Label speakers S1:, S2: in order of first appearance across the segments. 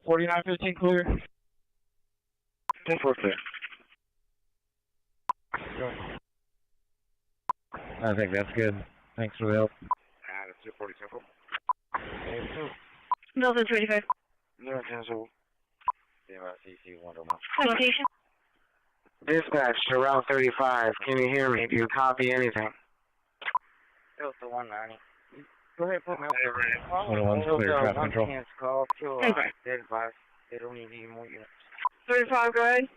S1: 4915 clear.
S2: 10-4 clear.
S3: I think that's good. Thanks for the help.
S2: That's 240 simple.
S4: Delta 35.
S2: No, 10 simple.
S3: CC 101.
S4: Location.
S2: Dispatch to Route 35. Can you hear me? Do you copy anything?
S5: Delta 190. Go ahead, put me up there.
S3: 101's clear, traffic control.
S5: Call to 35. They don't need any more units.
S4: 35, go ahead.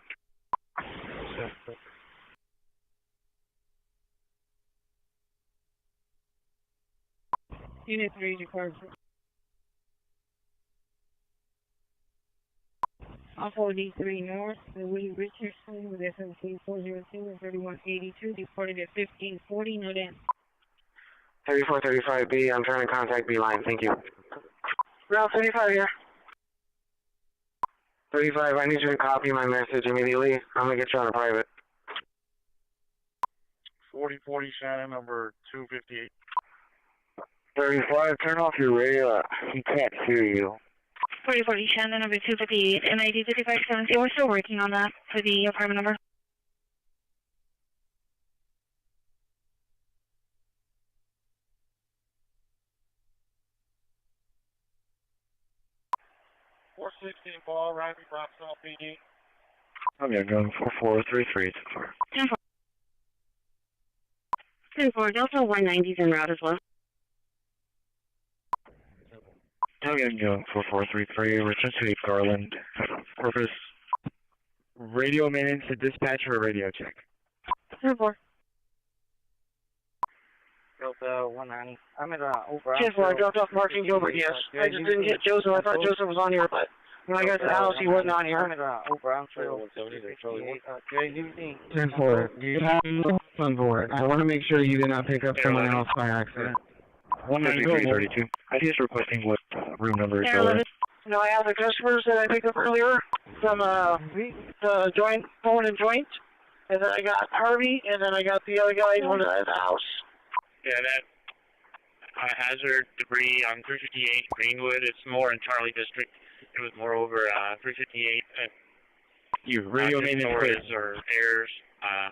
S4: Unit 3, declared. Off OD3 North, Louis Richardson with SMC 402 and 3182, deported at 1540, no dance.
S2: 3435B, I'm trying to contact B-Line, thank you. Route 35 here. 35, I need you to copy my message immediately. I'm gonna get you on a private.
S1: 4040 Shannon, number 258.
S2: 35, turn off your radio. He can't hear you.
S4: 4040 Shannon, number 258, NID 3570. We're still working on that for the apartment number.
S1: Ball, Riley, Broxville, PD.
S3: Okay, going 4433.
S4: 10-4, Delta 190's en route as well.
S3: Okay, going 4433. Return to 8 Garland. Corpus. Radio maintenance to dispatch for a radio check.
S4: 10-4.
S5: Delta 190. I'm at over.
S2: 10-4, I dropped off Mark and Gilbert, yes. I just didn't get Joseph. I thought Joseph was on here, but when I got to the house, he wasn't on here.
S5: I'm at over. I'm trail 170.
S2: 10-4, do you have on board? I want to make sure you did not pick up someone else by accident.
S3: 19332. I see it's requesting what room number is
S4: Air
S2: No, I have the customers that I picked up earlier from the joint, phone and joint, and then I got Harvey, and then I got the other guy who was at the house.
S1: Yeah, that hazard debris on 358 Greenwood. It's more in Charlie District. It was more over 358.
S3: You radio maintenance
S1: noise or airs.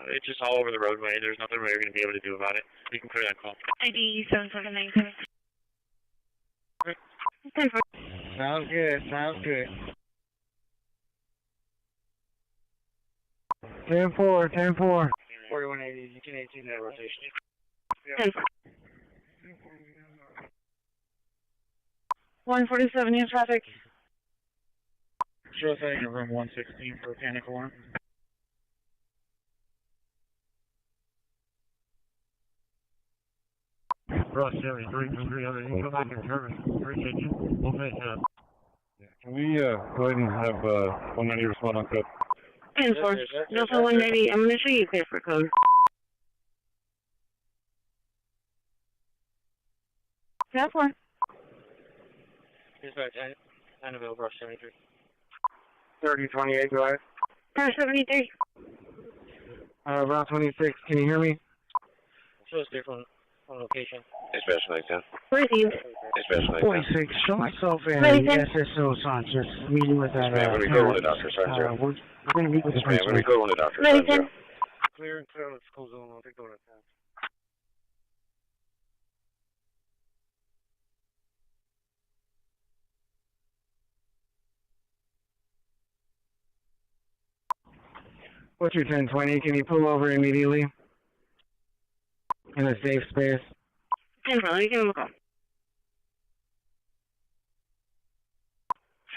S1: It's just all over the roadway. There's nothing we're going to be able to do about it. We can clear that call.
S4: ID 7797. 10-4.
S2: Sounds good, sounds good. 10-4, 10-4.
S5: 4180, you can 18 that rotation.
S4: 10-4. 147 in traffic.
S1: Sure thing, room 116 for a panic alarm.
S3: Ross 73, 300, you come back in service. Appreciate you. We'll make can we go ahead and have 190 respond on code?
S4: 10-4. Delta 190, I'm going to show you clear for code. That's one.
S5: Dispatch, Annabelle, Rush 73.
S2: 3028, go ahead.
S4: 73.
S2: Route 26, can you hear me?
S5: Show us different on location.
S2: Especially like that.
S4: Where's you?
S2: Especially like
S6: 46, show myself in
S4: Right,
S6: the SSO Sanchez, meeting with that,
S2: when we go on the doctor,
S6: we're going to meet with the
S2: when we go on the doctor,
S4: Medicine.
S5: Clear and clear, let's close on. I'll take over that.
S2: What's your 1020? Can you pull over immediately? In a safe space?
S4: 10-4, let me give him a call.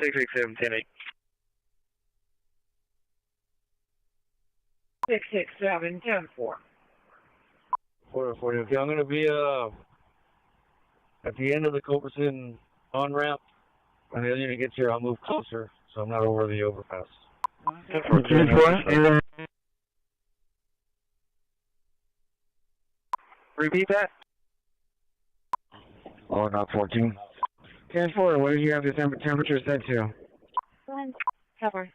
S2: 667 10-8.
S6: 667 10-4.
S3: 440. Okay, I'm going to be at the end of the Culbertson on-ramp. When the unit gets here, I'll move closer, so I'm not over the overpass.
S2: 10-4. Repeat that.
S3: Oh, not 14.
S2: 10-4, what did you have the temperature set to?
S4: 1. Cover.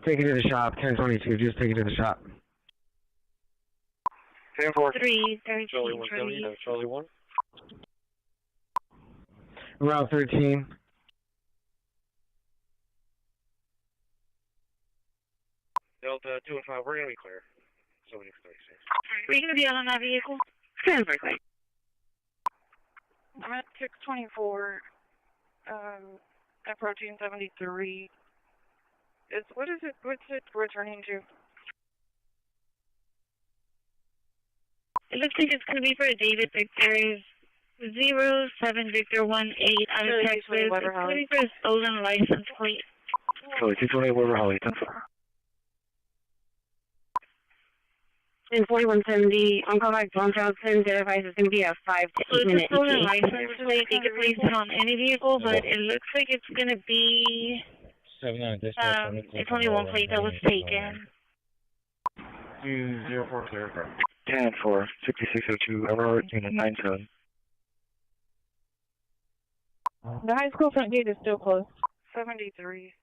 S6: Take it to the shop, 1022, just take it to the shop.
S5: 10-4.
S4: 313.
S5: Charlie 170, Charlie 1.
S6: Route 13.
S5: Delta 2 and 5, we're going to be clear. 7036.
S4: Are you going to be out on that vehicle?
S2: Stand by, thanks.
S7: I'm at 624, approaching 73. What's it returning to?
S4: It looks like it's going to be for a David Victor 07 Victor 18 out of Texas. It's going to be for a stolen license plate.
S3: Charlie 228 Weber Holly, 10-4.
S8: In 4170, Uncle Mike John Johnson, their advice is going to be a 5 to 8 minute
S4: It's a stolen license plate. You can place it on any vehicle, but it looks like it's going to be, it's only one plate that was taken.
S3: 204 clear. 10-4, 6602, Aurora, unit 97.
S7: The high school front gate is still closed. 73.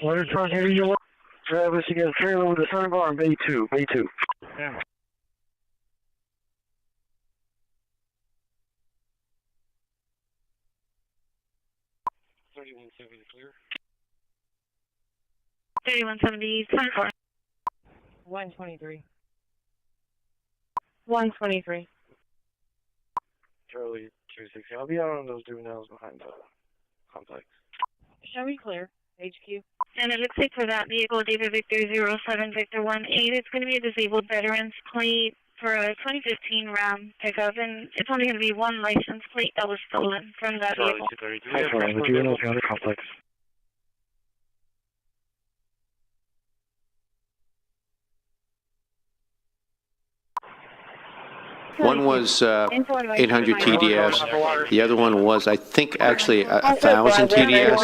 S2: Water truck heading your way. Travis, you got a trailer with a center bar in Bay 2. Bay 2.
S3: Yeah.
S5: 3170 clear.
S4: 3170, 24.
S7: 123.
S8: 123.
S5: Charlie 260, I'll be out on those juveniles behind the complex.
S7: Show me clear. HQ.
S4: And it looks like for that vehicle, David Victor 07 Victor 18, it's going to be a disabled veterans plate for a 2015 Ram pickup, and it's only going to be one license plate that was stolen from that
S5: Charlie
S4: vehicle.
S5: 232.
S3: Hi, sorry, the juveniles behind the complex.
S9: One was 800 TDS. The other one was, I think, actually 1,000 TDS.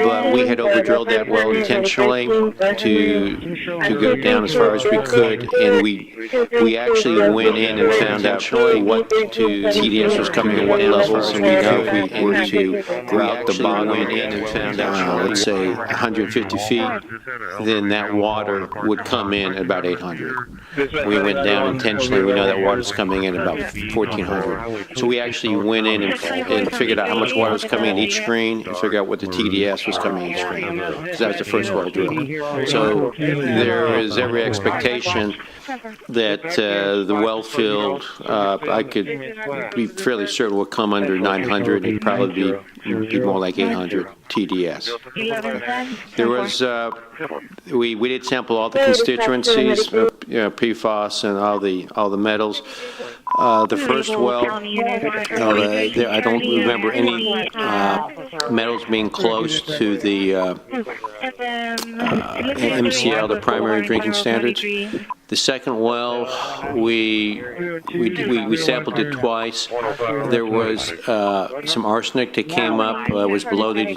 S9: But we had over-drilled that well intentionally to go down as far as we could, and we actually went in and found out what TDS was coming at what levels, and we know if we were to route the bottom, went in and found out, let's say 150 feet, then that water would come in at about 800. We went down intentionally. We know that water's coming in about 1,400. So we actually went in and figured out how much water was coming in each screen and figured out what the TDS was coming in each screen. Because that was the first well drill. So there is every expectation that the well field, I could be fairly certain will come under 900. It'd probably be more like 800 TDS. There was, we did sample all the constituencies, PFAS and all the metals. The first well, I don't remember any metals being close to the MCL, the primary drinking standards. The second well, we sampled it twice. There was some arsenic that came up, was below the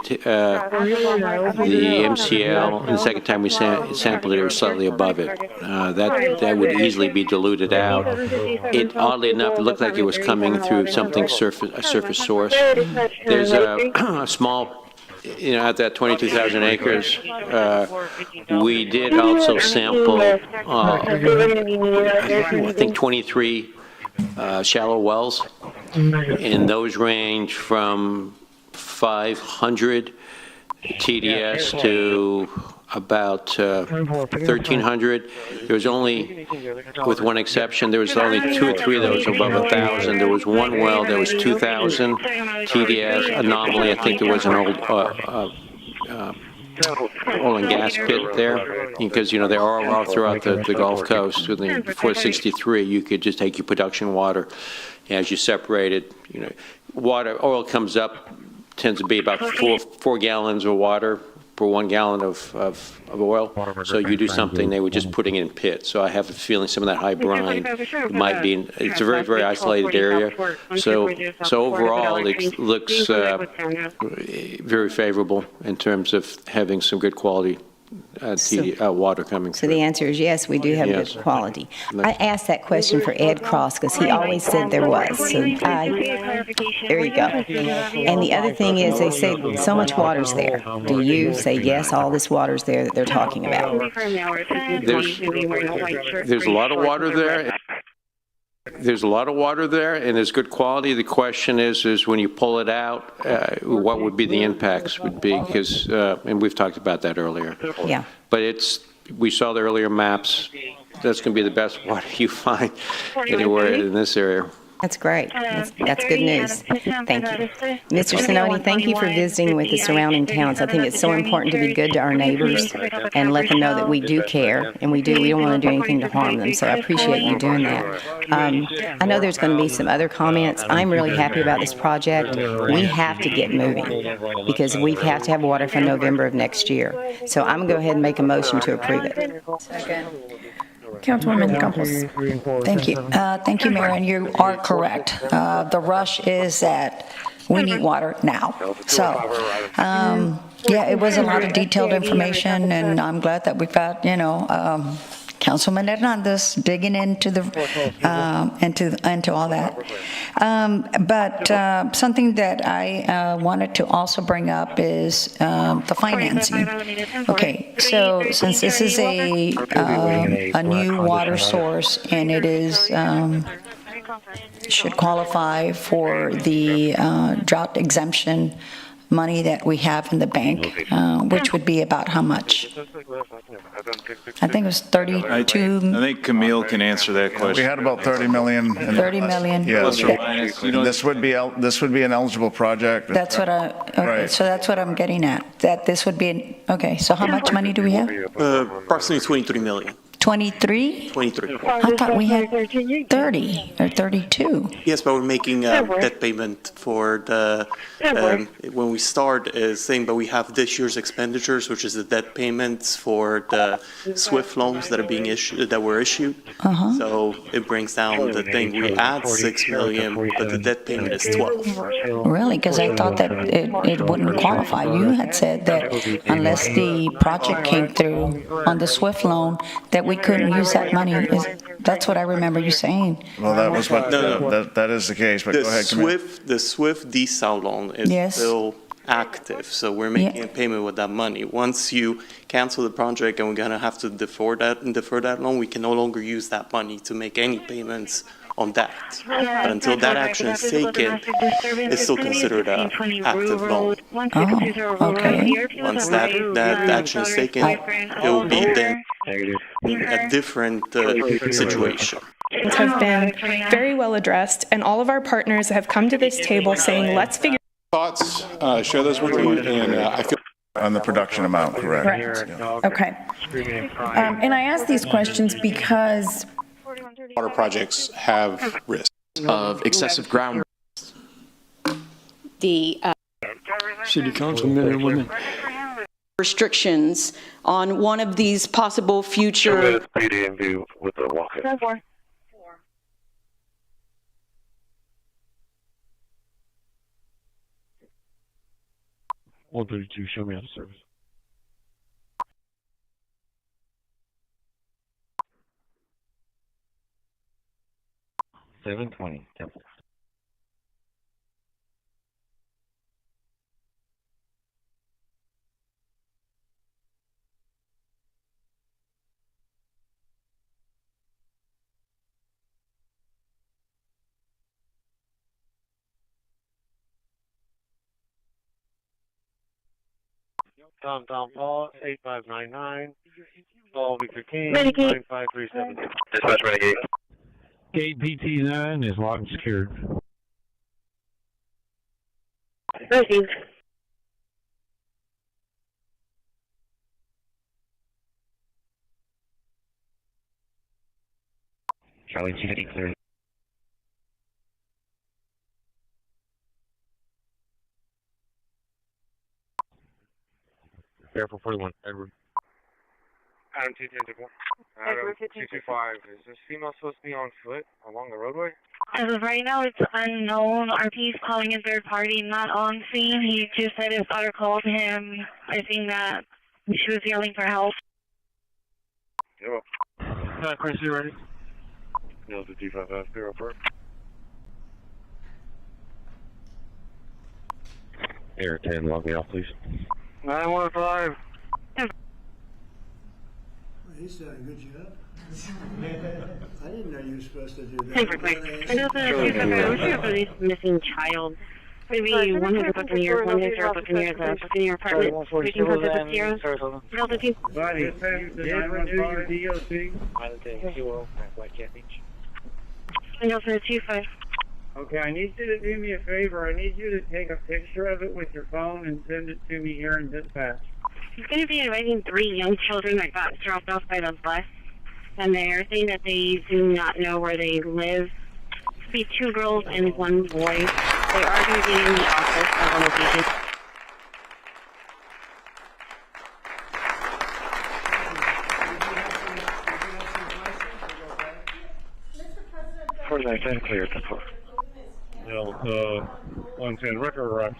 S9: MCL, and the second time we sampled it, it was slightly above it. That would easily be diluted out. It, oddly enough, it looked like it was coming through something a surface source. There's a small, at that 22,000 acres, we did also sample, I think 23 shallow wells, and those range from 500 TDS to about 1,300. There was only, with one exception, there was only 2 or 3 of those above 1,000. There was one well that was 2,000 TDS anomaly. I think there was an old oil and gas pit there, because they are all throughout the Gulf Coast. Before 63, you could just take your production water as you separate it. Oil comes up, tends to be about 4 gallons of water per 1 gallon of oil. So you do something, they were just putting it in pits. So I have a feeling some of that high brine might be it's a very, very isolated area. So overall, it looks very favorable in terms of having some good quality water coming
S10: So
S9: through.
S10: the answer is yes, we do have
S9: Yes.
S10: good quality. I asked that question for Ed Cross because he always said there was. So there you go. And the other thing is they say so much water's there. Do you say yes, all this water's there that they're talking about?
S9: There's a lot of water there. There's a lot of water there, and there's good quality. The question is when you pull it out, what would be the impacts would be, because, and we've talked about that earlier.
S10: Yeah.
S9: But we saw the earlier maps. That's going to be the best water you find anywhere in this area.
S10: That's great. That's good news. Thank you. Mr. Sinoni, thank you for visiting with the surrounding towns. I think it's so important to be good to our neighbors and let them know that we do care, and we don't want to do anything to harm them, so I appreciate you doing that. I know there's going to be some other comments. I'm really happy about this project. We have to get moving because we have to have water for November of next year. So I'm going to go ahead and make a motion to approve it.
S11: Councilwoman Campos.
S12: Thank you. Thank you, Mayor, and you are correct. The rush is that we need water now. So, yeah, it was a lot of detailed information, and I'm glad that we've got, Councilman Hernandez digging into the into all that. But something that I wanted to also bring up is the financing. Okay, so since this is a new water source and it is should qualify for the drought exemption money that we have in the bank, which would be about how much? I think it was 32.
S13: I think Camille can answer that question.
S14: We had about 30 million.
S12: 30 million.
S14: Yeah.
S13: Plus or minus.
S14: This would be an eligible project.
S12: That's what
S14: Right.
S12: so that's what I'm getting at. That this would be okay. So how much money do we have?
S15: Approximately 23 million.
S12: 23?
S15: 23.
S12: I thought we had 30 or 32.
S15: Yes, but we're making debt payment for the, when we start saying, but we have this year's expenditures, which is the debt payments for the SWIFT loans that are being issued, that were issued. So it brings down the thing. We add 6 million, but the debt payment is 12.
S12: Really? Because I thought that it wouldn't qualify. You had said that unless the project came through on the SWIFT loan, that we couldn't use that money. That's what I remember you saying.
S14: Well, that was what that is the case. But go ahead, Camille.
S15: The SWIFT desal loan is still active, so we're making a payment with that money. Once you cancel the project and we're gonna have to defer that loan, we can no longer use that money to make any payments on that. But until that action is taken, it's still considered an active loan.
S12: Oh, okay.
S15: Once that action is taken, it will be then a different situation.
S16: Have been very well addressed, and all of our partners have come to this table saying, let's figure
S17: thoughts, share those with you, and I feel
S14: on the production amount, correct.
S11: Okay. And I ask these questions because
S17: water projects have risks of excessive ground.
S18: The
S19: City Councilmen and women.
S18: Restrictions on one of these possible future.
S3: With the walk-in. 132, show me out of service. $720. Temple. Tom Paul, 8599. Paul Victor King, 9537. Dispatch Renegade. Gate PT9 is locked and secured.
S8: Received.
S3: Charlie 250 clear. Airport 41, Edward. Adam 210, Adam 225. Is this female supposed to be on foot along the roadway?
S4: As of right now, it's unknown. RP is calling a third party, not on scene. He just said his daughter called him. I think that She was yelling for help.
S3: Yo. Christi, ready? No, the D550 first. Air 10, log me off, please.
S2: 915.
S20: He's done a good job. I didn't know you were supposed to do that.
S8: Super quick. I know the missing child. Maybe 100 Buccaneers, 100 Buccaneers, Buccaneer apartment. Waiting for the Sierra. Delta 2.
S2: Buddy, you did renew your DOC?
S8: And also 25.
S2: Okay, I need you to do me a favor. I need you to take a picture of it with your phone and send it to me here in dispatch.
S8: He's going to be inviting 3 young children that got dropped off by the bus. And they're saying that they do not know where they live. It'll be 2 girls and 1 boy. They are going to be in the office at the location.
S3: First, I can clear the floor. Well, 110 record, right?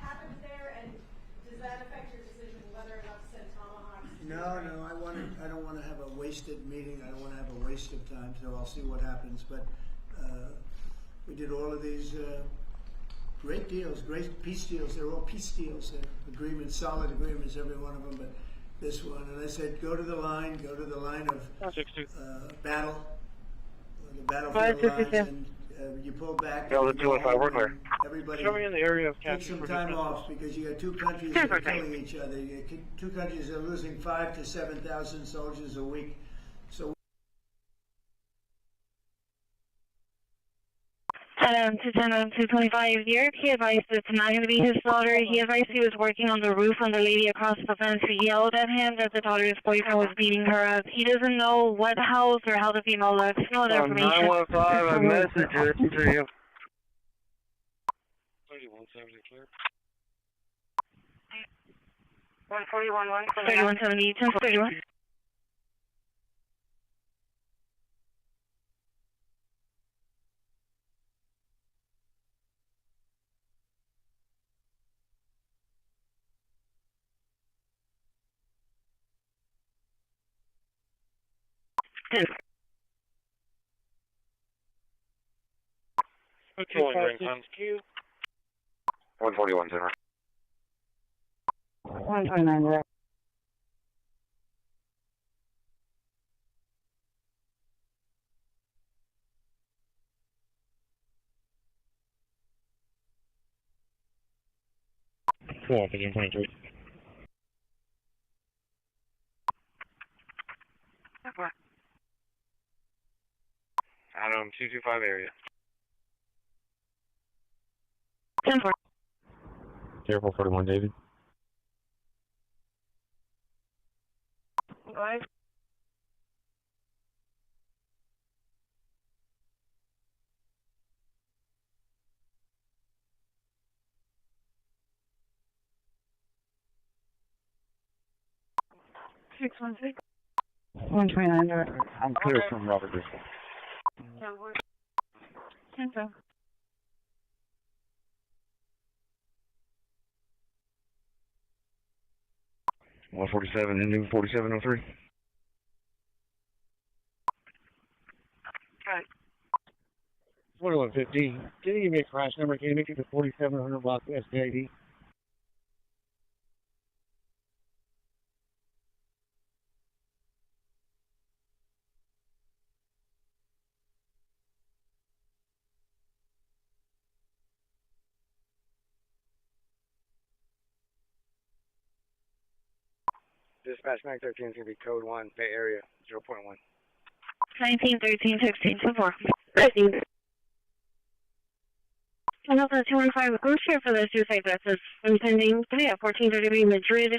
S20: No, I don't want to have a wasted meeting. I don't want to have a waste of time, so I'll see what happens. But we did all of these great deals, great peace deals. They're all peace deals, agreements, solid agreements, every one of them. But this one, and I said, go to the line of battle, the battlefield lines, and you pull back. Everybody
S2: show me in the area of
S20: take some time off because you got 2 countries that are killing each other. You got 2 countries that are losing 5,000 to 7,000 soldiers a week. So.
S4: 225. Yerk, he advised it's not going to be his daughter. He advised he was working on the roof and the lady across the fence who yelled at him that the daughter's boyfriend was beating her up. He doesn't know what house or how the female left. No other information.
S2: 915, I messaged it to you.
S3: 3170 clear.
S8: 141,
S4: 3170, 1041.
S3: Okay, 141, 10.
S8: 129, right.
S3: Cool, begin 23. Adam, 225 area.
S4: 10-4.
S3: Careful, 41, David.
S4: 5. Six 129.
S3: I'm clear from Robert Driscoll.
S4: 10-4.
S3: 147 into 4703.
S2: Right. 4115. Can you give me a crash number? Can you make it to 4700 block SJD?
S6: Dispatch 913 is going to be code 1, Bay Area, 0.1.
S4: 1913 16 4. Another 215 group share for the suicide deaths impending. We have 1433 Madrid,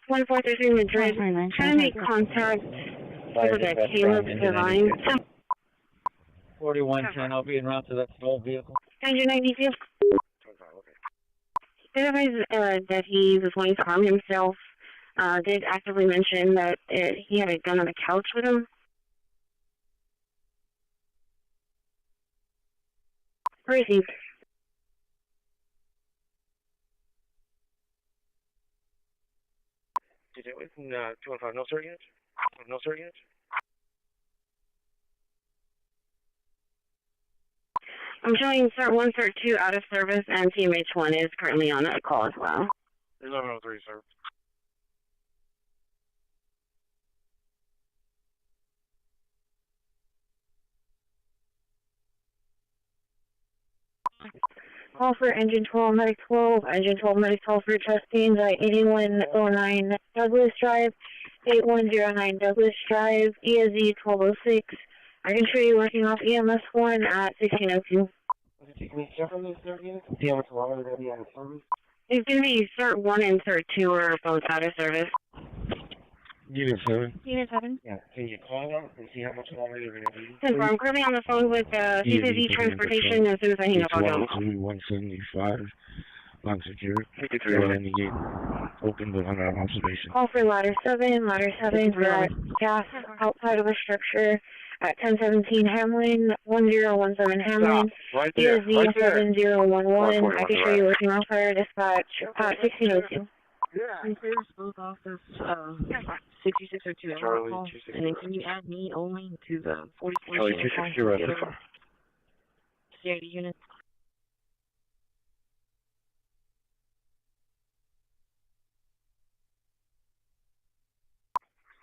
S4: 1433 Madrid. Trying to make contact with the Caleb Divine.
S2: 4110, I'll be en route to that stalled vehicle.
S4: 192. He advised that he was going to harm himself. Did actively mention that he had a gun on the couch with him. Where is he?
S5: 215, no sir units. No sir units.
S8: I'm showing CERT 1, CERT 2 out of service, and TMH 1 is currently on a call as well.
S3: 1103, sir.
S4: Call for engine 12, medic 12, engine 12, medic 12 for testing at 8109 Douglas Drive, 8109 Douglas Drive, ESZ 1206. I can show you working off EMS 1 at 1602. It's going to be CERT 1 and CERT 2 are both out of service.
S3: Unit 7.
S4: Unit 7.
S3: Yeah. Can you call them and see how much longer they're going to be?
S8: I'm currently on the phone with CCPD Transportation. As soon as I hang up, I'll go.
S3: 175, lock secure. 53. Landing gate open with under observation.
S4: Call for ladder 7. Ladder 7 for gas outside of a structure at 1017 Hamlin, 1017 Hamlin.
S3: Right there.
S4: ESZ 7011. I can show you working off fire dispatch at 1602.
S5: Yeah.
S7: Both office 6602
S3: Charlie,
S7: call, and then can you add me only to the 44
S3: Charlie, 260
S7: CID unit?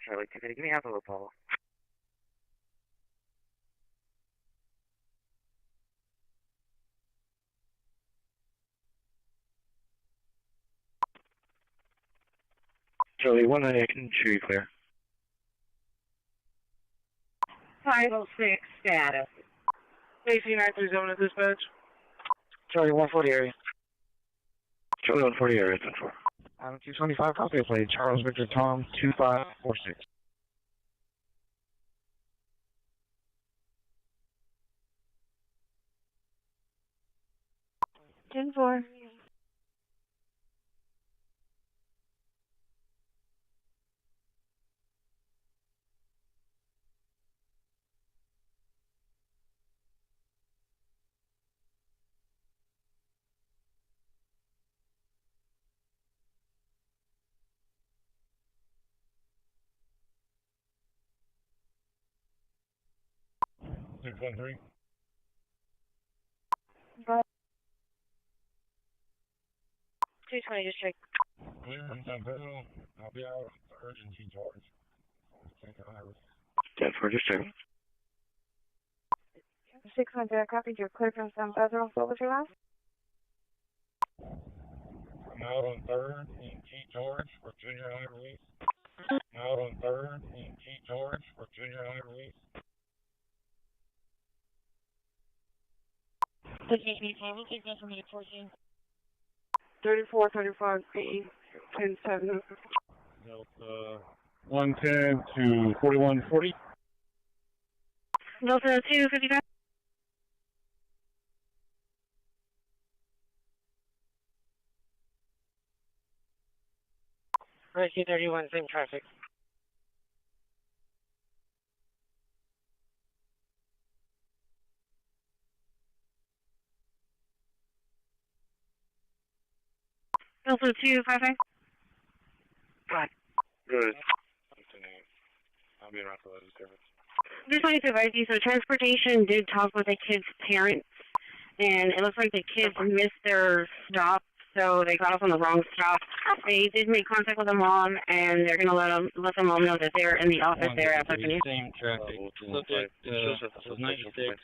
S5: Charlie, give me half of Apollo.
S3: Charlie, 198, can shoot you clear.
S7: 506 status.
S2: AC 937 at dispatch.
S5: Charlie, 140 area.
S3: Charlie, 140 area, 10-4.
S2: 225, copy plate. Charles Victor Tom 2546.
S4: Ten 4.
S3: Six 1-3.
S4: Go. 220, just check.
S3: Clear, I'm done. I'll be out. Urgency charge. Take a high risk. 10-4, just check.
S4: 600, copied. You're clear from San Pedro. What was your last?
S3: I'm out on 3rd in T George for junior high release. I'm out on 3rd in T George for junior high release.
S7: 34, 35, 10, 7.
S3: 110 to 4140.
S4: Delta 255.
S5: Right, 231, same traffic.
S4: Delta 255.
S5: Right.
S3: Good. I'll be around for those service.
S8: Just wanted to advise you, so transportation did talk with the kids' parents, and it looks like the kids missed their stop, so they got off on the wrong stop. They did make contact with the mom, and they're going to let the mom know that they're in the office there at afternoon.
S1: Same traffic. Subject was 96.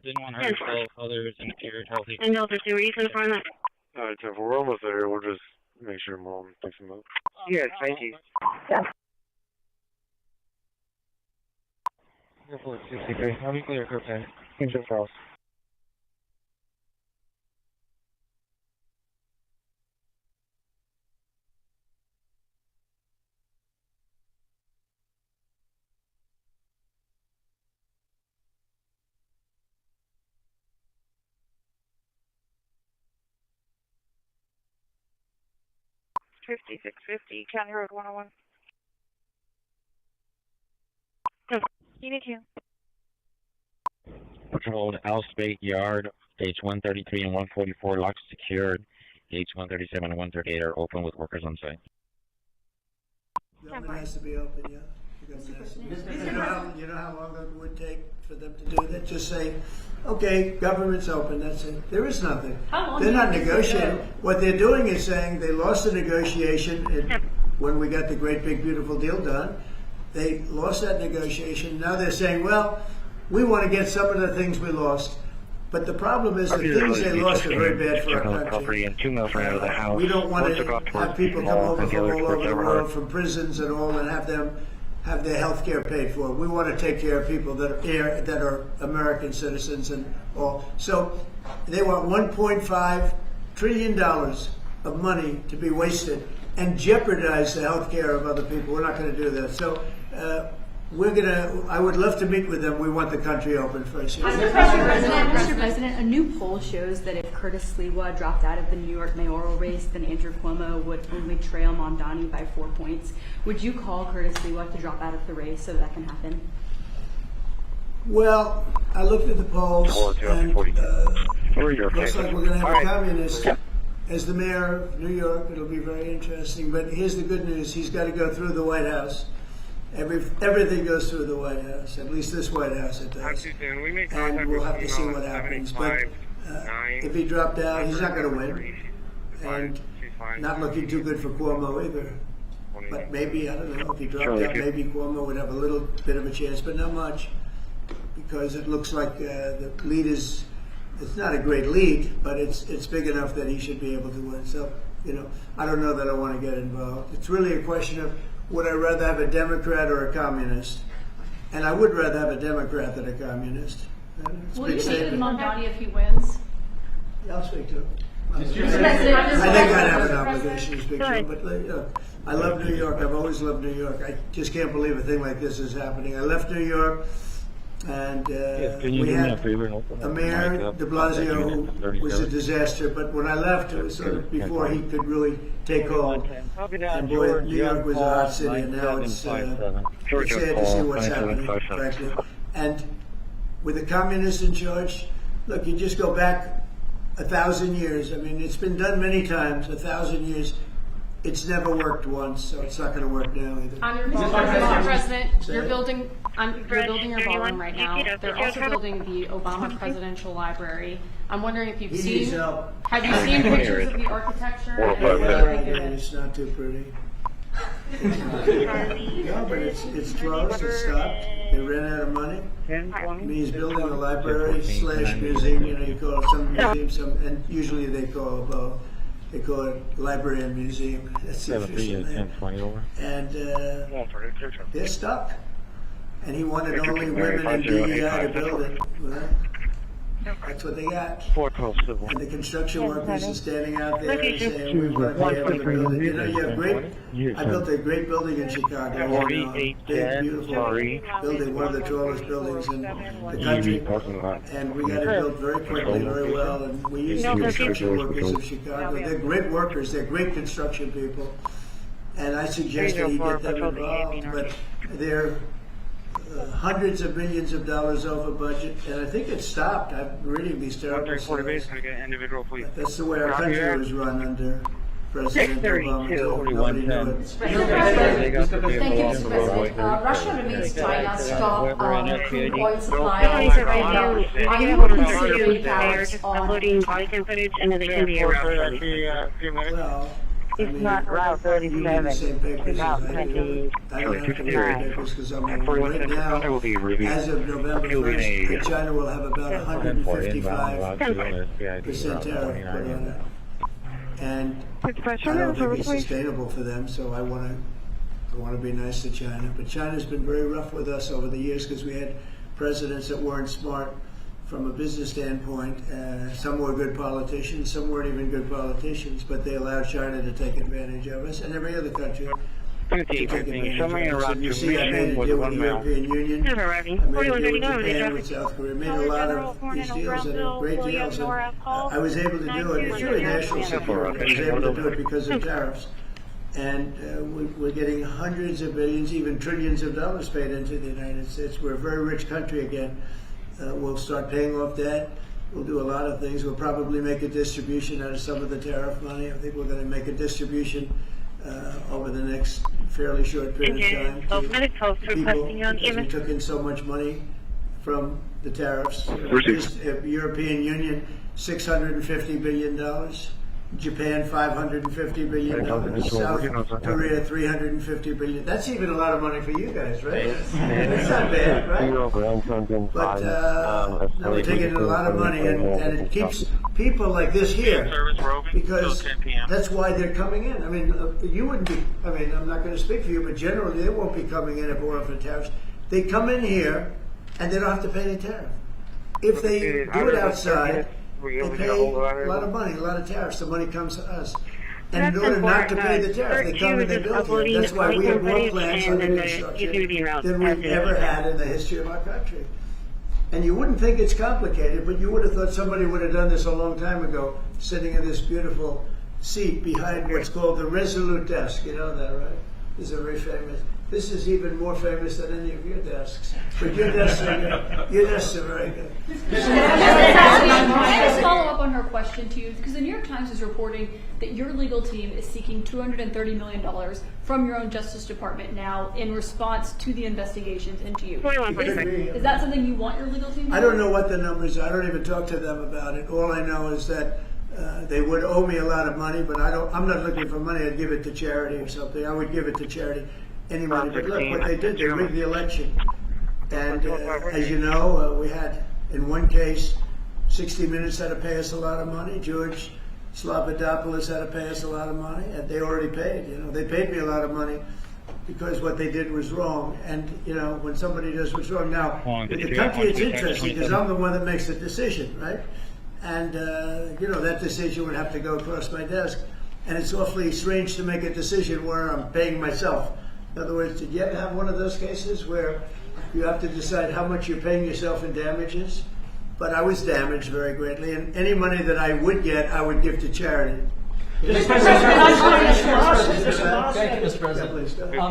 S1: Didn't want to hurt herself. Others appeared healthy.
S8: And Delta 2, were you confirm that?
S3: Alright, so if we're almost there, we'll just make sure mom takes them out.
S5: Yes, thank you.
S4: Yeah.
S5: 63, how do you clear curb time? Kings of Charles.
S7: County Road 101.
S4: Unit 2.
S1: Patrolled Alspate Yard, gates 133 and 144 locked secured. Gates 137 and 138 are open with workers on site.
S20: Government has to be open, yeah. You know how long it would take for them to do that? Just say, okay, government's open, that's it. There is nothing. They're not negotiating. What they're doing is saying they lost the negotiation when we got the great big beautiful deal done. They lost that negotiation. Now they're saying, well, we want to get some of the things we lost. But the problem is the things they lost are very bad for our country. We don't want to have people come over from all over the world, from prisons and all, and have them have their health care paid for. We want to take care of people that are American citizens and all. So they want $1.5 trillion of money to be wasted and jeopardize the health care of other people. We're not going to do that. So I would love to meet with them. We want the country open first.
S21: Mr. President, a new poll shows that if Curtis Sliwa dropped out of the New York mayoral race, then Andrew Cuomo would only trail Mamdani by 4 points. Would you call Curtis Sliwa to drop out of the race so that can happen?
S20: Well, I looked at the polls, and looks like we're going to have a communist as the mayor of New York. It'll be very interesting. But here's the good news. He's got to go through the White House. Everything goes through the White House, at least this White House it does. And we'll have to see what happens. But if he dropped out, he's not going to win. And not looking too good for Cuomo either. But maybe, I don't know, if he dropped out, maybe Cuomo would have a little bit of a chance, but not much. Because it looks like the lead is, it's not a great lead, but it's big enough that he should be able to win. So, I don't know that I want to get involved. It's really a question of, would I rather have a Democrat or a communist? And I would rather have a Democrat than a communist.
S21: Will you meet with Mamdani if he wins?
S20: Yeah, I'll speak to him. I think I'd have an obligation to speak to him. But I love New York. I've always loved New York. I just can't believe a thing like this is happening. I left New York, and we had a mayor, de Blasio, who was a disaster. But when I left, it was sort of before he could really take hold. And boy, New York was a hot city, and now it's sad to see what's happening, frankly. And with the communists in charge, look, you just go back 1,000 years. I mean, it's been done many times, 1,000 years. It's never worked once, so it's not going to work now either.
S21: Mr. President, you're building your ballroom right now. They're also building the Obama Presidential Library. I'm wondering if you've seen. Have you seen pictures of the architecture?
S20: It's not too pretty. No, but it's closed. It's stopped. They ran out of money. I mean, he's building a library / museum. You call it some museum, and usually they call it both. They call it library and museum. That's the official name. And they're stuck. And he wanted only women and DEI to build it. Well, that's what they got. And the construction workers are standing out there and saying, we want to be able to build it. You have I built a great building in Chicago. Big, beautiful building, one of the tallest buildings in the country. And we got it built very quickly, very well. And we use the construction workers of Chicago. They're great workers. They're great construction people. And I suggested he get them involved, but they're hundreds of millions of dollars over budget, and I think it stopped. I'm reading these terrible stories. That's the way our country was run under President Obama. Nobody knew it.
S21: Thank you, Mr. President. Russia remains China's top crude oil supplier right now. Are you considering tariffs on
S4: uploading body cam footage and then they can be
S20: Well,
S2: it's not Route 37. It's Route 29.
S20: Because I'm right now, as of November 1st, China will have about 155% tariff put on it. And I don't think it's sustainable for them, so I want to be nice to China. But China's been very rough with us over the years because we had presidents that weren't smart from a business standpoint. Some were good politicians, some weren't even good politicians, but they allowed China to take advantage of us, and every other country to take advantage of us. And you see, I made a deal with the European Union, I made a deal with Japan, with South Korea, made a lot of these deals that are great deals, and I was able to do it. It's really national security. I was able to do it because of tariffs. And we're getting hundreds of billions, even trillions of dollars paid into the United States. We're a very rich country again. We'll start paying off debt. We'll do a lot of things. We'll probably make a distribution out of some of the tariff money. I think we're going to make a distribution over the next fairly short period of time to people because we took in so much money from the tariffs. European Union, $650 billion. Japan, $550 billion. South Korea, $350 billion. That's even a lot of money for you guys, right? That's not bad, right? But now we're taking in a lot of money, and it keeps people like this here, because that's why they're coming in. I mean, you wouldn't be, I mean, I'm not going to speak for you, but generally they won't be coming in if it weren't for tariffs. They come in here, and they don't have to pay any tariff. If they do it outside, they pay a lot of money, a lot of tariffs. The money comes to us. And in order not to pay the tariff, they come and they build here. That's why we have more plants under construction than we've ever had in the history of our country. And you wouldn't think it's complicated, but you would have thought somebody would have done this a long time ago, sitting in this beautiful seat behind what's called the Resolute desk. You know that, right? This is a very famous. This is even more famous than any of your desks. But your desks are very good.
S9: Can I just follow up on her question to you? Because the New York Times is reporting that your legal team is seeking $230 million from your own Justice Department now in response to the investigations into you. Is that something you want your legal team to do?
S20: I don't know what the numbers are. I don't even talk to them about it. All I know is that they would owe me a lot of money, but I'm not looking for money. I'd give it to charity or something. I would give it to charity. Any money. But look, what they did, they rigged the election. And as you know, we had, in one case, 60 Minutes had to pay us a lot of money. George Slobodanopoulos had to pay us a lot of money, and they already paid. You know, they paid me a lot of money because what they did was wrong. And, you know, when somebody does what's wrong, now, in the country it's interesting because I'm the one that makes the decision, right? And, you know, that decision would have to go across my desk. And it's awfully strange to make a decision where I'm paying myself. In other words, did you ever have one of those cases where you have to decide how much you're paying yourself in damages? But I was damaged very greatly, and any money that I would get, I would give to charity.
S22: Thank you, Mr. President.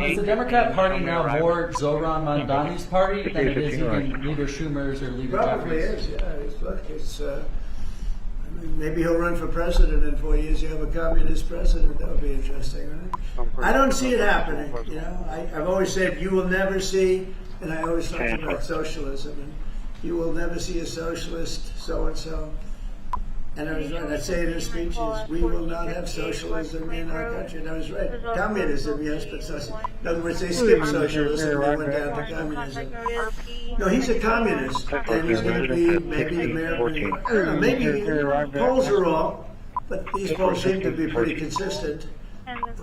S22: Is the Democrat Party now more Zoran Mandani's party than it is even Leader Schumer's or Leader
S20: Probably
S22: Jeffries?
S20: is, yeah. Look, it's, maybe he'll run for president in 4 years. You have a communist president. That would be interesting, right? I don't see it happening. You know, I've always said you will never see, and I always talk about socialism, and you will never see a socialist so-and-so. And I was right. I say it in speeches, we will not have socialism in our country. And I was right. Communism, yes, but socialism. In other words, they skipped socialism and they went down to communism. No, he's a communist, and he's going to be maybe the mayor of New York. I don't know, maybe polls are wrong, but these polls seem to be pretty consistent.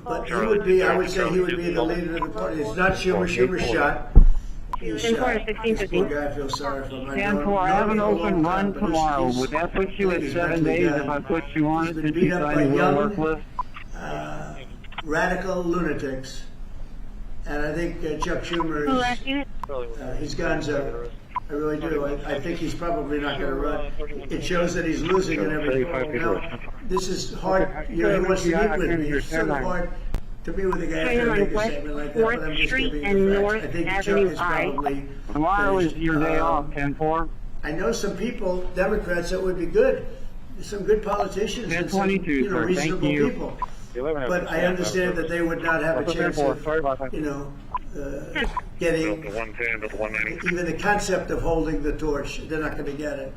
S20: But he would be, I would say he would be the leader of the party. It's not Schumer. Schumer's shot. He's shot. This poor guy, I feel sorry for him.
S2: I have an open run tomorrow. Would that put you at 7 days if I put you on it since you decided you want to work with?
S20: Radical lunatics. And I think Chuck Schumer is, his guns up. I really do. I think he's probably not going to run. It shows that he's losing in every poll. Now, this is hard. You know, he wants to meet with me. It's sort of hard to be with a guy who can make a statement like that, but I'm just giving you the facts. I think Chuck is probably...
S2: Tomorrow is your day off, 10-4.
S20: I know some people, Democrats, that would be good. Some good politicians and some, you know, reasonable people. But I understand that they would not have a chance of, you know, getting even the concept of holding the torch. They're not going to get it.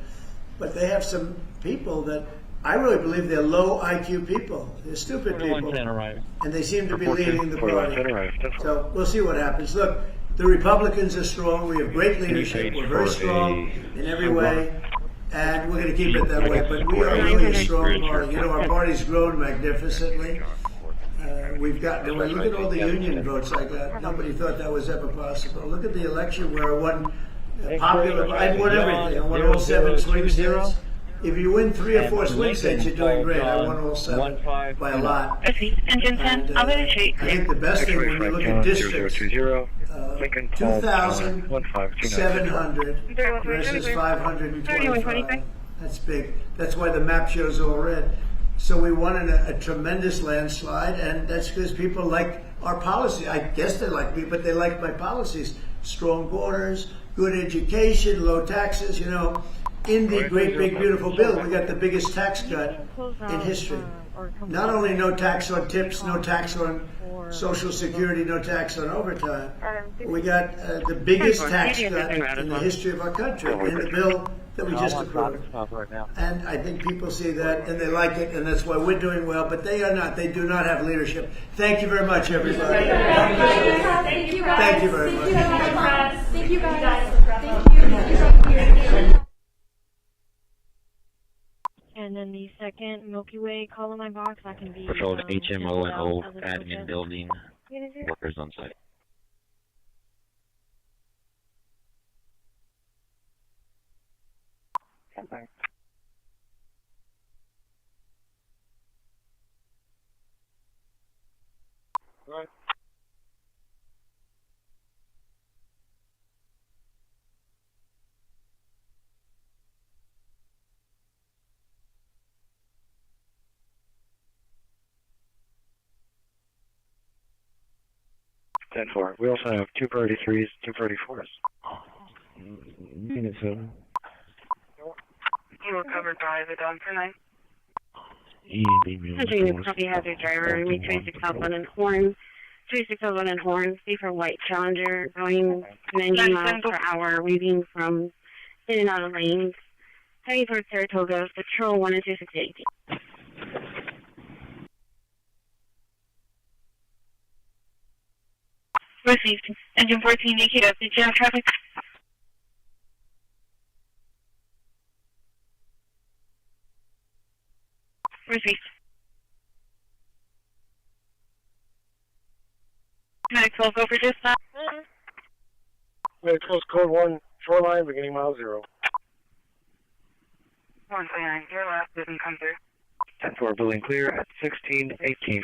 S20: But they have some people that I really believe they're low IQ people. They're stupid people. And they seem to be leading the party. So we'll see what happens. Look, the Republicans are strong. We have great leadership. We're very strong in every way. And we're going to keep it that way. But we are really a strong party. You know, our party's grown magnificently. We've got, look at all the union votes I got. Nobody thought that was ever possible. Look at the election where I won popular. I won everything. I won all 7 swing states. If you win 3 or 4 swing states, you're doing great. I won all 7 by a lot. And I think the best thing when you look at districts, 2,700 versus 525. That's big. That's why the map shows all red. So we won in a tremendous landslide, and that's because people like our policy. I guess they like me, but they like my policies. Strong borders, good education, low taxes, you know. In the great, big, beautiful bill, we got the biggest tax cut in history. not only no tax on tips, no tax on Social Security, no tax on overtime, we got the biggest tax cut in the history of our country in the bill that we just approved. And I think people see that and they like it, and that's why we're doing well, but they are not. They do not have leadership. Thank you very much, everybody.
S9: Thank you, guys.
S20: Thank you very much.
S9: Thank you, guys. Thank you.
S4: And then the second Milky Way call in my box, that can be
S10: Patrolled HMO admin building, workers on site.
S3: Right.
S10: (10-4). We also have 233s, 234s. Unit 7.
S8: You were covered by the dog tonight.
S10: Entering
S8: the copy hazard driver, meet 3601 and Horn. 3601 and Horn, see for white Challenger, going 90 miles per hour, weaving from in and out of lanes. Heading towards Saratoga, Patrol 1 and 268.
S4: Received. Engine 14, DQ up. Did you have traffic? Received. Medic 12, go for dispatch.
S3: Medic 12, code 1, shoreline, beginning mile 0.
S8: 139, your last didn't come through.
S10: 10-4, building clear at 1618.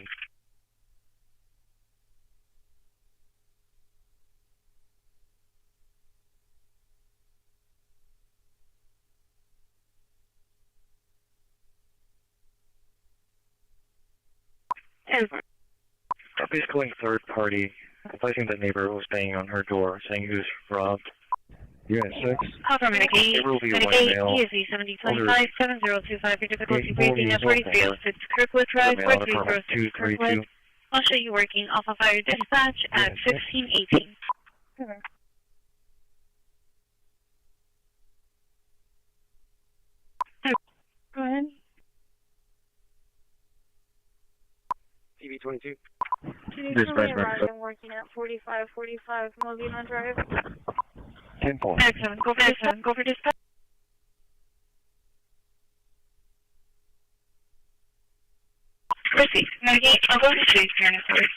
S10: Copy's calling third party, advising the neighbor who was banging on her door, saying he was robbed. Unit 6.
S4: Call from Medic 8, Medic 8, ESV 7025, 7025, for difficulty breathing at 4306 Kirkwood Drive, 4306 Kirkwood. I'll show you working Alpha Fire Dispatch at 1618. Go ahead.
S3: TV22.
S10: Dispatch
S4: I'm working at 4545 Molina Drive.
S10: 10-4.
S4: Excellent. Go for dispatch. Go for dispatch. Proceed. Navigate. I'll go to Chase Journey first.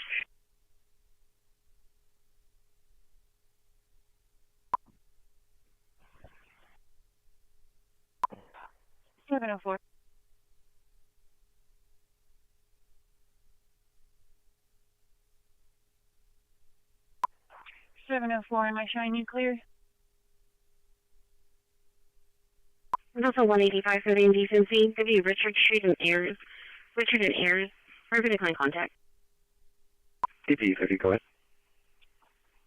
S4: $704. 704, am I showing you clear?
S8: There's also 185 for the indecency. Could be Richard Street and Ayers. Richard and Ayers. Or for decline contact.
S10: DP30, go ahead.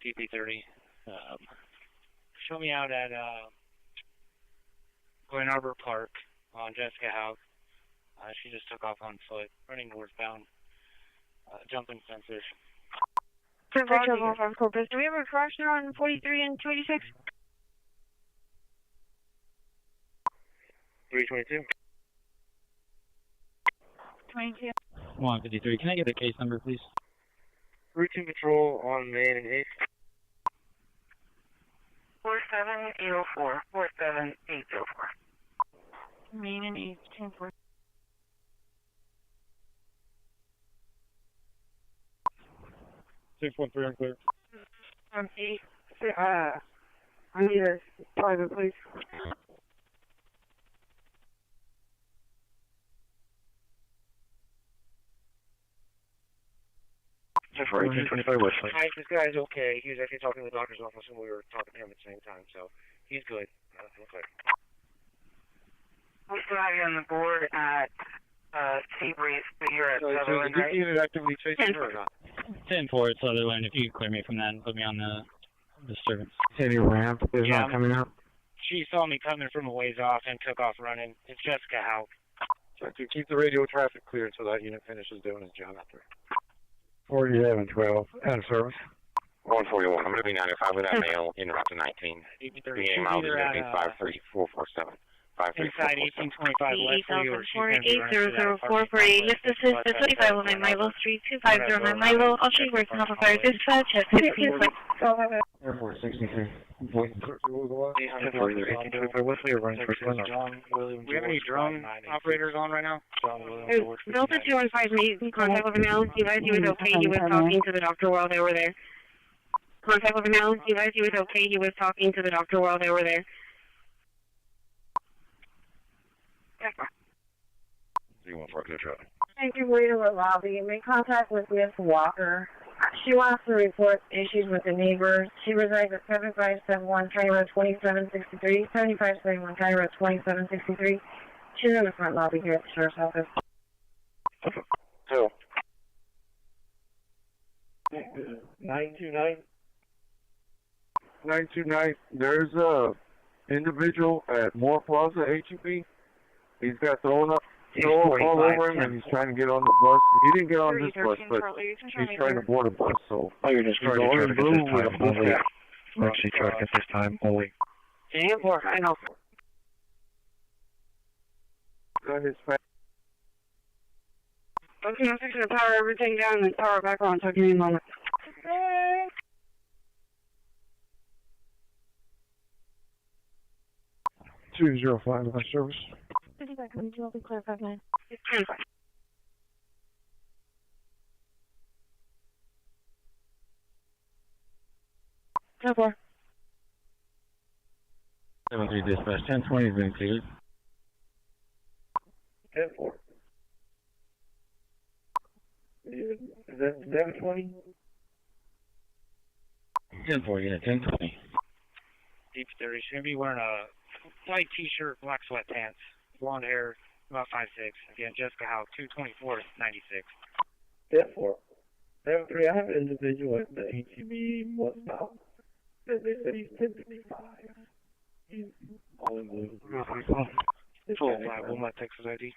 S1: DP30. Show me out at Glen Arbor Park on Jessica House. She just took off on foot, running northbound, jumping fences.
S4: Trouble from Corpus. Do we have a crash there on 43 and 286?
S3: 322.
S4: 22.
S13: 153. Can I get the case number, please?
S3: Routine patrol on Main and 8th.
S8: 47804. 47804.
S4: Main and 8th. 10-4.
S3: 613 unclear.
S8: 8. I need a private, please.
S10: For 1825 Westlake.
S3: Hi, this guy's okay. He was actually talking to the doctor's office and we were talking to him at the same time, so he's good. Okay.
S8: We still have you on the board at Seabreeze, but you're at Sutherland, right?
S3: Is it actively chasing her or not?
S13: 10-4 at Sutherland. If you could clear me from that and put me on the disturbance.
S10: Any ramp is not coming up?
S1: She saw me coming from a ways off and took off running. It's Jessica House.
S3: To keep the radio traffic clear until that unit finishes doing its job out there.
S10: 4712, out of service.
S12: 141. I'm moving 95 with that male in route to 19. Being miles is moving 53447.
S5: Inside 1825 Leslie or she's
S4: 8004 for a lift assist at 2509 Milo Street, 2509 Milo. I'll show you where to help a fire dispatch at 16.
S10: Airport 63. Airport either 1825 Wesley or running first one.
S5: Do we have any drone operators on right now?
S8: Delta 215 made contact with Mel. He advised he was okay. He was talking to the doctor while they were there. Contact with Mel. He advised he was okay. He was talking to the doctor while they were there.
S10: 314, good traffic.
S7: Thank you, Rita Lobby. Made contact with Miss Walker. She wants to report issues with the neighbors. She resides at 7571 County Road 2763, 7571 County Road 2763. She's in the front lobby here at the sheriff's office.
S3: 929. 929. There's a individual at Moore Plaza, HEB. He's got thrown all over him, and he's trying to get on the bus. He didn't get on this bus, but he's trying to board a bus, so...
S10: Oh, you're just
S3: he's going in blue with a blue cap.
S10: Emergency truck at this time, only.
S5: Airport, I know.
S3: Got his face.
S8: Okay, I'm fixing to power everything down and power it back on, so give me a moment.
S3: 205, my service.
S7: 50 seconds, you'll be clear 59.
S8: It's 10.
S7: 10-4.
S10: 7-3 dispatch, 1020 has been cleared.
S3: 10-4. Is that 720?
S10: 10-4, yeah, 1020.
S5: Deep 30. She's going to be wearing a white t-shirt, black sweatpants, blonde hair, about 5'6". Again, Jessica Howe, 224-96.
S3: 10-4. 7-3, I have an individual at the HEB whatnot. They said he's 1055. He's all in blue.
S5: Full flat, will not Texas ID.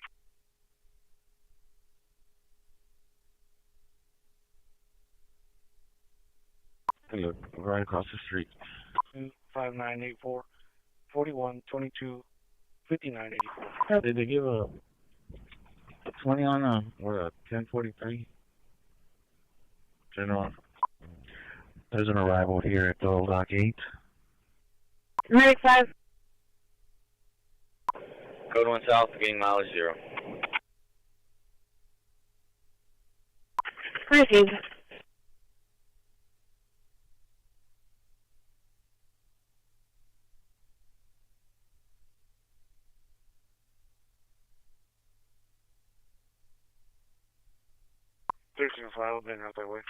S10: Look, right across the street.
S5: 5984 4122 5984.
S10: Did they give a 20 on or a 1043? General. There's an arrival here at the old dock 8.
S8: 95.
S12: Code 1 south, beginning mileage 0.
S8: Christi.
S5: File, been out that way.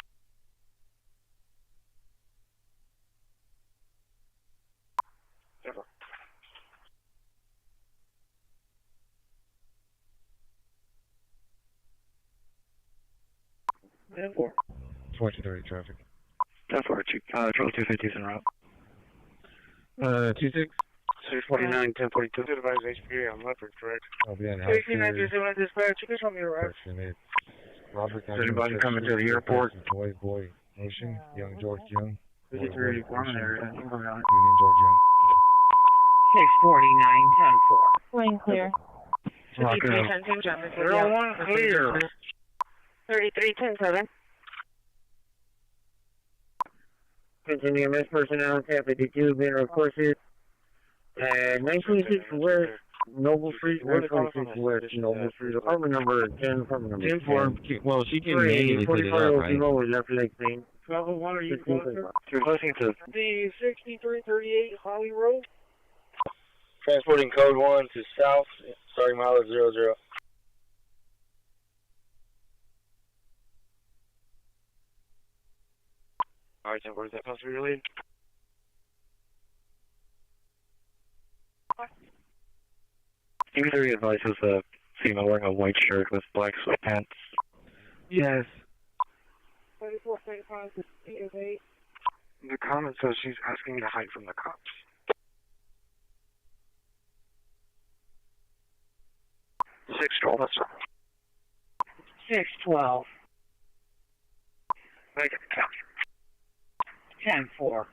S5: Never.
S3: And 4.
S10: 1430 traffic.
S12: 10-4, Charlie 250 is en route.
S10: 26?
S5: 649, 1042. Advise HPA on Leopard, correct?
S10: I'll be on house.
S5: 3927 dispatch. You can show me a ride.
S10: Robert,
S12: is anybody coming to the airport?
S10: Boy, Ocean, Young George Young.
S5: 53 Gorman area.
S10: Union George Young.
S5: 649, 10-4.
S7: Lane clear.
S5: 01 clear.
S8: 3310-7.
S2: Continue MS personnel, Cap 52, being requested. 926 West Noble Street, 926 West Noble Street, apartment number 10, apartment number 10.
S10: 10-4, well, she can immediately put it up, right?
S2: 45 is after Lake Plain.
S5: 1201, are you closer?
S12: You're listening to
S5: The 6338 Holly Road.
S12: transporting code 1 to south, starting mileage 00.
S5: Alright, then where's that possibly related?
S10: Imagery advice was a female wearing a white shirt with black sweatpants.
S3: Yes.
S7: 3435 to 808.
S3: The comment says she's asking me to hide from the cops.
S2: 612, that's
S15: 612.
S2: Make it count.
S15: 10-4.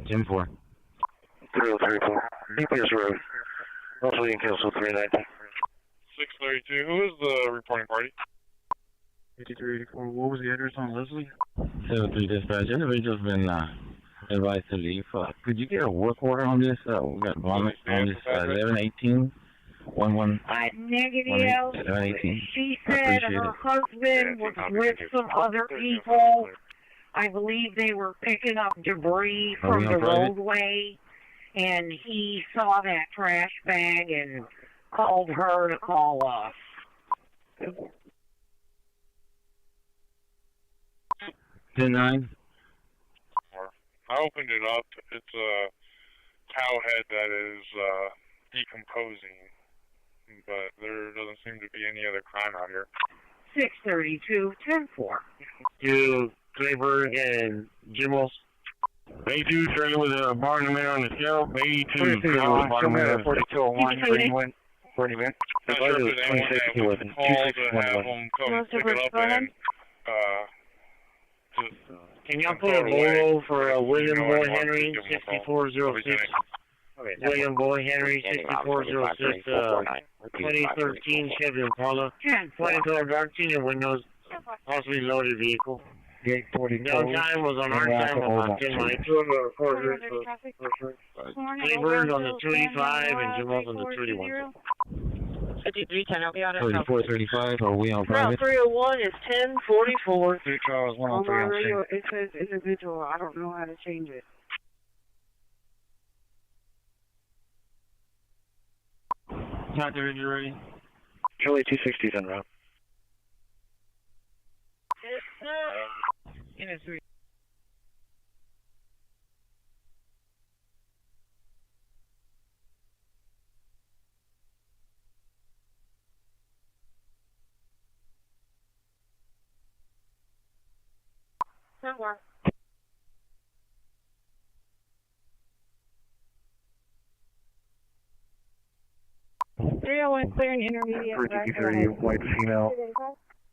S10: Jim 4.
S2: 3034. DPS Road. Mostly in Council 390.
S16: 632. Who is the reporting party?
S10: 5384. What was the address on Leslie? 73 dispatch. Individual's been advised to leave. Could you get a work order on this? We got vomit on this 1118. 11.
S15: Negative.
S10: 1118.
S15: She said her husband was with some other people. I believe they were picking up debris from the roadway, and he saw that trash bag and called her to call us.
S10: 10-9.
S16: I opened it up. It's a cow head that is decomposing, but there doesn't seem to be any other crime out here.
S15: 632, 10-4.
S2: You, Clayburg and Jimmels. 82, starting with a barn man on the scale. 82, Greenwood, barn man. 4201, Greenwood. 40 minutes.
S16: Not sure if there's anyone that would call to have them come pick it up and
S2: can y'all put a bolo for William Boy Henry, 6406? William Boy Henry, 6406, 2013 Chevy Impala. Pointing to our dark senior windows, possibly loaded vehicle. Gate 40. Down time was on our time about 10 minutes. Two of the recorders. Cleveland on the 285 and Jamal's on the 281.
S15: 53, can I help you out?
S10: 3435, are we on
S15: Route
S10: private?
S15: 301 is 1044.
S2: 3 Charles 103 on
S15: radio, it says individual. I don't know how to change it.
S2: Doctor, you ready? Charlie 260 is en route.
S15: In a 3. Somewhere. Clearing intermediate.
S2: 353, white female.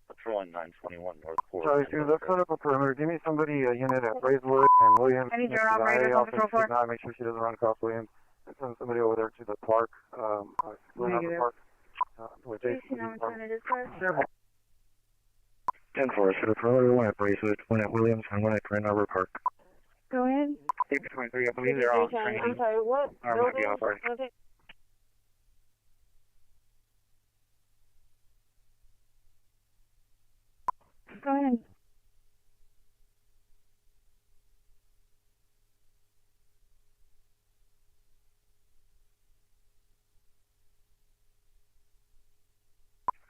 S10: Patrol 921 North Court.
S3: Sorry, Sue, let's set up a perimeter. Give me somebody a unit at Brazewood and Williams.
S15: I need your operator on patrol 4.
S3: Make sure she doesn't run across Williams. And send somebody over there to the park.
S15: Negative.
S3: Park. With Jason. 10-4, set a perimeter, one at Brazewood, one at Williams, and one at Grand Arbor Park.
S15: Go ahead.
S2: 23, I believe they're all training.
S15: I'm sorry, what?
S2: Or might be off already.
S15: Okay. Go ahead.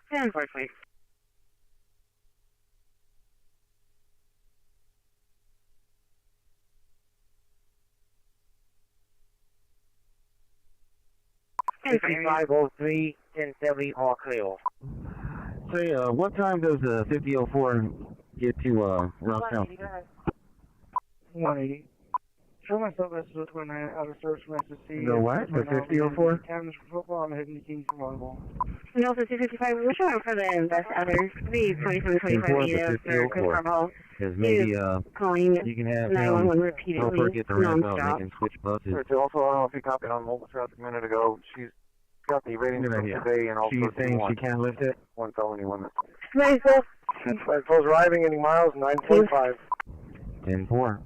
S15: Stand by, please.
S2: And 5503, 1070, all clear.
S10: Say, what time does 5004 get to Rocktown?
S15: 180. Show myself as when I out of service from SSC.
S10: The what? The 5004?
S15: Cameras for football, I'm heading to Kings for volleyball.
S8: And also 255, we're showing for the best others. The 2725 for Christopher Hall.
S10: Because maybe
S8: calling
S10: you can have
S8: 911
S10: him
S8: repeatedly,
S10: get the ramp out and
S8: nonstop.
S10: they can switch buses.
S3: Also, I don't know if you copied on mobile traffic a minute ago. She's got the ratings from today and also
S10: She's saying she can't lift it?
S3: one felony, one misdemeanor.
S15: Nice, sir.
S3: Close arriving, any miles, 945.
S10: 10-4.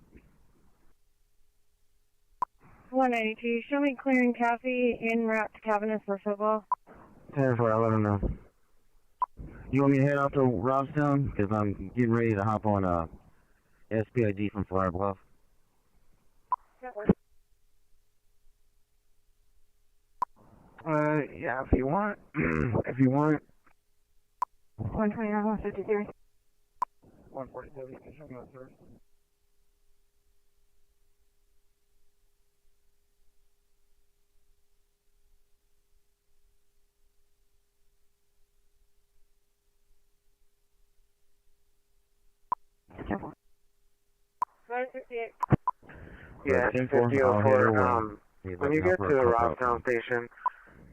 S15: 192, show me clearing Kathy en route to Cabinet for football.
S10: 10-4, I'll let him know. You want me to head out to Robstown? Because I'm getting ready to hop on SPID from Flower Bluff.
S3: Yeah, if you want. If you want.
S15: 129, 153.
S3: 147, show me that, sir.
S6: Yeah, 5004. When you get to the Rocktown station,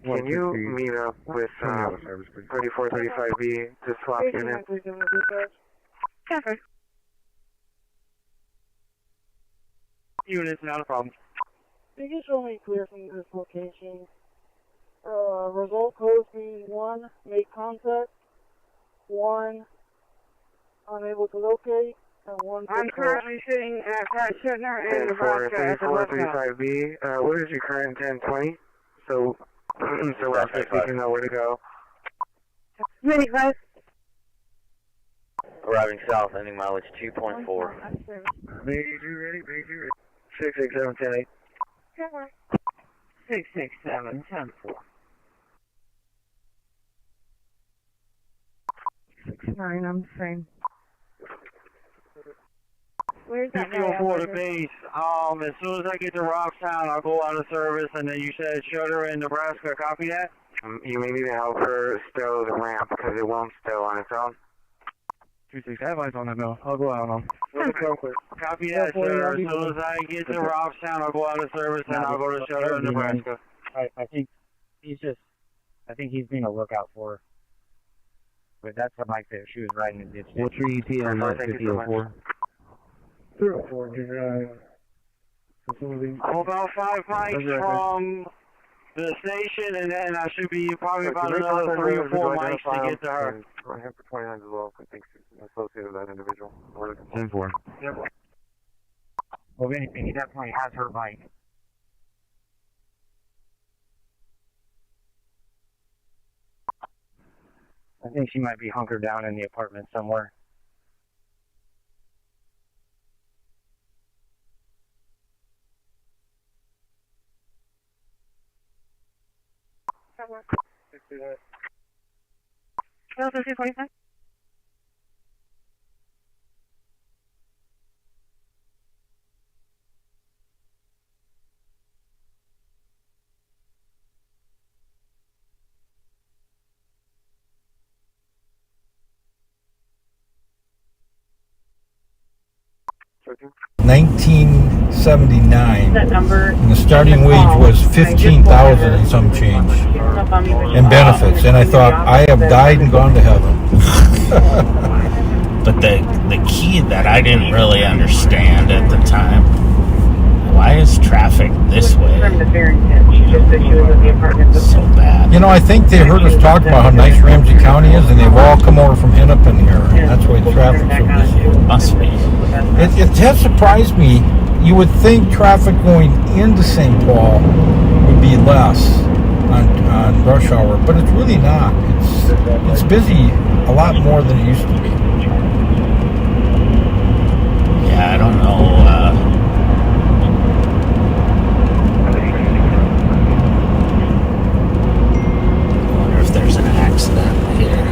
S6: can you meet up with 3435B to swap units?
S4: Cover.
S5: Units, not a problem.
S7: Can you show me clear from this location? Result codes being 1, make contact, 1, unable to locate, and 1.
S15: I'm currently sitting at Pat Schittner in Nebraska at the bus stop.
S6: 3435B, what is your current 1020? So after you know where to go.
S15: Ready, guys?
S11: Arriving south, ending mileage 2.4.
S6: Ready. 667 10
S15: 667 10-4. 69, I'm the same.
S7: Where's that guy?
S2: 204 to base. As soon as I get to Rocktown, I'll go out of service, and then you said Shutter in Nebraska. Copy that?
S6: You may need to help her stow the ramp because it won't stow on its own.
S2: 26, I have eyes on that mill. I'll go out on Copy that, sir. As soon as I get to Rocktown, I'll go out of service, and I'll go to Shutter in Nebraska.
S5: I think he's being a lookout for her. But that's what Mike said. She was riding the ditch.
S10: What's your ET on that 5004?
S7: 304, facility.
S2: I'm about 5 mics from the station, and then I should be probably about another 3 or 4 mics to get to her.
S6: I have for 29 as well. I think associated with that individual.
S10: 10-4.
S5: Well, if anything, he definitely has her bike. I think she might be hunkered down in the apartment somewhere.
S4: Delta 245.
S14: $19.79,
S4: That number.
S14: and the starting wage was $15,000 and some change, and benefits. And I thought, I have died and gone to heaven.
S23: But the key that I didn't really understand at the time, why is traffic this way so bad?
S14: You know, I think they heard us talk about how nice Ramsey County is, and they've all come over from Hennepin here, and that's why the traffic's so busy.
S23: Must be.
S14: It has surprised me. You would think traffic going into St. Paul would be less on rush hour, but it's really not. It's busy a lot more than it used to be.
S23: Yeah, I don't know. I wonder if there's an accident here.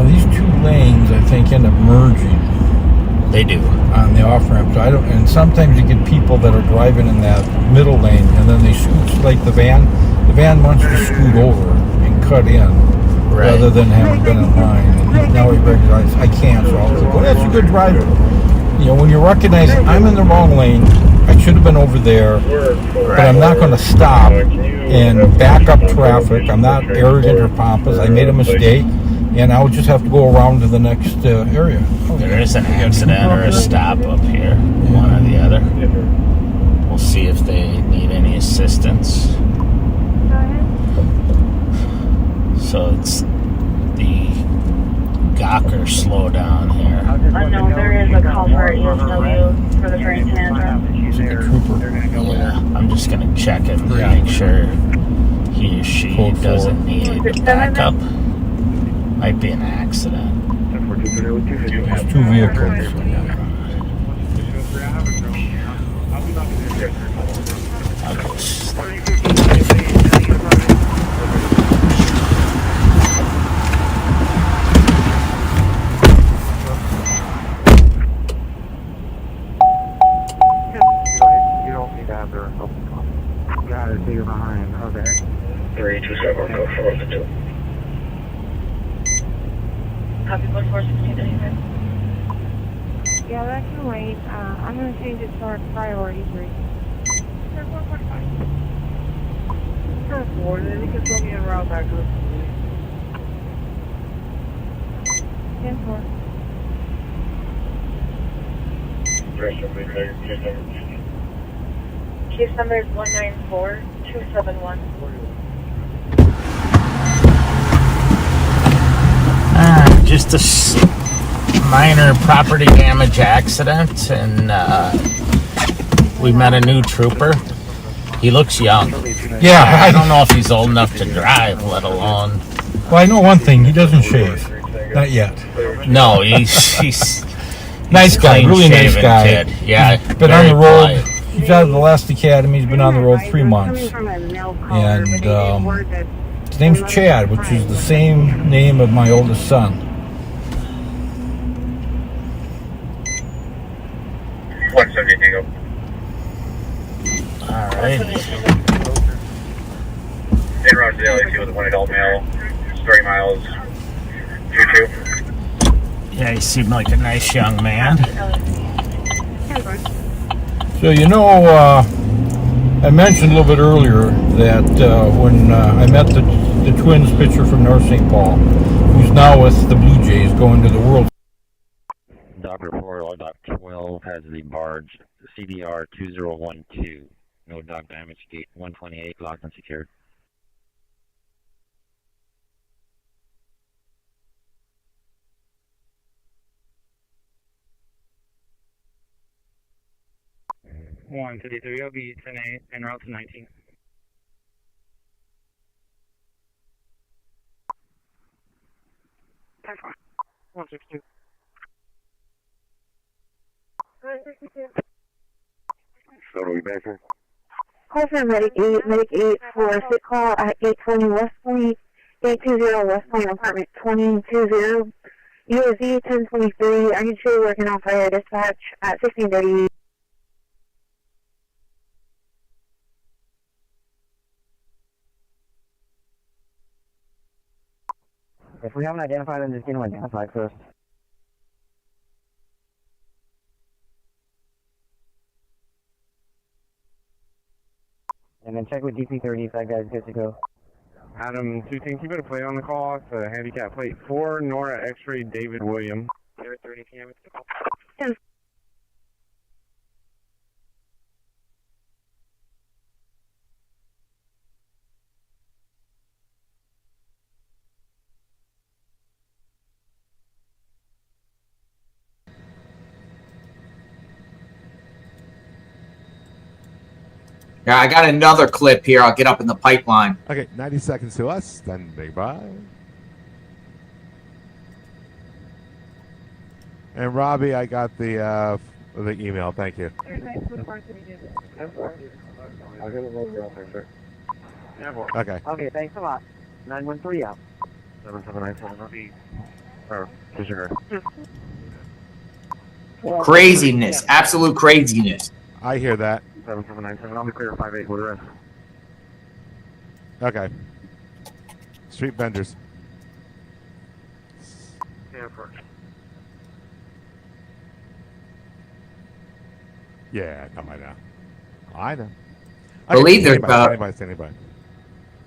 S14: These two lanes, I think, end up merging.
S23: They do.
S14: On the off-ramp. So and sometimes you get people that are driving in that middle lane, and then they scoot, like the van. The van wants to scoot over and cut in, rather than having been in line. And now we recognize, I can't, so I'll go, well, that's a good driver. You know, when you recognize, I'm in the wrong lane, I should have been over there, but I'm not going to stop and back up traffic. I'm not arrogant or pompous. I made a mistake, and I'll just have to go around to the next area.
S23: There is an accident or a stop up here, one or the other. We'll see if they need any assistance. So it's the Gawker slowdown here.
S4: Unknown, there is a call for ESW for the train tantrum.
S23: Yeah, I'm just going to check it and make sure he or she doesn't need backup. Might be an accident.
S14: There's two vehicles.
S6: You don't need to have the rest. Got it, so you're behind. Okay.
S11: 327, go 4 to 2.
S4: Copy 141635.
S7: Yeah, that can wait. I'm going to change it to our priority 3. 4, then you can throw me en route back up. 10-4.
S4: Case number is 194271.
S23: Just a minor property damage accident, and we met a new trooper. He looks young.
S14: Yeah,
S23: I don't know if he's old enough to drive, let alone.
S14: Well, I know one thing. He doesn't shave. Not yet.
S23: No, he's
S14: nice guy, really nice guy.
S23: Kid. Yeah,
S14: he's been on the road. He's out of the last academy. He's been on the road 3 months. And his name's Chad, which is the same name of my oldest son.
S23: All right.
S12: In route to the LAC with 1 adult male, 30 miles, 22.
S23: Yeah, he seemed like a nice young man.
S14: So, you know, I mentioned a little bit earlier that when I met the Twins pitcher from North St. Paul, who's now with the Blue Jays going to the World.
S12: Dock report, all dock 12 has the barge CDR 2012. No dock damage, gate 128 locked and secured.
S5: One 53, I'll be 10-8 en route to 19.
S7: Time 162. 162.
S12: So are we back here?
S7: Call for Medic 8 for a sick call at 820 West Point, 820 West Point, apartment 2020. USZ 1023. I can show you working on fire dispatch at 1630.
S6: If we haven't identified them, just get them identified first. And then check with DP30 if that guy's good to go.
S3: Adam 210, keep it a plate on the call. It's a handicap plate 4, Nora X-ray David William.
S5: 30 p.m.
S17: Yeah, I got another clip here. I'll get up in the pipeline.
S18: Okay, 90 seconds to us. Standing by. And Robbie, I got the email. Thank you. Okay.
S6: Okay, thanks a lot. 913 out.
S3: 7797.
S17: Craziness. Absolute craziness.
S18: I hear that.
S3: 7797. I'll be clear 58 for the rest.
S18: Okay. Street vendors. Yeah, come on now. I know.
S17: I believe there's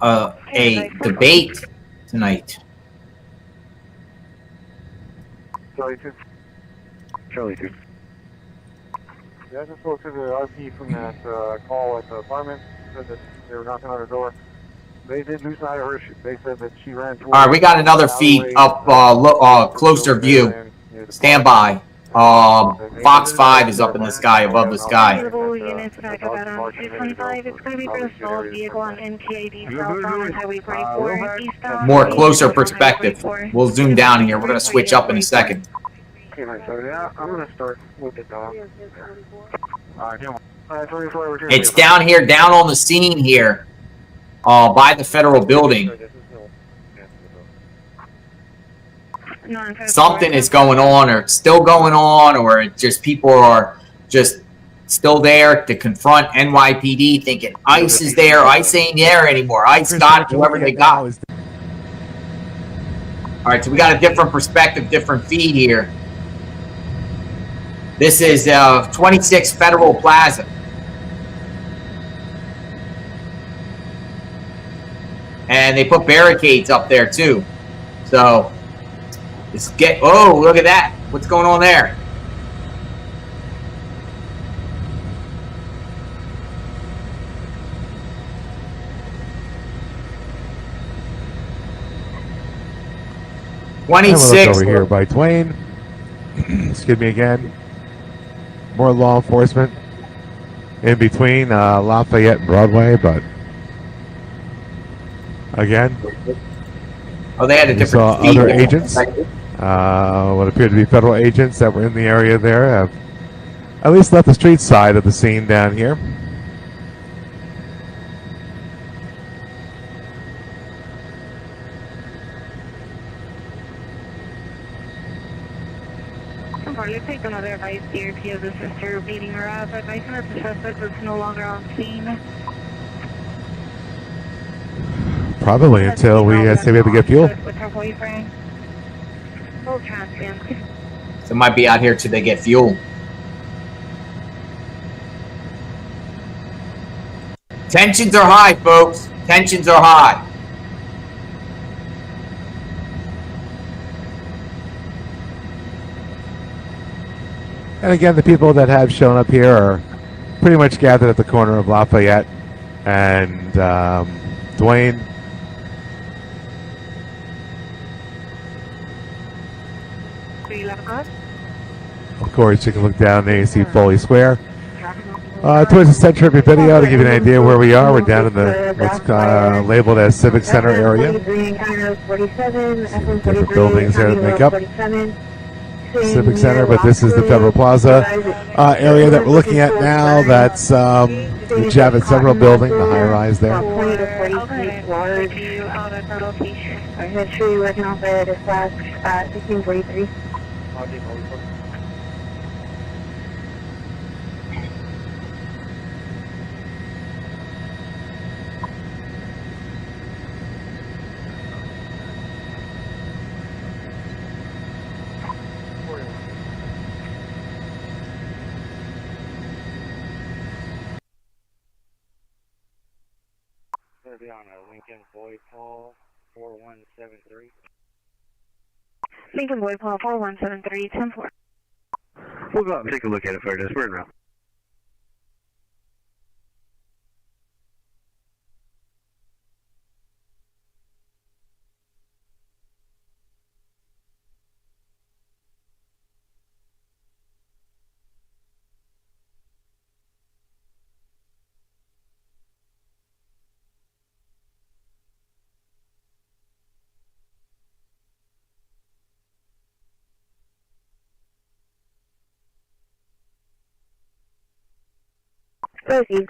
S18: a
S17: debate tonight.
S3: Charlie 2. Charlie 2. Yeah, I just spoke to the RP from that call at the apartment. Said that they were knocking on her door. They did lose sight of her. They said that she ran towards.
S17: All right, we got another feed up, closer view. Stand by. Fox 5 is up in the sky, above the sky.
S4: Units back up at 225. It's going to be for a stalled vehicle on NTAD southbound on Highway 44 eastbound.
S17: More closer perspective. We'll zoom down here. We're going to switch up in a second.
S3: Okay, so yeah, I'm going to start with the dog.
S17: It's down here, down on the scene here, by the federal building. Something is going on, or still going on, or just people are just still there to confront NYPD, thinking ICE is there. ICE ain't there anymore. ICE got whoever they got. All right, so we got a different perspective, different feed here. This is 26 Federal Plaza. And they put barricades up there too. So let's get, oh, look at that. What's going on there?
S18: Have a look over here by Twain. Excuse me again. More law enforcement in between Lafayette and Broadway, but again,
S17: oh, they had a different
S18: saw other agents. What appeared to be federal agents that were in the area there have at least left the street side of the scene down here.
S8: Let's take another advice here to the sister beating her up. Advising that the suspect is no longer on scene.
S18: Probably until we say we have to get fuel.
S8: With her boyfriend. Full transient.
S17: So it might be out here till they get fuel. Tensions are high, folks. Tensions are high.
S18: And again, the people that have shown up here are pretty much gathered at the corner of Lafayette and Duane. Of course, you can look down there and see Foley Square. Towards the center of your video to give you an idea where we are. We're down in the what's labeled as Civic Center area. Different buildings there that make up Civic Center, but this is the Federal Plaza area that we're looking at now. That's the Javits several building, the high rise there.
S8: I'm going to show you working off at dispatch at 1643.
S5: Be on a Lincoln Boyd Paul 4173.
S8: Lincoln Boyd Paul 4173, 10-4.
S6: We'll go out and take a look at it for this. We're in route.
S8: Proceed.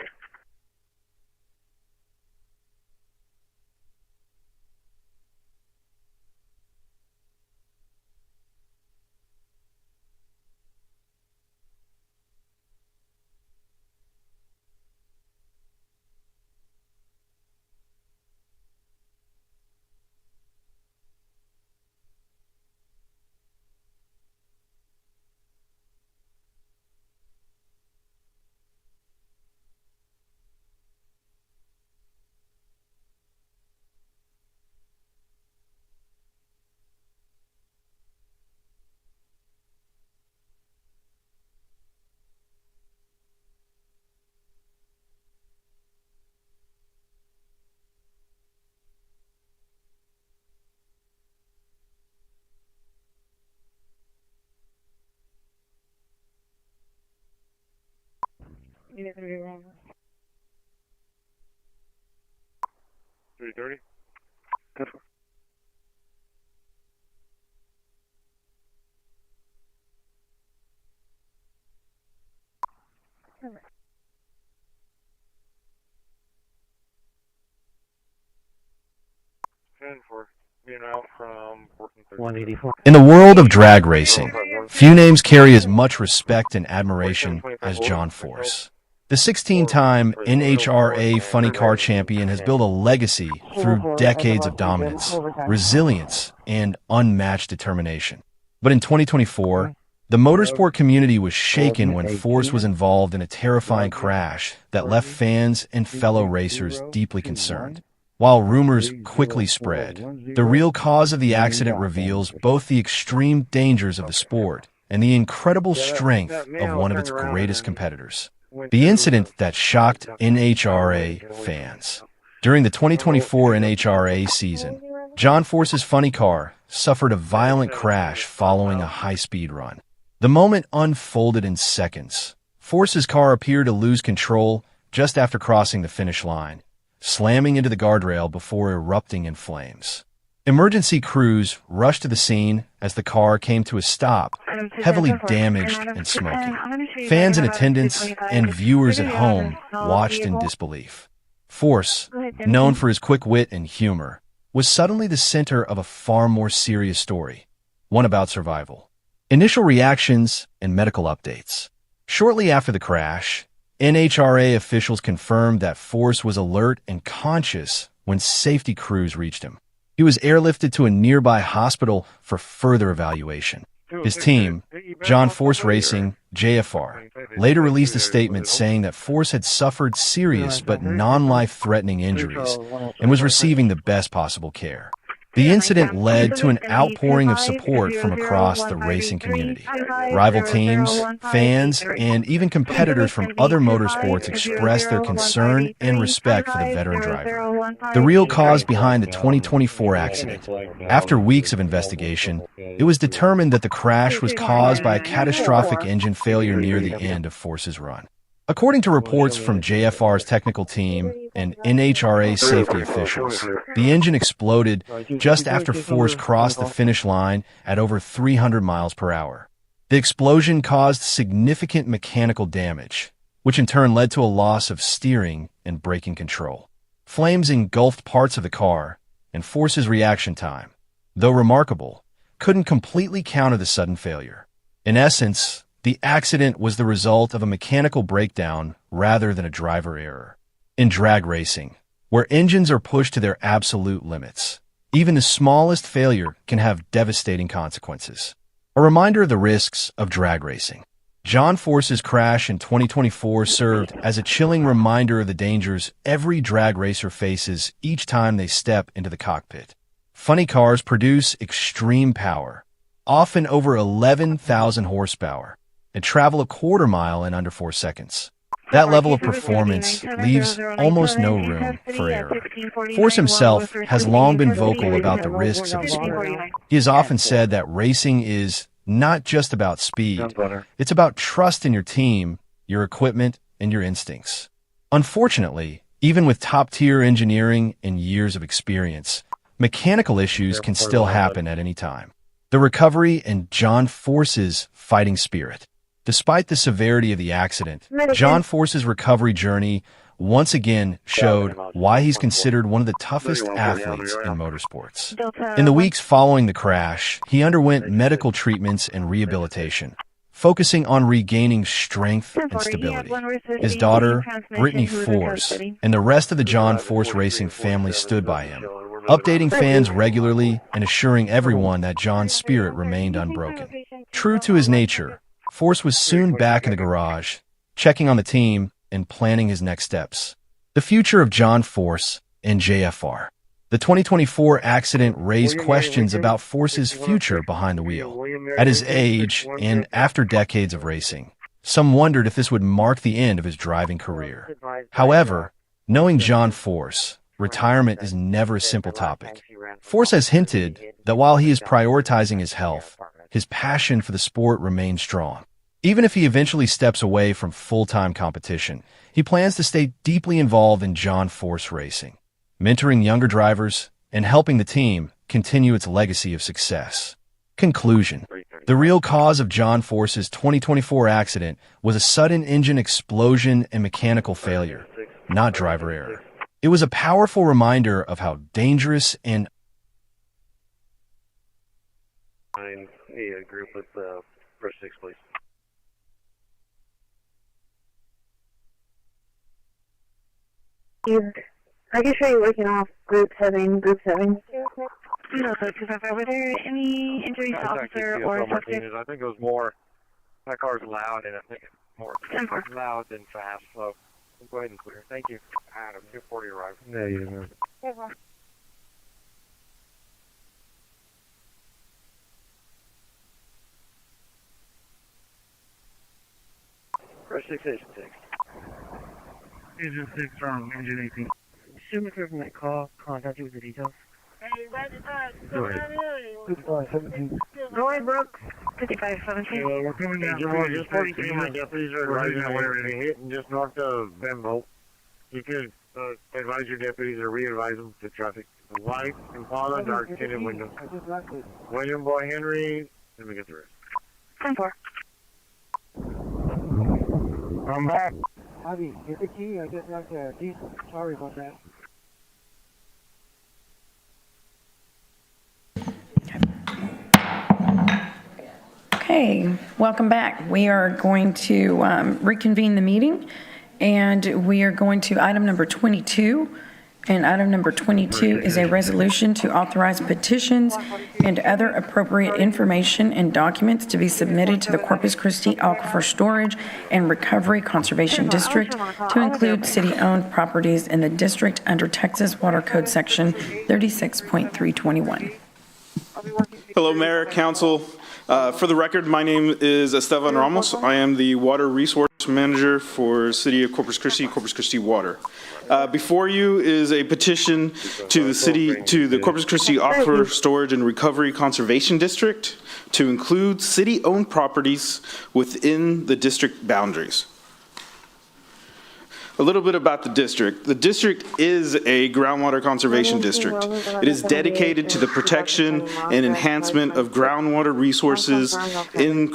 S5: Unit 330.
S6: Good.
S19: In the world of drag racing, few names carry as much respect and admiration as John Force. The 16-time NHRA Funny Car Champion has built a legacy through decades of dominance, resilience, and unmatched determination. But in 2024, the motorsport community was shaken when Force was involved in a terrifying crash that left fans and fellow racers deeply concerned. While rumors quickly spread, the real cause of the accident reveals both the extreme dangers of the sport and the incredible strength of one of its greatest competitors. The incident that shocked NHRA fans. During the 2024 NHRA season, John Force's funny car suffered a violent crash following a high-speed run. The moment unfolded in seconds. Force's car appeared to lose control just after crossing the finish line, slamming into the guardrail before erupting in flames. Emergency crews rushed to the scene as the car came to a stop, heavily damaged and smoking. Fans in attendance and viewers at home watched in disbelief. Force, known for his quick wit and humor, was suddenly the center of a far more serious story, one about survival. Initial reactions and medical updates. Shortly after the crash, NHRA officials confirmed that Force was alert and conscious when safety crews reached him. He was airlifted to a nearby hospital for further evaluation. His team, John Force Racing, JFR, later released a statement saying that Force had suffered serious but non-life-threatening injuries and was receiving the best possible care. The incident led to an outpouring of support from across the racing community. Rival teams, fans, and even competitors from other motorsports expressed their concern and respect for the veteran driver. The real cause behind the 2024 accident. After weeks of investigation, it was determined that the crash was caused by a catastrophic engine failure near the end of Force's run. According to reports from JFR's technical team and NHRA safety officials, the engine exploded just after Force crossed the finish line at over 300 miles per hour. The explosion caused significant mechanical damage, which in turn led to a loss of steering and braking control. Flames engulfed parts of the car, and Force's reaction time, though remarkable, couldn't completely counter the sudden failure. In essence, the accident was the result of a mechanical breakdown rather than a driver error. In drag racing, where engines are pushed to their absolute limits, even the smallest failure can have devastating consequences. A reminder of the risks of drag racing. John Force's crash in 2024 served as a chilling reminder of the dangers every drag racer faces each time they step into the cockpit. Funny cars produce extreme power, often over 11,000 horsepower, and travel a quarter mile in under 4 seconds. That level of performance leaves almost no room for error. Force himself has long been vocal about the risks of the sport. He has often said that racing is not just about speed. It's about trust in your team, your equipment, and your instincts. Unfortunately, even with top-tier engineering and years of experience, mechanical issues can still happen at any time. The recovery and John Force's fighting spirit. Despite the severity of the accident, John Force's recovery journey once again showed why he's considered one of the toughest athletes in motorsports. In the weeks following the crash, he underwent medical treatments and rehabilitation, focusing on regaining strength and stability. His daughter, Brittany Force, and the rest of the John Force Racing family stood by him, updating fans regularly and assuring everyone that John's spirit remained unbroken. True to his nature, Force was soon back in the garage, checking on the team and planning his next steps. The future of John Force and JFR. The 2024 accident raised questions about Force's future behind the wheel. At his age and after decades of racing, some wondered if this would mark the end of his driving career. However, knowing John Force, retirement is never a simple topic. Force has hinted that while he is prioritizing his health, his passion for the sport remains strong. Even if he eventually steps away from full-time competition, he plans to stay deeply involved in John Force Racing, mentoring younger drivers and helping the team continue its legacy of success. Conclusion. The real cause of John Force's 2024 accident was a sudden engine explosion and mechanical failure, not driver error. It was a powerful reminder of how dangerous and
S6: a group with brush 6, please.
S7: I can show you working off group 7, group 7.
S4: No, so 255, were there any injuries to officer or subject?
S6: I think it was more, that car's loud and I think it's more loud than fast, so go ahead and clear. Thank you. Adam, 240 arrived.
S3: Yeah, you know.
S6: Press 686.
S2: Engine 6 from engine 18. Should we from that call, contact you with the details?
S7: Go ahead, Brooks.
S2: 5517. We're coming down to just 43. My deputies are advising on where they hit and just north of Benbolt. You could advise your deputies or re-advise them to traffic. White, Impala, dark tinted windows. William Boy Henry, let me get the rest.
S4: 10-4.
S2: I'm back.
S6: Javi, get the key. I just knocked the key. Sorry about that.
S20: Okay, welcome back. We are going to reconvene the meeting, and we are going to item number 22. And item number 22 is a resolution to authorize petitions and other appropriate information and documents to be submitted to the Corpus Christi Aquifer Storage and Recovery Conservation District to include city-owned properties in the district under Texas Water Code Section 36.321.
S21: Hello, Mayor, Council. For the record, my name is Esteban Ramos. I am the Water Resource Manager for City of Corpus Christi Water. Before you is a petition to the Corpus Christi Aquifer Storage and Recovery Conservation District to include city-owned properties within the district boundaries. A little bit about the district. The district is a groundwater conservation district. It is dedicated to the protection and enhancement of groundwater resources in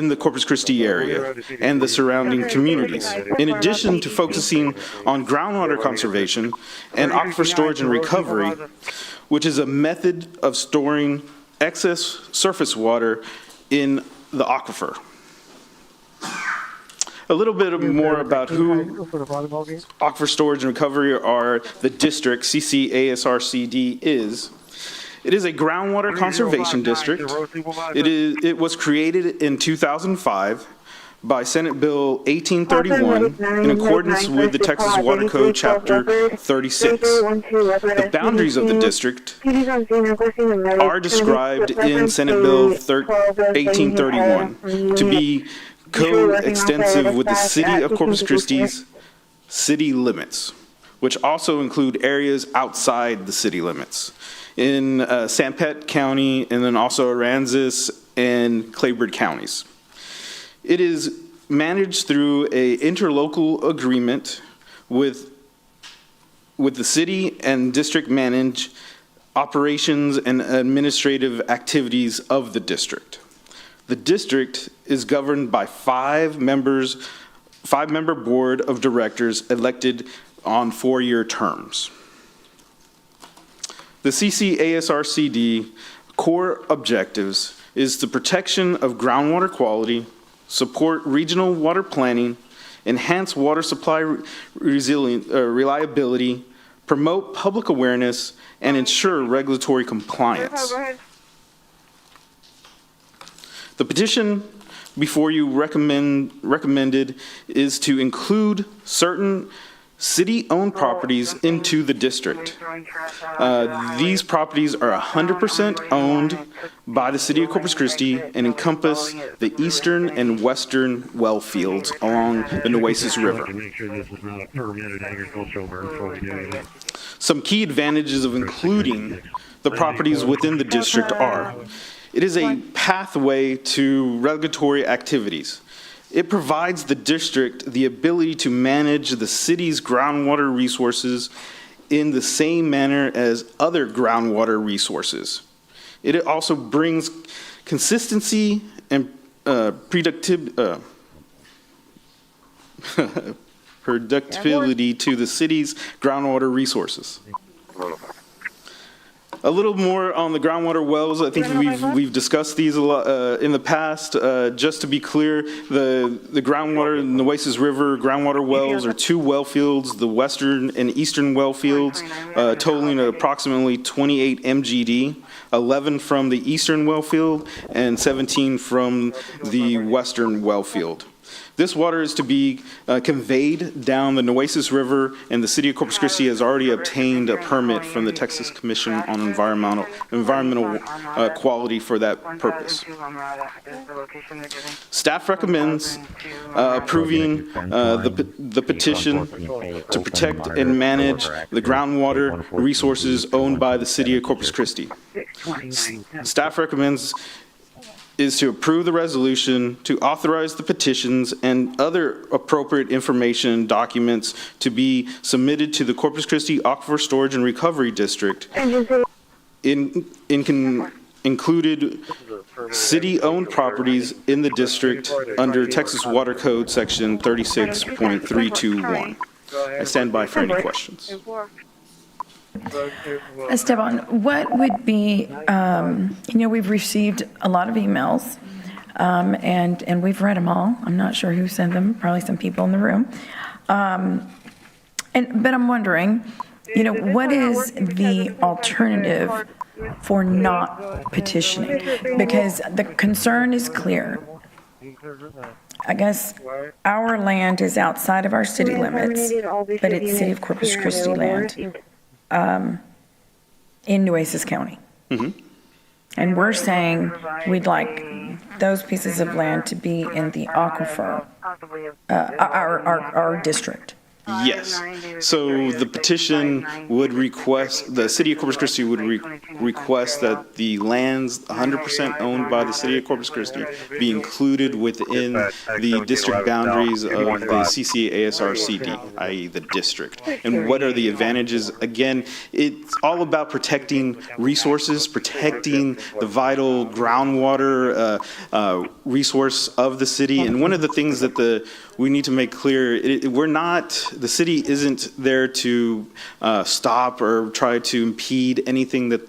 S21: the Corpus Christi area and the surrounding communities. In addition to focusing on groundwater conservation and aquifer storage and recovery, which is a method of storing excess surface water in the aquifer. A little bit more about who Aquifer Storage and Recovery or the district, CCASRCD, is. It is a groundwater conservation district. It was created in 2005 by Senate Bill 1831 in accordance with the Texas Water Code Chapter 36. The boundaries of the district are described in Senate Bill 1831 to be co-extensive with the City of Corpus Christi's city limits, which also include areas outside the city limits in Sanpete County and then also Aransas and Claiborne counties. It is managed through an interlocal agreement with the city and district manage operations and administrative activities of the district. The district is governed by five-member board of directors elected on 4-year terms. The CCASRCD core objectives is the protection of groundwater quality, support regional water planning, enhance water supply reliability, promote public awareness, and ensure regulatory compliance. The petition before you recommended is to include certain city-owned properties into the district. These properties are 100% owned by the City of Corpus Christi and encompass the eastern and western well fields along the Nueces River. Some key advantages of including the properties within the district are: it is a pathway to regulatory activities. It provides the district the ability to manage the city's groundwater resources in the same manner as other groundwater resources. It also brings consistency and predictability to the city's groundwater resources. A little more on the groundwater wells. I think we've discussed these a lot in the past. Just to be clear, the groundwater in the Nueces River groundwater wells are 2 well fields, the western and eastern well fields, totaling approximately 28 MGD, 11 from the eastern well field and 17 from the western well field. This water is to be conveyed down the Nueces River, and the City of Corpus Christi has already obtained a permit from the Texas Commission on Environmental Quality for that purpose. Staff recommends approving the petition to protect and manage the groundwater resources owned by the City of Corpus Christi. Staff recommends is to approve the resolution to authorize the petitions and other appropriate information and documents to be submitted to the Corpus Christi Aquifer Storage and Recovery District, included city-owned properties in the district under Texas Water Code Section 36.321. I stand by for any questions.
S20: Esteban, what would be, we've received a lot of emails, and we've read them all. I'm not sure who sent them, probably some people in the room. But I'm wondering, what is the alternative for not petitioning? Because the concern is clear. I guess our land is outside of our city limits, but it's City of Corpus Christi land. In Nueces County. Mm-hmm. And we're saying we'd like those pieces of land to be in the aquifer, our district.
S21: Yes. So the petition would request, the City of Corpus Christi would request that the lands 100% owned by the City of Corpus Christi be included within the district boundaries of the CCASRCD, i.e. the district. And what are the advantages? Again, it's all about protecting resources, protecting the vital groundwater resource of the city. And one of the things that we need to make clear, the city isn't there to stop or try to impede anything that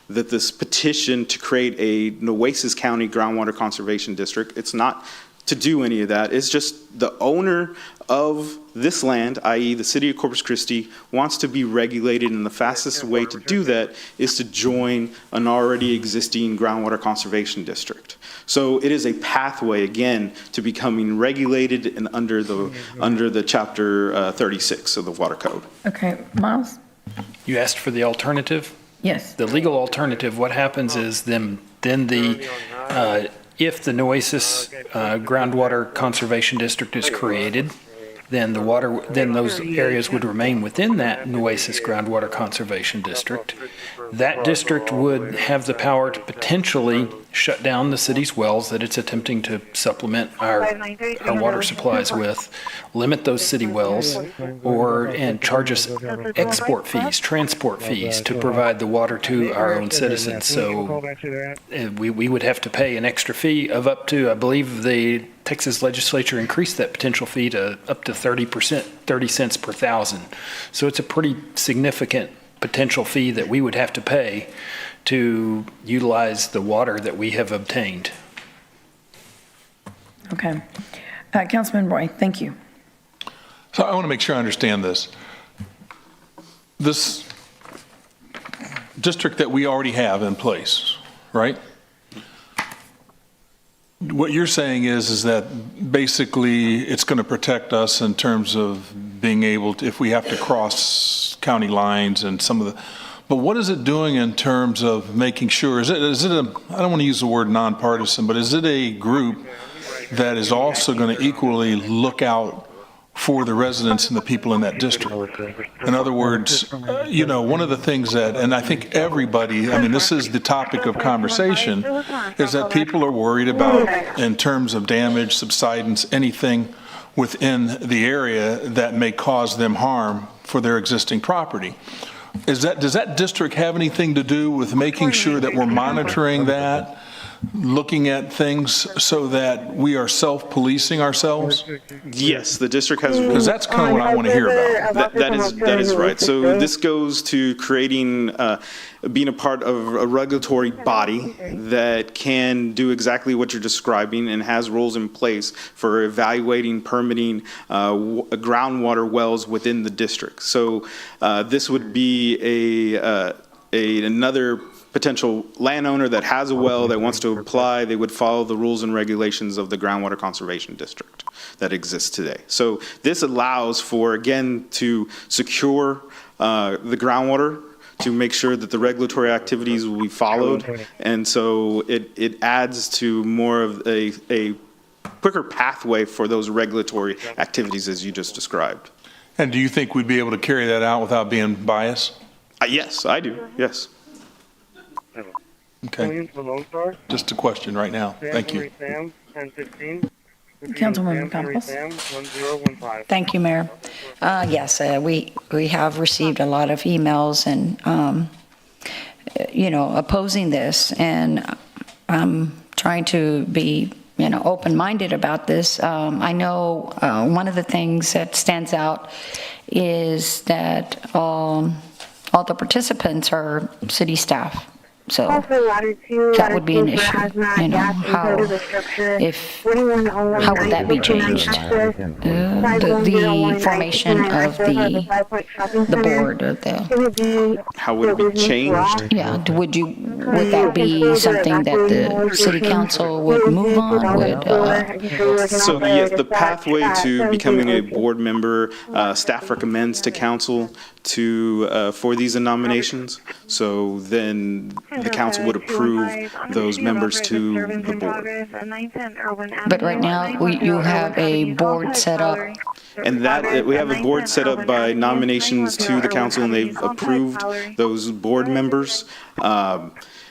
S21: this petition to create a Nueces County Groundwater Conservation District. It's not to do any of that. It's just the owner of this land, i.e. the City of Corpus Christi, wants to be regulated, and the fastest way to do that is to join an already existing groundwater conservation district. So it is a pathway, again, to becoming regulated and under the Chapter 36 of the Water Code.
S20: Okay, Miles?
S9: You asked for the alternative?
S20: Yes.
S9: The legal alternative, what happens is if the Nueces Groundwater Conservation District is created, then those areas would remain within that Nueces Groundwater Conservation District. That district would have the power to potentially shut down the city's wells that it's attempting to supplement our water supplies with, limit those city wells, and charge us export fees, transport fees to provide the water to our own citizens. So we would have to pay an extra fee of up to, I believe the Texas legislature increased that potential fee to up to 30%, 30 cents per thousand. So it's a pretty significant potential fee that we would have to pay to utilize the water that we have obtained.
S20: Okay. Councilman Roy, thank you.
S14: So I want to make sure I understand this. This district that we already have in place, right? What you're saying is that basically it's going to protect us in terms of being able to, if we have to cross county lines and some of the, but what is it doing in terms of making sure, is it a, I don't want to use the word nonpartisan, but is it a group that is also going to equally look out for the residents and the people in that district? In other words, one of the things that, and I think everybody, this is the topic of conversation, is that people are worried about, in terms of damage, subsidence, anything within the area that may cause them harm for their existing property. Does that district have anything to do with making sure that we're monitoring that
S1: looking at things so that we are self-policing ourselves?
S21: Yes, the district has.
S1: Because that's kind of what I want to hear about.
S21: That is right. So this goes to creating, being a part of a regulatory body that can do exactly what you're describing and has rules in place for evaluating, permitting groundwater wells within the district. So this would be another potential landowner that has a well that wants to apply. They would follow the rules and regulations of the groundwater conservation district that exists today. So this allows for, again, to secure the groundwater, to make sure that the regulatory activities will be followed. And so it adds to more of a quicker pathway for those regulatory activities as you just described.
S1: And do you think we'd be able to carry that out without being biased?
S21: Yes, I do. Yes.
S1: Okay. Just a question right now. Thank you.
S20: Councilmember Campos. Thank you, Mayor. Yes, we have received a lot of emails and, opposing this, and I'm trying to be, open-minded about this. I know one of the things that stands out is that all the participants are city staff. So that would be an issue, how would that be changed? The formation of the board of the.
S21: How would it be changed?
S20: Yeah, would that be something that the city council would move on?
S21: So yes, the pathway to becoming a board member, staff recommends to council for these nominations. So then the council would approve those members to the board.
S20: But right now, you have a board set up.
S21: And that we have a board set up by nominations to the council, and they've approved those board members.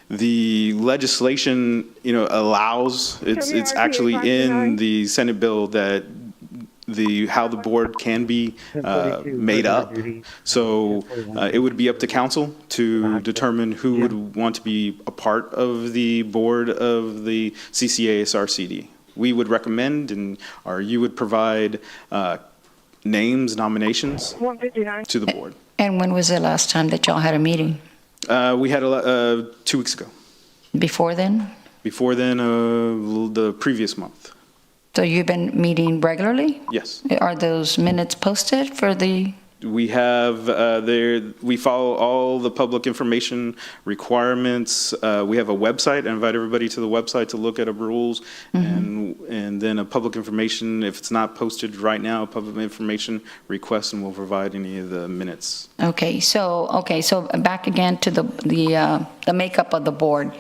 S21: The legislation, allows, it's actually in the Senate bill that how the board can be made up. So it would be up to council to determine who would want to be a part of the board of the CCASRCD. We would recommend, or you would provide names, nominations to the board.
S20: And when was the last time that y'all had a meeting?
S21: We had 2 weeks ago.
S20: Before then?
S21: Before then, the previous month.
S20: So you've been meeting regularly?
S21: Yes.
S20: Are those minutes posted for the?
S21: We have we follow all the public information requirements. We have a website. I invite everybody to the website to look at the rules, and then a public information. If it's not posted right now, a public information request, and we'll provide any of the minutes.
S20: Okay. So back again to the makeup of the board.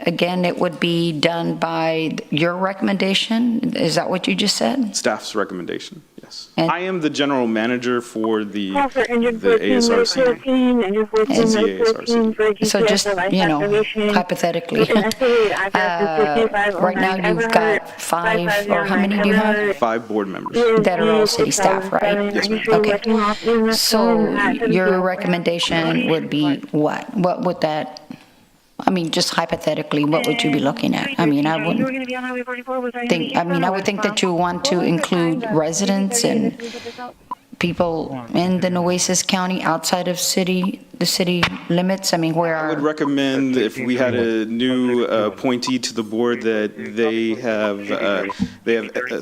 S20: Again, it would be done by your recommendation? Is that what you just said?
S21: Staff's recommendation, yes. And I am the general manager for the ASRC.
S20: So just, hypothetically, right now you've got 5, or how many do you have?
S21: 5 board members.
S20: That are all city staff, right?
S21: Yes, ma'am.
S20: Okay. So your recommendation would be what? What would that... just hypothetically, what would you be looking at? I would think that you want to include residents and people in the Nueces County outside of the city limits. I
S21: would recommend if we had a new appointee to the board that they have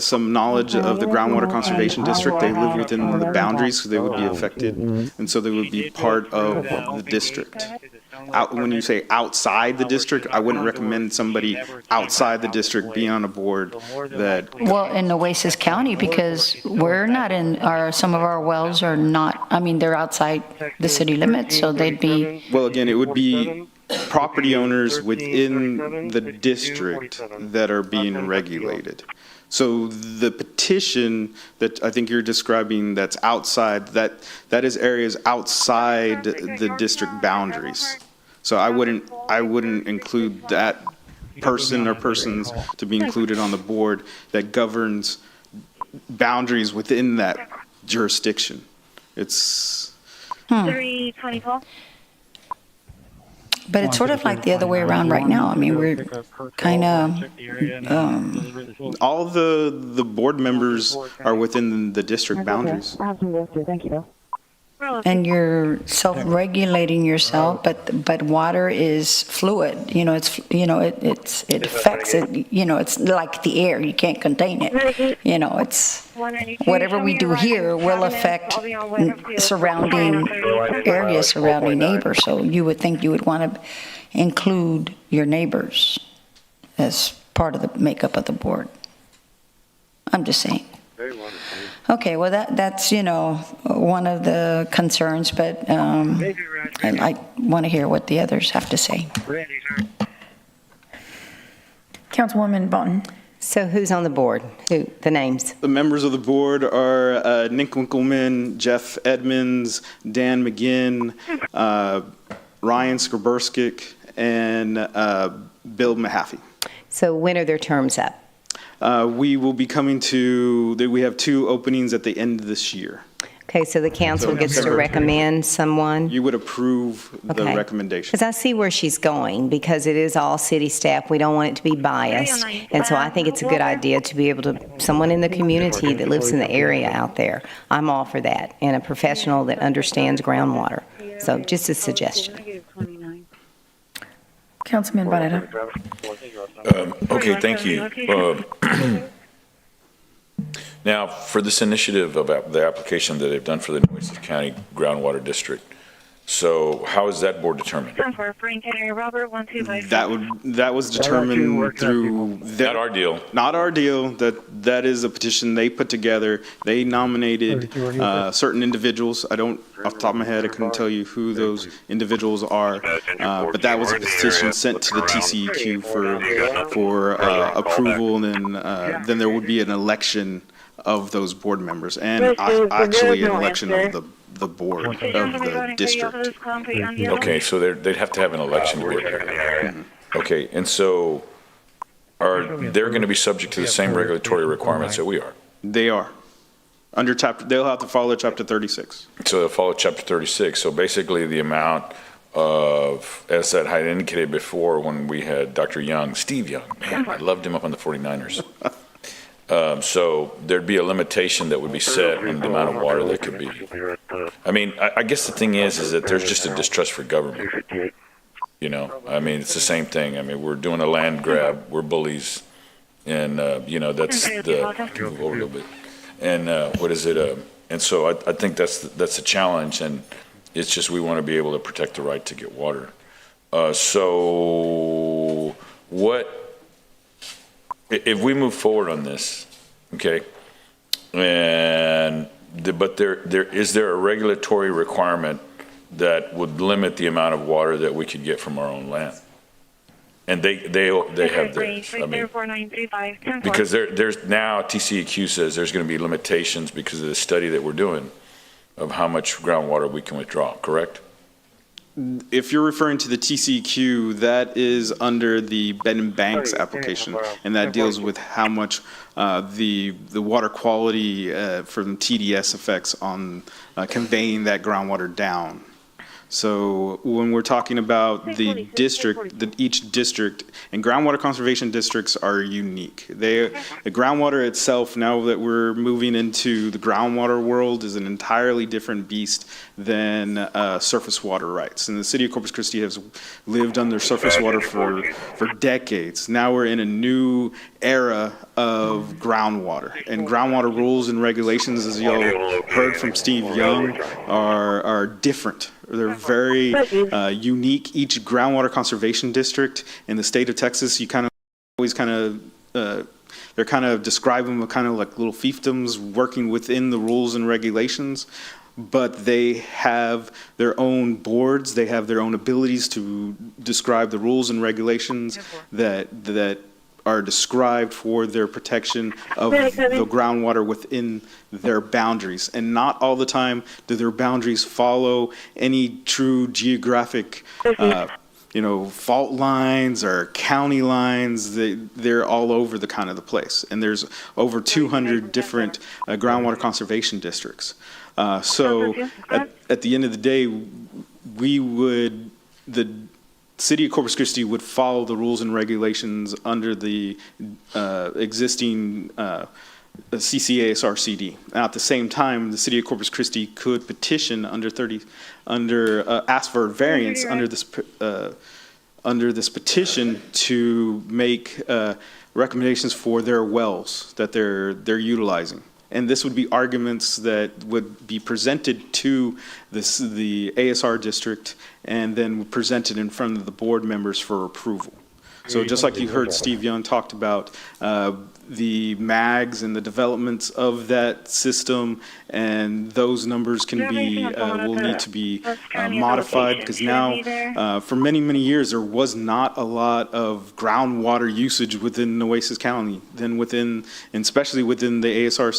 S21: some knowledge of the groundwater conservation district. They live within the boundaries, so they would be affected, and so they would be part of the district. When you say outside the district, I wouldn't recommend somebody outside the district be on a board that...
S20: Well, in Nueces County, because we're not some of our wells are not, they're outside the city limits, so they'd be...
S21: Well, again, it would be property owners within the district that are being regulated. So the petition that I think you're describing that's outside, that is areas outside the district boundaries. So I wouldn't include that person or persons to be included on the board that governs boundaries within that jurisdiction. It's
S4: 324.
S13: But it's sort of like the other way around right now. I mean, we're kind of,
S21: All the board members are within the district boundaries.
S7: Thank you.
S13: and you're self-regulating yourself, but water is fluid. You know, it affects it. You know, it's like the air. You can't contain it. You know, it's whatever we do here will affect surrounding areas, surrounding neighbors. So you would think you would want to include your neighbors as part of the makeup of the board. I'm just saying. Okay, well, that's, you know, one of the concerns, but I want to hear what the others have to say.
S20: Councilwoman Bonton.
S16: So who's on the board? The names?
S21: The members of the board are Nick Winkleman, Jeff Edmonds, Dan McGinn, Ryan Skraberskik, and Bill Mahaffey.
S16: So when are their terms up?
S21: We will be coming to, we have 2 openings at the end of this year.
S16: Okay, so the council gets to recommend someone?
S21: You would approve the recommendation.
S16: Because I see where she's going, because it is all city staff. We don't want it to be biased. And so I think it's a good idea to be able to, someone in the community that lives in the area out there, I'm all for that, and a professional that understands groundwater. So just a suggestion.
S20: Councilman Barrera.
S22: Okay, thank you. Now, for this initiative of the application that they've done for the Nueces County Groundwater District, so how is that board determined?
S21: That was determined through
S22: not our deal.
S21: Not our deal. That is a petition they put together. They nominated certain individuals. I don't, off the top of my head, I couldn't tell you who those individuals are. But that was a petition sent to the TCEQ for approval, and then there would be an election of those board members, and actually an election of the board of the district.
S22: Okay, so they'd have to have an election board. Okay, and so they're going to be subject to the same regulatory requirements that we are?
S21: They are. They'll have to follow Chapter 36.
S22: So they'll follow Chapter 36. So basically the amount of, as I had indicated before when we had Dr. Young, Steve Young, man, I loved him up on the 49ers. So there'd be a limitation that would be set on the amount of water that could be. I mean, I guess the thing is that there's just a distrust for government. You know, I mean, it's the same thing. I mean, we're doing a land grab, we're bullies, and you know, that's move over a little bit. And what is it? And so I think that's a challenge, and it's just we want to be able to protect the right to get water. So what? If we move forward on this, okay, but is there a regulatory requirement that would limit the amount of water that we could get from our own land? And they have theirs. I mean, because there's now TCEQ says there's going to be limitations because of the study that we're doing of how much groundwater we can withdraw. Correct?
S21: If you're referring to the TCEQ, that is under the Bed and Banks application, and that deals with how much the water quality from TDS affects on conveying that groundwater down. So when we're talking about the district, each district, and groundwater conservation districts are unique. The groundwater itself, now that we're moving into the groundwater world, is an entirely different beast than surface water rights. And the city of Corpus Christi has lived under surface water for decades. Now we're in a new era of groundwater. And groundwater rules and regulations, as y'all heard from Steve Young, are different. They're very unique. Each groundwater conservation district in the state of Texas, you kind of always they're kind of describe them kind of like little fiefdoms working within the rules and regulations, but they have their own boards. They have their own abilities to describe the rules and regulations that are described for their protection of the groundwater within their boundaries. And not all the time do their boundaries follow any true geographic fault lines or county lines. They're all over the kind of the place. And there's over 200 different groundwater conservation districts. So at the end of the day, City of Corpus Christi would follow the rules and regulations under the existing CCASR-CD. Now, at the same time, the City of Corpus Christi could petition ask for a variance under this petition to make recommendations for their wells that they're utilizing. And this would be arguments that would be presented to the ASR district and then presented in front of the board members for approval. So just like you heard Steve Young talked about the MAGs and the developments of that system, and those numbers can be will need to be modified, because now for many years there was not a lot of groundwater usage within Nueces County, and especially within the ASR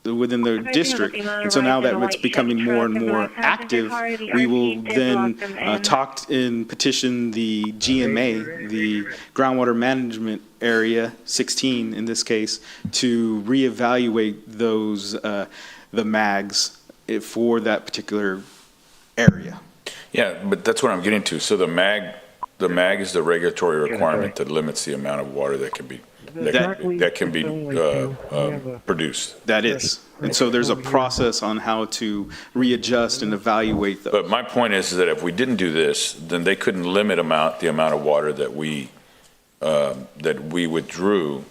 S21: within the district. And so now that it's becoming more and more active, we will then talk and petition the GMA, the Groundwater Management Area 16 in this case, to reevaluate those the MAGs for that particular area.
S22: Yeah, but that's what I'm getting to. So the MAG is the regulatory requirement that limits the amount of water that can be produced.
S21: That is. And so there's a process on how to readjust and evaluate those.
S22: But my point is that if we didn't do this, then they couldn't limit the amount of water that we withdrew.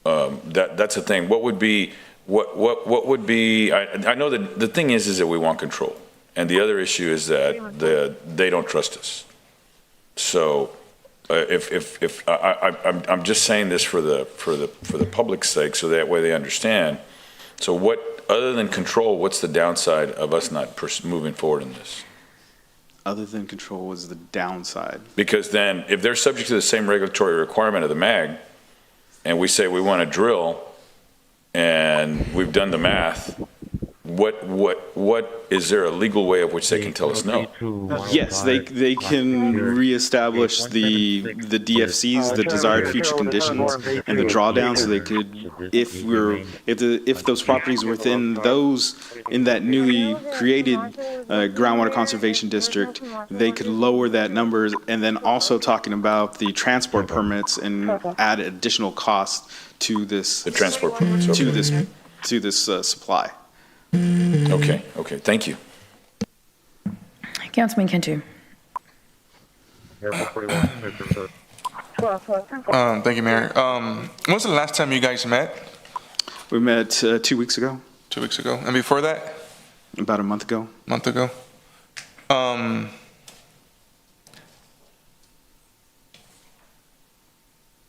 S22: That's the thing. What would be I know that the thing is that we want control, and the other issue is that they don't trust us. So if I'm just saying this for the public's sake, so that way they understand. So what, other than control, what's the downside of us not moving forward in this?
S21: Other than control was the downside.
S22: Because then, if they're subject to the same regulatory requirement of the MAG, and we say we want to drill, and we've done the math, what is there a legal way of which they can tell us no?
S21: Yes, they can reestablish the DFCs, the desired future conditions, and the drawdown. So they could, if those properties within in that newly created groundwater conservation district, they could lower that number, and then also talking about the transport permits and add additional costs to this.
S22: The transport permits
S21: to this supply.
S22: Okay, thank you.
S20: Councilman Cantu.
S10: Thank you, Mayor. When was the last time you guys met?
S21: We met 2 weeks ago.
S10: 2 weeks ago. And before that?
S21: About a month ago.
S10: I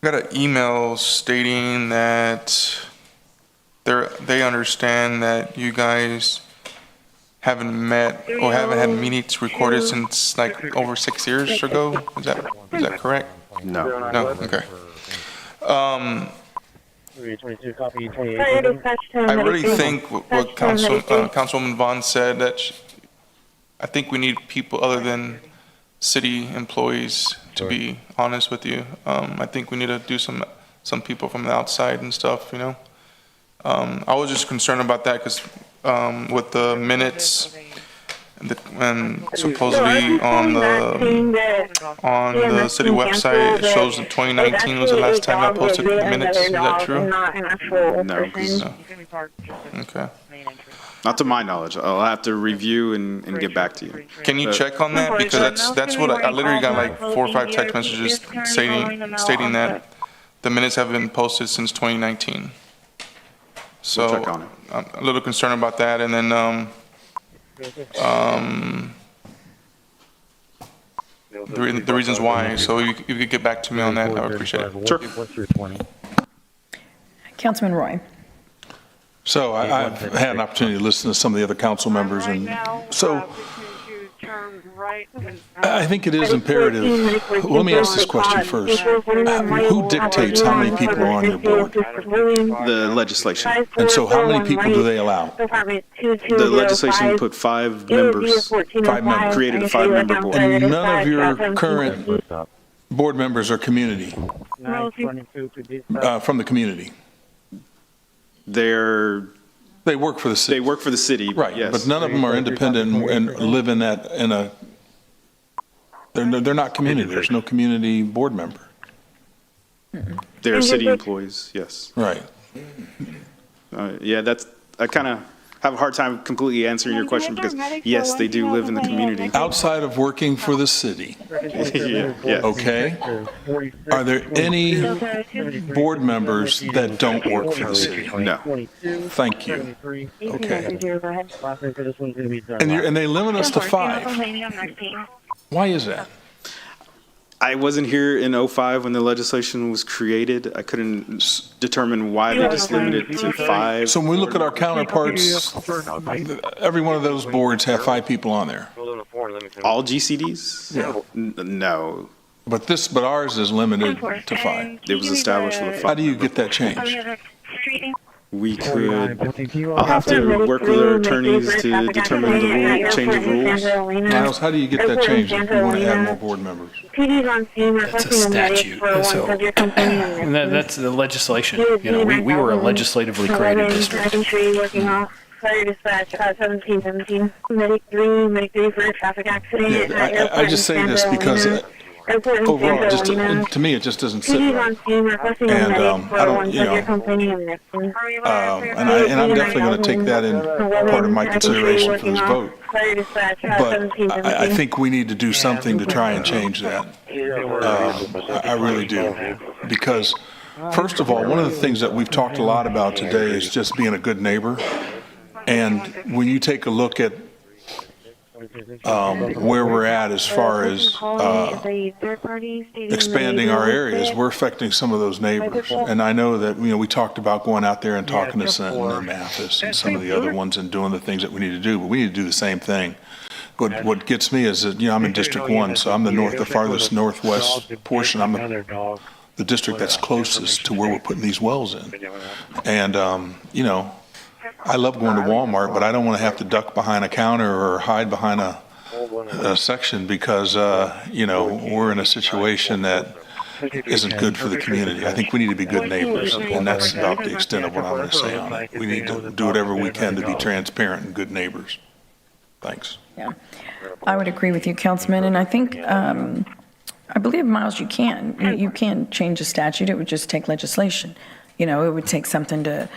S10: got an email stating that they understand that you guys haven't met or haven't had meetings recorded since like over 6 years ago. Is that correct?
S21: No.
S10: Okay. I really think what Councilwoman Vaughn said, that I think we need people other than city employees, to be honest with you. I think we need to do some people from the outside and stuff, you know. I was just concerned about that because with the minutes and supposedly on the city website, it shows that 2019 was the last time I posted the minutes. Is that true?
S21: No.
S10: Okay.
S21: Not to my knowledge. I'll have to review and get back to you.
S10: Can you check on that? Because that's what I literally got like 4 or 5 text messages stating that the minutes have been posted since 2019. So
S21: we'll check on it.
S10: I'm a little concerned about that. And then the reasons why. So you could get back to me on that. I would appreciate it.
S21: Sure.
S20: Councilman Roy.
S1: So I've had an opportunity to listen to some of the other council members, and so I think it is imperative. Let me ask this question first. Who dictates how many people are on your board?
S21: The legislation.
S1: And so how many people do they allow?
S21: The legislation put 5 members.
S1: 5 members.
S21: Created a 5-member board.
S1: And none of your current board members are community, from the community.
S21: They work for the city. They work for the city,
S1: right?
S21: Yes.
S1: But none of them are independent and live in a They're not community. There's no community board member.
S21: They're city employees, yes.
S1: Right.
S21: Yeah, I kind of have a hard time completely answering your question because, yes, they do live in the community.
S1: Outside of working for the city.
S21: Yeah.
S1: Okay. Are there any board members that don't work for the city?
S21: No.
S1: Thank you. Okay. And they limit us to 5. Why is that?
S21: I wasn't here in 05 when the legislation was created. I couldn't determine why they just limited it to 5.
S1: So when we look at our counterparts, every one of those boards have 5 people on there.
S21: All GCDs?
S1: Yeah.
S21: No.
S1: But ours is limited to 5.
S21: It was established with 5.
S1: How do you get that changed?
S21: We could, I'll have to work with our attorneys to determine the change of rules.
S1: Miles, how do you get that changed if we want to add more board members?
S9: That's a statute. So that's the legislation. You know, we were a legislatively created district.
S7: Fire dispatch, 1717, medic 3 for a traffic accident.
S1: Yeah, I just say this because overall, to me, it just doesn't sit right. And I don't, you know, and I'm definitely going to take that in part of my consideration for this vote. But I think we need to do something to try and change that. I really do. Because, first of all, one of the things that we've talked a lot about today is just being a good neighbor. And when you take a look at where we're at as far as expanding our areas, we're affecting some of those neighbors. And I know that, you know, we talked about going out there and talking to Sentin and Mathis and some of the other ones and doing the things that we need to do, but we need to do the same thing. What gets me is that, you know, I'm in District 1, so I'm the farthest northwest portion. I'm the district that's closest to where we're putting these wells in. And, you know, I love going to Walmart, but I don't want to have to duck behind a counter or hide behind a section because, you know, we're in a situation that isn't good for the community. I think we need to be good neighbors, and that's about the extent of what I'm going to say on it. We need to do whatever we can to be transparent and good neighbors. Thanks.
S20: Yeah, I would agree with you, Councilman, and I think, I believe, Miles, you can change a statute. It would just take legislation. You know, it would take something to,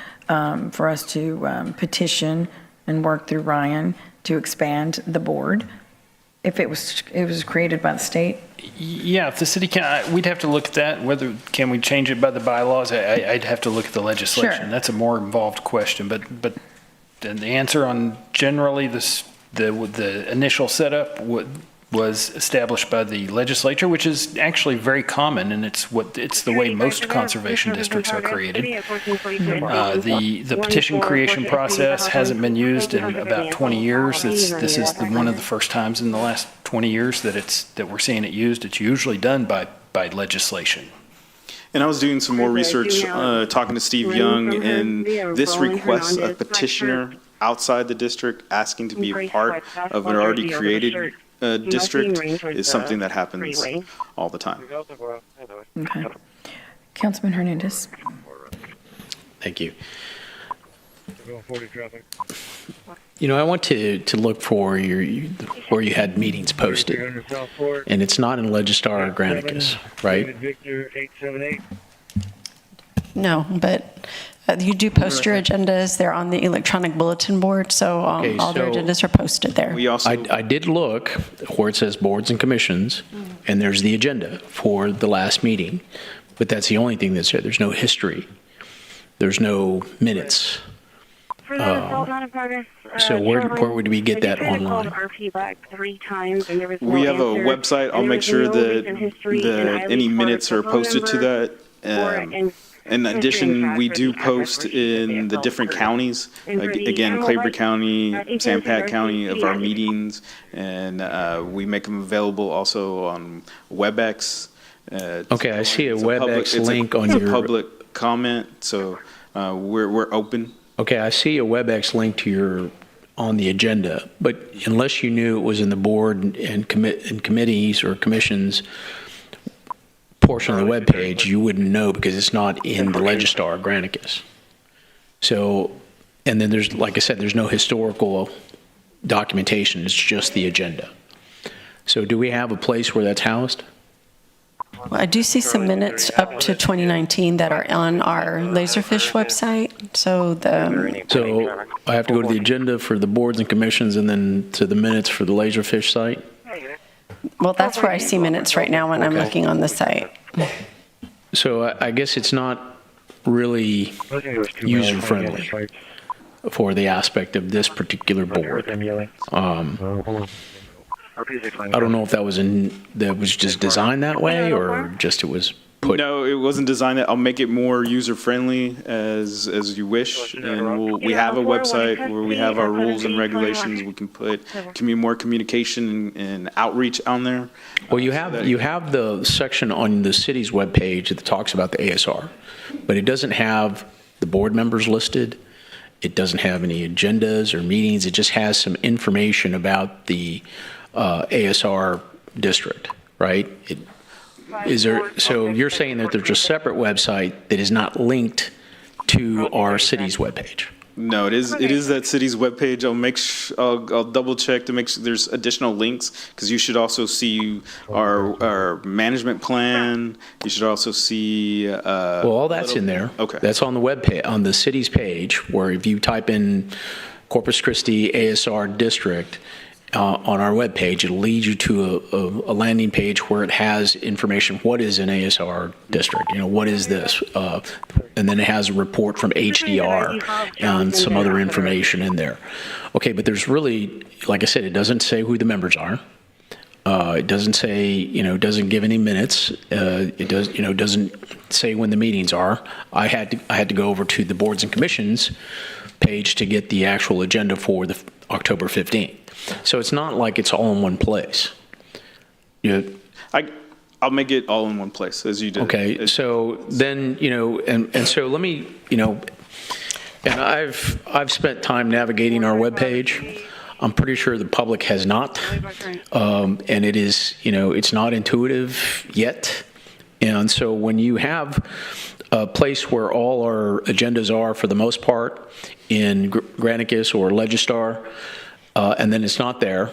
S20: for us to petition and work through Ryan to expand the board. If it was created by the state.
S9: Yeah, if the city can, we'd have to look at that. Whether can we change it by the bylaws? I'd have to look at the legislation. Sure. That's a more involved question. But the answer on generally the initial setup was established by the legislature, which is actually very common, and it's the way most conservation districts are created. The petition creation process hasn't been used in about 20 years. This is one of the first times in the last 20 years that we're seeing it used. It's usually done by legislation.
S21: And I was doing some more research, talking to Steve Young, and this requests a petitioner outside the district asking to be a part of an already created district is something that happens all the time.
S20: Okay. Councilman Hernandez.
S11: Thank you. You know, I want to look for where you had meetings posted, and it's not in Legistar or Granicus, right?
S15: No, but you do post your agendas. They're on the electronic bulletin board, so all their agendas are posted there.
S11: I did look where it says boards and commissions, and there's the agenda for the last meeting, but that's the only thing that's there. There's no history. There's no minutes. So where would we get that online?
S21: We have a website. I'll make sure that any minutes are posted to that. In addition, we do post in the different counties, again, Claiborne County, San Pat County, of our meetings, and we make them available also on WebEx.
S11: Okay, I see a WebEx link on your...
S21: It's a public comment, so we're open.
S11: Okay, I see a WebEx link to on the agenda, but unless you knew it was in the board and committees or commissions portion of the web page, you wouldn't know because it's not in the Legistar or Granicus. So, and then there's, like I said, there's no historical documentation. It's just the agenda. So do we have a place where that's housed?
S15: Well, I do see some minutes up to 2019 that are on our Laserfish website. So
S11: I have to go to the agenda for the boards and commissions and then to the minutes for the Laserfish site?
S15: well, that's where I see minutes right now when I'm
S11: Okay.
S15: looking on the site.
S11: So I guess it's not really user-friendly for the aspect of this particular board. I don't know if that was just designed that way or just it was put.
S21: No, it wasn't designed that. I'll make it more user-friendly as you wish. And we have a website where we have our rules and regulations. We can put more communication and outreach on there.
S11: Well, you have the section on the city's webpage that talks about the ASR, but it doesn't have the board members listed. It doesn't have any agendas or meetings. It just has some information about the ASR district, right? So you're saying that there's a separate website that is not linked to our city's webpage?
S21: No, it is that city's webpage. I'll double check to make sure there's additional links, because you should also see our management plan. You should also see.
S11: Well, all that's in there.
S21: Okay.
S11: That's on the webpage, on the city's page, where if you type in Corpus Christi ASR district, on our webpage, it'll lead you to a landing page where it has information. What is an ASR district? What is this? And then it has a report from HDR and some other information in there. Okay, but there's really, like I said, it doesn't say who the members are. It doesn't say, doesn't give any minutes. It does, doesn't say when the meetings are. I had to go over to the boards and commissions page to get the actual agenda for the October 15th. So it's not like it's all in one place.
S21: I'll make it all in one place, as you did.
S11: Okay, so then, and so let me, and I've spent time navigating our webpage. I'm pretty sure the public has not. And it is, it's not intuitive yet. And so when you have a place where all our agendas are, for the most part, in Granicus or Legistar, and then it's not there,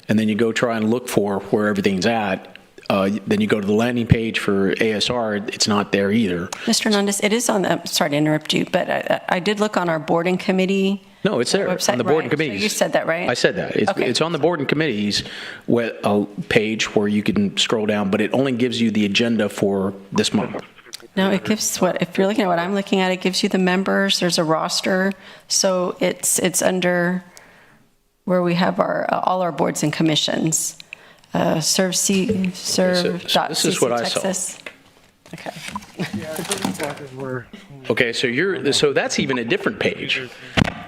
S11: and then you go try and look for where everything's at, then you go to the landing page for ASR, it's not there either.
S15: Mr. Hernandez, it is on the, sorry to interrupt you, but I did look on our board and committee.
S11: No, it's there
S15: website,
S11: on the board and
S15: right.
S11: committees.
S15: So you said that, right?
S11: I said that.
S15: Okay.
S11: It's on the board and committees page where you can scroll down, but it only gives you the agenda for this month.
S15: No, it gives if you're looking at what I'm looking at, it gives you the members, there's a roster. So it's under where we have all our boards and commissions. Serve.cc
S11: This is what I saw.
S15: Texas. Okay.
S11: Okay, so that's even a different page.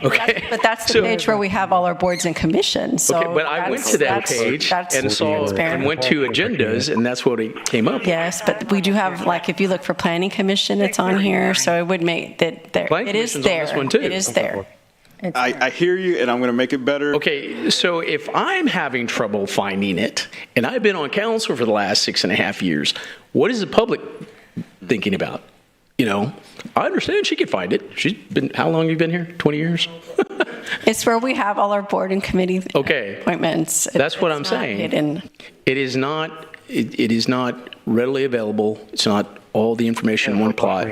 S11: Okay.
S15: But that's the page where we have all our boards and commissions. So
S11: okay, but I went to that page and went to agendas, and that's what it came up.
S15: Yes, but we do have, like, if you look for planning commission, it's on here. So it would make that there.
S11: Planning
S15: it is
S11: commission's
S15: there.
S11: on this one too.
S15: It is there.
S21: I hear you, and I'm going to make it better.
S11: Okay, so if I'm having trouble finding it, and I've been on council for the last 6.5 years, what is the public thinking about? I understand she could find it. She's been, how long have you been here? 20 years?
S15: It's where we have all our board and committee appointments.
S11: That's what I'm saying. It is not readily available. It's not all the information in one plot.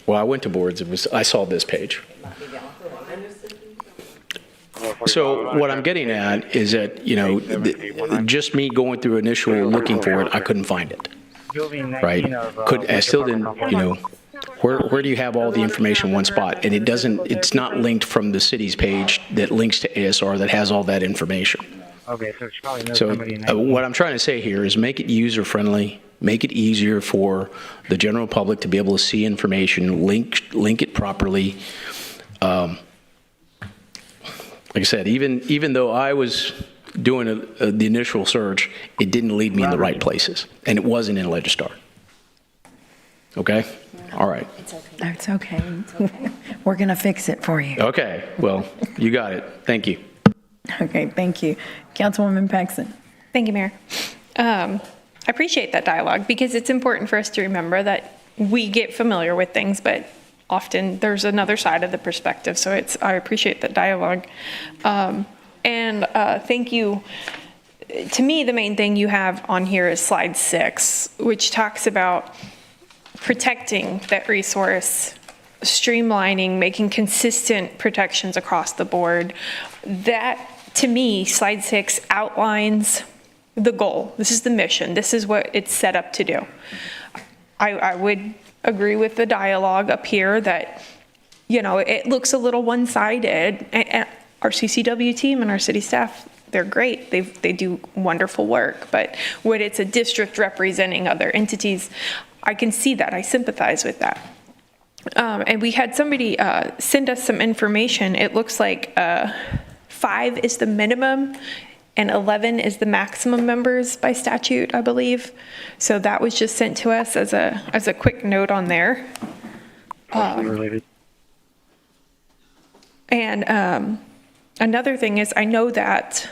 S11: Well, I went to boards. I saw this page. So what I'm getting at is that, just me going through initial looking for it, I couldn't find it. Right? I still didn't, where do you have all the information in one spot? And it's not linked from the city's page that links to ASR that has all that information.
S2: Okay, so she probably knows
S11: So
S2: somebody.
S11: what I'm trying to say here is make it user-friendly, make it easier for the general public to be able to see information, link it properly. Like I said, even though I was doing the initial search, it didn't lead me in the right places, and it wasn't in Legistar. Okay? All right.
S20: That's okay. We're going to fix it for you.
S11: Okay. Well, you got it. Thank you.
S20: Okay, thank you. Councilwoman Paxson.
S12: Thank you, Mayor. I appreciate that dialogue because it's important for us to remember that we get familiar with things, but often there's another side of the perspective. So I appreciate that dialogue. And thank you. To me, the main thing you have on here is slide 6, which talks about protecting that resource, streamlining, making consistent protections across the board. That, to me, slide 6 outlines the goal. This is the mission. This is what it's set up to do. I would agree with the dialogue up here that, you know, it looks a little one-sided. And our CCW team and our city staff, they're great. They do wonderful work. But when it's a district representing other entities, I can see that. I sympathize with that. And we had somebody send us some information. It looks like 5 is the minimum and 11 is the maximum members by statute, I believe. So that was just sent to us as a quick note on there. And another thing is, I know that,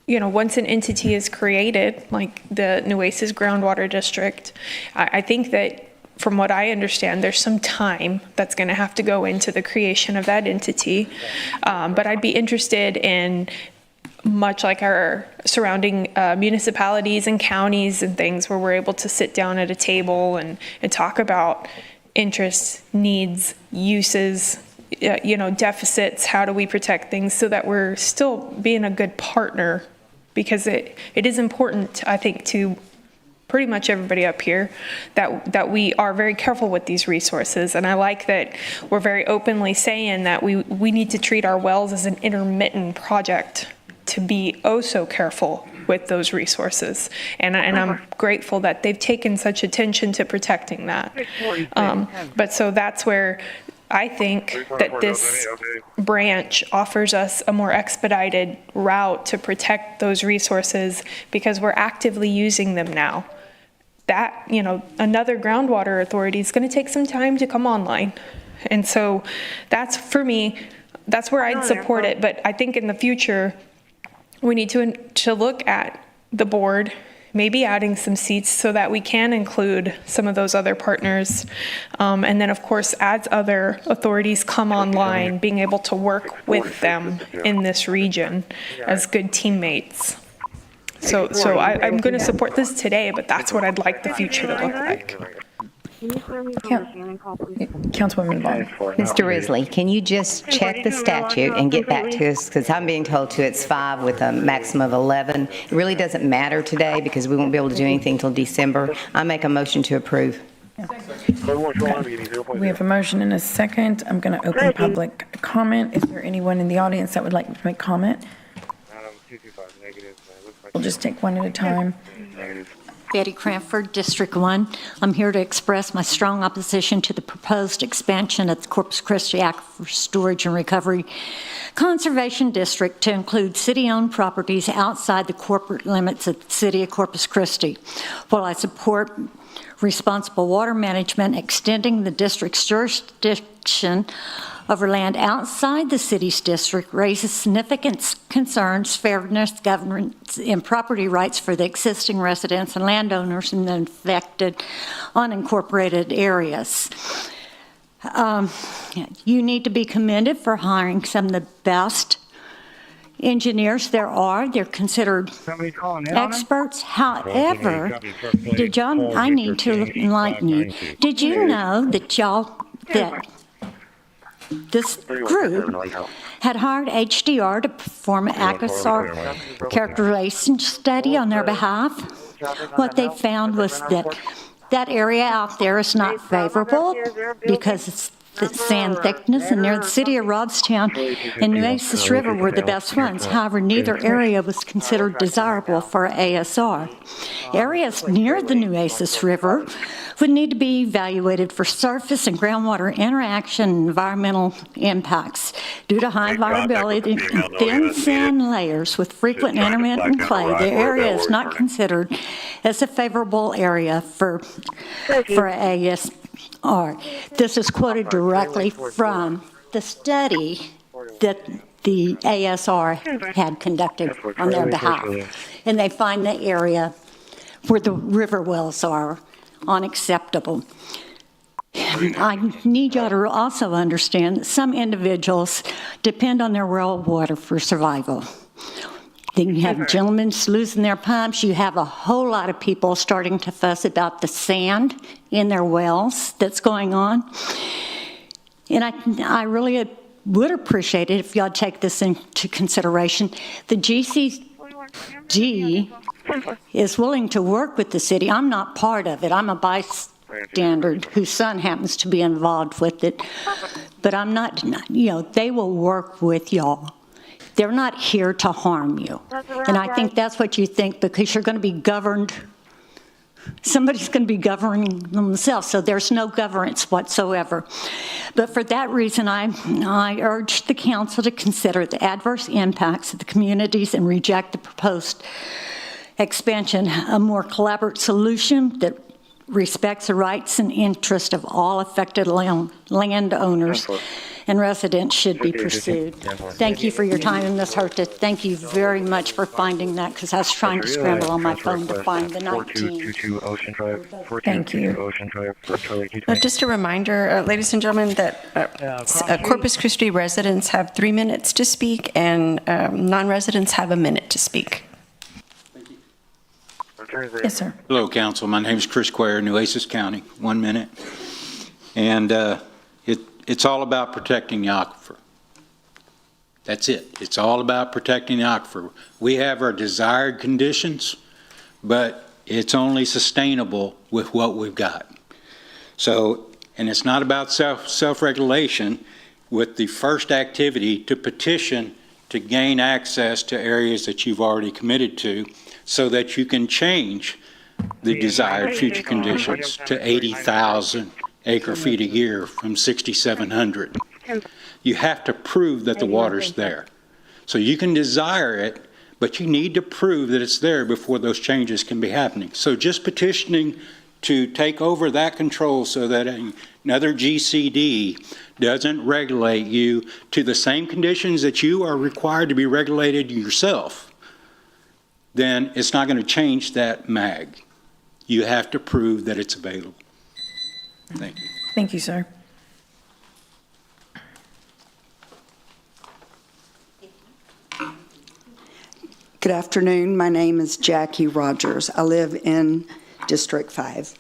S12: you know, once an entity is created, like the Nueces Groundwater District, I think that, from what I understand, there's some time that's going to have to go into the creation of that entity. But I'd be interested in, much like our surrounding municipalities and counties and things, where we're able to sit down at a table and talk about interests, needs, uses, you know, deficits, how do we protect things so that we're still being a good partner, because it is important, I think, to pretty much everybody up here that we are very careful with these resources. And I like that we're very openly saying that we need to treat our wells as an intermittent project, to be oh so careful with those resources. And I'm grateful that they've taken such attention to protecting that. But so that's where I think that this branch offers us a more expedited route to protect those resources, because we're actively using them now. That, you know, another groundwater authority is going to take some time to come online. And so that's, for me, that's where I'd support it. But I think in the future, we need to look at the board, maybe adding some seats so that we can include some of those other partners. And then, of course, as other authorities come online, being able to work with them in this region as good teammates. So I'm going to support this today, but that's what I'd like the future to look like.
S20: Councilwoman Vaughn.
S16: Mr. Risley, can you just check the statute and get back to us? Because I'm being told to it's 5 with a maximum of 11. It really doesn't matter today because we won't be able to do anything until December. I make a motion to approve.
S20: We have a motion and a second. I'm going to open public comment. Is there anyone in the audience that would like to make comment? We'll just take one at a time.
S17: Betty Cranford, District 1. I'm here to express my strong opposition to the proposed expansion of the Corpus Christi Aquifer Storage and Recovery Conservation District to include city-owned properties outside the corporate limits of the city of Corpus Christi. While I support responsible water management, extending the district's jurisdiction over land outside the city's district raises significant concerns, fairness, governance, and property rights for the existing residents and landowners in the affected unincorporated areas. You need to be commended for hiring some of the best engineers there are. They're considered experts. However, I need to enlighten you. Did you know that this group had hired HDR to perform an aquifer characterization study on their behalf? What they found was that area out there is not favorable because it's the sand thickness, and near the city of Robstown and Nueces River were the best ones. However, neither area was considered desirable for ASR. Areas near the Nueces River would need to be evaluated for surface and groundwater interaction and environmental impacts. Due to high variability and thin sand layers with frequent intermittent clay, the area is not considered as a favorable area for ASR. This is quoted directly from the study that the ASR had conducted on their behalf. And they find the area where the river wells are unacceptable. I need y'all to also understand that some individuals depend on their well water for survival. Then you have gentlemen losing their pumps. You have a whole lot of people starting to fuss about the sand in their wells that's going on. And I really would appreciate it if y'all take this into consideration. The GCPD is willing to work with the city. I'm not part of it. I'm a bystander whose son happens to be involved with it. But I'm not, they will work with y'all. They're not here to harm you. And I think that's what you think, because you're going to be governed. Somebody's going to be governing themselves, so there's no governance whatsoever. But for that reason, I urge the council to consider the adverse impacts of the communities and reject the proposed expansion, a more collaborative solution that respects the rights and interests of all affected landowners and residents should be pursued. Thank you for your time in this, Herta. Thank you very much for finding that, because I was trying to scramble on my phone to find the 19.
S20: Thank you.
S15: Just a reminder, ladies and gentlemen, that Corpus Christi residents have 3 minutes to speak, and non-residents have a minute to speak.
S20: Yes, sir.
S8: Hello, Council. My name is Chris Quare, Nueces County. 1 minute. And it's all about protecting the aquifer. That's it. It's all about protecting the aquifer. We have our desired conditions, but it's only sustainable with what we've got. So, and it's not about self-regulation. With the first activity to petition to gain access to areas that you've already committed to, so that you can change the desired future conditions to 80,000 acre feet a year from 6,700. You have to prove that the water's there. So you can desire it, but you need to prove that it's there before those changes can be happening. So just petitioning to take over that control so that another GCD doesn't regulate you to the same conditions that you are required to be regulated yourself, then it's not going to change that MAG. You have to prove that it's available. Thank you.
S20: Thank you, sir.
S18: Good afternoon. My name is Jackie Rogers. I live in District 5.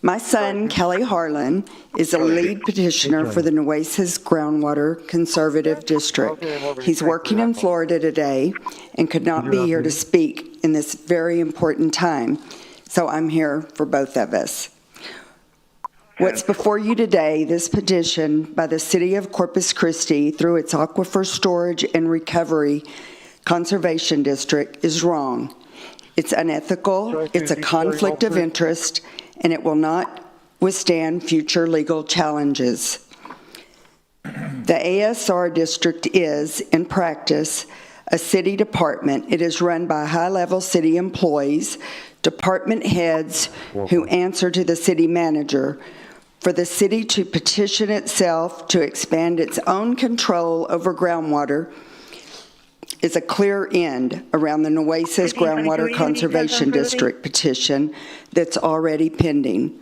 S18: My son, Kelly Harlan, is a lead petitioner for the Nueces Groundwater Conservative District. He's working in Florida today and could not be here to speak in this very important time, so I'm here for both of us. What's before you today, this petition by the City of Corpus Christi through its Aquifer Storage and Recovery Conservation District, is wrong. It's unethical, it's a conflict of interest, and it will not withstand future legal challenges. The ASR district is, in practice, a city department. It is run by high-level city employees, department heads who answer to the city manager. For the city to petition itself to expand its own control over groundwater is a clear end around the Nueces Groundwater Conservation District petition that's already pending.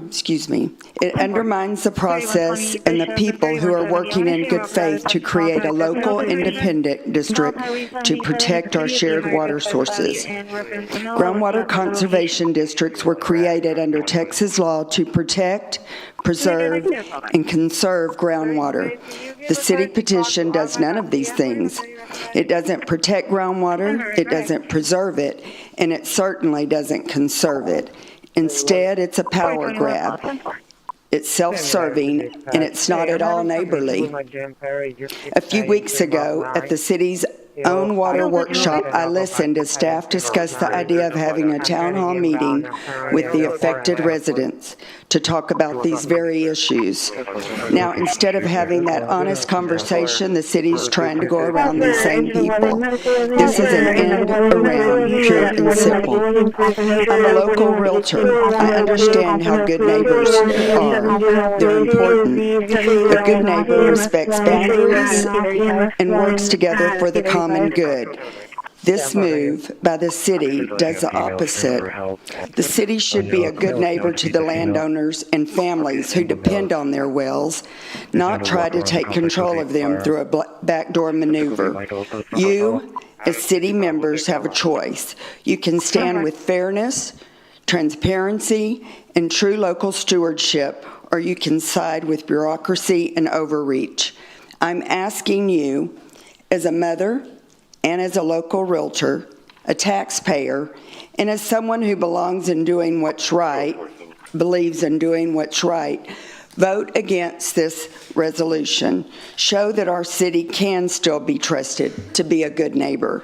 S18: Excuse me. It undermines the process and the people who are working in good faith to create a local independent district to protect our shared water sources. Groundwater conservation districts were created under Texas law to protect, preserve, and conserve groundwater. The city petition does none of these things. It doesn't protect groundwater, it doesn't preserve it, and it certainly doesn't conserve it. Instead, it's a power grab. It's self-serving, and it's not at all neighborly. A few weeks ago, at the city's own water workshop, I listened as staff discussed the idea of having a town hall meeting with the affected residents to talk about these very issues. Now, instead of having that honest conversation, the city's trying to go around these same people. This is an end around, pure and simple. I'm a local realtor. I understand how good neighbors are. They're important. A good neighbor respects boundaries and works together for the common good. This move by the city does the opposite. The city should be a good neighbor to the landowners and families who depend on their wells, not try to take control of them through a backdoor maneuver. You, as city members, have a choice. You can stand with fairness, transparency, and true local stewardship, or you can side with bureaucracy and overreach. I'm asking you, as a mother and as a local realtor, a taxpayer, and as someone who believes in doing what's right, vote against this resolution. Show that our city can still be trusted to be a good neighbor.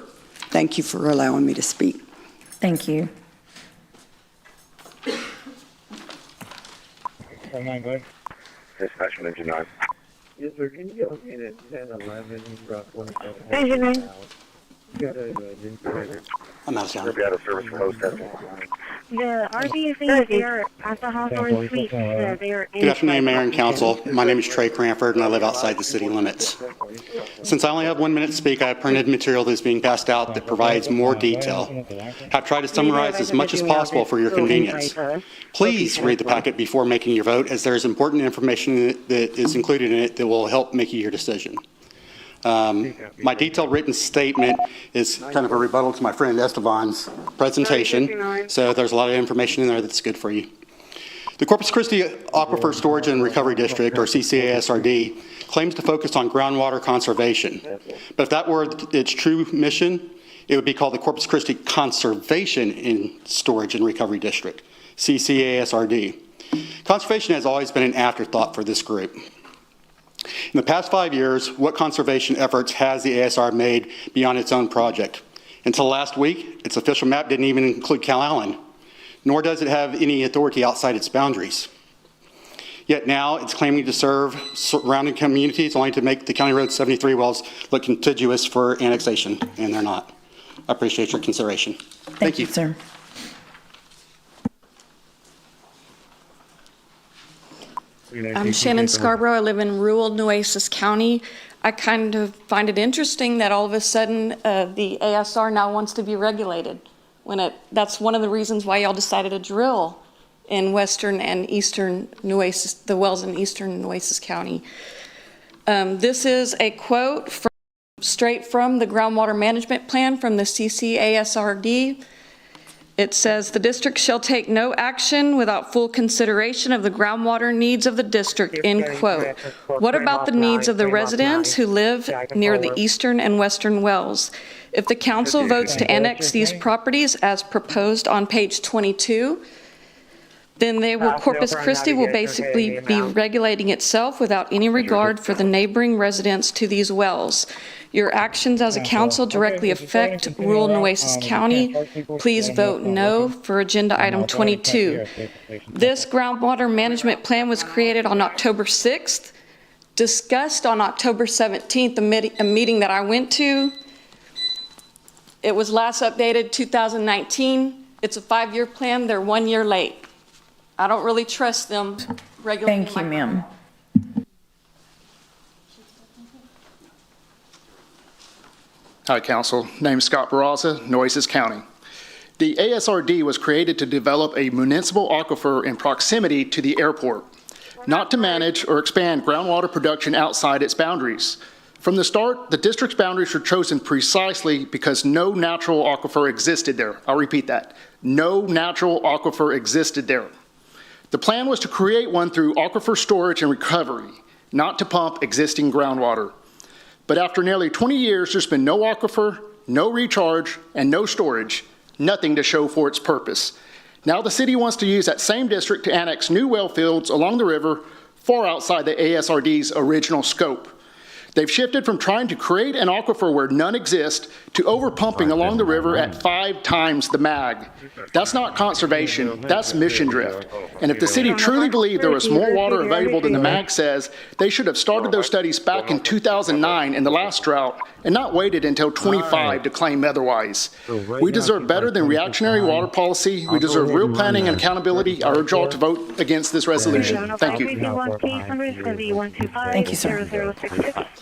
S18: Thank you for allowing me to speak.
S20: Thank you.
S6: Dispatch Engine 9. Yes, sir. Can you go in at 10:11?
S4: Engine 9.
S5: I'm out of town.
S6: We're out of service for host testing.
S4: The RV is there at the Hawthorne Suite.
S5: Good afternoon, Mayor and Council. My name is Trey Cranford, and I live outside the city limits. Since I only have 1 minute to speak, I have printed material that is being passed out that provides more detail. I've tried to summarize as much as possible for your convenience. Please read the packet before making your vote, as there is important information that is included in it that will help make your decision. My detailed written statement is kind of a rebuttal to my friend Esteban's presentation, so there's a lot of information in there that's good for you. The Corpus Christi Aquifer Storage and Recovery District, or CCASRD, claims to focus on groundwater conservation. But if that were its true mission, it would be called the Corpus Christi Conservation in Storage and Recovery District, CCASRD. Conservation has always been an afterthought for this group. In the past 5 years, what conservation efforts has the ASR made beyond its own project? Until last week, its official map didn't even include Cal Allen, nor does it have any authority outside its boundaries. Yet now it's claiming to serve surrounding communities only to make the County Road 73 wells look contiguous for annexation, and they're not. I appreciate your consideration. Thank you,
S20: sir.
S19: I'm Shannon Scarborough. I live in rural Nueces County. I kind of find it interesting that all of a sudden the ASR now wants to be regulated. That's one of the reasons why y'all decided to drill in western and eastern Nueces, the wells in eastern Nueces County. This is a quote straight from the groundwater management plan from the CCASRD. It says, the district shall take no action without full consideration of the groundwater needs of the district, end quote. What about the needs of the residents who live near the eastern and western wells? If the council votes to annex these properties as proposed on page 22, then Corpus Christi will basically be regulating itself without any regard for the neighboring residents to these wells. Your actions as a council directly affect rural Nueces County. Please vote no for agenda item 22. This groundwater management plan was created on October 6th, discussed on October 17th, a meeting that I went to. It was last updated 2019. It's a 5-year plan. They're 1 year late. I don't really trust them regulating.
S20: Thank you, ma'am.
S23: Hi, Council. Name is Scott Barraza, Nueces County. The ASRD was created to develop a municipal aquifer in proximity to the airport, not to manage or expand groundwater production outside its boundaries. From the start, the district's boundaries were chosen precisely because no natural aquifer existed there. I'll repeat that. No natural aquifer existed there. The plan was to create one through aquifer storage and recovery, not to pump existing groundwater. But after nearly 20 years, there's been no aquifer, no recharge, and no storage, nothing to show for its purpose. Now the city wants to use that same district to annex new well fields along the river far outside the ASRD's original scope. They've shifted from trying to create an aquifer where none exist to overpumping along the river at 5 times the MAG. That's not conservation, that's mission drift. And if the city truly believed there was more water available than the MAG says, they should have started those studies back in 2009 in the last drought and not waited until 25 to claim otherwise. We deserve better than reactionary water policy. We deserve real planning and accountability. I urge all to vote against this resolution. Thank you.
S20: Thank you, sir.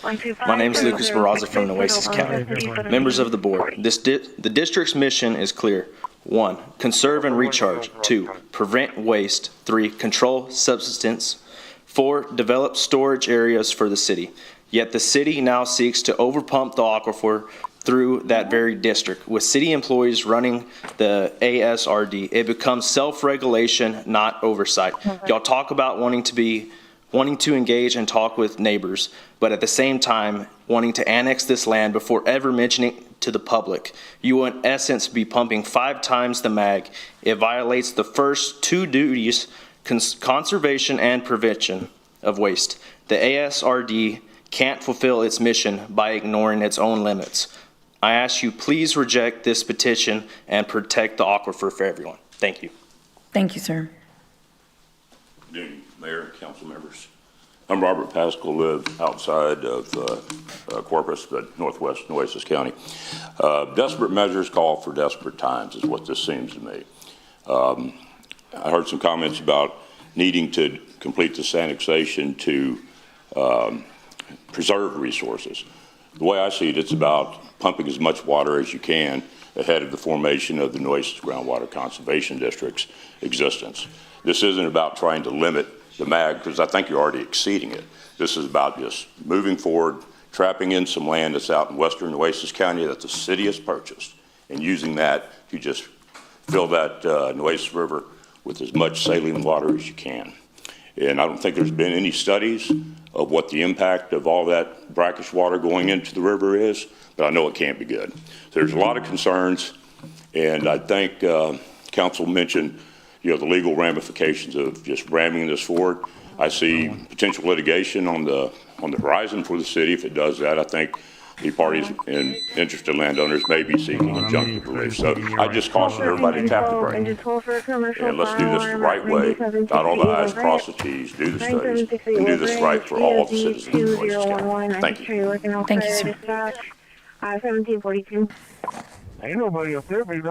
S3: My name is Lucas Barraza from Nueces County. Members of the board, the district's mission is clear. 1. Conserve and recharge. 2. Prevent waste. 3. Control subsidence. 4. Develop storage areas for the city. Yet the city now seeks to overpump the aquifer through that very district. With city employees running the ASRD, it becomes self-regulation, not oversight. Y'all talk about wanting to engage and talk with neighbors, but at the same time, wanting to annex this land before ever mentioning to the public. You will in essence be pumping 5 times the mag. It violates the first 2 duties, conservation and prevention of waste. The ASRD can't fulfill its mission by ignoring its own limits. I ask you, please reject this petition and protect the aquifer for everyone. Thank you.
S20: Thank you, sir.
S13: Good evening, Mayor and council members. I'm Robert Pascal, live outside of Corpus, but northwest Nueces County. Desperate measures call for desperate times is what this seems to me. I heard some comments about needing to complete this annexation to preserve resources. The way I see it, it's about pumping as much water as you can ahead of the formation of the Nueces Groundwater Conservation District's existence. This isn't about trying to limit the MAG, because I think you're already exceeding it. This is about just moving forward, trapping in some land that's out in western Nueces County that the city has purchased, and using that to just fill that Nueces River with as much saline water as you can. And I don't think there's been any studies of what the impact of all that brackish water going into the river is, but I know it can't be good. So there's a lot of concerns, and I think council mentioned the legal ramifications of just ramming this forward. I see potential litigation on the horizon for the city. If it does that, I think the parties and interested landowners may be seeking injunctive relief. So I just caution everybody to tap the brake. And let's do this the right way. Dot all the I's, cross the T's, do the studies, and do this right for all the citizens of Nueces County. Thank you.
S20: Thank you, sir.
S7: 1742.
S2: Ain't nobody up there, baby.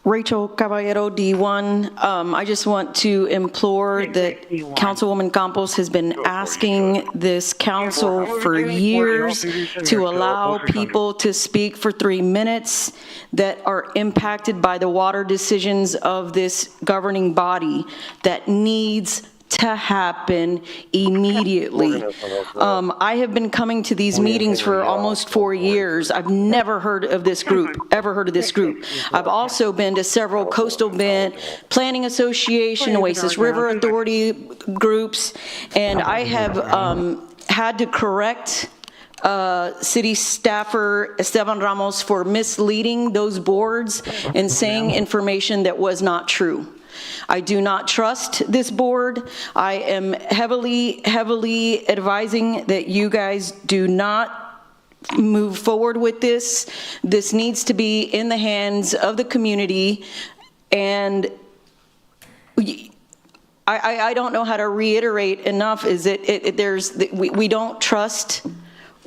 S14: Rachel Caballero, D1. I just want to implore that Councilwoman Campos has been asking this council for years to allow people to speak for 3 minutes that are impacted by the water decisions of this governing body that needs to happen immediately. I have been coming to these meetings for almost 4 years. I've never heard of this group, ever heard of this group. I've also been to several Coastal Bend Planning Association, Oasis River Authority groups, and I have had to correct city staffer Esteban Ramos for misleading those boards and saying information that was not true. I do not trust this board. I am heavily advising that you guys do not move forward with this. This needs to be in the hands of the community, and I don't know how to reiterate enough is that we don't trust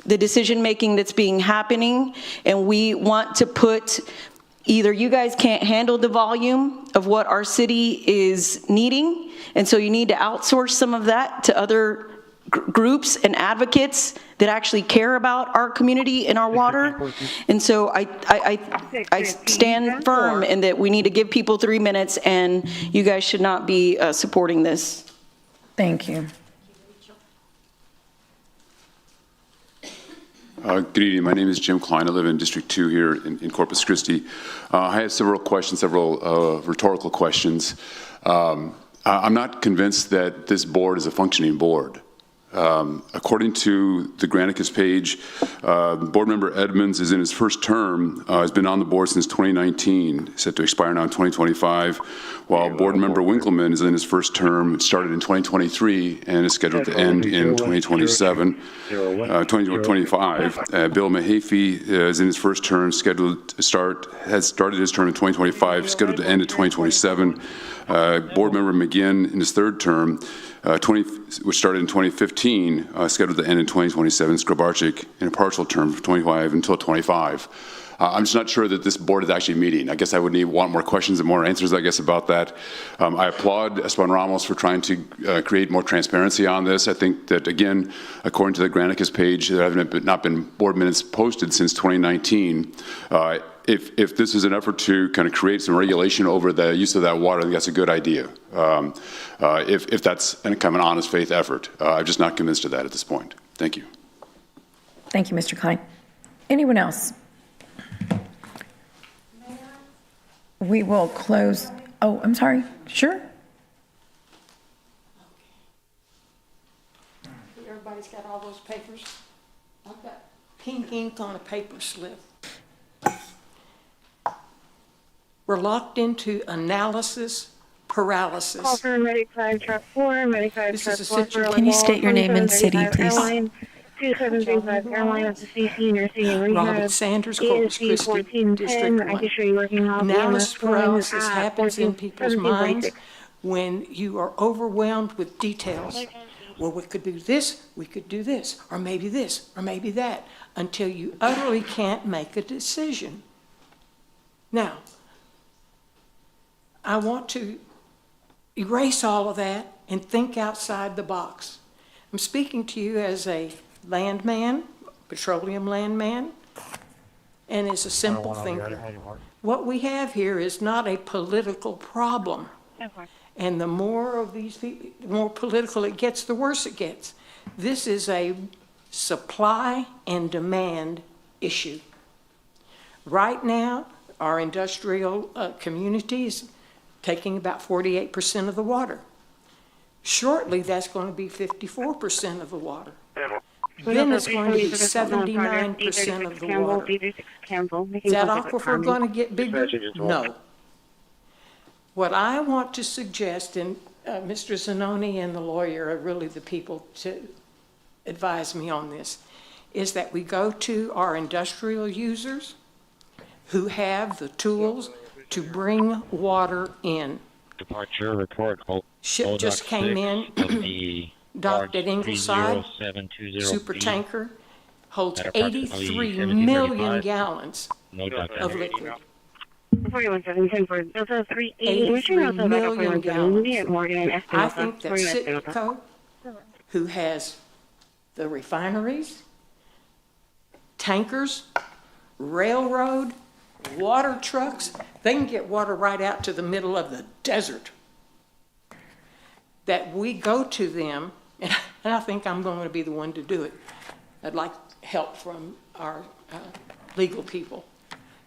S14: the decision making that's being happening, and we want to put either you guys can't handle the volume of what our city is needing, and so you need to outsource some of that to other groups and advocates that actually care about our community and our water. And so I stand firm in that we need to give people 3 minutes, and you guys should not be supporting this.
S20: Thank you.
S24: Good evening. My name is Jim Klein. I live in District 2 here in Corpus Christi. I have several rhetorical questions. I'm not convinced that this board is a functioning board. According to the Granicus page, board member Edmonds is in his first term, has been on the board since 2019, set to expire now in 2025, while board member Winkleman is in his first term, started in 2023, and is scheduled to end in 2025. Bill Mahaffey is in his first term, has started his term in 2025, scheduled to end in 2027. Board member McGinn in his third term, which started in 2015, scheduled to end in 2027. Skrabarczyk in a partial term from 25 until 25. I'm just not sure that this board is actually meeting. I guess I would want more questions and more answers, I guess, about that. I applaud Esteban Ramos for trying to create more transparency on this. I think that, again, according to the Granicus page, there have not been board minutes posted since 2019. If this is an effort to kind of create some regulation over the use of that water, I think that's a good idea. If that's kind of an honest faith effort. I'm just not convinced of that at this point. Thank you.
S20: Thank you, Mr. Klein. Anyone else? We will close. Oh, I'm sorry. Sure.
S1: Everybody's got all those papers. I've got pink ink on a paper slip. We're locked into analysis paralysis.
S4: Call for medic 5 truck 4, medic 5 truck 4.
S15: Can you state your name and city, please?
S4: 2735 Carolina to CC Nursing and Rehab.
S1: Robert Sanders, Corpus Christi, District 1.
S4: I can show you working off
S1: Analysis paralysis happens in people's minds when you are overwhelmed with details. Well, we could do this, or maybe this, or maybe that, until you utterly can't make a decision. Now, I want to erase all of that and think outside the box. I'm speaking to you as a landman, petroleum landman, and as a simple thinker. What we have here is not a political problem. And the more of these people, the more political it gets, the worse it gets. This is a supply and demand issue. Right now, our industrial community is taking about 48% of the water. Shortly, that's going to be 54% of the water. Then it's going to be 79% of the water. Is that aquifer going to get bigger? No. What I want to suggest, and Mr. Zanoni and the lawyer are really the people to advise me on this, is that we go to our industrial users who have the tools to bring water in.
S9: Departure report.
S1: Ship just came in, docked at Ingleside, super tanker, holds 83 million gallons of liquid.
S4: 4117 those are 380
S1: million gallons. I think that CITCO, who has the refineries, tankers, railroad, water trucks, they can get water right out to the middle of the desert. That we go to them, and I think I'm going to be the one to do it. I'd like help from our legal people,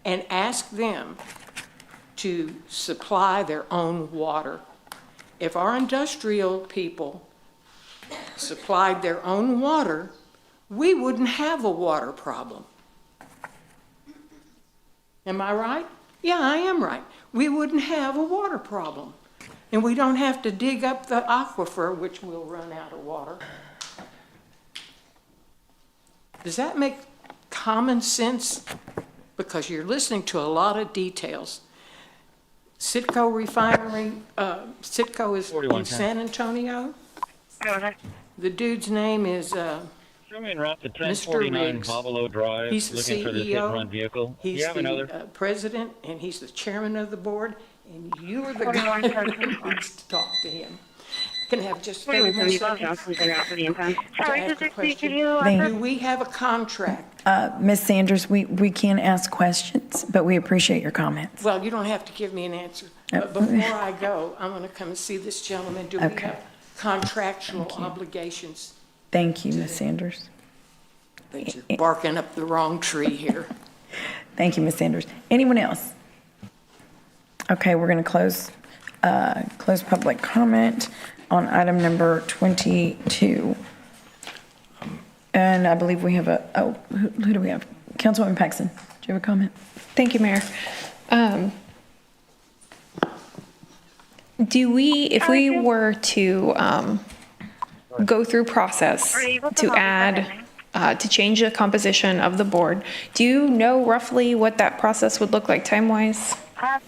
S1: and ask them to supply their own water. If our industrial people supplied their own water, we wouldn't have a water problem. Am I right? Yeah, I am right. We wouldn't have a water problem. And we don't have to dig up the aquifer, which will run out of water. Does that make common sense? Because you're listening to a lot of details. CITCO refinery, CITCO is in San Antonio. The dude's name is Mr. Riggs. He's the CEO, he's the president, and he's the chairman of the board, and you are the guy who needs to talk to him. Can I have just 30 more seconds to ask a question? Do we have a contract?
S20: Ms. Sanders, we can ask questions, but we appreciate your comments.
S1: Well, you don't have to give me an answer. But before I go, I'm going to come and see this gentleman. Do we have contractual obligations?
S20: Thank you, Ms. Sanders.
S1: I think you're barking up the wrong tree here.
S20: Thank you, Ms. Sanders. Anyone else? Okay, we're going to close public comment on item number 22. And I believe we have who do we have? Councilwoman Paxton, do you have a comment?
S12: Thank you, Mayor. If we were to go through process to add, to change the composition of the board, do you know roughly what that process would look like time-wise?
S21: I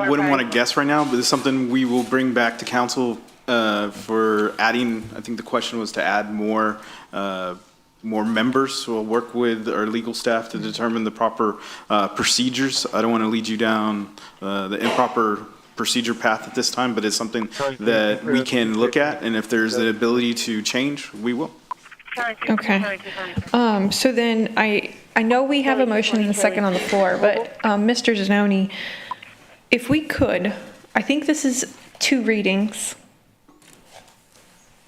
S21: wouldn't want to guess right now, but it's something we will bring back to council for adding. I think the question was to add more more members. We'll work with our legal staff to determine the proper procedures. I don't want to lead you down the improper procedure path at this time, but it's something that we can look at, and if there's the ability to change, we will.
S12: Okay. So then I know we have a motion and a second on the floor, but Mr. Zanoni, if we could, I think this is 2 readings.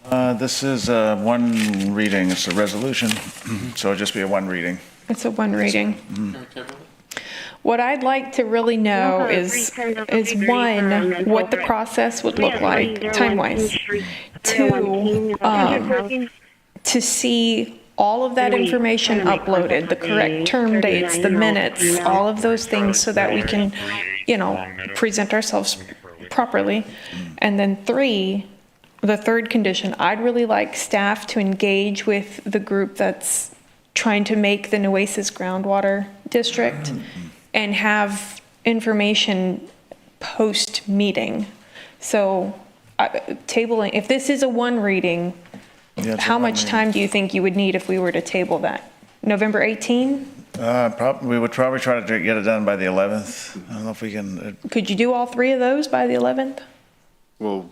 S9: This is one reading. It's a resolution, so it'll just be a 1 reading.
S12: It's a 1 reading. What I'd like to really know is one, what the process would look like time-wise. 2, to see all of that information uploaded, the correct term dates, the minutes, all of those things, so that we can, present ourselves properly. And then 3, the third condition, I'd really like staff to engage with the group that's trying to make the Nueces groundwater district and have information post-meeting. So tabling, if this is a 1 reading, how much time do you think you would need if we were to table that? November 18?
S9: We would probably try to get it done by the 11th. I don't know if we can.
S12: Could you do all 3 of those by the 11th?
S21: We'll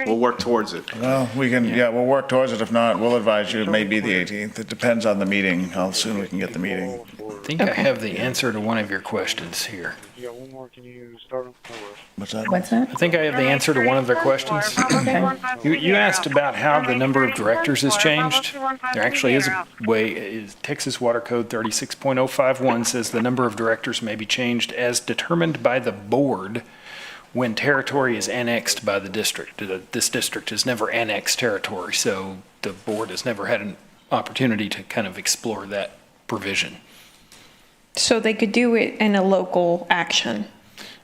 S21: work towards it.
S9: Well, we'll work towards it. If not, we'll advise you it may be the 18th. It depends on the meeting, how soon we can get the meeting.
S10: I think I have the answer to one of your questions here.
S6: You got one more, can you start on?
S9: What's that?
S20: What's that?
S10: I think I have the answer to one of their questions. You asked about how the number of directors has changed. There actually is a way, Texas Water Code 36.051 says the number of directors may be changed as determined by the board when territory is annexed by the district. This district has never annexed territory, so the board has never had an opportunity to kind of explore that provision.
S12: So they could do it in a local action.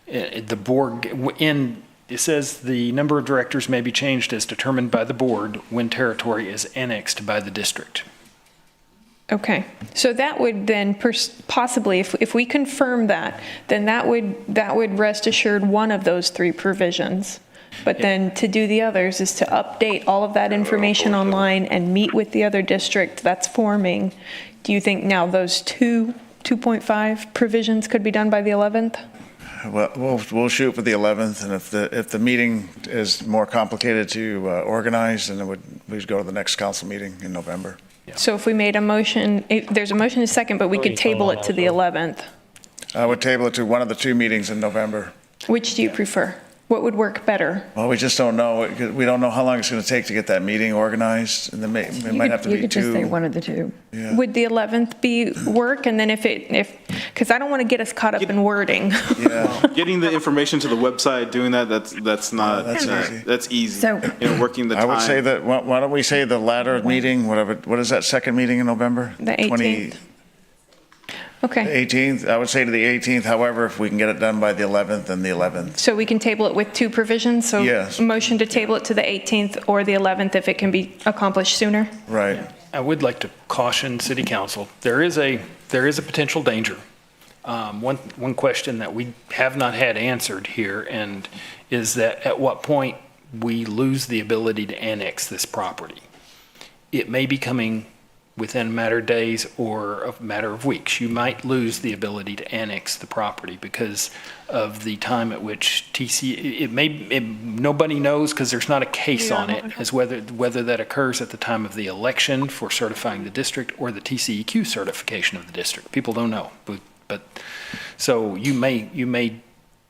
S10: The board, it says the number of directors may be changed as determined by the board when territory is annexed by the district.
S12: Okay, so that would then possibly, if we confirm that, then that would rest assured one of those 3 provisions. But then to do the others is to update all of that information online and meet with the other district that's forming. Do you think now those 2.5 provisions could be done by the 11th?
S9: Well, we'll shoot for the 11th, and if the meeting is more complicated to organize, then we'd go to the next council meeting in November.
S12: So if we made a motion, there's a motion and a second, but we could table it to the 11th.
S9: I would table it to one of the 2 meetings in November.
S12: Which do you prefer? What would work better?
S9: Well, we just don't know. We don't know how long it's going to take to get that meeting organized, and then it might have to be 2.
S20: You could just say one of the 2.
S9: Yeah.
S12: Would the 11th be work? And then because I don't want to get us caught up in wording.
S21: Yeah, getting the information to the website, doing that's easy. That's easy.
S20: So
S21: working the time.
S9: I would say that. Why don't we say the latter meeting? Whatever. What is that second meeting in November?
S12: The 18th. Okay.
S9: The 18th. I would say to the 18th. However, if we can get it done by the 11th, then the 11th.
S12: So we can table it with 2 provisions? So
S9: yes.
S12: Motion to table it to the 18th or the 11th if it can be accomplished sooner?
S9: Right.
S10: I would like to caution City Council, there is a potential danger. One question that we have not had answered here and is that at what point we lose the ability to annex this property. It may be coming within a matter of days or a matter of weeks. You might lose the ability to annex the property because of the time at which nobody knows because there's not a case on it as whether that occurs at the time of the election for certifying the district or the TCEQ certification of the district. People don't know, but so you may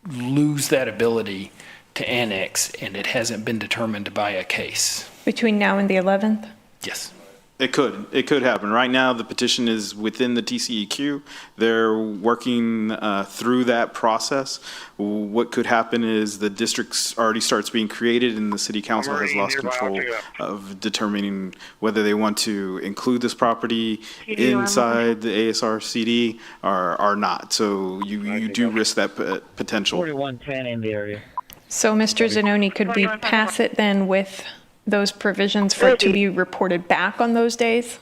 S10: lose that ability to annex and it hasn't been determined by a case.
S12: Between now and the 11th?
S10: Yes.
S21: It could happen. Right now, the petition is within the TCEQ. They're working through that process. What could happen is the district already starts being created and the city council has lost control of determining whether they want to include this property inside the ASRCD or not. So you do risk that potential.
S2: 4110 in the area.
S12: So Mr. Zanoni, could we pass it then with those provisions for it to be reported back on those days?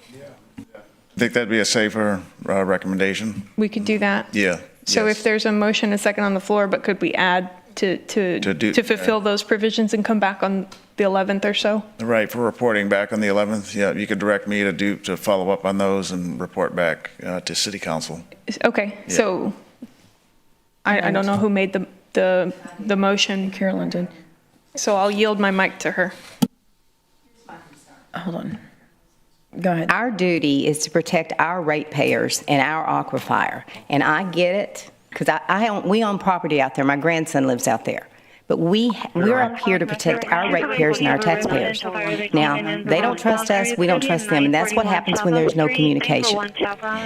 S9: I think that'd be a safer recommendation.
S12: We could do that?
S9: Yeah.
S12: So
S9: yes.
S12: if there's a motion, a second on the floor, but could we add to fulfill those provisions and come back on the 11th or so?
S9: Right, for reporting back on the 11th. Yeah, you could direct me to follow up on those and report back to City Council.
S12: Okay,
S9: Yeah.
S12: so I don't know who made the motion.
S20: Carolyn did.
S12: So I'll yield my mic to her.
S20: Hold on. Go ahead.
S11: Our duty is to protect our ratepayers and our aquifer. And I get it, because we own property out there. My grandson lives out there. But we're up here to protect our ratepayers and our taxpayers. Now, they don't trust us, we don't trust them, and that's what happens when there's no communication.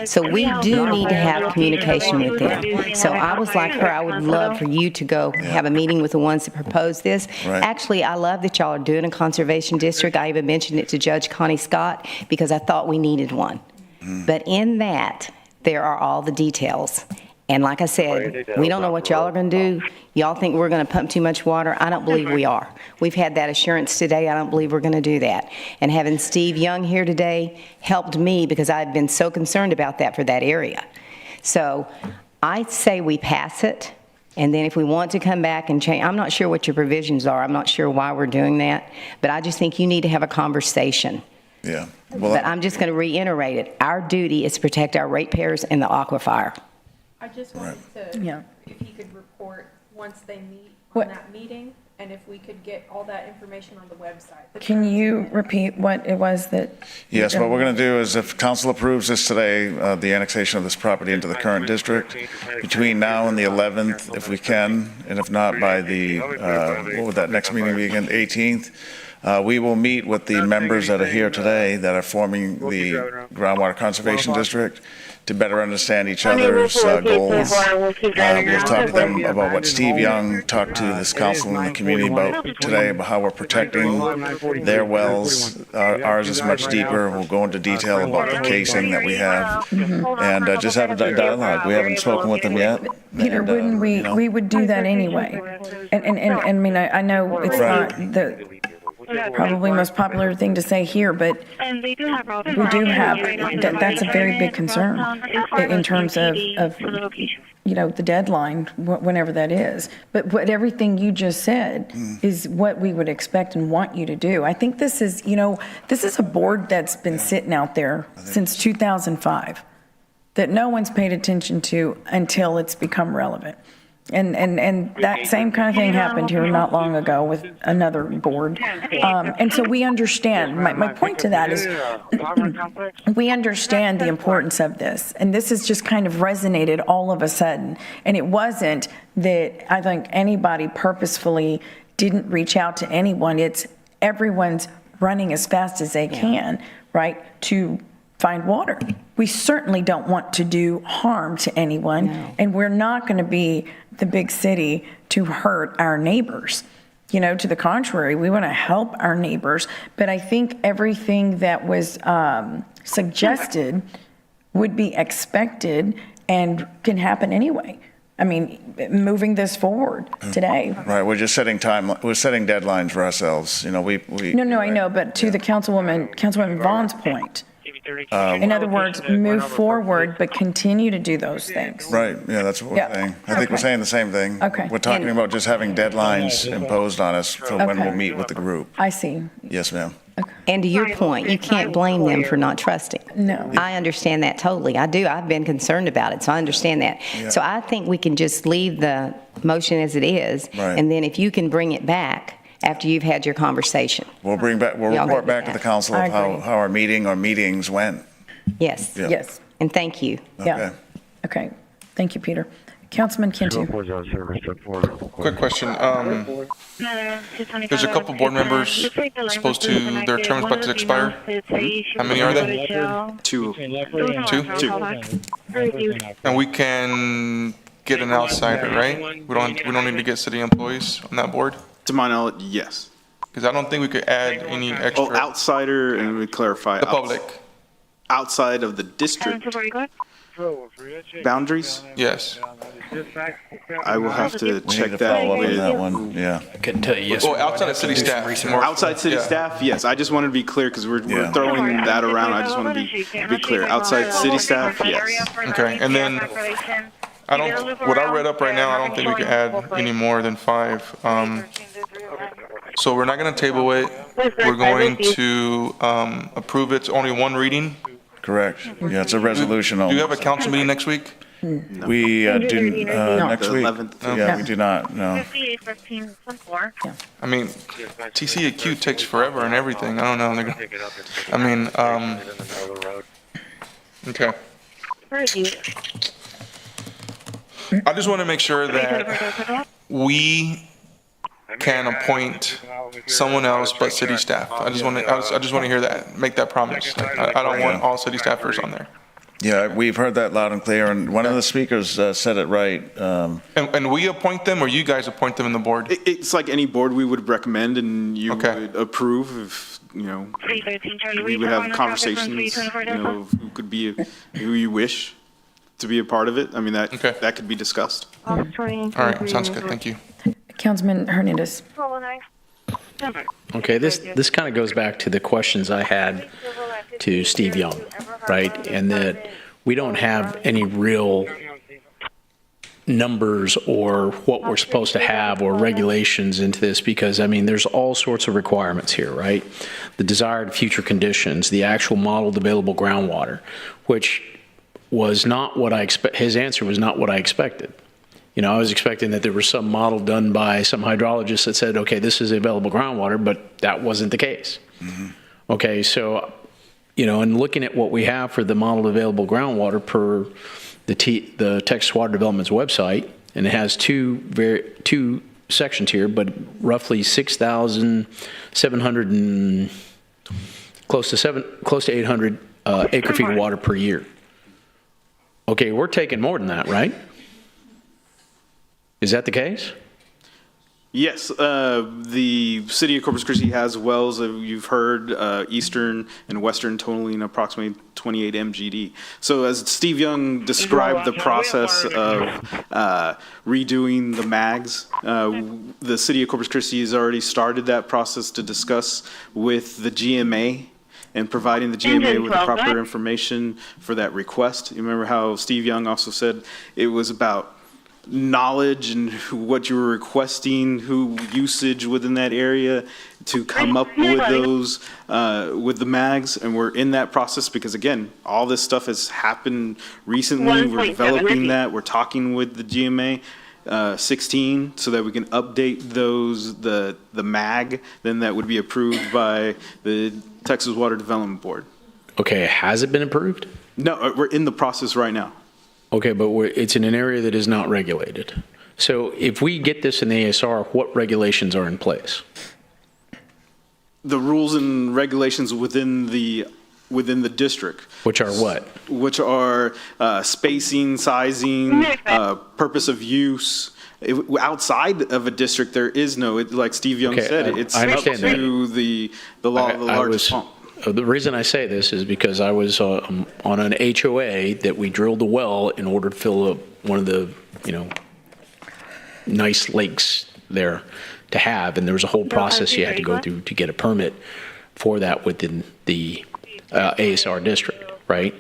S11: So we do need to have communication with them. So I was like her, I would love for you to go have a meeting with the ones that proposed this.
S9: Right.
S11: Actually, I love that y'all are doing a conservation district. I even mentioned it to Judge Connie Scott because I thought we needed one. But in that, there are all the details. And like I said, we don't know what y'all are going to do. Y'all think we're going to pump too much water. I don't believe we are. We've had that assurance today. I don't believe we're going to do that. And having Steve Young here today helped me because I've been so concerned about that for that area. So I say we pass it. And then if we want to come back and change, I'm not sure what your provisions are. I'm not sure why we're doing that. But I just think you need to have a conversation.
S9: Yeah. Well,
S11: but I'm just going to reiterate it. Our duty is to protect our ratepayers and the aquifer.
S12: I just wanted to, if he could report once they meet on that meeting, and if we could get all that information on the website.
S20: Can you repeat what it was that?
S9: Yes, what we're going to do is if council approves this today, the annexation of this property into the current district, between now and the 11th, if we can, and if not by the, what would that next meeting be again, 18th, we will meet with the members that are here today that are forming the Groundwater Conservation District to better understand each other's goals. We'll talk to them about what Steve Young talked to this council and the community about today, about how we're protecting their wells. Ours is much deeper. We'll go into detail about the casing that we have and just have a dialogue. We haven't spoken with them yet.
S20: Peter, wouldn't we would do that anyway. And I mean, I know it's not the probably most popular thing to say here, but we do have, that's a very big concern in terms of the deadline, whenever that is. But everything you just said is what we would expect and want you to do. I think this is a board that's been sitting out there since 2005 that no one's paid attention to until it's become relevant. And that same kind of thing happened here not long ago with another board. And so we understand, my point to that is we understand the importance of this. And this has just kind of resonated all of a sudden. And it wasn't that I think anybody purposefully didn't reach out to anyone. It's everyone's running as fast as they can, right, to find water. We certainly don't want to do harm to anyone. No. And we're not going to be the big city to hurt our neighbors. To the contrary, we want to help our neighbors. But I think everything that was suggested would be expected and can happen anyway. I mean, moving this forward today.
S9: Right, we're just setting deadlines for ourselves. No, I
S20: know, but to the Councilwoman Vaughn's point, in other words, move forward, but continue to do those things.
S9: Right, yeah, that's what we're saying. I think we're saying the same thing.
S20: Okay.
S9: We're talking about just having deadlines imposed on us for when we'll meet with the group.
S20: I see.
S9: Yes, ma'am.
S20: Okay.
S11: And to your point, you can't blame them for not trusting.
S20: No.
S11: I understand that totally. I do. I've been concerned about it, so I understand that.
S9: Yeah.
S11: So I think we can just leave the motion as it is, and then if you can bring it back after you've had your conversation.
S9: We'll report back to the council of how our meeting or meetings went.
S11: Yes.
S9: Yeah.
S20: Yes.
S11: And thank you.
S20: Yeah. Okay. Thank you, Peter. Councilman Kintu.
S16: Quick question. There's a couple board members supposed to, their terms about to expire. How many are they?
S3: Two.
S16: And we can get an outsider, right? We don't need to get city employees on that board?
S21: To my knowledge, yes.
S16: Because I don't think we could add any extra.
S21: Oh, outsider, and we clarify.
S16: The public.
S21: Outside of the district boundaries?
S16: Yes.
S21: I will have to check that with
S9: that one. Yeah.
S10: I couldn't tell you yes.
S16: Well, outside of city staff.
S21: Outside city staff, yes. I just wanted to be clear because we're throwing that around. I just want to be clear. Outside city staff, yes.
S16: Okay, and then what I read up right now, I don't think we can add any more than 5. So we're not going to table it. We're going to approve it. It's only one reading.
S9: Correct. Yeah, it's a resolution
S16: Do
S9: only.
S16: you have a council meeting next week?
S9: We do, next
S21: The
S9: week.
S21: 11th.
S9: Yeah, we do not, no.
S16: I mean, TCEQ takes forever and everything. I don't know. I mean, okay. I just want to make sure that we can appoint someone else but city staff. I just want to hear that, make that promise. I don't want all city staffers on there.
S9: Yeah, we've heard that loud and clear, and one of the speakers said it right.
S16: And we appoint them, or you guys appoint them in the board?
S21: It's like any board we would recommend, and you would approve if, you know, we would have conversations, you know, of who could be, who you wish to be a part of it. I mean, that could be discussed.
S16: All right, sounds good. Thank you.
S20: Councilman Hernandez.
S8: Okay, this kind of goes back to the questions I had to Steve Young, right? And that we don't have any real numbers or what we're supposed to have or regulations into this because, I mean, there's all sorts of requirements here, right? The desired future conditions, the actual modeled available groundwater, which was not what I expect. His answer was not what I expected. You know, I was expecting that there was some model done by some hydrologist that said, okay, this is available groundwater, but that wasn't the case. Okay, so, you know, and looking at what we have for the modeled available groundwater per the Texas Water Development's website, and it has two sections here, but roughly 6,700 and close to 800 acre feet of water per year. Okay, we're taking more than that, right? Is that the case?
S21: Yes, the city of Corpus Christi has wells, you've heard, eastern and western totaling approximately 28 MGD. So as Steve Young described the process of redoing the mags, the city of Corpus Christi has already started that process to discuss with the GMA and providing the GMA with the proper information for that request. You remember how Steve Young also said it was about knowledge and what you were requesting, who usage within that area to come up with those, with the mags. And we're in that process because, again, all this stuff has happened recently. We're developing that. We're talking with the GMA 16 so that we can update those, the mag, then that would be approved by the Texas Water Development Board.
S8: Okay, has it been approved?
S21: No, we're in the process right now.
S8: Okay, but it's in an area that is not regulated. So if we get this in the ASR, what regulations are in place?
S21: The rules and regulations within the district.
S8: Which are what?
S21: Which are spacing, sizing, purpose of use. Outside of a district, there is no, like Steve Young said, it's up to the law of the largest pump.
S8: The reason I say this is because I was on an HOA that we drilled a well in order to fill up one of the, you know, nice lakes there to have, and there was a whole process you had to go through to get a permit for that within the ASR district, right?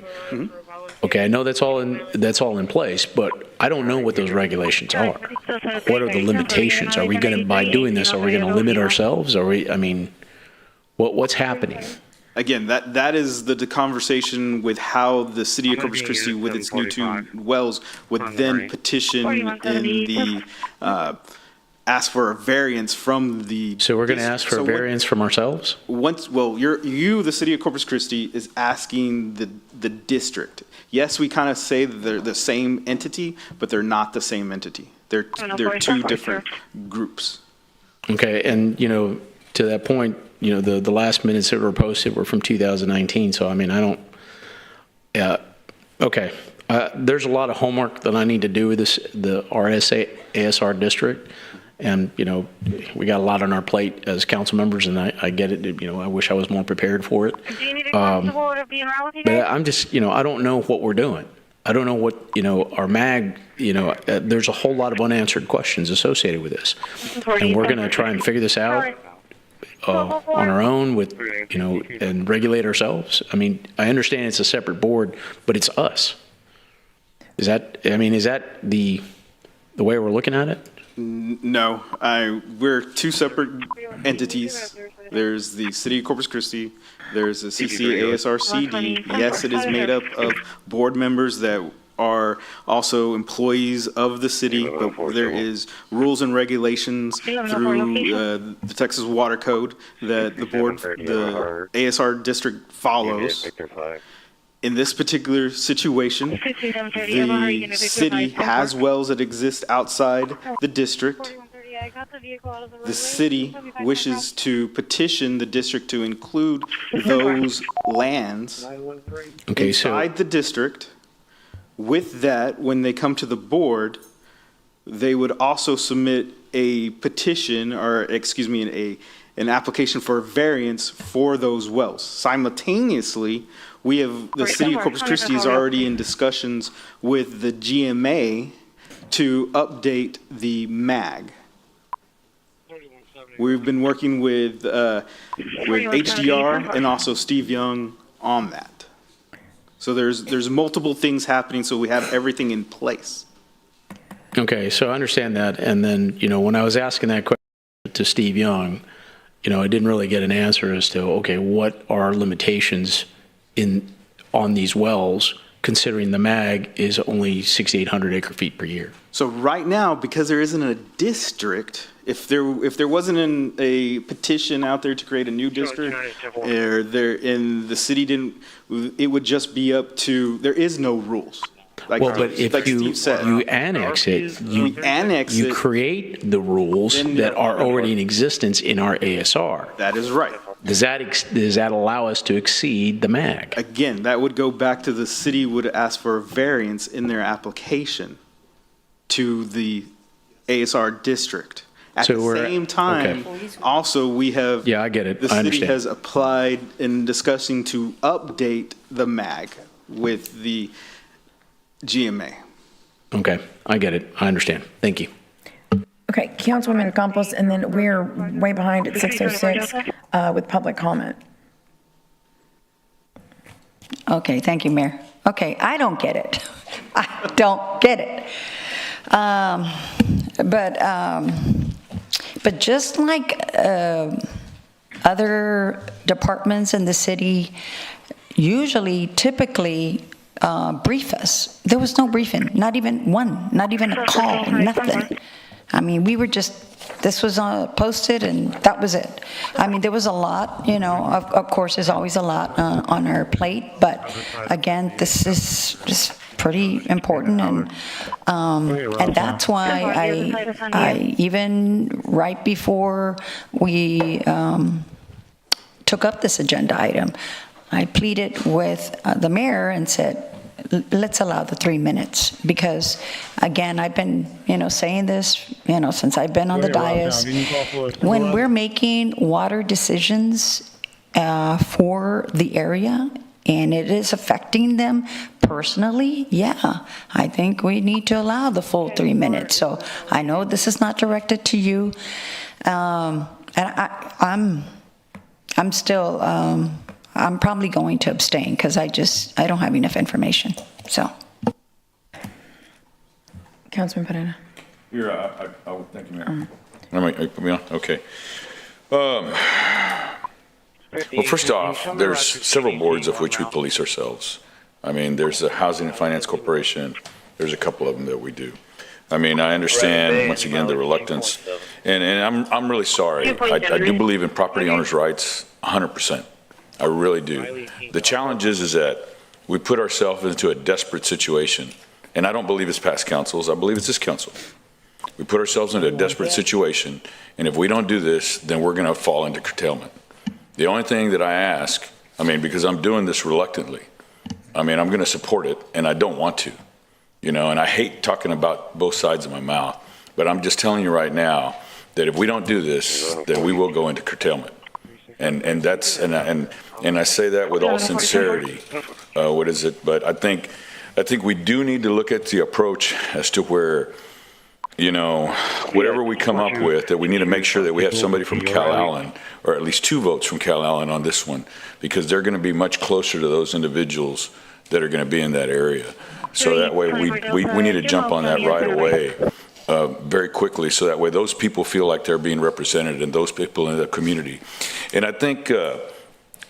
S8: Okay, I know that's all in place, but I don't know what those regulations are. What are the limitations? Are we going to, by doing this, are we going to limit ourselves? Are we? I mean, what's happening?
S21: Again, that is the conversation with how the city of Corpus Christi, with its new two wells, would then petition in the ask for a variance from the.
S8: So we're going to ask for a variance from ourselves?
S21: The city of Corpus Christi is asking the district. Yes, we kind of say that they're the same entity, but they're not the same entity. They're two different groups.
S8: Okay, and you know, to that point, you know, the last minutes that were posted were from 2019. So I mean, I don't. Okay, there's a lot of homework that I need to do with this, the ASR district. And, you know, we got a lot on our plate as council members, and I get it. You know, I wish I was more prepared for it. But I'm just, you know, I don't know what we're doing. I don't know what, you know, our MAG, you know, there's a whole lot of unanswered questions associated with this. And we're going to try and figure this out on our own with, you know, and regulate ourselves. I mean, I understand it's a separate board, but it's us. Is that the way we're looking at it?
S21: No, we're two separate entities. There's the City of Corpus Christi, there's the CCASRCD. Yes, it is made up of board members that are also employees of the city, but there is rules and regulations through the Texas Water Code that the ASR district follows. In this particular situation, the city has wells that exist outside the district. The city wishes to petition the district to include those lands inside the district. With that, when they come to the board, they would also submit a petition, or excuse me, an application for a variance for those wells. Simultaneously, the City of Corpus Christi is already in discussions with the GMA to update the MAG. We've been working with HDR and also Steve Young on that. So there's multiple things happening, so we have everything in place.
S8: Okay, so I understand that. And then, when I was asking that question to Steve Young, I didn't really get an answer as to, okay, what are limitations on these wells, considering the MAG is only 6,800 acre feet per year.
S21: So right now, because there isn't a district, if there wasn't a petition out there to create a new district, and the city didn't, it would just be up to, there is no rules. But if
S8: you annex it, you create the rules that are already in existence in our ASR.
S21: That is right.
S8: Does that allow us to exceed the MAG?
S21: Again, that would go back to the city would ask for a variance in their application to the ASR district. At the same time, also we have,
S8: I get it.
S21: The city has applied in discussing to update the MAG with the GMA.
S8: Okay, I get it. I understand. Thank you.
S20: Okay, Councilwoman Campos, and then we're way behind at 6:06 with public comment.
S11: Okay, thank you, Mayor. Okay, I don't get it. I don't get it. But just like other departments in the city typically brief us, there was no briefing, not even one, not even a call, nothing. I mean, this was posted and that was it. I mean, there was a lot, of course, there's always a lot on our plate, but again, this is just pretty important, and that's why I even right before we took up this agenda item, I pleaded with the mayor and said, let's allow the 3 minutes, because again, I've been, saying this, since I've been on the dais. When we're making water decisions for the area, and it is affecting them personally, I think we need to allow the full 3 minutes. So I know this is not directed to you, and I'm still, I'm probably going to abstain because I don't have enough information, so.
S20: Councilman Pereira.
S5: Thank you, Mayor. Put me on? Okay. Well, first off, there's several boards of which we police ourselves. I mean, there's the Housing and Finance Corporation. There's a couple of them that we do. I mean, I understand, once again, the reluctance, and I'm really sorry. I do believe in property owners' rights 100%. I really do. The challenge is that we put ourselves into a desperate situation, and I don't believe it's past councils. I believe it's this council. We put ourselves into a desperate situation, and if we don't do this, then we're going to fall into curtailment. The only thing that I ask, because I'm doing this reluctantly, I'm going to support it, and I don't want to, and I hate talking about both sides of my mouth, but I'm just telling you right now that if we don't do this, then we will go into curtailment. And I say that with all sincerity. But I think we do need to look at the approach as to where, whatever we come up with, that we need to make sure that we have somebody from Cal Allen, or at least 2 votes from Cal Allen on this one, because they're going to be much closer to those individuals that are going to be in that area. So that way we need to jump on that right away. very quickly, so that way those people feel like they're being represented and those people in the community. And I think the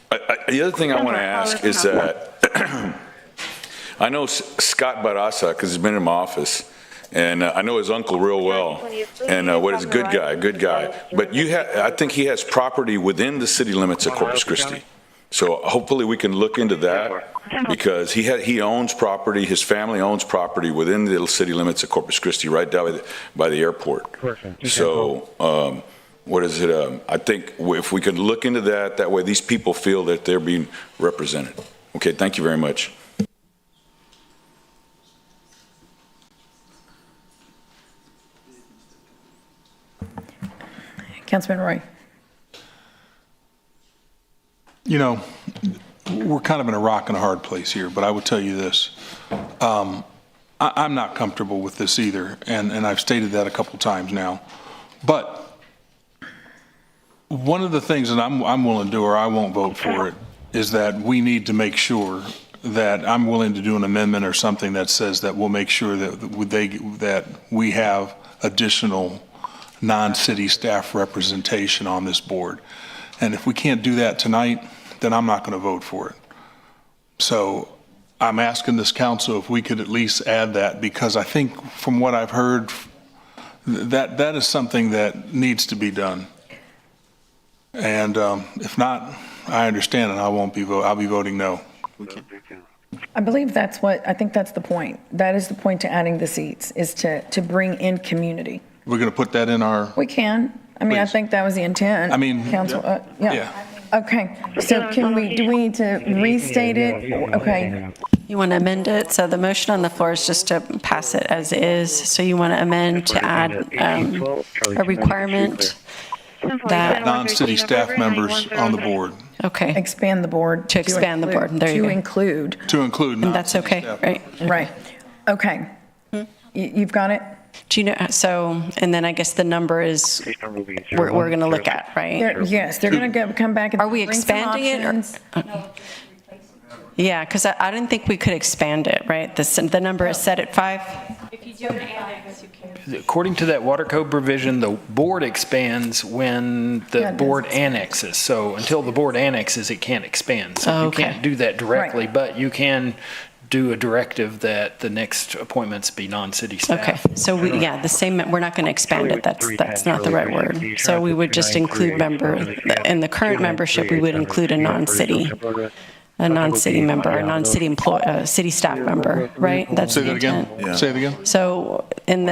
S5: other thing I want to ask is that I know Scott Barraza, because he's been in my office, and I know his uncle real well, and what is good guy. But I think he has property within the city limits of Corpus Christi. So hopefully we can look into that, because he owns property, his family owns property within the city limits of Corpus Christi, right down by the airport. So what is it? I think if we can look into that, that way these people feel that they're being represented. Okay, thank you very much.
S20: Councilman Roy.
S17: You know, we're kind of in a rock and a hard place here, but I would tell you this. I'm not comfortable with this either, and I've stated that a couple times now. But one of the things that I'm willing to do, or I won't vote for it, is that we need to make sure that I'm willing to do an amendment or something that says that we'll make sure that we have additional non-city staff representation on this board. And if we can't do that tonight, then I'm not going to vote for it. So I'm asking this council if we could at least add that, because I think from what I've heard, that is something that needs to be done. And if not, I understand, and I'll be voting no.
S20: I believe I think that's the point. That is the point to adding the seats, is to bring in community.
S17: We're going to put that in our...
S20: We can. I mean, I think that was the intent.
S17: I mean,
S20: Council, yeah. Okay, so do we need to restate it? Okay.
S15: You want to amend it? So the motion on the floor is just to pass it as is. So you want to amend to add a requirement that
S17: non-city staff members on the board.
S15: Okay.
S20: Expand the board.
S15: To expand the board. There you go.
S20: To
S17: include.
S15: And that's okay, right?
S20: Right. Okay. You've got it?
S15: Do you know, so, and then I guess the number is, we're going to look at, right?
S20: Yes, they're going to come back and
S15: are we expanding it? Yeah, because I didn't think we could expand it, right? The number is set at 5?
S12: If you do an annex, you can.
S10: According to that water code provision, the board expands when the board annexes. So until the board annexes, it can't expand. So you can't do that directly, but you can do a directive that the next appointments be non-city staff.
S15: Okay, so the same, we're not going to expand it. That's not the right word. So we would just include in the current membership, we would include a non-city member, a non-city employee, city staff member, right? That's
S17: Say
S15: the
S17: that
S15: intent.
S17: again. Yeah. Say it again.
S15: So in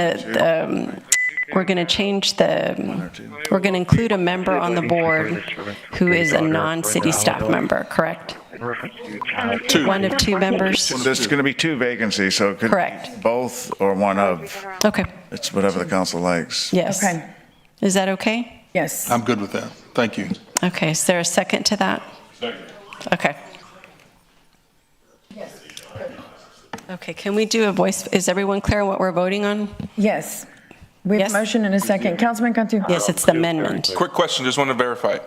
S15: we're going to change we're going to include a member on the board who is a non-city staff member, correct? One of two members?
S9: There's going to be 2 vacancies, so it could be both or one of.
S15: Okay.
S9: It's whatever the council likes.
S15: Yes.
S20: Okay.
S15: Is that okay?
S20: Yes.
S17: I'm good with that. Thank you.
S15: Okay, is there a second to that?
S17: Second.
S15: Okay. Okay, can we do a voice, is everyone clear on what we're voting on?
S20: Yes. We have a motion and a second. Councilman Cantu.
S15: Yes, it's the amendment.
S16: Quick question, just want to verify.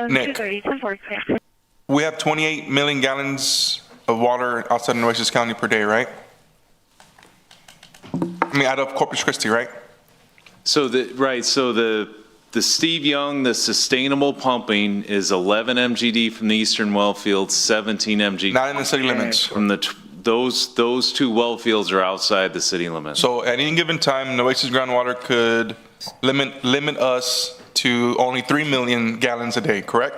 S16: Nick, we have 28 million gallons of water outside of Nueces County per day, right? I mean, out of Corpus Christi, right?
S18: So the Steve Young, the sustainable pumping is 11 MGD from the eastern well fields, 17 MGD.
S16: Not in the city limits.
S18: From those 2 well fields are outside the city limits.
S16: So at any given time, Nueces groundwater could limit us to only 3 million gallons a day, correct?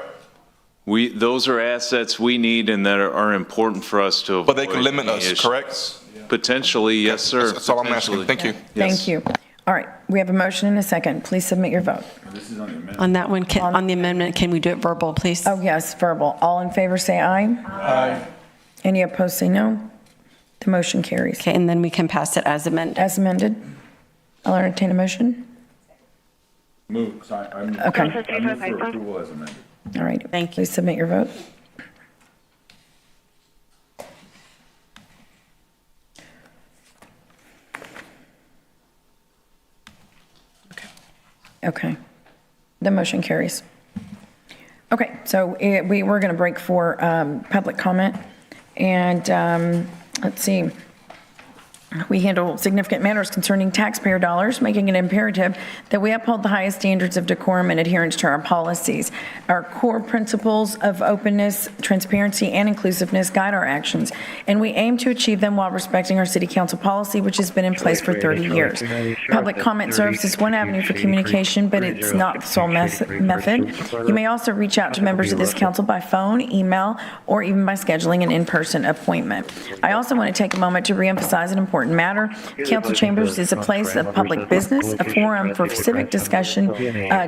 S18: Those are assets we need and that are important for us to avoid.
S16: But they can limit us,
S18: issues.
S16: Potentially,
S18: Potentially, yes, sir.
S16: That's all I'm asking. Thank you.
S20: Thank you. All right, we have a motion and a second. Please submit your vote.
S15: On that one, on the amendment, can we do it verbal, please?
S20: Oh, yes, verbal. All in favor say aye.
S17: Aye.
S20: Any opposed say no. The motion carries.
S15: Okay, and then we can pass it as amended.
S20: As amended. I'll entertain a motion.
S5: Move. Sorry, I move for approval as amended.
S20: All right.
S15: Thank you.
S20: Please submit your vote. Okay. The motion carries. Okay, so we're going to break for public comment. And let's see. We handle significant matters concerning taxpayer dollars, making it imperative that we uphold the highest standards of decorum and adherence to our policies. Our core principles of openness, transparency, and inclusiveness guide our actions, and we aim to achieve them while respecting our city council policy, which has been in place for 30 years. Public comment serves as one avenue for communication, but it's not the sole method. You may also reach out to members of this council by phone, email, or even by scheduling an in-person appointment. I also want to take a moment to reemphasize an important matter. Council chambers is a place of public business, a forum for civic discussion,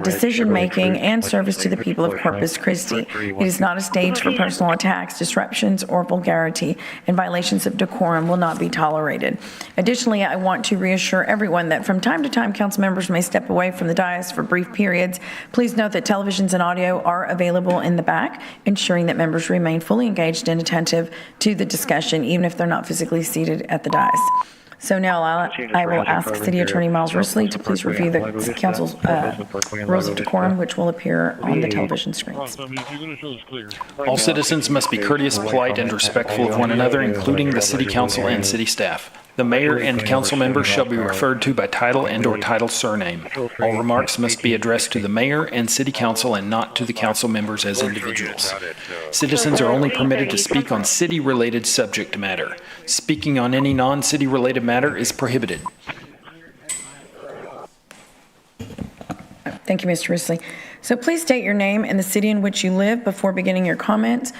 S20: decision-making, and service to the people of Corpus Christi. It is not a stage for personal attacks, disruptions, or vulgarity, and violations of decorum will not be tolerated. Additionally, I want to reassure everyone that from time to time, council members may step away from the dais for brief periods. Please note that televisions and audio are available in the back, ensuring that members remain fully engaged and attentive to the discussion, even if they're not physically seated at the dais. So now I will ask City Attorney Miles Risley to please review the council's rules of decorum, which will appear on the television screens.
S10: All citizens must be courteous, polite, and respectful of one another, including the city council and city staff. The mayor and council members shall be referred to by title and/or title surname. All remarks must be addressed to the mayor and city council and not to the council members as individuals. Citizens are only permitted to speak on city-related subject matter. Speaking on any non-city related matter is prohibited.
S20: Thank you, Mr. Risley. So please state your name and the city in which you live before beginning your comments.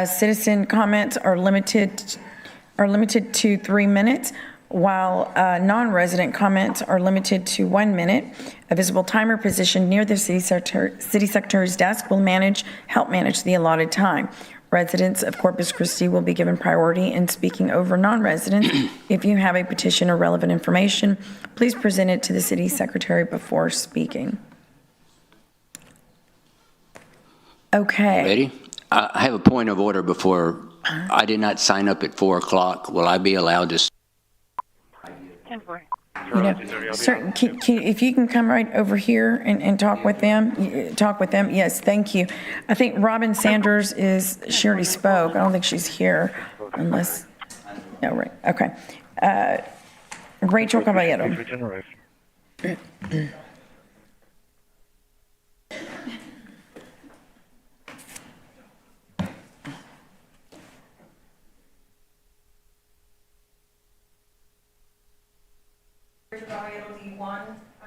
S20: Citizen comments are limited to 3 minutes, while non-resident comments are limited to 1 minute. A visible timer positioned near the city secretary's desk will help manage the allotted time. Residents of Corpus Christi will be given priority in speaking over non-residents. If you have a petition or relevant information, please present it to the city secretary before speaking. Okay.
S13: Ready? I have a point of order before. I did not sign up at 4 o'clock. Will I be allowed to?
S20: You know, sir, if you can come right over here and talk with them, yes, thank you. I think Robin Sanders she already spoke. I don't think she's here unless, no, right, okay. Rachel Caballero.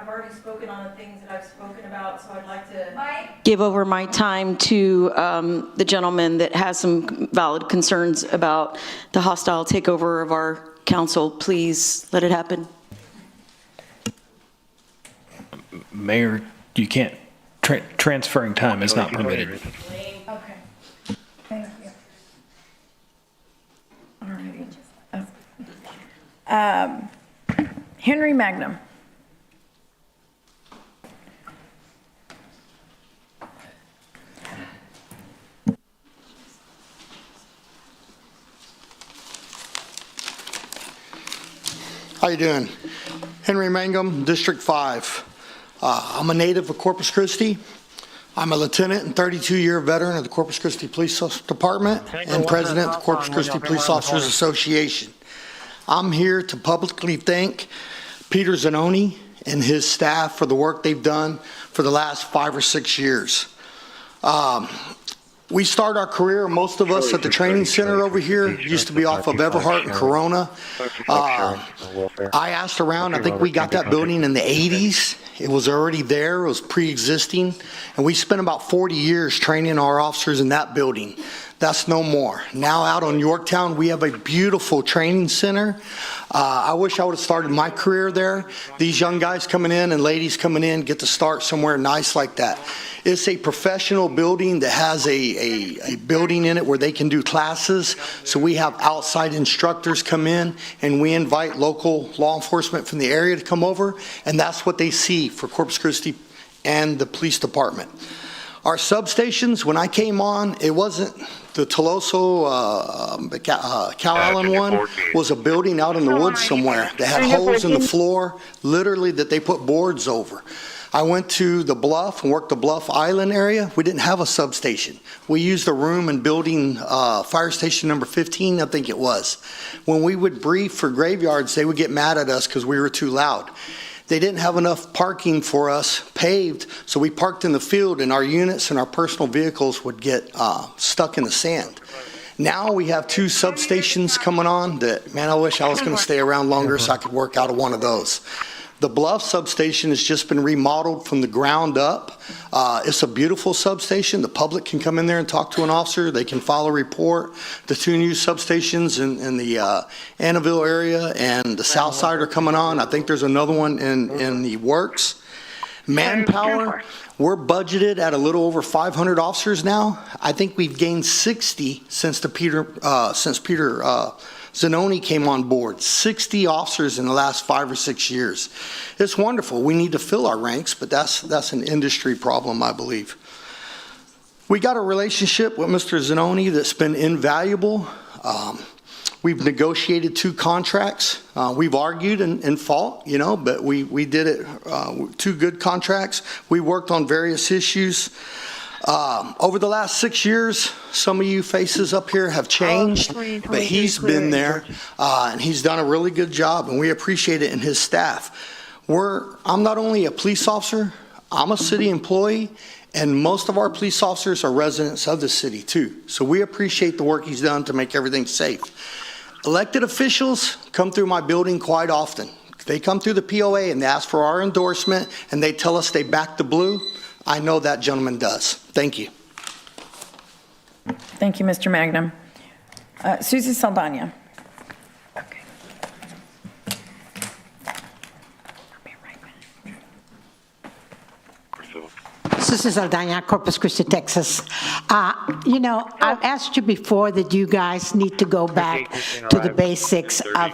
S14: I've already spoken on the things that I've spoken about, so I'd like to give over my time to the gentleman that has some valid concerns about the hostile takeover of our council. Please let it happen.
S10: Mayor, you can't, transferring time is not permitted.
S20: Okay, thank you. All righty. Henry Magnum.
S19: How you doing? Henry Mangum, District 5. I'm a native of Corpus Christi. I'm a lieutenant and 32-year veteran of the Corpus Christi Police Department and president of the Corpus Christi Police Officers Association. I'm here to publicly thank Peter Zanoni and his staff for the work they've done for the last 5 or 6 years. We start our career, most of us, at the training center over here. It used to be off of Everhart and Corona. I asked around. I think we got that building in the 80s. It was already there. It was pre-existing. And we spent about 40 years training our officers in that building. That's no more. Now out on Yorktown, we have a beautiful training center. I wish I would have started my career there. These young guys coming in and ladies coming in get to start somewhere nice like that. It's a professional building that has a building in it where they can do classes. So we have outside instructors come in and we invite local law enforcement from the area to come over. And that's what they see for Corpus Christi and the police department. Our substations, when I came on, it wasn't the Toloso, Cal Allen one, was a building out in the woods somewhere that had holes in the floor, literally, that they put boards over. I went to the Bluff and worked the Bluff Island area. We didn't have a substation. We used a room in building fire station number 15, I think it was. When we would brief for graveyards, they would get mad at us because we were too loud. They didn't have enough parking for us paved, so we parked in the field, and our units and our personal vehicles would get stuck in the sand. Now we have 2 substations coming on that, man, I wish I was going to stay around longer so I could work out of one of those. The Bluff substation has just been remodeled from the ground up. It's a beautiful substation. The public can come in there and talk to an officer. They can file a report. The 2 new substations in the Annabelle area and the South Side are coming on. I think there's another one in the works. Manpower, we're budgeted at a little over 500 officers now. I think we've gained 60 since Peter Zanoni came on board. 60 officers in the last 5 or 6 years. It's wonderful. We need to fill our ranks, but that's an industry problem, I believe. We got a relationship with Mr. Zanoni that's been invaluable. We've negotiated 2 contracts. We've argued and fought, you know, but we did it, 2 good contracts. We worked on various issues. Over the last 6 years, some of you faces up here have changed, but he's been there, and he's done a really good job, and we appreciate it, and his staff. I'm not only a police officer, I'm a city employee, and most of our police officers are residents of the city too. So we appreciate the work he's done to make everything safe. Elected officials come through my building quite often. They come through the POA and they ask for our endorsement, and they tell us they back the blue. I know that gentleman does. Thank you.
S20: Thank you, Mr. Magnum. Susie Saldana.
S7: Susie Saldana, Corpus Christi, Texas. You know, I've asked you before that you guys need to go back to the basics of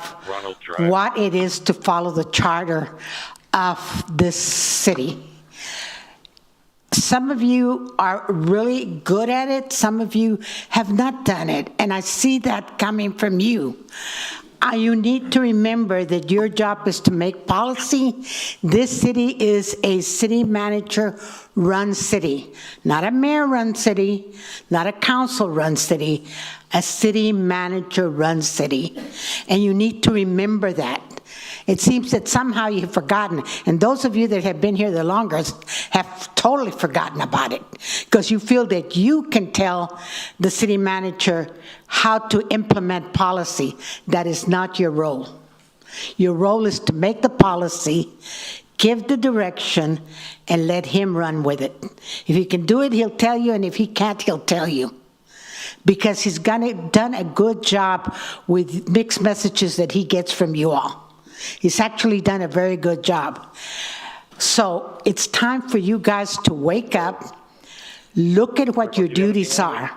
S7: what it is to follow the charter of this city. Some of you are really good at it. Some of you have not done it. And I see that coming from you. You need to remember that your job is to make policy. This city is a city manager-run city, not a mayor-run city, not a council-run city, a city manager-run city. And you need to remember that. It seems that somehow you've forgotten, and those of you that have been here the longest have totally forgotten about it, because you feel that you can tell the city manager how to implement policy. That is not your role. Your role is to make the policy, give the direction, and let him run with it. If he can do it, he'll tell you, and if he can't, he'll tell you. Because he's done a good job with mixed messages that he gets from you all. He's actually done a very good job. So it's time for you guys to wake up, look at what your duties are,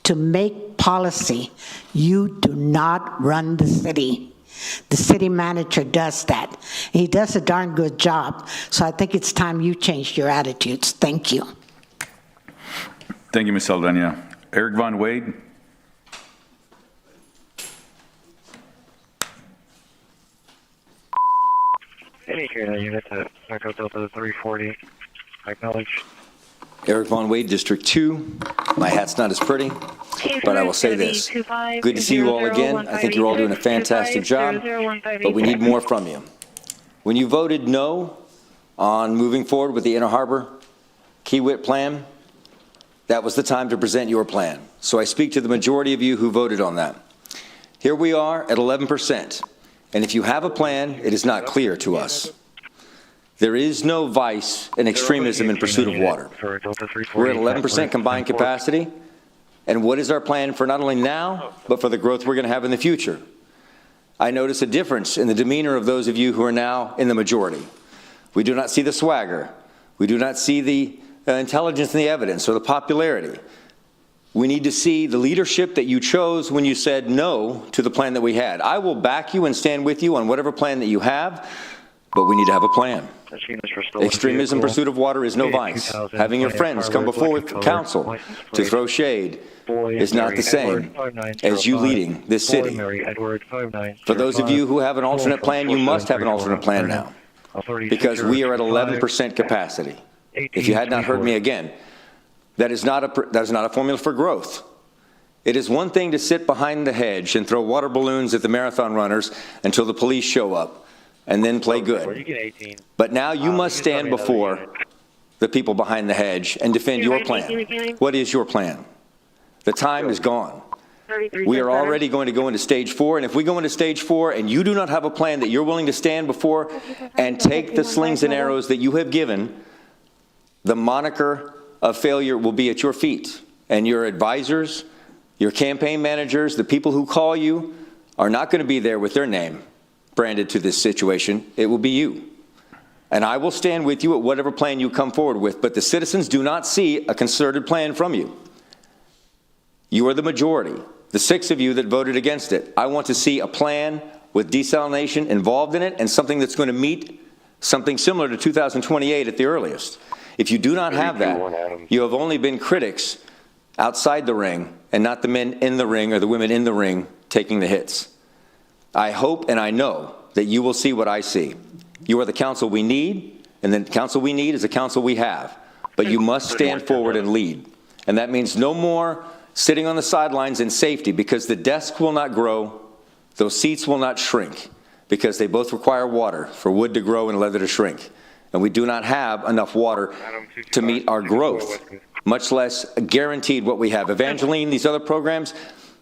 S7: to make policy. You do not run the city. The city manager does that. He does a darn good job. So I think it's time you changed your attitudes. Thank you.
S22: Thank you, Ms. Saldana. Eric Von Wade.
S6: Any care unit to Echo Delta 340. Acknowledge.
S23: Eric Von Wade, District 2. My hat's not as pretty, but I will say this. Good to see you all again. I think you're all doing a fantastic job, but we need more from you. When you voted no on moving forward with the Inner Harbor Kiewit plan, that was the time to present your plan. So I speak to the majority of you who voted on that. Here we are at 11%. And if you have a plan, it is not clear to us. There is no vice and extremism in pursuit of water. We're at 11% combined capacity. And what is our plan for not only now, but for the growth we're going to have in the future? I notice a difference in the demeanor of those of you who are now in the majority. We do not see the swagger. We do not see the intelligence and the evidence or the popularity. We need to see the leadership that you chose when you said no to the plan that we had. I will back you and stand with you on whatever plan that you have, but we need to have a plan. Extremism in pursuit of water is no vice. Having your friends come before council to throw shade is not the same as you leading this city. For those of you who have an alternate plan, you must have an alternate plan now. because we are at 11% capacity. If you had not heard me again, that is not a formula for growth. It is one thing to sit behind the hedge and throw water balloons at the marathon runners until the police show up and then play good. But now you must stand before the people behind the hedge and defend your plan. What is your plan? The time is gone. We are already going to go into stage 4, and if we go into stage 4 and you do not have a plan that you're willing to stand before and take the slings and arrows that you have given, the moniker of failure will be at your feet. And your advisors, your campaign managers, the people who call you are not going to be there with their name branded to this situation. It will be you. And I will stand with you at whatever plan you come forward with, but the citizens do not see a concerted plan from you. You are the majority, the 6 of you that voted against it. I want to see a plan with desalination involved in it and something that's going to meet something similar to 2028 at the earliest. If you do not have that, you have only been critics outside the ring and not the men in the ring or the women in the ring taking the hits. I hope and I know that you will see what I see. You are the council we need, and the council we need is the council we have. But you must stand forward and lead. And that means no more sitting on the sidelines in safety, because the desk will not grow, those seats will not shrink, because they both require water for wood to grow and leather to shrink. And we do not have enough water to meet our growth, much less guaranteed what we have. Evangeline, these other programs,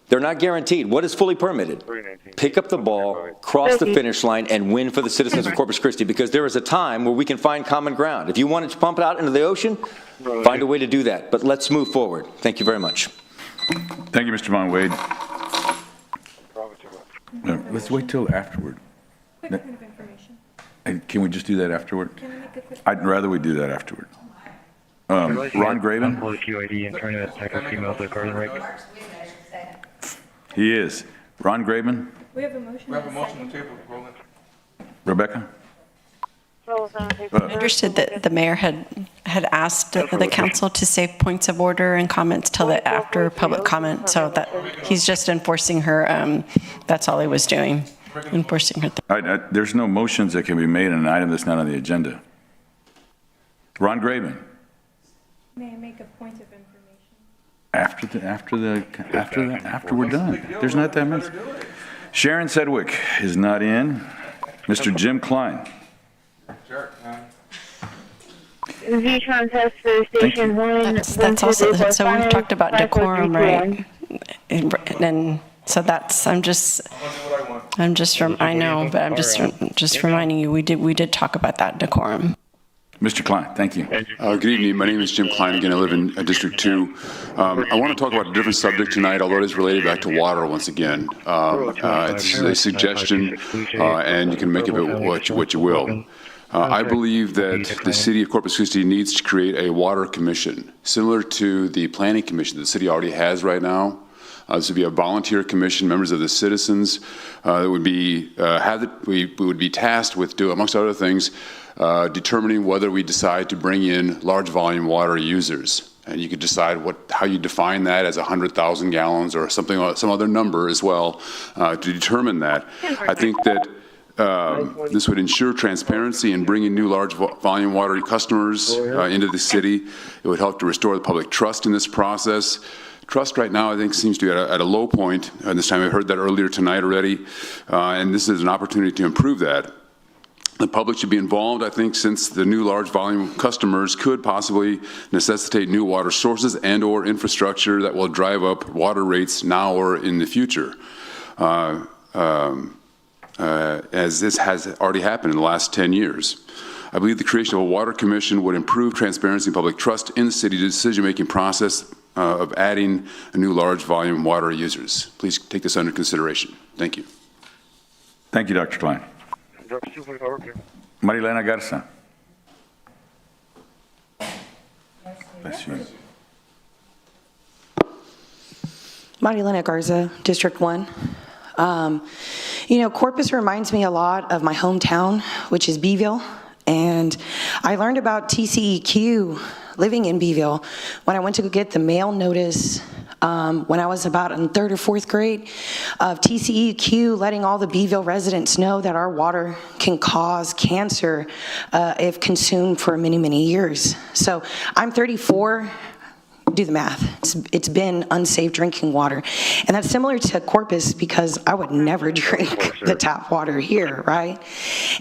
S23: they're not guaranteed. What is fully permitted? Pick up the ball, cross the finish line, and win for the citizens of Corpus Christi, because there is a time where we can find common ground. If you wanted to pump it out into the ocean, find a way to do that. But let's move forward. Thank you very much.
S22: Thank you, Mr. Von Wade. Let's wait till afterward. And can we just do that afterward? I'd rather we do that afterward. Ron Graven? He is. Ron Graven?
S12: We have a motion.
S16: On the table, Roland.
S22: Rebecca?
S15: I understood that the mayor had asked the council to save points of order and comments till after public comment, so that he's just enforcing her, that's all he was doing, enforcing her.
S22: There's no motions that can be made on an item that's not on the agenda. Ron Graven?
S12: May I make a point of information?
S22: After we're done. There's not that much. Sharon Sedgwick is not in. Mr. Jim Klein.
S15: That's also, so we've talked about decorum, right? And so that's, I know, but I'm just reminding you, we did talk about that decorum.
S22: Mr. Klein, thank you.
S1: Good evening. My name is Jim Klein. Again, I live in District 2. I want to talk about a different subject tonight, although it is related back to water once again. It's a suggestion, and you can make of it what you will. I believe that the city of Corpus Christi needs to create a water commission, similar to the planning commission the city already has right now. This would be a volunteer commission, members of the citizens that would be we would be tasked with, amongst other things, determining whether we decide to bring in large volume water users. And you could decide how you define that as 100,000 gallons or something, some other number as well, to determine that. I think that this would ensure transparency in bringing new large volume water customers into the city. It would help to restore the public trust in this process. Trust right now, I think, seems to be at a low point. And this time, I heard that earlier tonight already. And this is an opportunity to improve that. The public should be involved, I think, since the new large volume customers could possibly necessitate new water sources and or infrastructure that will drive up water rates now or in the future. As this has already happened in the last 10 years. I believe the creation of a water commission would improve transparency and public trust in the city decision-making process of adding a new large volume water users. Please take this under consideration. Thank you.
S22: Thank you, Dr. Klein. Marilena Garza. Bless you.
S14: Marilena Garza, District 1. Corpus reminds me a lot of my hometown, which is Beeville. And I learned about TCEQ living in Beeville when I went to go get the mail notice when I was about in 3rd or 4th grade, of TCEQ letting all the Beeville residents know that our water can cause cancer if consumed for many, many years. So I'm 34. Do the math. It's been unsafe drinking water. And that's similar to Corpus because I would never drink the tap water here, right?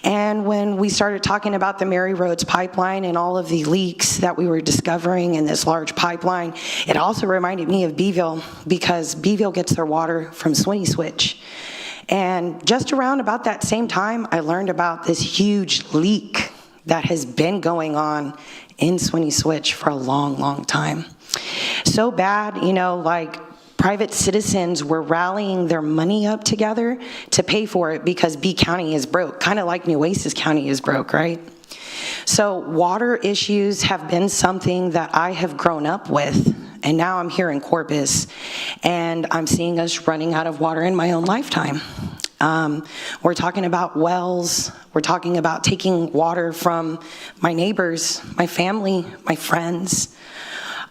S14: And when we started talking about the Mary Roads pipeline and all of the leaks that we were discovering in this large pipeline, it also reminded me of Beeville because Beeville gets their water from Swinney Switch. And just around about that same time, I learned about this huge leak that has been going on in Swinney Switch for a long, long time. So bad, you know, like private citizens were rallying their money up together to pay for it because B County is broke, kind of like Nueces County is broke, right? So water issues have been something that I have grown up with, and now I'm here in Corpus, and I'm seeing us running out of water in my own lifetime. We're talking about wells, we're talking about taking water from my neighbors, my family, my friends.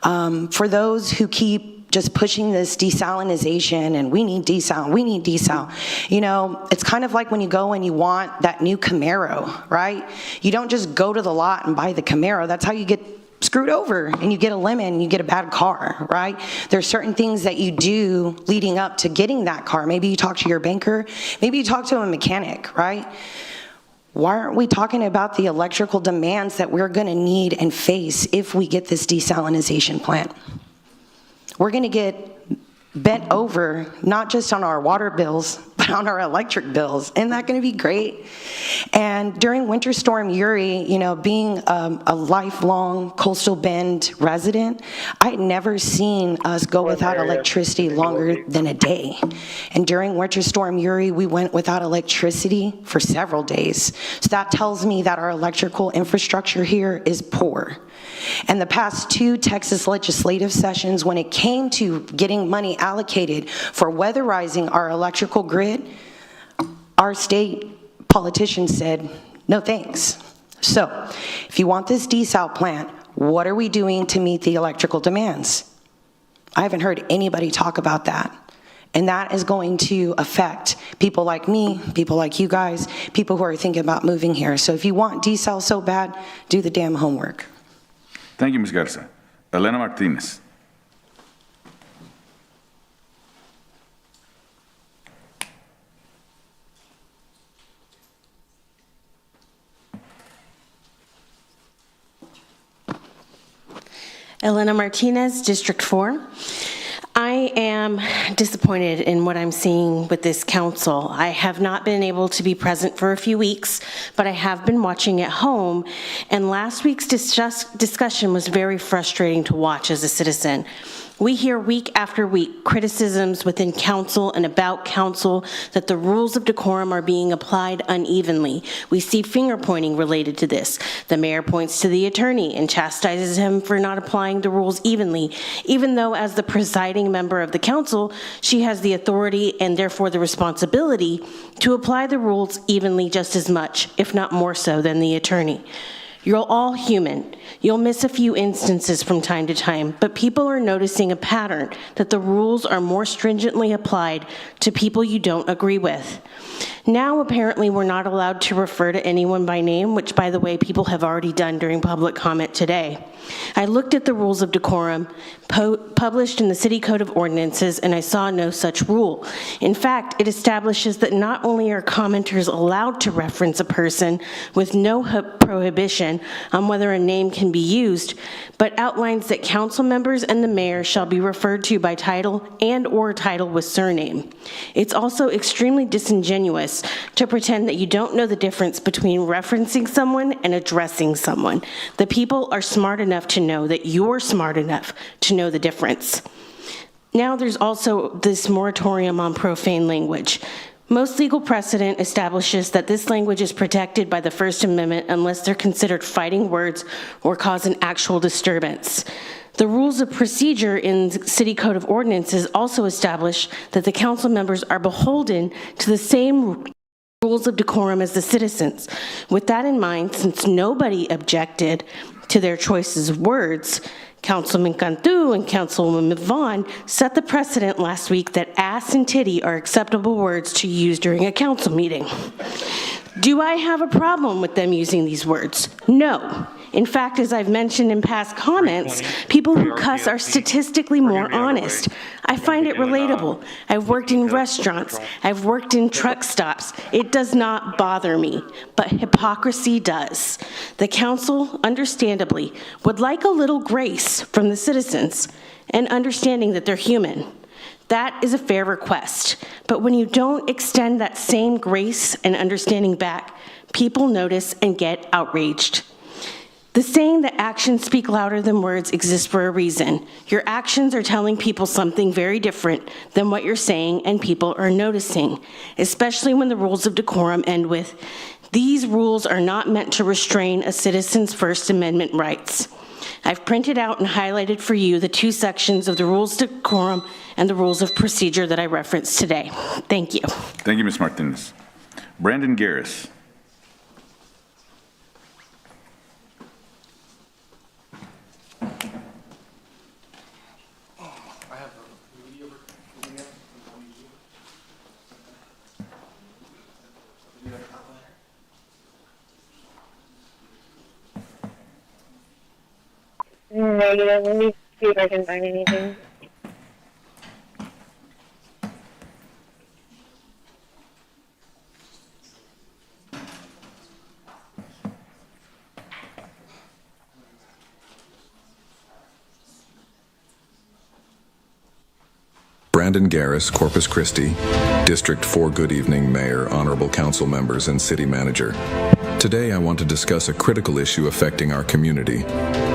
S14: For those who keep just pushing this desalinization and we need desal, you know, it's kind of like when you go and you want that new Camaro, right? You don't just go to the lot and buy the Camaro. That's how you get screwed over and you get a lemon and you get a bad car, right? There's certain things that you do leading up to getting that car. Maybe you talk to your banker, maybe you talk to a mechanic, right? Why aren't we talking about the electrical demands that we're gonna need and face if we get this desalinization plant? We're gonna get bent over, not just on our water bills, but on our electric bills. Isn't that gonna be great? And during Winter Storm Uri, you know, being a lifelong Coastal Bend resident, I had never seen us go without electricity longer than a day. And during Winter Storm Uri, we went without electricity for several days. So that tells me that our electrical infrastructure here is poor. And the past 2 Texas legislative sessions, when it came to getting money allocated for weatherizing our electrical grid, our state politicians said, no thanks. So, if you want this desal plant, what are we doing to meet the electrical demands? I haven't heard anybody talk about that. And that is going to affect people like me, people like you guys, people who are thinking about moving here. So if you want desal so bad, do the damn homework.
S22: Thank you, Ms. Garza. Elena Martinez.
S2: Elena Martinez, District 4. I am disappointed in what I'm seeing with this council. I have not been able to be present for a few weeks, but I have been watching at home, and last week's discussion was very frustrating to watch as a citizen. We hear week after week criticisms within council and about council that the rules of decorum are being applied unevenly. We see finger pointing related to this. The mayor points to the attorney and chastises him for not applying the rules evenly, even though as the presiding member of the council, she has the authority and therefore the responsibility to apply the rules evenly just as much, if not more so, than the attorney. You're all human. You'll miss a few instances from time to time, but people are noticing a pattern that the rules are more stringently applied to people you don't agree with. Now, apparently, we're not allowed to refer to anyone by name, which, by the way, people have already done during public comment today. I looked at the rules of decorum published in the City Code of Ordinances, and I saw no such rule. In fact, it establishes that not only are commenters allowed to reference a person with no prohibition on whether a name can be used, but outlines that council members and the mayor shall be referred to by title and/or title with surname. It's also extremely disingenuous to pretend that you don't know the difference between referencing someone and addressing someone. The people are smart enough to know that you're smart enough to know the difference. Now there's also this moratorium on profane language. Most legal precedent establishes that this language is protected by the First Amendment unless they're considered fighting words or cause an actual disturbance. The rules of procedure in the City Code of Ordinances also establish that the council members are beholden to the same rules of decorum as the citizens. With that in mind, since nobody objected to their choices of words, Councilman Cantu and Councilwoman Vaughn set the precedent last week that ass and titty are acceptable words to use during a council meeting. Do I have a problem with them using these words? No. In fact, as I've mentioned in past comments, people who cuss are statistically more honest. I find it relatable. I've worked in restaurants. I've worked in truck stops. It does not bother me, but hypocrisy does. The council, understandably, would like a little grace from the citizens and understanding that they're human. That is a fair request, but when you don't extend that same grace and understanding back, people notice and get outraged. The saying that actions speak louder than words exists for a reason. Your actions are telling people something very different than what you're saying, and people are noticing, especially when the rules of decorum end with, "These rules are not meant to restrain a citizen's First Amendment rights." I've printed out and highlighted for you the 2 sections of the rules of decorum and the rules of procedure that I referenced today. Thank you.
S22: Thank you, Ms. Martinez. Brandon Garris.
S3: Negative. Let me see if I can find anything.
S4: Brandon Garris, Corpus Christi, District 4. Good evening, Mayor, Honorable Council members, and City Manager. Today I want to discuss a critical issue affecting our community,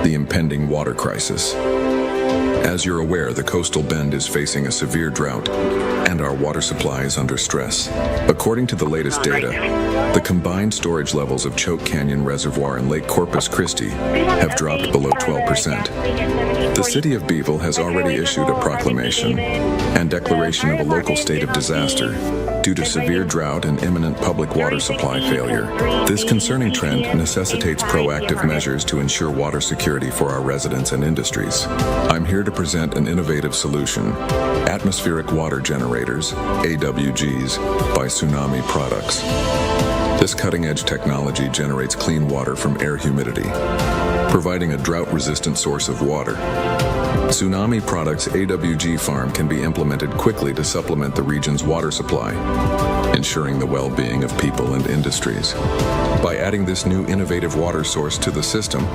S4: the impending water crisis. As you're aware, the coastal bend is facing a severe drought, and our water supply is under stress. According to the latest data, the combined storage levels of Choke Canyon Reservoir and Lake Corpus Christi have dropped below 12%. The City of Beeville has already issued a proclamation and declaration of a local state of disaster due to severe drought and imminent public water supply failure. This concerning trend necessitates proactive measures to ensure water security for our residents and industries. I'm here to present an innovative solution: atmospheric water generators, AWGs, by Tsunami Products. This cutting-edge technology generates clean water from air humidity, providing a drought-resistant source of water. Tsunami Products' AWG farm can be implemented quickly to supplement the region's water supply, ensuring the well-being of people and industries. By adding this new innovative water source to the system,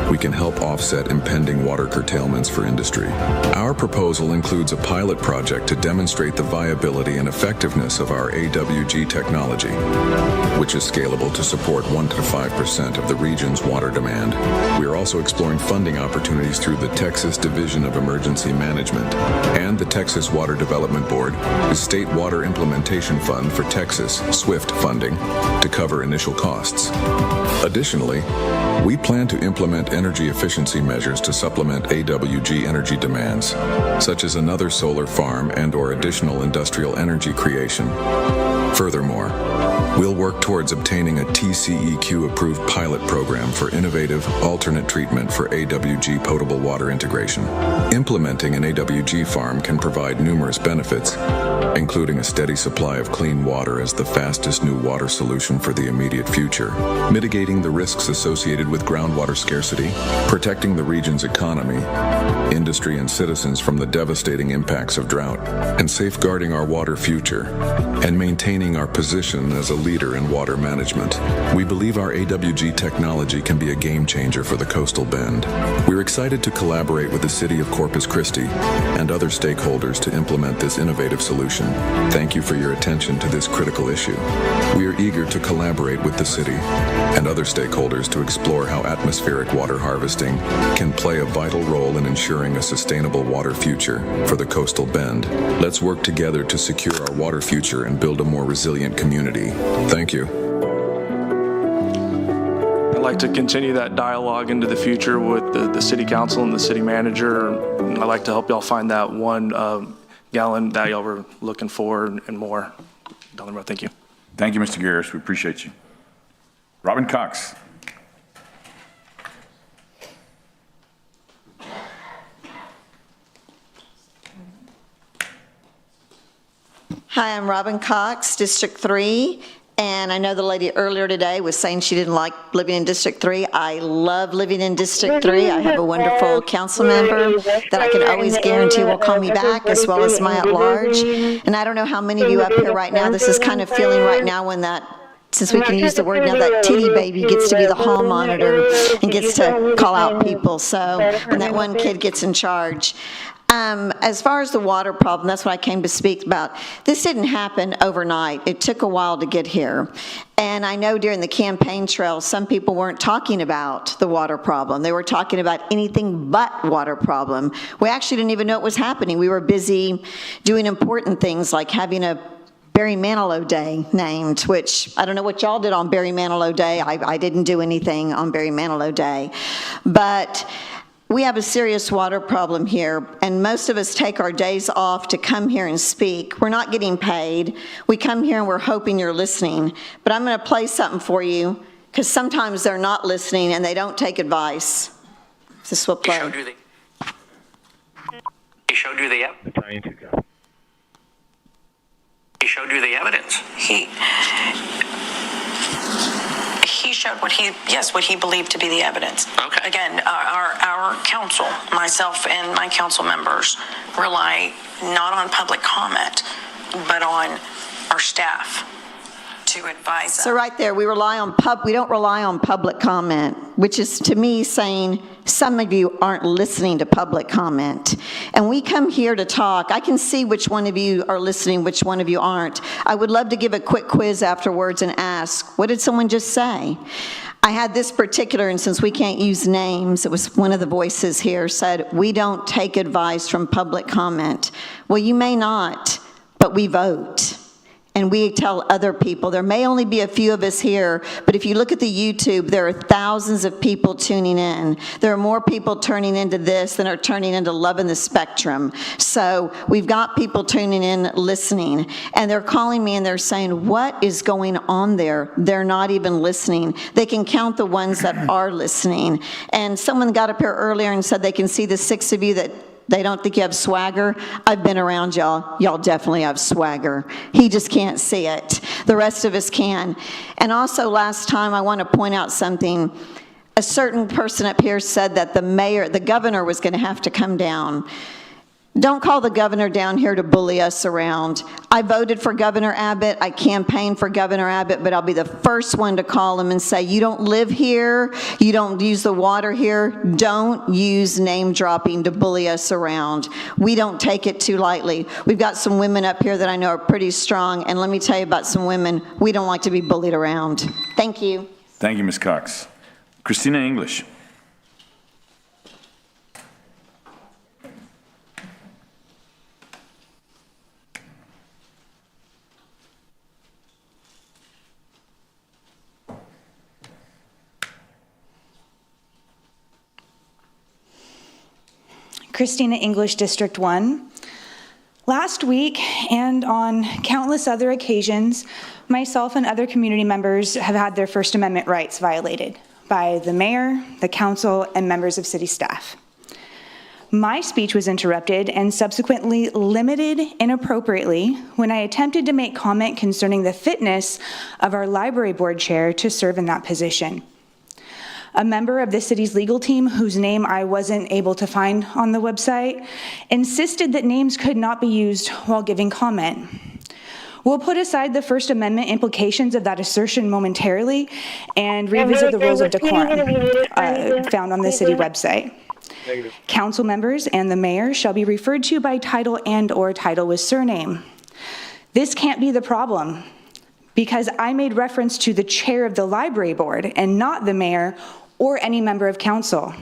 S4: we can help offset impending water curtailments for industry. Our proposal includes a pilot project to demonstrate the viability and effectiveness of our AWG technology, which is scalable to support 1 to 5% of the region's water demand. We are also exploring funding opportunities through the Texas Division of Emergency Management and the Texas Water Development Board, the State Water Implementation Fund for Texas, SWIFT funding, to cover initial costs. Additionally, we plan to implement energy efficiency measures to supplement AWG energy demands, such as another solar farm and/or additional industrial energy creation. Furthermore, we'll work towards obtaining a TCEQ-approved pilot program for innovative, alternate treatment for AWG potable water integration. Implementing an AWG farm can provide numerous benefits, including a steady supply of clean water as the fastest new water solution for the immediate future, mitigating the risks associated with groundwater scarcity, protecting the region's economy, industry, and citizens from the devastating impacts of drought, and safeguarding our water future, and maintaining our position as a leader in water management. We believe our AWG technology can be a game changer for the coastal bend. We're excited to collaborate with the City of Corpus Christi and other stakeholders to implement this innovative solution. Thank you for your attention to this critical issue. We are eager to collaborate with the city and other stakeholders to explore how atmospheric water harvesting can play a vital role in ensuring a sustainable water future for the coastal bend. Let's work together to secure our water future and build a more resilient community. Thank you.
S21: I'd like to continue that dialogue into the future with the city council and the city manager. I'd like to help y'all find that 1 gallon that y'all were looking for and more down the road. Thank you.
S22: Thank you, Mr. Garris. We appreciate you. Robin Cox.
S8: Hi, I'm Robin Cox, District 3, and I know the lady earlier today was saying she didn't like living in District 3. I love living in District 3. I have a wonderful council member that I can always guarantee will call me back, as well as my at-large. And I don't know how many of you up here right now, this is kind of feeling right now when that, since we can use the word now, that titty baby gets to be the hall monitor and gets to call out people. So, and that one kid gets in charge. As far as the water problem, that's what I came to speak about. This didn't happen overnight. It took a while to get here. And I know during the campaign trail, some people weren't talking about the water problem. They were talking about anything but water problem. We actually didn't even know it was happening. We were busy doing important things like having a Barry Manilow Day named, which I don't know what y'all did on Barry Manilow Day. I didn't do anything on Barry Manilow Day. But we have a serious water problem here, and most of us take our days off to come here and speak. We're not getting paid. We come here and we're hoping you're listening. But I'm going to play something for you, because sometimes they're not listening and they don't take advice. This will play.
S9: He showed you the evidence.
S11: He showed what he believed to be the evidence.
S9: Okay.
S11: Again, our council, myself and my council members, rely not on public comment, but on our staff to advise us.
S8: So right there, we don't rely on public comment, which is to me saying some of you aren't listening to public comment. And we come here to talk. I can see which one of you are listening, which one of you aren't. I would love to give a quick quiz afterwards and ask, what did someone just say? I had this particular, and since we can't use names, it was one of the voices here said, we don't take advice from public comment. Well, you may not, but we vote. And we tell other people. There may only be a few of us here, but if you look at the YouTube, there are thousands of people tuning in. There are more people turning into this than are turning into Loving the Spectrum. So we've got people tuning in, listening, and they're calling me and they're saying, what is going on there? They're not even listening. They can count the ones that are listening. And someone got up here earlier and said they can see the 6 of you that they don't think you have swagger. I've been around y'all. Y'all definitely have swagger. He just can't see it. The rest of us can. And also last time, I want to point out something. A certain person up here said that the governor was going to have to come down. Don't call the governor down here to bully us around. I voted for Governor Abbott. I campaigned for Governor Abbott, but I'll be the first one to call him and say, you don't live here. You don't use the water here. Don't use name dropping to bully us around. We don't take it too lightly. We've got some women up here that I know are pretty strong, and let me tell you about some women. We don't like to be bullied around. Thank you.
S22: Thank you, Ms. Cox. Christina English.
S24: Christina English, District 1. Last week, and on countless other occasions, myself and other community members have had their First Amendment rights violated by the mayor, the council, and members of city staff. My speech was interrupted and subsequently limited inappropriately when I attempted to make comment concerning the fitness of our library board chair to serve in that position. A member of the city's legal team, whose name I wasn't able to find on the website, insisted that names could not be used while giving comment. We'll put aside the First Amendment implications of that assertion momentarily and revisit the rules of decorum found on the city website. Council members and the mayor shall be referred to by title and/or title with surname. This can't be the problem, because I made reference to the chair of the library board and not the mayor or any member of council.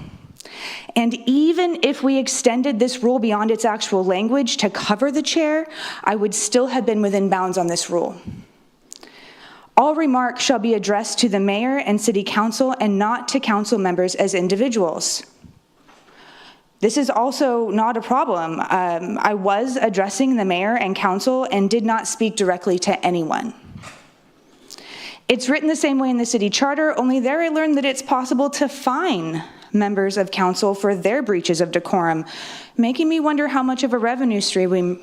S24: And even if we extended this rule beyond its actual language to cover the chair, I would still have been within bounds on this rule. All remarks shall be addressed to the mayor and city council and not to council members as individuals. This is also not a problem. I was addressing the mayor and council and did not speak directly to anyone. It's written the same way in the city charter, only there I learned that it's possible to fine members of council for their breaches of decorum, making me wonder how much of a revenue stream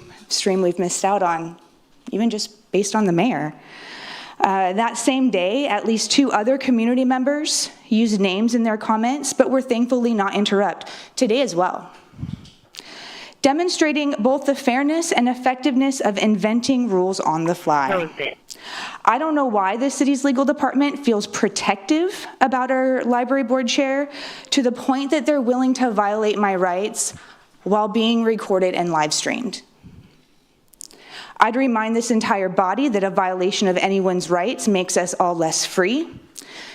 S24: we've missed out on even just based on the mayor. That same day, at least 2 other community members used names in their comments, but were thankfully not interrupted today as well, demonstrating both the fairness and effectiveness of inventing rules on the fly. I don't know why the city's legal department feels protective about our library board chair to the point that they're willing to violate my rights while being recorded and live streamed. I'd remind this entire body that a violation of anyone's rights makes us all less free.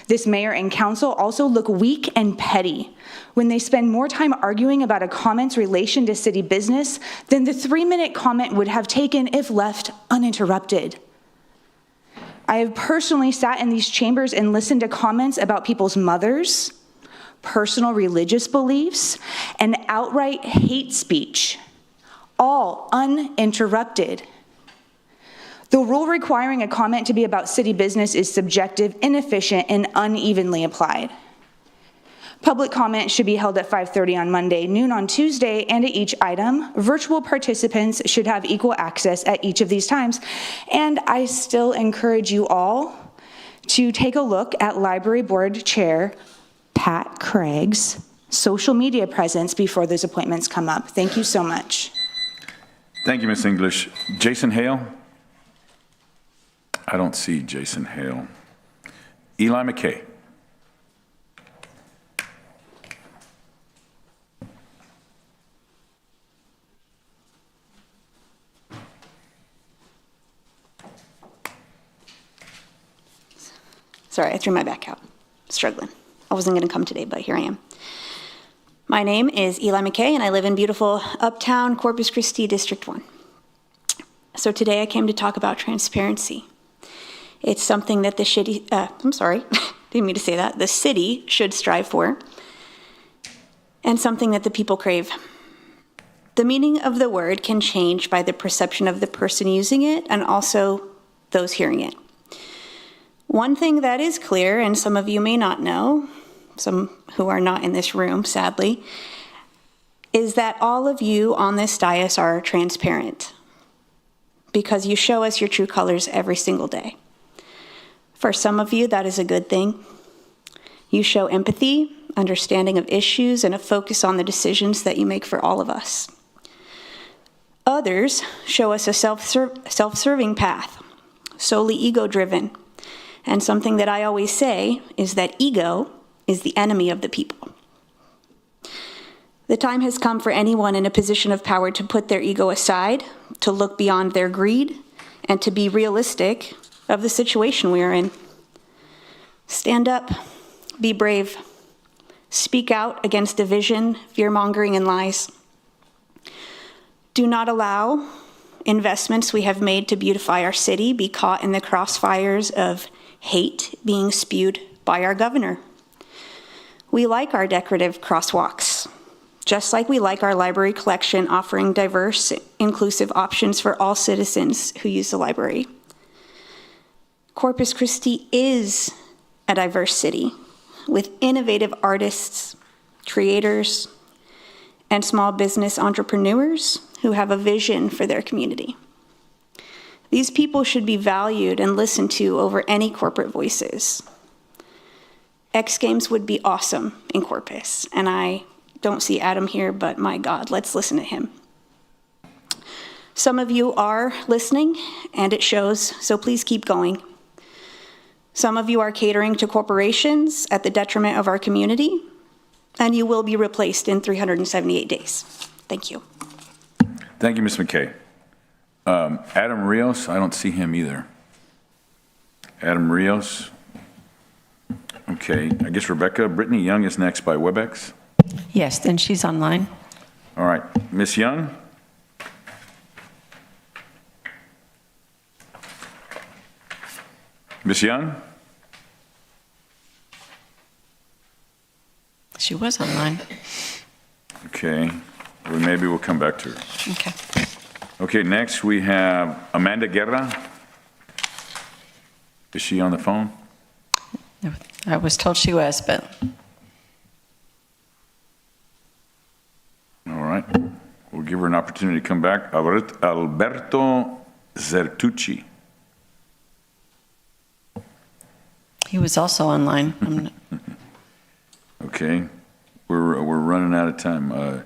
S24: This mayor and council also look weak and petty when they spend more time arguing about a comment's relation to city business than the 3-minute comment would have taken if left uninterrupted. I have personally sat in these chambers and listened to comments about people's mothers, personal religious beliefs, and outright hate speech, all uninterrupted. The rule requiring a comment to be about city business is subjective, inefficient, and unevenly applied. Public comment should be held at 5:30 on Monday, noon on Tuesday, and at each item. Virtual participants should have equal access at each of these times. And I still encourage you all to take a look at Library Board Chair Pat Craig's social media presence before those appointments come up. Thank you so much.
S22: Thank you, Ms. English. Jason Hale? I don't see Jason Hale. Eli McKay?
S5: Sorry, I threw my back out. Struggling. I wasn't going to come today, but here I am. My name is Eli McKay, and I live in beautiful Uptown Corpus Christi, District 1. So today I came to talk about transparency. It's something that the city, didn't mean to say that, the city should strive for, and something that the people crave. The meaning of the word can change by the perception of the person using it and also those hearing it. One thing that is clear, and some of you may not know, some who are not in this room, sadly, is that all of you on this dais are transparent because you show us your true colors every single day. For some of you, that is a good thing. You show empathy, understanding of issues, and a focus on the decisions that you make for all of us. Others show us a self-serving path, solely ego-driven. And something that I always say is that ego is the enemy of the people. The time has come for anyone in a position of power to put their ego aside, to look beyond their greed, and to be realistic of the situation we are in. Stand up, be brave, speak out against division, fear-mongering, and lies. Do not allow investments we have made to beautify our city be caught in the crossfires of hate being spewed by our governor. We like our decorative crosswalks, just like we like our library collection offering diverse, inclusive options for all citizens who use the library. Corpus Christi is a diverse city with innovative artists, creators, and small business entrepreneurs who have a vision for their community. These people should be valued and listened to over any corporate voices. X Games would be awesome in Corpus, and I don't see Adam here, but my God, let's listen to him. Some of you are listening, and it shows, so please keep going. Some of you are catering to corporations at the detriment of our community, and you will be replaced in 378 days. Thank you.
S22: Thank you, Ms. McKay. Adam Rios, I don't see him either. Adam Rios. Okay, I guess Rebecca. Brittany Young is next by WebEx.
S15: Yes, then she's online.
S22: All right, Ms. Young. Ms. Young?
S15: She was online.
S22: Okay, well, maybe we'll come back to her.
S15: Okay.
S22: Okay, next we have Amanda Guerra. Is she on the phone?
S15: I was told she was, but.
S22: All right, we'll give her an opportunity to come back. Alberto Zertucci.
S15: He was also online.
S22: Okay, we're running out of time.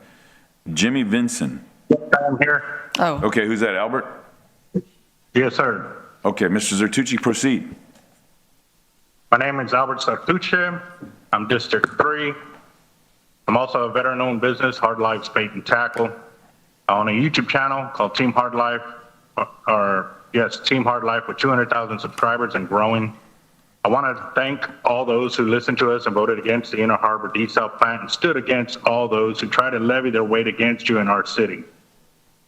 S22: Jimmy Vinson.
S10: I'm here.
S15: Oh.
S22: Okay, who's that, Albert?
S10: Yes, sir.
S22: Okay, Mr. Zertucci, proceed.
S10: My name is Albert Sartucci. I'm District 3. I'm also a veteran-owned business, Hard Life Bait and Tackle. I own a YouTube channel called Team Hard Life, Team Hard Life with 200,000 subscribers and growing. I want to thank all those who listened to us and voted against the Inner Harbor desal plant and stood against all those who try to levy their weight against you in our city.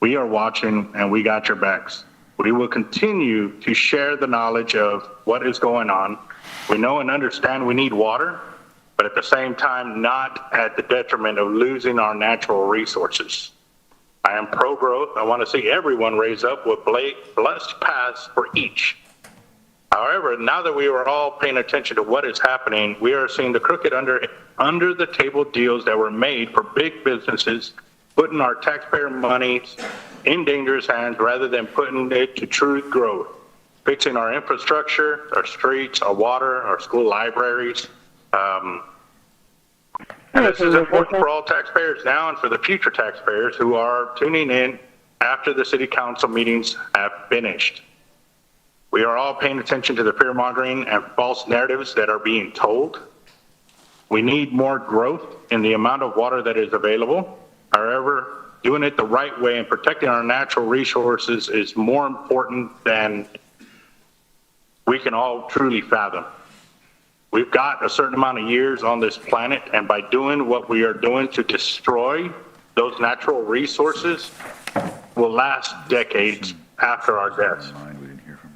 S10: We are watching and we got your backs. We will continue to share the knowledge of what is going on. We know and understand we need water, but at the same time, not at the detriment of losing our natural resources. I am pro-growth. I want to see everyone raise up with blessed paths for each. However, now that we are all paying attention to what is happening, we are seeing the crooked under the table deals that were made for big businesses, putting our taxpayer money in dangerous hands rather than putting it to true growth, fixing our infrastructure, our streets, our water, our school libraries. And this is important for all taxpayers now and for the future taxpayers who are tuning in after the city council meetings have finished. We are all paying attention to the fear-mongering and false narratives that are being told. We need more growth in the amount of water that is available. However, doing it the right way and protecting our natural resources is more important than we can all truly fathom. We've got a certain amount of years on this planet, and by doing what we are doing to destroy those natural resources will last decades after our deaths.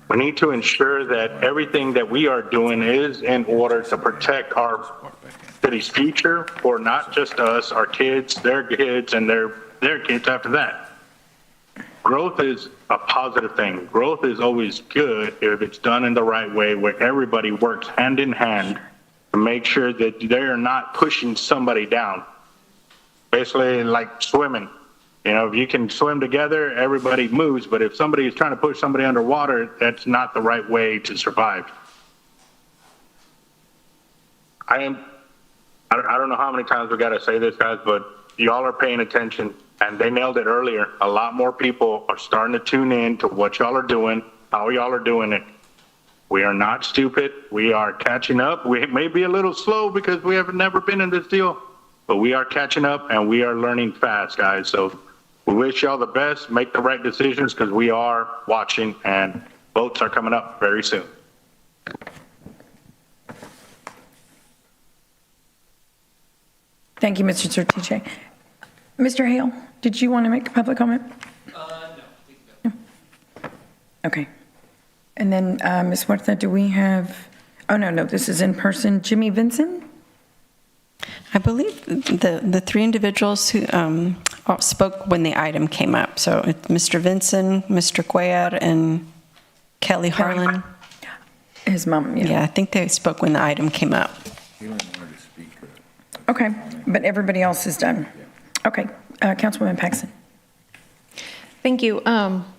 S10: We need to ensure that everything that we are doing is in order to protect our city's future for not just us, our kids, their kids, and their kids after that. Growth is a positive thing. Growth is always good if it's done in the right way, where everybody works hand in hand to make sure that they are not pushing somebody down. Basically like swimming. You know, if you can swim together, everybody moves, but if somebody is trying to push somebody underwater, that's not the right way to survive. I don't know how many times we got to say this, guys, but y'all are paying attention, and they nailed it earlier. A lot more people are starting to tune in to what y'all are doing, how y'all are doing it. We are not stupid. We are catching up. We may be a little slow because we have never been in this deal, but we are catching up, and we are learning fast, guys. So we wish y'all the best. Make the right decisions because we are watching, and votes are coming up very soon.
S20: Thank you, Mr. Zertucci. Mr. Hale, did you want to make a public comment? No. Okay. And then, Ms. Huerta, do we have, oh, no, this is in person. Jimmy Vinson?
S15: I believe the three individuals who spoke when the item came up. So it's Mr. Vinson, Mr. Cuellar, and Kelly Harlan.
S20: His mom, yeah.
S15: Yeah, I think they spoke when the item came up.
S20: Okay, but everybody else is done. Okay, Councilwoman Paxton.
S12: Thank you.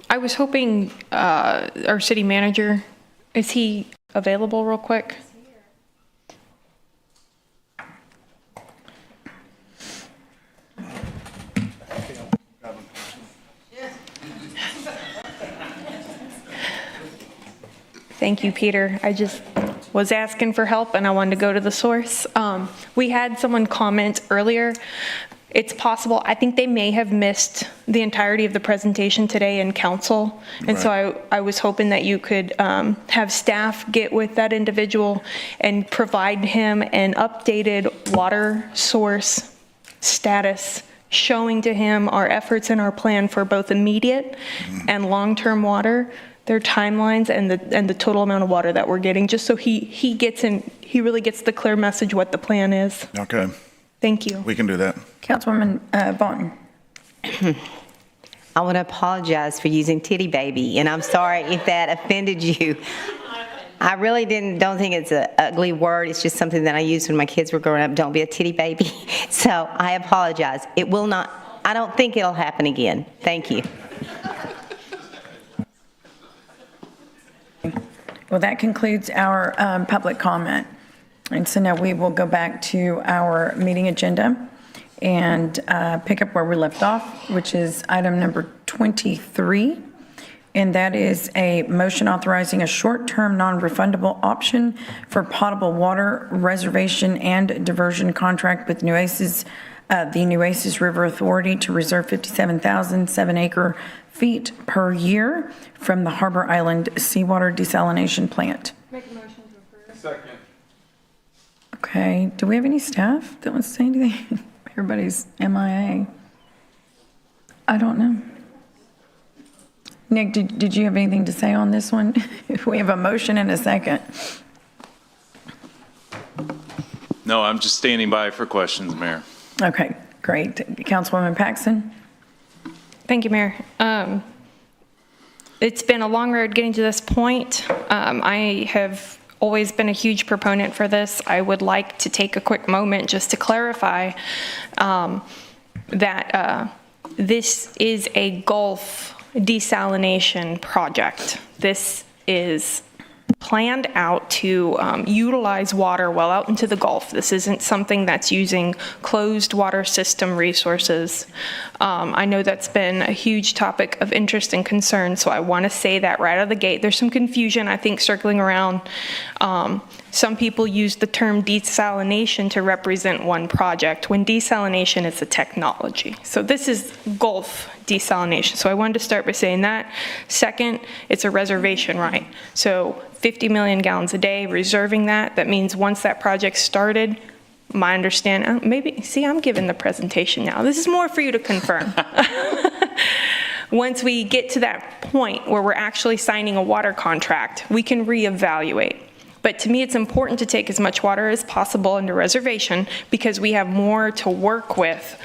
S12: I was hoping our city manager, is he available real quick? Thank you, Peter. I just was asking for help and I wanted to go to the source. We had someone comment earlier. It's possible, I think they may have missed the entirety of the presentation today in council. And so I was hoping that you could have staff get with that individual and provide him an updated water source status, showing to him our efforts and our plan for both immediate and long-term water, their timelines, and the total amount of water that we're getting, just so he gets in, he really gets the clear message what the plan is.
S13: Okay.
S12: Thank you.
S13: We can do that.
S20: Councilwoman Vaughn.
S17: I want to apologize for using titty baby, and I'm sorry if that offended you. I really don't think it's an ugly word. It's just something that I used when my kids were growing up. Don't be a titty baby. So I apologize. It will not, I don't think it'll happen again. Thank you.
S20: Well, that concludes our public comment. And so now we will go back to our meeting agenda and pick up where we left off, which is item number 23. And that is a motion authorizing a short-term non-refundable option for potable water reservation and diversion contract with nueces, the Nueces River Authority to reserve 57,007 acre feet per year from the Harbor Island Seawater Desalination Plant.
S12: Make a motion to approve.
S16: Second.
S20: Okay, do we have any staff that wants to say anything? Everybody's MIA. I don't know. Nick, did you have anything to say on this one? We have a motion and a second.
S7: No, I'm just standing by for questions, Mayor.
S20: Okay, great. Councilwoman Paxton?
S12: Thank you, Mayor. It's been a long road getting to this point. I have always been a huge proponent for this. I would like to take a quick moment just to clarify that this is a Gulf desalination project. This is planned out to utilize water well out into the Gulf. This isn't something that's using closed water system resources. I know that's been a huge topic of interest and concern, so I want to say that right out of the gate. There's some confusion, I think, circling around. Some people use the term desalination to represent one project, when desalination is a technology. So this is Gulf desalination. So I wanted to start by saying that. Second, it's a reservation right. So 50 million gallons a day, reserving that. That means once that project started, my understanding, maybe, see, I'm giving the presentation now. This is more for you to confirm. Once we get to that point where we're actually signing a water contract, we can reevaluate. But to me, it's important to take as much water as possible under reservation because we have more to work with.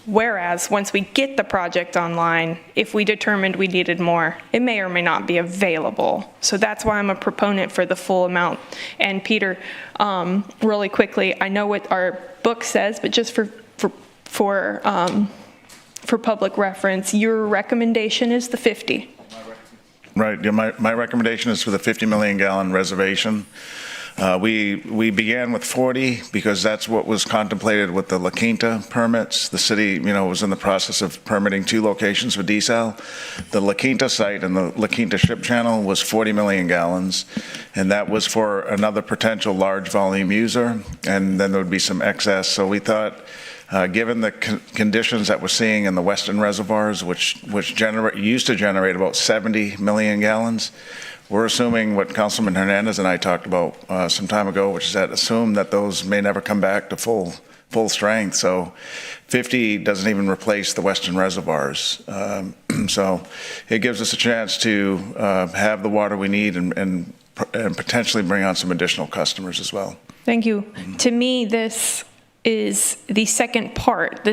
S12: Whereas once we get the project online, if we determined we needed more, it may or may not be available. So that's why I'm a proponent for the full amount. And Peter, really quickly, I know what our book says, but just for public reference, your recommendation is the 50.
S13: Right. Yeah, my recommendation is for the 50 million gallon reservation. We began with 40 because that's what was contemplated with the La Quinta permits. The city, was in the process of permitting 2 locations for desal. The La Quinta site and the La Quinta ship channel was 40 million gallons, and that was for another potential large volume user, and then there would be some excess. So we thought, given the conditions that we're seeing in the western reservoirs, which used to generate about 70 million gallons, we're assuming what Councilman Hernandez and I talked about some time ago, which is that assume that those may never come back to full strength. So 50 doesn't even replace the western reservoirs. So it gives us a chance to have the water we need and potentially bring on some additional customers as well.
S12: Thank you. To me, this is the second part.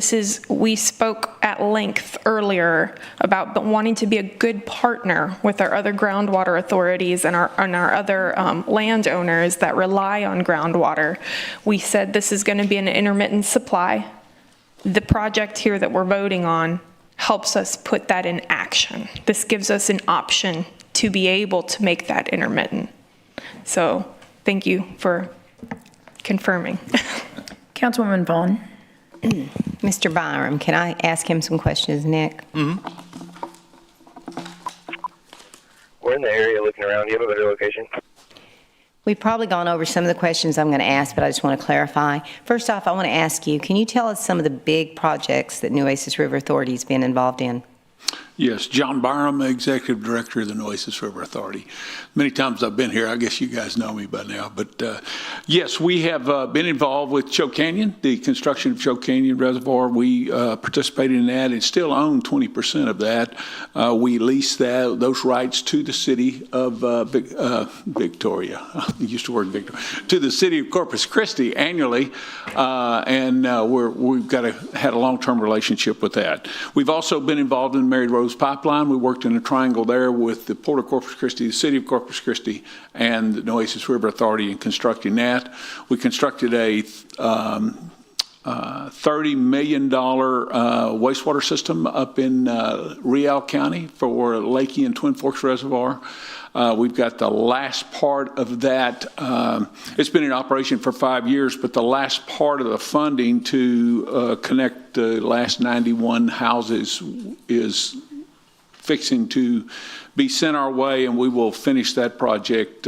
S12: We spoke at length earlier about wanting to be a good partner with our other groundwater authorities and our other landowners that rely on groundwater. We said this is going to be an intermittent supply. The project here that we're voting on helps us put that in action. This gives us an option to be able to make that intermittent. So thank you for confirming.
S20: Councilwoman Vaughn.
S17: Mr. Byram, can I ask him some questions, Nick?
S6: We're in the area looking around. Do you have a better location?
S17: We've probably gone over some of the questions I'm going to ask, but I just want to clarify. First off, I want to ask you, can you tell us some of the big projects that Nueces River Authority has been involved in?
S18: Yes, John Byram, Executive Director of the Nueces River Authority. Many times I've been here. I guess you guys know me by now. But yes, we have been involved with Choke Canyon, the construction of Choke Canyon Reservoir. We participated in that and still own 20% of that. We lease those rights to the city of Victoria. I used the word Victoria. To the city of Corpus Christi annually. And we've had a long-term relationship with that. We've also been involved in Mary Rose Pipeline. We worked in a triangle there with the Port of Corpus Christi, the City of Corpus Christi, and the Nueces River Authority in constructing that. We constructed a $30 million wastewater system up in Riel County for Lakey and Twin Forks Reservoir. We've got the last part of that. It's been in operation for 5 years, but the last part of the funding to connect the last 91 houses is fixing to be sent our way, and we will finish that project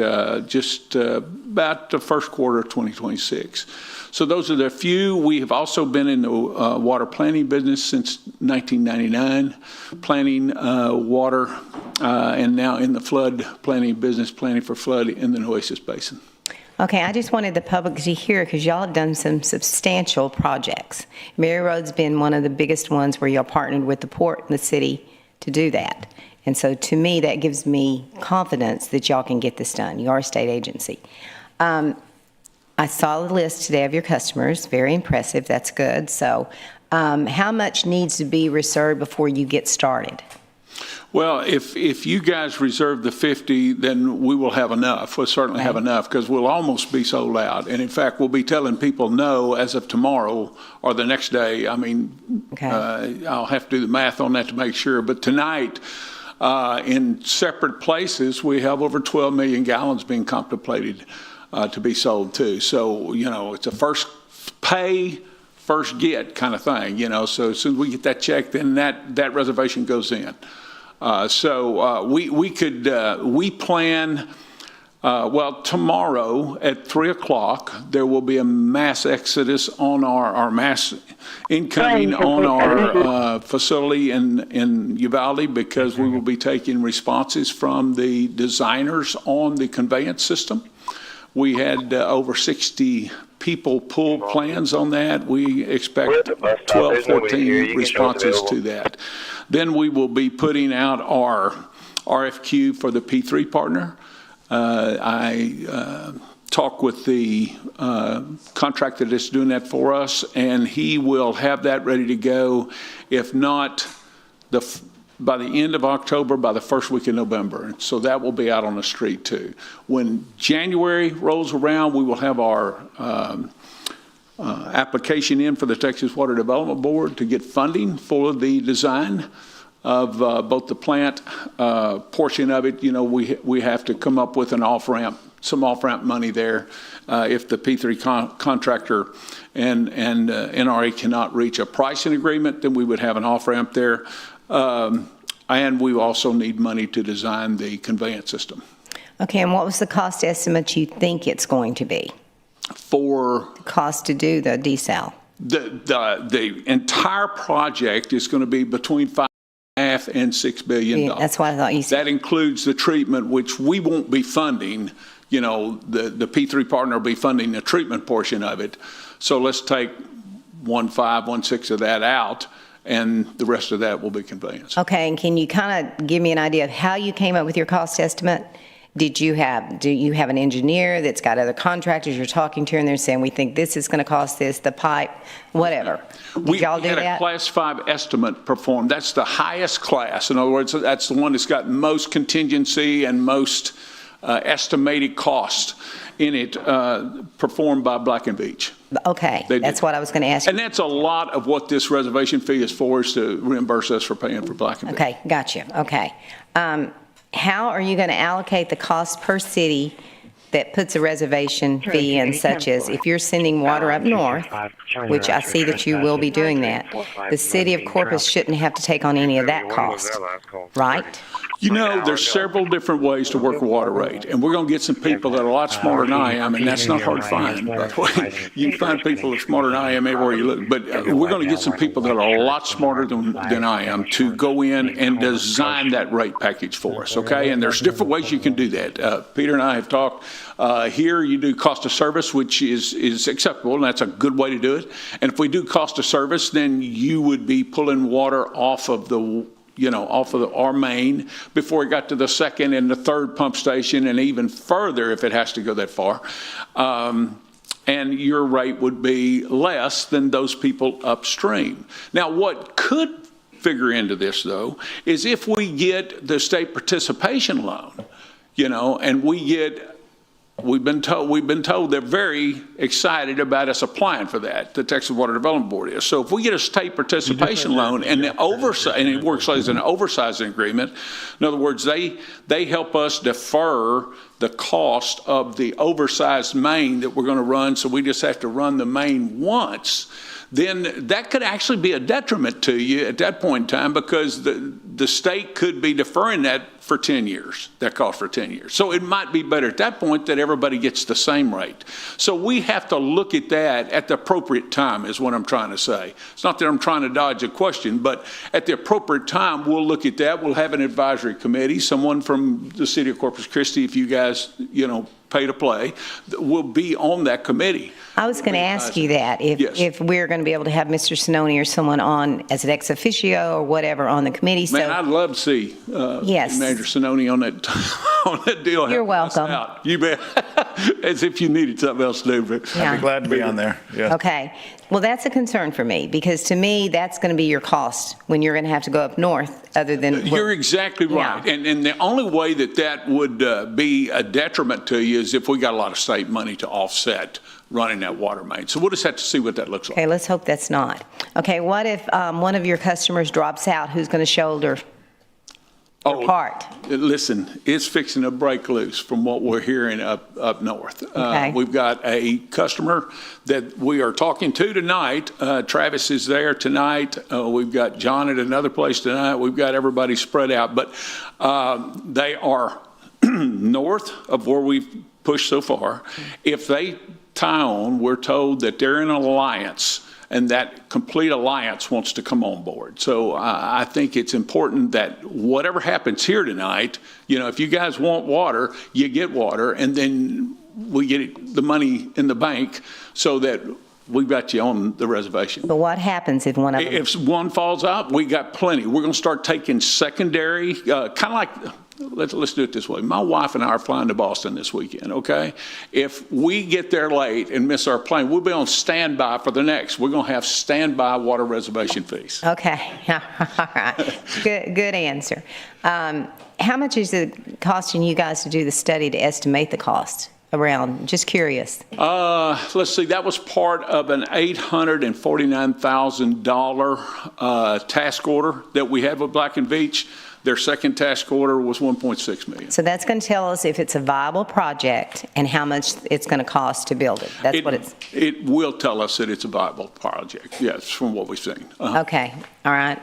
S18: just about the first quarter of 2026. So those are the few. We have also been in the water planning business since 1999, planning water, and now in the flood planning business, planning for flood in the Nueces Basin.
S17: Okay, I just wanted the public to hear, because y'all have done some substantial projects. Mary Road's been one of the biggest ones where y'all partnered with the port and the city to do that. And so to me, that gives me confidence that y'all can get this done. You are a state agency. I saw the list today of your customers. Very impressive. That's good. So how much needs to be reserved before you get started?
S18: Well, if you guys reserve the 50, then we will have enough. We'll certainly have enough, because we'll almost be sold out. And in fact, we'll be telling people no as of tomorrow or the next day. I mean, I'll have to do the math on that to make sure. But tonight, in separate places, we have over 12 million gallons being contemplated to be sold too. So, you know, it's a first pay, first get kind of thing, you know. So as soon as we get that check, then that reservation goes in. We plan, well, tomorrow at 3 o'clock, there will be a mass exodus on our mass incoming on our facility in Uvalde, because we will be taking responses from the designers on the conveyance system. We had over 60 people pull plans on that. We expect 12, 14 responses to that. Then we will be putting out our RFQ for the P3 partner. I talked with the contractor that's doing that for us, and he will have that ready to go, if not by the end of October, by the first week of November. So that will be out on the street too. When January rolls around, we will have our application in for the Texas Water Development Board to get funding for the design of both the plant portion of it. You know, we have to come up with an off-ramp, some off-ramp money there. If the P3 contractor and NRA cannot reach a pricing agreement, then we would have an off-ramp there. And we also need money to design the conveyance system.
S17: Okay, and what was the cost estimate you think it's going to be?
S18: For
S17: the cost to do the desal?
S18: The entire project is going to be between $5.5 and $6 billion.
S17: Yeah, that's what I thought you said.
S18: That includes the treatment, which we won't be funding. You know, the P3 partner will be funding the treatment portion of it. So let's take 1.5, 1.6 of that out, and the rest of that will be conveyance.
S17: Okay, and can you kind of give me an idea of how you came up with your cost estimate? Do you have an engineer that's got other contractors you're talking to, and they're saying, we think this is going to cost this, the pipe, whatever? Did y'all do that?
S18: We had a Class 5 estimate performed. That's the highest class. In other words, that's the one that's got most contingency and most estimated cost in it, performed by Black & Veatch.
S17: Okay, that's what I was going to ask you.
S18: And that's a lot of what this reservation fee is for, is to reimburse us for paying for Black & Veatch.
S17: Okay, got you. Okay. How are you going to allocate the cost per city that puts a reservation fee in, such as if you're sending water up north, which I see that you will be doing that, the city of Corpus shouldn't have to take on any of that cost, right?
S18: You know, there's several different ways to work a water rate, and we're going to get some people that are a lot smarter than I am, and that's not hard to find, by the way. You can find people that are smarter than I am everywhere you look, but we're going to get some people that are a lot smarter than I am to go in and design that rate package for us, okay? And there's different ways you can do that. Peter and I have talked. Here you do cost of service, which is acceptable, and that's a good way to do it. And if we do cost of service, then you would be pulling water off of our main before it got to the second and the third pump station, and even further if it has to go that far. And your rate would be less than those people upstream. Now, what could figure into this, though, is if we get the state participation loan, and we get We've been told they're very excited about us applying for that. The Texas Water Development Board is. So if we get a state participation loan and the oversight, and it works as an oversizing agreement, in other words, they help us defer the cost of the oversized main that we're going to run, so we just have to run the main once, then that could actually be a detriment to you at that point in time, because the state could be deferring that for 10 years, that cost for 10 years. So it might be better at that point that everybody gets the same rate. So we have to look at that at the appropriate time is what I'm trying to say. It's not that I'm trying to dodge a question, but at the appropriate time, we'll look at that. We'll have an advisory committee, someone from the city of Corpus Christi, if you guys, pay to play, will be on that committee.
S17: I was going to ask you that, if we're going to be able to have Mr. Sinoni or someone on as an ex officio or whatever on the committee.
S18: Man, I'd love to see Manager Sinoni on that deal.
S17: You're welcome.
S18: You bet. As if you needed something else to do.
S13: I'd be glad to be on there. Yeah.
S17: Okay. Well, that's a concern for me, because to me, that's going to be your cost when you're going to have to go up north, other than...
S18: You're exactly right. Yeah. And the only way that would be a detriment to you is if we got a lot of state money to offset running that water main. So we'll just have to see what that looks like.
S17: Okay, let's hope that's not. Okay, what if one of your customers drops out? Who's going to shoulder your part?
S18: Listen, it's fixing to break loose from what we're hearing up north.
S17: Okay.
S18: We've got a customer that we are talking to tonight. Travis is there tonight. We've got John at another place tonight. We've got everybody spread out, but they are north of where we've pushed so far. If they tie on, we're told that they're in an alliance, and that complete alliance wants to come on board. So I think it's important that whatever happens here tonight, if you guys want water, you get water, and then we get the money in the bank so that we've got you on the reservation.
S17: But what happens if one of them...
S18: If one falls out, we got plenty. We're going to start taking secondary, kind of like... Let's do it this way. My wife and I are flying to Boston this weekend, okay? If we get there late and miss our plane, we'll be on standby for the next. We're going to have standby water reservation fees.
S17: Okay. All right. Good answer. How much is it costing you guys to do the study to estimate the cost around? Just curious.
S18: Let's see. That was part of an $849,000 task order that we had with Black and Veatch. Their second task order was $1.6 million.
S17: So that's going to tell us if it's a viable project and how much it's going to cost to build it. That's what it's...
S18: It will tell us that it's a viable project, yes, from what we've seen.
S17: Okay. All right.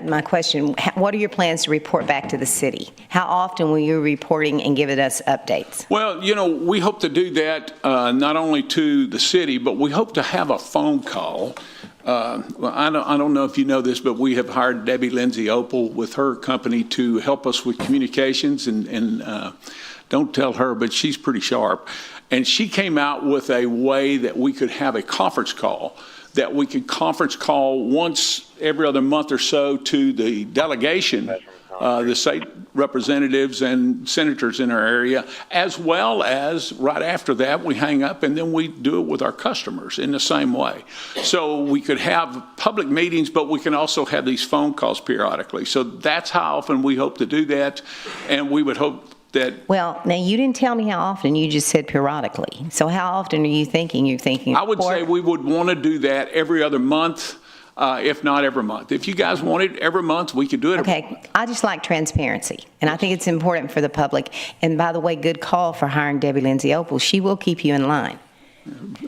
S17: My question, what are your plans to report back to the city? How often will you be reporting and giving us updates?
S18: Well, we hope to do that not only to the city, but we hope to have a phone call. Well, I don't know if you know this, but we have hired Debbie Lindsay Opal with her company to help us with communications, and don't tell her, but she's pretty sharp. And she came out with a way that we could have a conference call, that we could conference call once every other month or so to the delegation, the state representatives and senators in our area, as well as right after that we hang up and then we do it with our customers in the same way. So we could have public meetings, but we can also have these phone calls periodically. So that's how often we hope to do that, and we would hope that...
S17: Well, now you didn't tell me how often, you just said periodically. So how often are you thinking
S18: I would say we would want to do that every other month. If not every month. If you guys want it every month, we could do it.
S17: Okay, I just like transparency, and I think it's important for the public. And by the way, good call for hiring Debbie Lindsay Opal. She will keep you in line.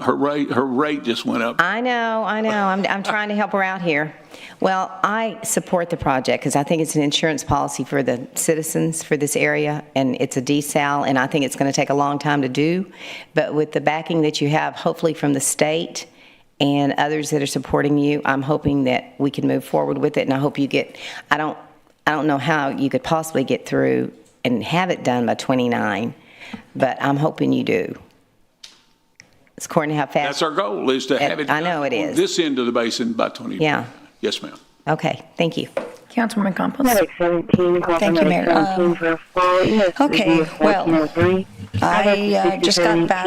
S18: Her rate just went up.
S17: I know. I'm trying to help her out here. Well, I support the project because I think it's an insurance policy for the citizens for this area, and it's a desal, and I think it's going to take a long time to do. But with the backing that you have, hopefully from the state and others that are supporting you, I'm hoping that we can move forward with it, and I hope you get, I don't know how you could possibly get through and have it done by 29, but I'm hoping you do. It's according to how fast.
S18: That's our goal, is to have it
S17: I know it is.
S18: This end of the basin by 29.
S17: Yeah.
S18: Yes, ma'am.
S17: Okay, thank you.
S20: Councilwoman Campos.
S3: Thank
S20: you, Mayor. Okay, well, I just got back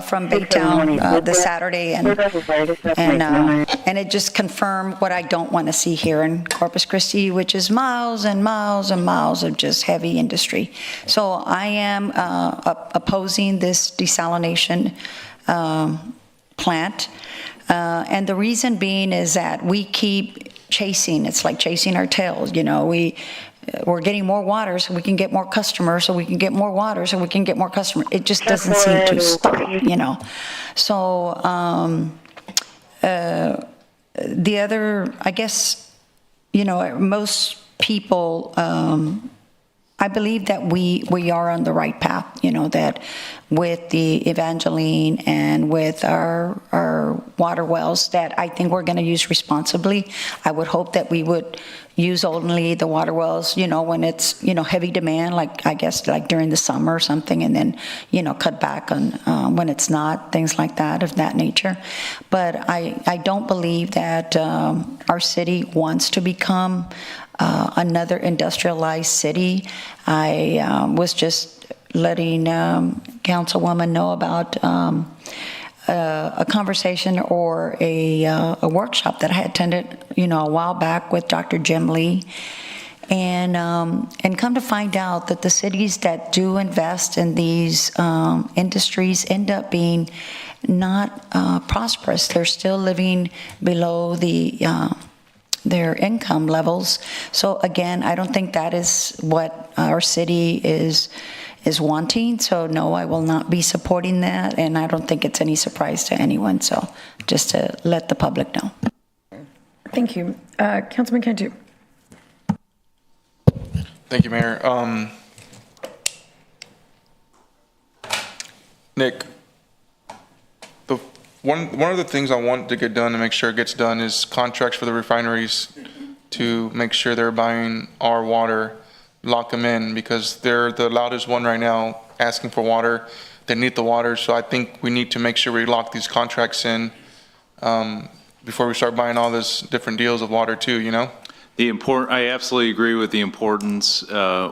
S20: from Baytown this Saturday, and it just confirmed what I don't want to see here in Corpus Christi, which is miles and miles and miles of just heavy industry. So I am opposing this desalination plant, and the reason being is that we keep chasing. It's like chasing our tails. You know, we're getting more water so we can get more customers, so we can get more water so we can get more customers. It just doesn't seem to stop, you know. So the other, I guess, you know, most people, I believe that we are on the right path, you know, that with the Evangeline and with our water wells that I think we're going to use responsibly. I would hope that we would use only the water wells, you know, when it's, you know, heavy demand, like I guess like during the summer or something, and then, you know, cut back on when it's not, things like that, of that nature. But I don't believe that our city wants to become another industrialized city. I was just letting Councilwoman know about a conversation or a workshop that I attended, you know, a while back with Dr. Jim Lee, and come to find out that the cities that do invest in these industries end up being not prosperous. They're still living below their income levels. So again, I don't think that is what our city is wanting. So no, I will not be supporting that, and I don't think it's any surprise to anyone. So just to let the public know. Thank you. Councilman Cantu.
S16: Thank you, Mayor. Nick, one of the things I want to get done to make sure it gets done is contracts for the refineries to make sure they're buying our water, lock them in, because they're the loudest one right now asking for water. They need the water, so I think we need to make sure we lock these contracts in before we start buying all this different deals of water too, you know?
S7: I absolutely agree with the importance.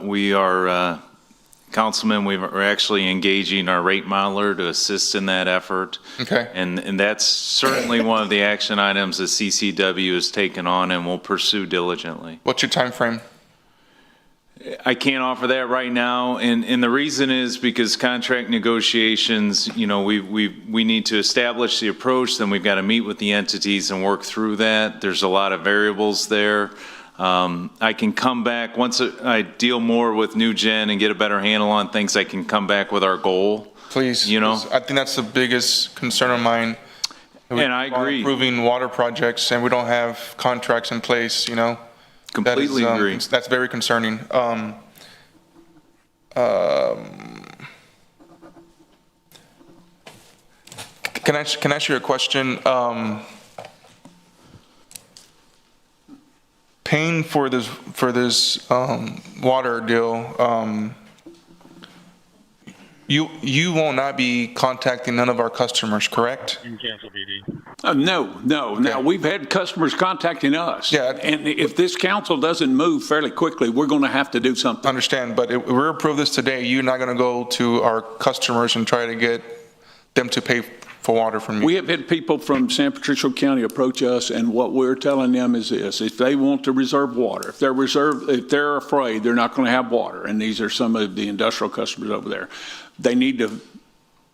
S7: We are, Councilman, we're actually engaging our rate modeler to assist in that effort.
S16: Okay.
S7: And that's certainly one of the action items that CCW has taken on and will pursue diligently.
S16: What's your time frame?
S7: I can't offer that right now, and the reason is because contract negotiations, you know, we need to establish the approach, then we've got to meet with the entities and work through that. There's a lot of variables there. I can come back, once I deal more with New Gen and get a better handle on things, I can come back with our goal.
S16: Please,
S7: you know,
S16: I think that's the biggest concern of mine.
S7: And I agree.
S16: Improving water projects, and we don't have contracts in place, you know?
S7: Completely agree.
S16: That's very concerning. Can I ask you a question? Paying for this water deal, you will not be contacting none of our customers, correct?
S18: No. Now, we've had customers contacting us.
S16: Yeah.
S18: And if this council doesn't move fairly quickly, we're going to have to do something.
S16: Understand, but if we approve this today, you're not going to go to our customers and try to get them to pay for water from you.
S18: We have had people from San Patricio County approach us, and what we're telling them is this: if they want to reserve water, if they're afraid they're not going to have water, and these are some of the industrial customers over there, they need to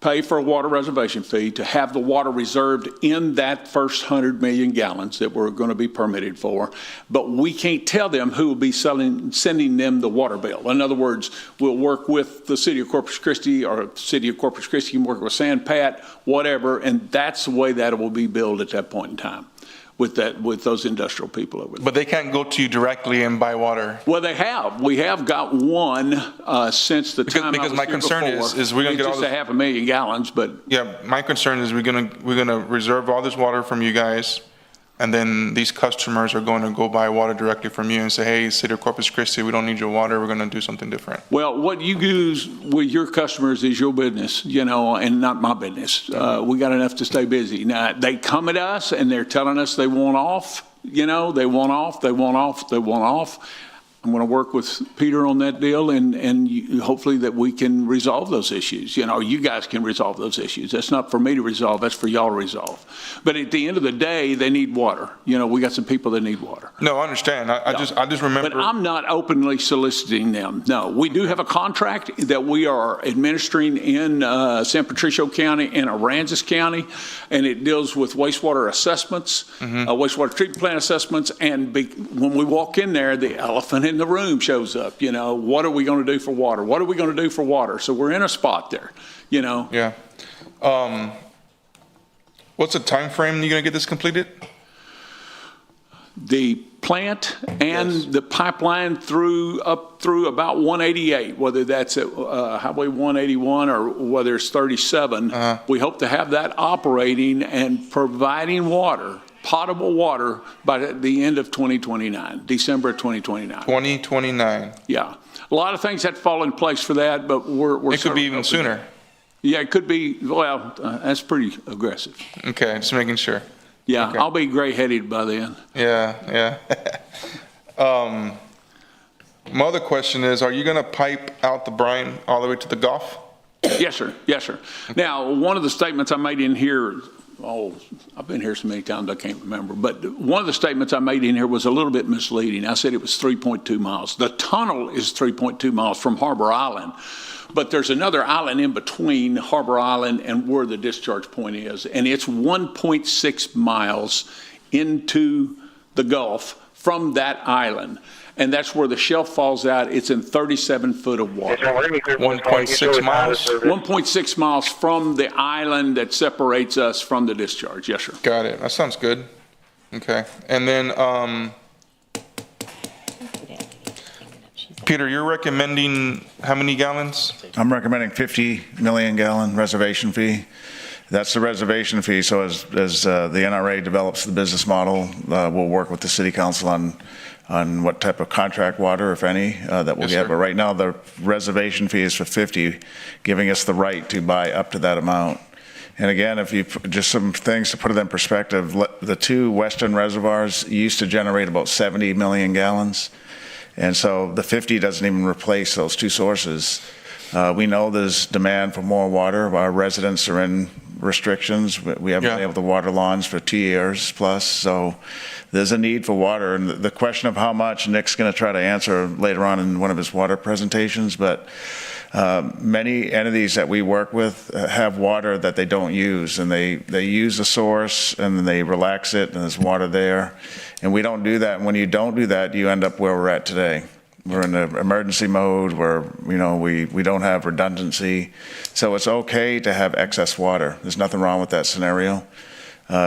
S18: pay for a water reservation fee to have the water reserved in that first 100 million gallons that we're going to be permitted for. But we can't tell them who will be sending them the water bill. In other words, we'll work with the city of Corpus Christi, or city of Corpus Christi can work with San Pat, whatever, and that's the way that it will be billed at that point in time with those industrial people over there.
S16: But they can't go to you directly and buy water.
S18: Well, they have. We have got one since the time
S16: because my concern is we're going to get all this,
S18: just 500,000 gallons, but
S16: yeah, my concern is we're going to reserve all this water from you guys, and then these customers are going to go buy water directly from you and say, hey, City of Corpus Christi, we don't need your water, we're going to do something different.
S18: Well, what you use with your customers is your business, you know, and not my business. We got enough to stay busy. Now, they come at us and they're telling us they want off. You know, they want off, they want off, they want off. I'm going to work with Peter on that deal, and hopefully that we can resolve those issues. You know, you guys can resolve those issues. That's not for me to resolve, that's for y'all to resolve. But at the end of the day, they need water. You know, we got some people that need water.
S16: No, I understand. I just remember.
S18: But I'm not openly soliciting them. No, we do have a contract that we are administering in San Patricio County and Aransas County, and it deals with wastewater assessments, wastewater treatment plant assessments, and when we walk in there, the elephant in the room shows up. You know, what are we going to do for water? What are we going to do for water? So we're in a spot there, you know.
S16: Yeah. What's the time frame you're going to get this completed?
S18: The plant and the pipeline up through about 188, whether that's at Highway 181 or whether it's 37, we hope to have that operating and providing water, potable water, by the end of 2029, December of 2029.
S16: 2029.
S18: Yeah. A lot of things have to fall in place for that, but we're
S16: It could be even sooner.
S18: Yeah, it could be. Well, that's pretty aggressive.
S16: Okay, just making sure.
S18: Yeah,
S16: okay.
S18: I'll be gray-headed by then.
S16: Yeah. My other question is, are you going to pipe out the brine all the way to the Gulf?
S18: Yes, sir. Yes, sir. Now, one of the statements I made in here, I've been here so many times I can't remember, but one of the statements I made in here was a little bit misleading. I said it was 3.2 miles. The tunnel is 3.2 miles from Harbor Island, but there's another island in between Harbor Island and where the discharge point is, and it's 1.6 miles into the Gulf from that island. And that's where the shelf falls out. It's in 37 foot of water.
S16: 1.6 miles?
S18: 1.6 miles from the island that separates us from the discharge. Yes, sir.
S16: Got it. That sounds good. Okay. And then, Peter, you're recommending how many gallons?
S13: I'm recommending 50 million gallon reservation fee. That's the reservation fee. So as the NRA develops the business model, we'll work with the city council on what type of contract water, if any, that we'll get. But right now, the reservation fee is for 50, giving us the right to buy up to that amount. And again, if you just some things to put it in perspective, the two western reservoirs used to generate about 70 million gallons. And so the 50 doesn't even replace those two sources. We know there's demand for more water. Our residents are in restrictions. We haven't been able to water lawns for 2 years plus. So there's a need for water. And the question of how much, Nick's going to try to answer later on in one of his water presentations. But many entities that we work with have water that they don't use. And they use the source and then they relax it and there's water there. And we don't do that. And when you don't do that, you end up where we're at today. We're in an emergency mode where, you know, we don't have redundancy. So it's okay to have excess water. There's nothing wrong with that scenario.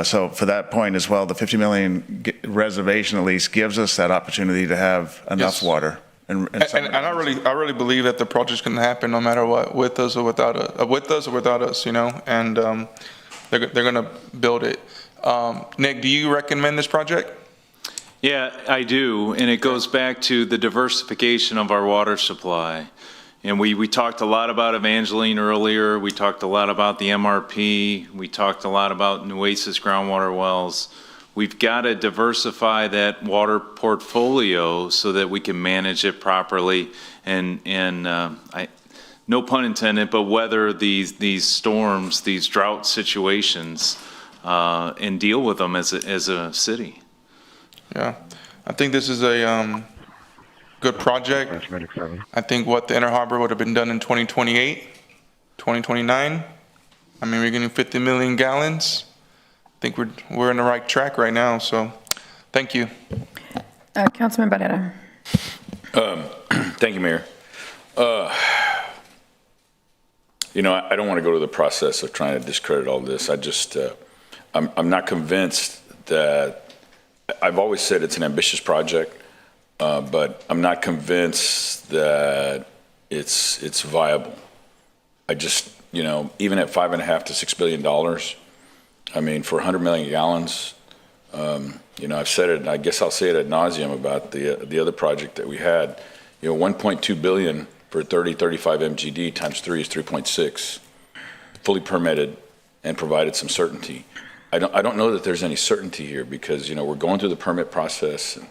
S13: So for that point as well, the 50 million reservation at least gives us that opportunity to have enough water. And
S16: I really believe that the project's going to happen no matter what, with us or without us, you know, and they're going to build it. Nick, do you recommend this project?
S7: Yeah, I do, and it goes back to the diversification of our water supply. And we talked a lot about Evangeline earlier, we talked a lot about the MRP, we talked a lot about nueces groundwater wells. We've got to diversify that water portfolio so that we can manage it properly and no pun intended, but weather these storms, these drought situations, and deal with them as a city.
S16: Yeah, I think this is a good project. I think what the Inner Harbor would have been done in 2028, 2029. I mean, we're getting 50 million gallons. I think we're in the right track right now. So, thank you.
S20: Councilman Barrera.
S22: Thank you, Mayor. You know, I don't want to go to the process of trying to discredit all this. I just, I'm not convinced that. I've always said it's an ambitious project, but I'm not convinced that it's viable. I just, you know, even at $5.5 to $6 billion, I mean, for 100 million gallons, you know, I've said it, and I guess I'll say it ad nauseum about the other project that we had. You know, 1.2 billion for 35 MGD times 3 is 3.6, fully permitted and provided some certainty. I don't know that there's any certainty here because, we're going through the permit process and,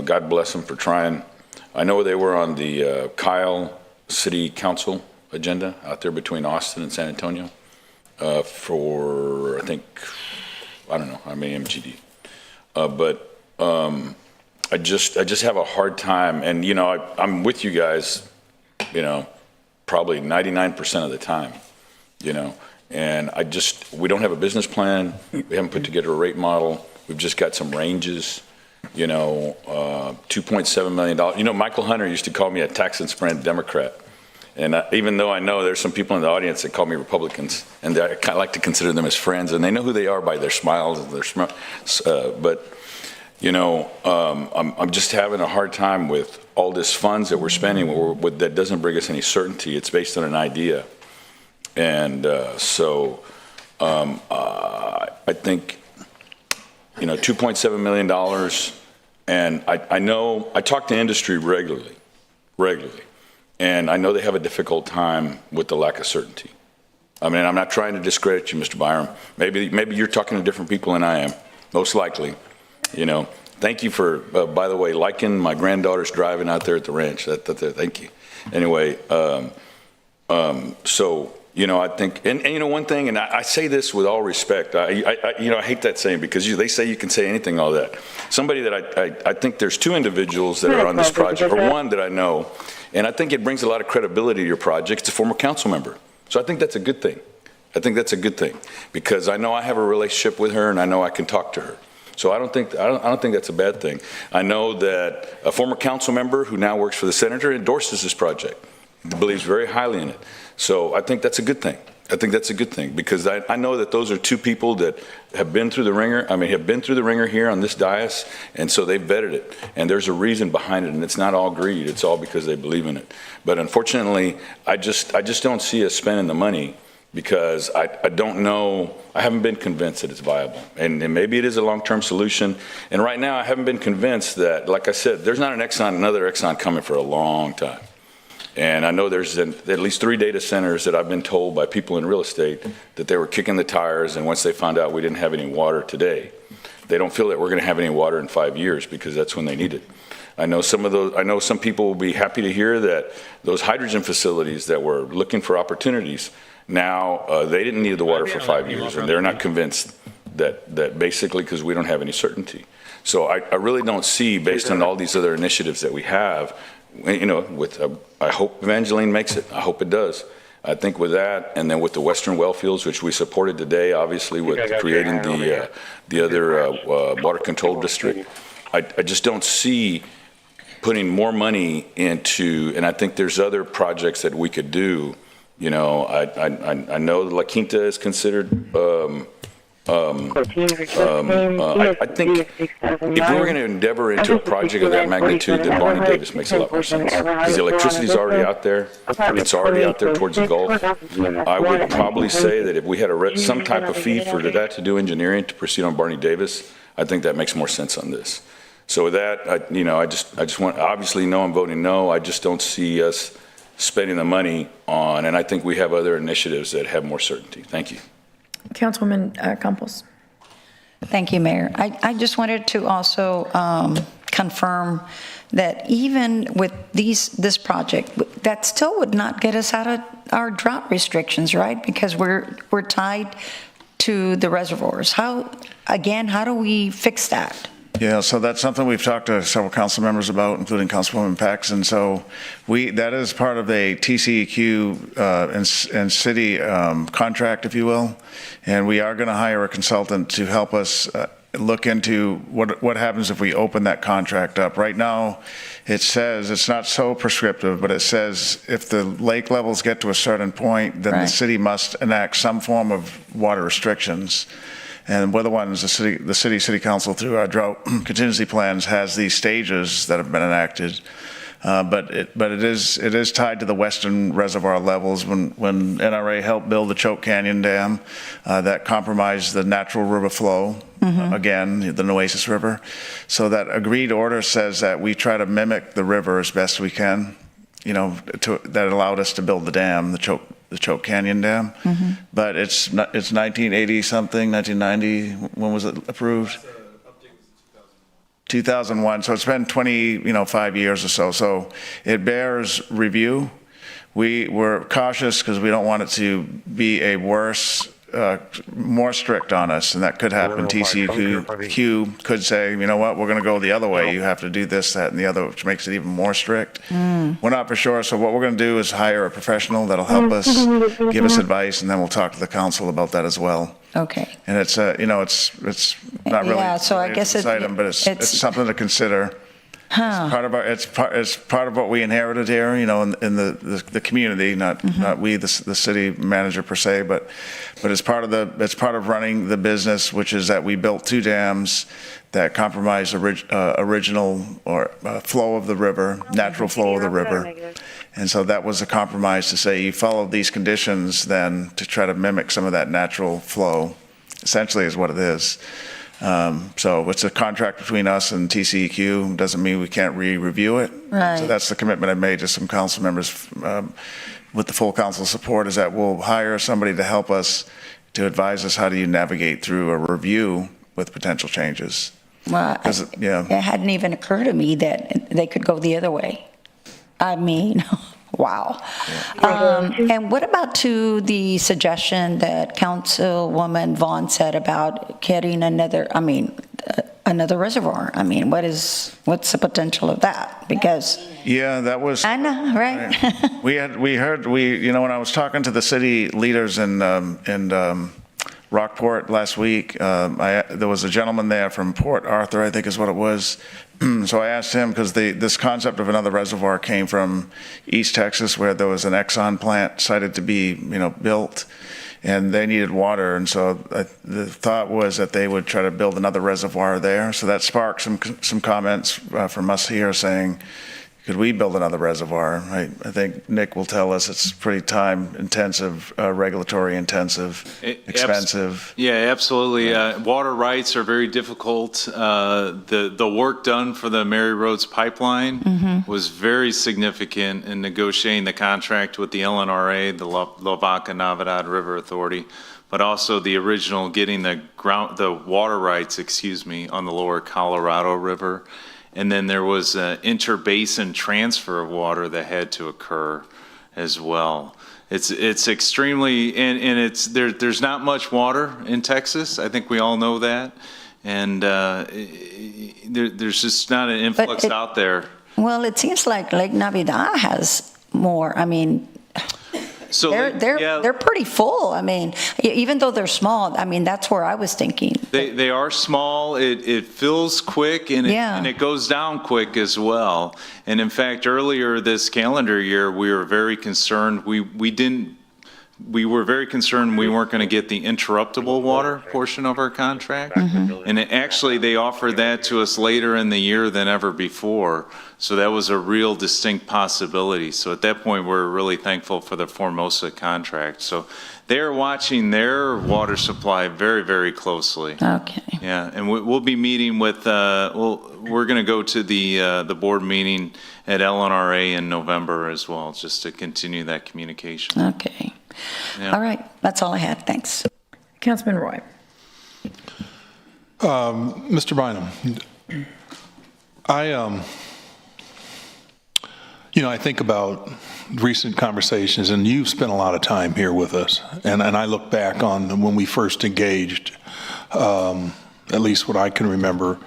S22: God bless them for trying. I know they were on the Kyle City Council agenda out there between Austin and San Antonio for, I think, I don't know, how many MGD. But I just have a hard time. And, I'm with you guys, probably 99% of the time, and we don't have a business plan. We haven't put together a rate model. We've just got some ranges, $2.7 million. Michael Hunter used to call me a tax and spend Democrat. And even though I know there's some people in the audience that call me Republicans, and I kind of like to consider them as friends, and they know who they are by their smiles and their but, I'm just having a hard time with all this funds that we're spending that doesn't bring us any certainty. It's based on an idea. And so I think, $2.7 million, and I know, I talk to industry regularly, and I know they have a difficult time with the lack of certainty. I mean, I'm not trying to discredit you, Mr. Byram. Maybe you're talking to different people than I am, most likely. Thank you for, by the way, liking my granddaughter's driving out there at the ranch. Thank you. Anyway, so, I think, and one thing, and I say this with all respect, I hate that saying because they say you can say anything, all that. Somebody that I think there's two individuals that are on this project, or one that I know, and I think it brings a lot of credibility to your project. It's a former council member. So I think that's a good thing. Because I know I have a relationship with her and I know I can talk to her. So I don't think that's a bad thing. I know that a former council member who now works for the senator endorses this project, believes very highly in it. So I think that's a good thing. Because I know that those are two people that have been through the ringer here on this dais, and so they've vetted it. And there's a reason behind it, and it's not all greed. It's all because they believe in it. But unfortunately, I just don't see us spending the money because I don't know, I haven't been convinced that it's viable. And maybe it is a long-term solution. And right now, I haven't been convinced that, like I said, there's not another Exxon coming for a long time. And I know there's at least 3 data centers that I've been told by people in real estate that they were kicking the tires, and once they found out we didn't have any water today, they don't feel that we're going to have any water in 5 years because that's when they need it. I know some people will be happy to hear that those hydrogen facilities that were looking for opportunities, now they didn't need the water for 5 years, and they're not convinced that basically because we don't have any certainty. So I really don't see, based on all these other initiatives that we have, I hope Evangeline makes it. I hope it does. I think with that, and then with the Western Well Fields, which we supported today, obviously with creating the other water control district, I just don't see putting more money into, and I think there's other projects that we could do. I know La Quinta is considered. I think if we were going to endeavor into a project of that magnitude, then Barney Davis makes a lot more sense. Because the electricity's already out there. It's already out there towards the Gulf. I would probably say that if we had some type of fee for that to do engineering to proceed on Barney Davis, I think that makes more sense on this. So with that, I just want, obviously, no, I'm voting no. I just don't see us spending the money on, and I think we have other initiatives that have more certainty. This
S20: Councilwoman Campos.
S1: Thank you, Mayor. I just wanted to also confirm that even with this project, that still would not get us out of our drought restrictions, right? Because we're tied to the reservoirs. How do we fix that?
S13: Yeah, so that's something we've talked to several council members about, including Councilwoman Paxson. So that is part of a TCEQ and city contract, if you will. And we are going to hire a consultant to help us look into what happens if we open that contract up. Right now, it says, it's not so prescriptive, but it says if the lake levels get to a certain point, then the city must enact some form of water restrictions. And we're the ones, the city council, through our drought contingency plans, has these stages that have been enacted. But it is tied to the western reservoir levels. When NRA helped build the Choke Canyon Dam, that compromised the natural river flow, again, the Nueces River. So that agreed order says that we try to mimic the river as best we can, that allowed us to build the dam, the Choke Canyon Dam. But it's 1980 something, 1990. When was it approved? 2001. So it's been 25 years or so. So it bears review. We were cautious because we don't want it to be a worse, more strict on us, and that could happen. TCEQ could say, you know what, we're going to go the other way. You have to do this, that, and the other, which makes it even more strict. We're not for sure. So what we're going to do is hire a professional that'll help us, give us advice, and then we'll talk to the council about that as well.
S1: Okay.
S13: And it's it's not really
S1: so I guess
S13: this item, but it's something to consider. It's part of what we inherited here, in the community, not we, the city manager per se, but it's part of running the business, which is that we built 2 dams that compromise original or flow of the river, natural flow of the river. And so that was a compromise to say you follow these conditions then to try to mimic some of that natural flow, essentially is what it is. So it's a contract between us and TCEQ. Doesn't mean we can't re-review it.
S1: Right.
S13: So that's the commitment I made to some council members with the full council support, is that we'll hire somebody to help us, to advise us how do you navigate through a review with potential changes.
S1: Well, it hadn't even occurred to me that they could go the other way. I mean, wow. And what about to the suggestion that Councilwoman Vaughn said about getting another reservoir? I mean, what's the potential of that? Because
S13: that was,
S1: I know, right?
S13: When I was talking to the city leaders in Rockport last week, there was a gentleman there from Port Arthur, I think is what it was. So I asked him, because this concept of another reservoir came from East Texas, where there was an Exxon plant cited to be, built, and they needed water. And so the thought was that they would try to build another reservoir there. So that sparked some comments from us here saying, could we build another reservoir? I think Nick will tell us it's pretty time intensive, regulatory intensive, expensive.
S7: Yeah, absolutely. Water rights are very difficult. The work done for the Mary Roads pipeline was very significant in negotiating the contract with the LNRA, the Lavaca Navidad River Authority, but also the original getting the water rights, on the lower Colorado River. And then there was an interbasin transfer of water that had to occur as well. It's extremely, and there's not much water in Texas. I think we all know that. And there's just not an influx out there.
S1: Well, it seems like Lake Navidad has more. I mean, so they're pretty full. I mean, even though they're small, I mean, that's where I was thinking.
S7: They are small. It fills quick and it goes down quick as well. And in fact, earlier this calendar year, we were very concerned. We were very concerned we weren't going to get the interruptible water portion of our contract. And they offered that to us later in the year than ever before. So that was a real distinct possibility. So at that point, we're really thankful for the Formosa contract. So they're watching their water supply very, very closely.
S1: Okay.
S7: Yeah, and we'll be meeting with, we're going to go to the board meeting at LNRA in November as well, just to continue that communication.
S1: Okay. Yeah. All right, that's all I had. Thanks.
S20: Councilman Roy.
S2: Mr. Bynum, I think about recent conversations, and you've spent a lot of time here with us, and I look back on when we first engaged, at least what I can remember.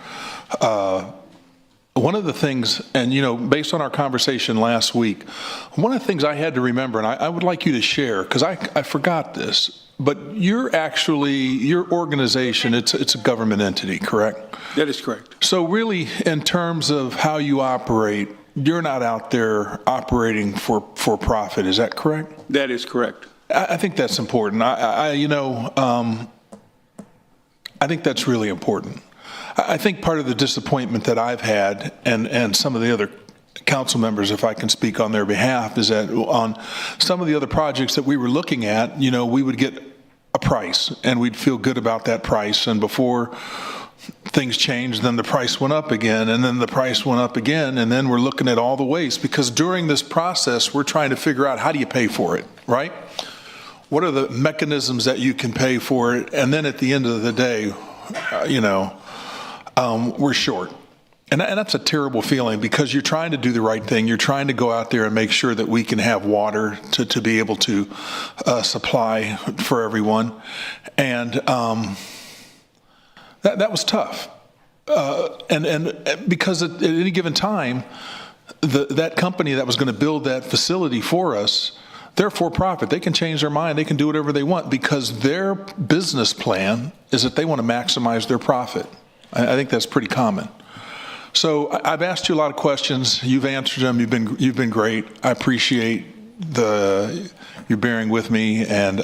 S2: One of the things, and based on our conversation last week, one of the things I had to remember, and I would like you to share, because I forgot this, but your organization, it's a government entity, correct?
S18: That is correct.
S2: So really, in terms of how you operate, you're not out there operating for profit, is that correct?
S18: That is correct.
S2: I think that's important. I think that's really important. I think part of the disappointment that I've had, and some of the other council members, if I can speak on their behalf, is that on some of the other projects that we were looking at, we would get a price and we'd feel good about that price. And before things changed, then the price went up again, and then the price went up again, and then we're looking at all the waste, because during this process, we're trying to figure out how do you pay for it, right? what are the mechanisms that you can pay for it? And then at the end of the day, we're short. And that's a terrible feeling because you're trying to do the right thing. You're trying to go out there and make sure that we can have water to be able to supply for everyone. And that was tough. And because at any given time, that company that was going to build that facility for us, they're for profit. They can change their mind. They can do whatever they want because their business plan is that they want to maximize their profit. I think that's pretty common. So I've asked you a lot of questions. You've answered them. You've been great. I appreciate you bearing with me and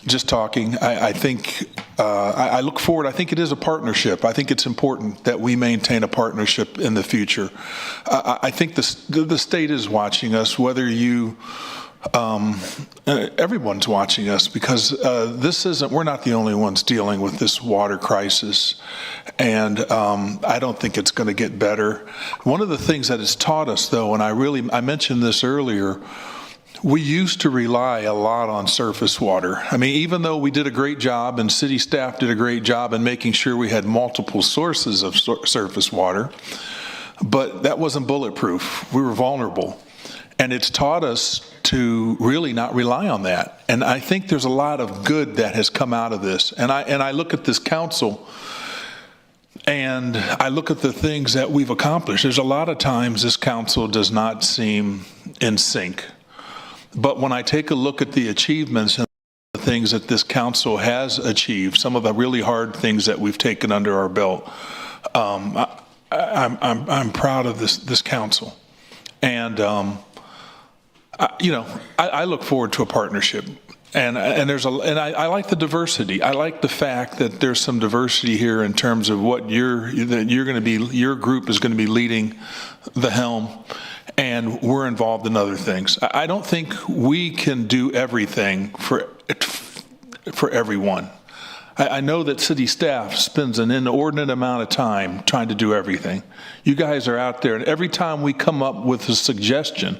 S2: just talking. I think I look forward. I think it is a partnership. I think it's important that we maintain a partnership in the future. I think the state is watching us, whether you. Everyone's watching us because we're not the only ones dealing with this water crisis, and I don't think it's going to get better. One of the things that it's taught us, though, and I mentioned this earlier, we used to rely a lot on surface water. I mean, even though we did a great job and city staff did a great job in making sure we had multiple sources of surface water, but that wasn't bulletproof. We were vulnerable. And it's taught us to really not rely on that. And I think there's a lot of good that has come out of this. And I look at this council and I look at the things that we've accomplished. There's a lot of times this council does not seem in sync. But when I take a look at the achievements and the things that this council has achieved, some of the really hard things that we've taken under our belt, I'm proud of this council. And I look forward to a partnership, and I like the diversity. I like the fact that there's some diversity here in terms of what your group is going to be leading the helm, and we're involved in other things. I don't think we can do everything for everyone. I know that city staff spends an inordinate amount of time trying to do everything. You guys are out there, and every time we come up with a suggestion,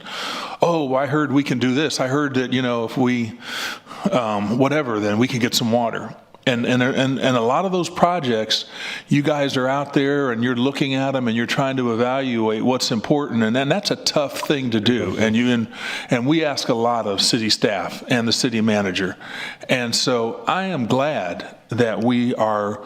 S2: oh, I heard we can do this. I heard that, if we, whatever, then we can get some water. And a lot of those projects, you guys are out there and you're looking at them and you're trying to evaluate what's important, and that's a tough thing to do. And we ask a lot of city staff and the city manager. And so I am glad that we are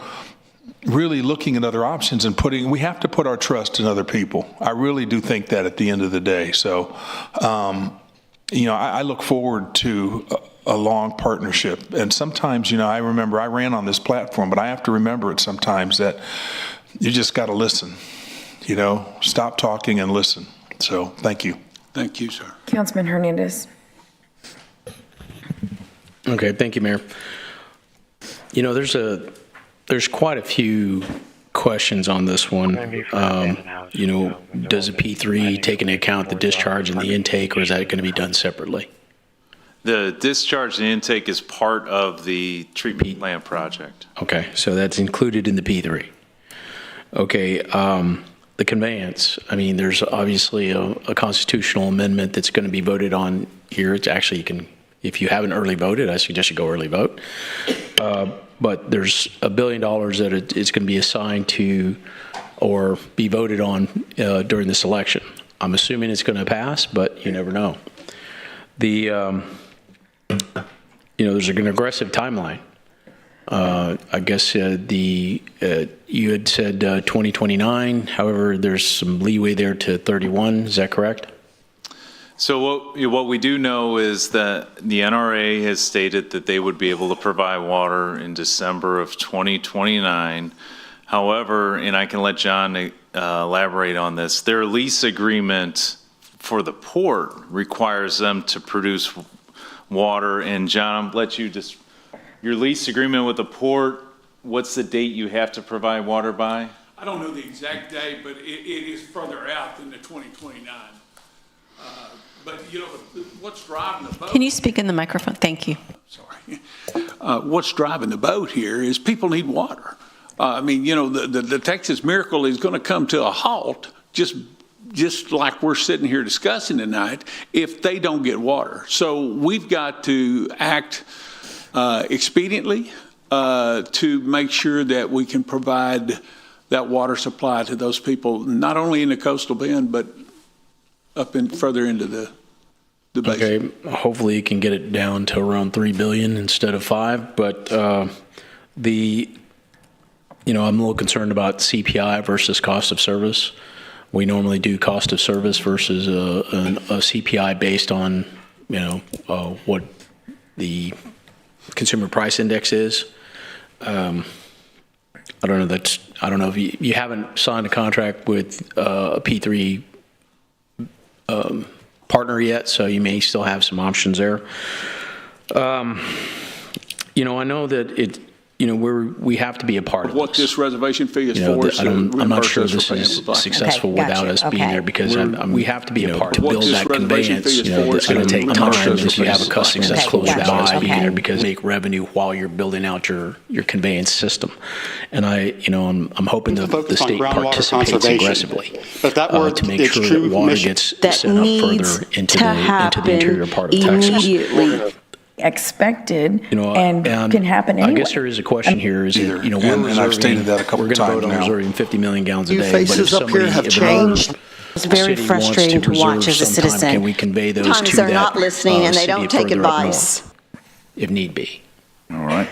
S2: really looking at other options and we have to put our trust in other people. I really do think that at the end of the day. So, I look forward to a long partnership. And sometimes, I remember I ran on this platform, but I have to remember it sometimes that you just got to listen, stop talking and listen. So thank you.
S18: Thank you, sir.
S20: Councilman Hernandez.
S4: Okay, thank you, Mayor. There's quite a few questions on this one. Does a P3 take into account the discharge and the intake, or is that going to be done separately?
S7: The discharge and intake is part of the treatment plant project.
S4: Okay, so that's included in the P3. Okay, the conveyance, there's obviously a constitutional amendment that's going to be voted on here. It's actually, if you haven't early voted, I suggest you go early vote. But there's $1 billion that it's going to be assigned to or be voted on during this election. I'm assuming it's going to pass, but you never know. There's an aggressive timeline. I guess you had said 2029. However, there's some leeway there to 31. Is that correct?
S7: So what we do know is that the NRA has stated that they would be able to provide water in December of 2029. However, and I can let John elaborate on this, their lease agreement for the port requires them to produce water. And John, I'll let you your lease agreement with the port, what's the date you have to provide water by?
S18: I don't know the exact date, but it is further out than the 2029. But what's driving the boat?
S15: Can you speak in the microphone? Thank you.
S18: Sorry. What's driving the boat here is people need water. The Texas Miracle is going to come to a halt just just like we're sitting here discussing tonight, if they don't get water. So we've got to act expediently to make sure that we can provide that water supply to those people, not only in the coastal bend, but up in further into the basin.
S4: Okay, hopefully you can get it down to around 3 billion instead of 5, but I'm a little concerned about CPI versus cost of service. We normally do cost of service versus a CPI based on, what the consumer price index is. I don't know if you haven't signed a contract with a P3 partner yet, so you may still have some options there. I know that we have to be a part of
S18: what this reservation fee is for.
S4: I'm not sure this is successful without us being there, because we have to be a part to build that conveyance. It's going to take time if you have a customer that's close by being there, because make revenue while you're building out your conveyance system. And I'm hoping that the state participates aggressively to make sure that water gets sent up further into the interior part of Texas.
S20: Expected and can happen anyway.
S4: I guess there is a question here is that,
S2: I've stated that a couple
S4: we're going to vote on
S2: times now.
S4: reserving 50 million gallons a
S14: You
S4: day.
S14: faces up here have changed.
S15: It's very frustrating to watch as a citizen.
S4: Can we convey those
S8: Sometimes
S4: to
S8: they're
S4: that
S8: not listening and they
S4: city
S8: don't take
S4: further up
S8: advice.
S4: north, if need be?
S22: All right.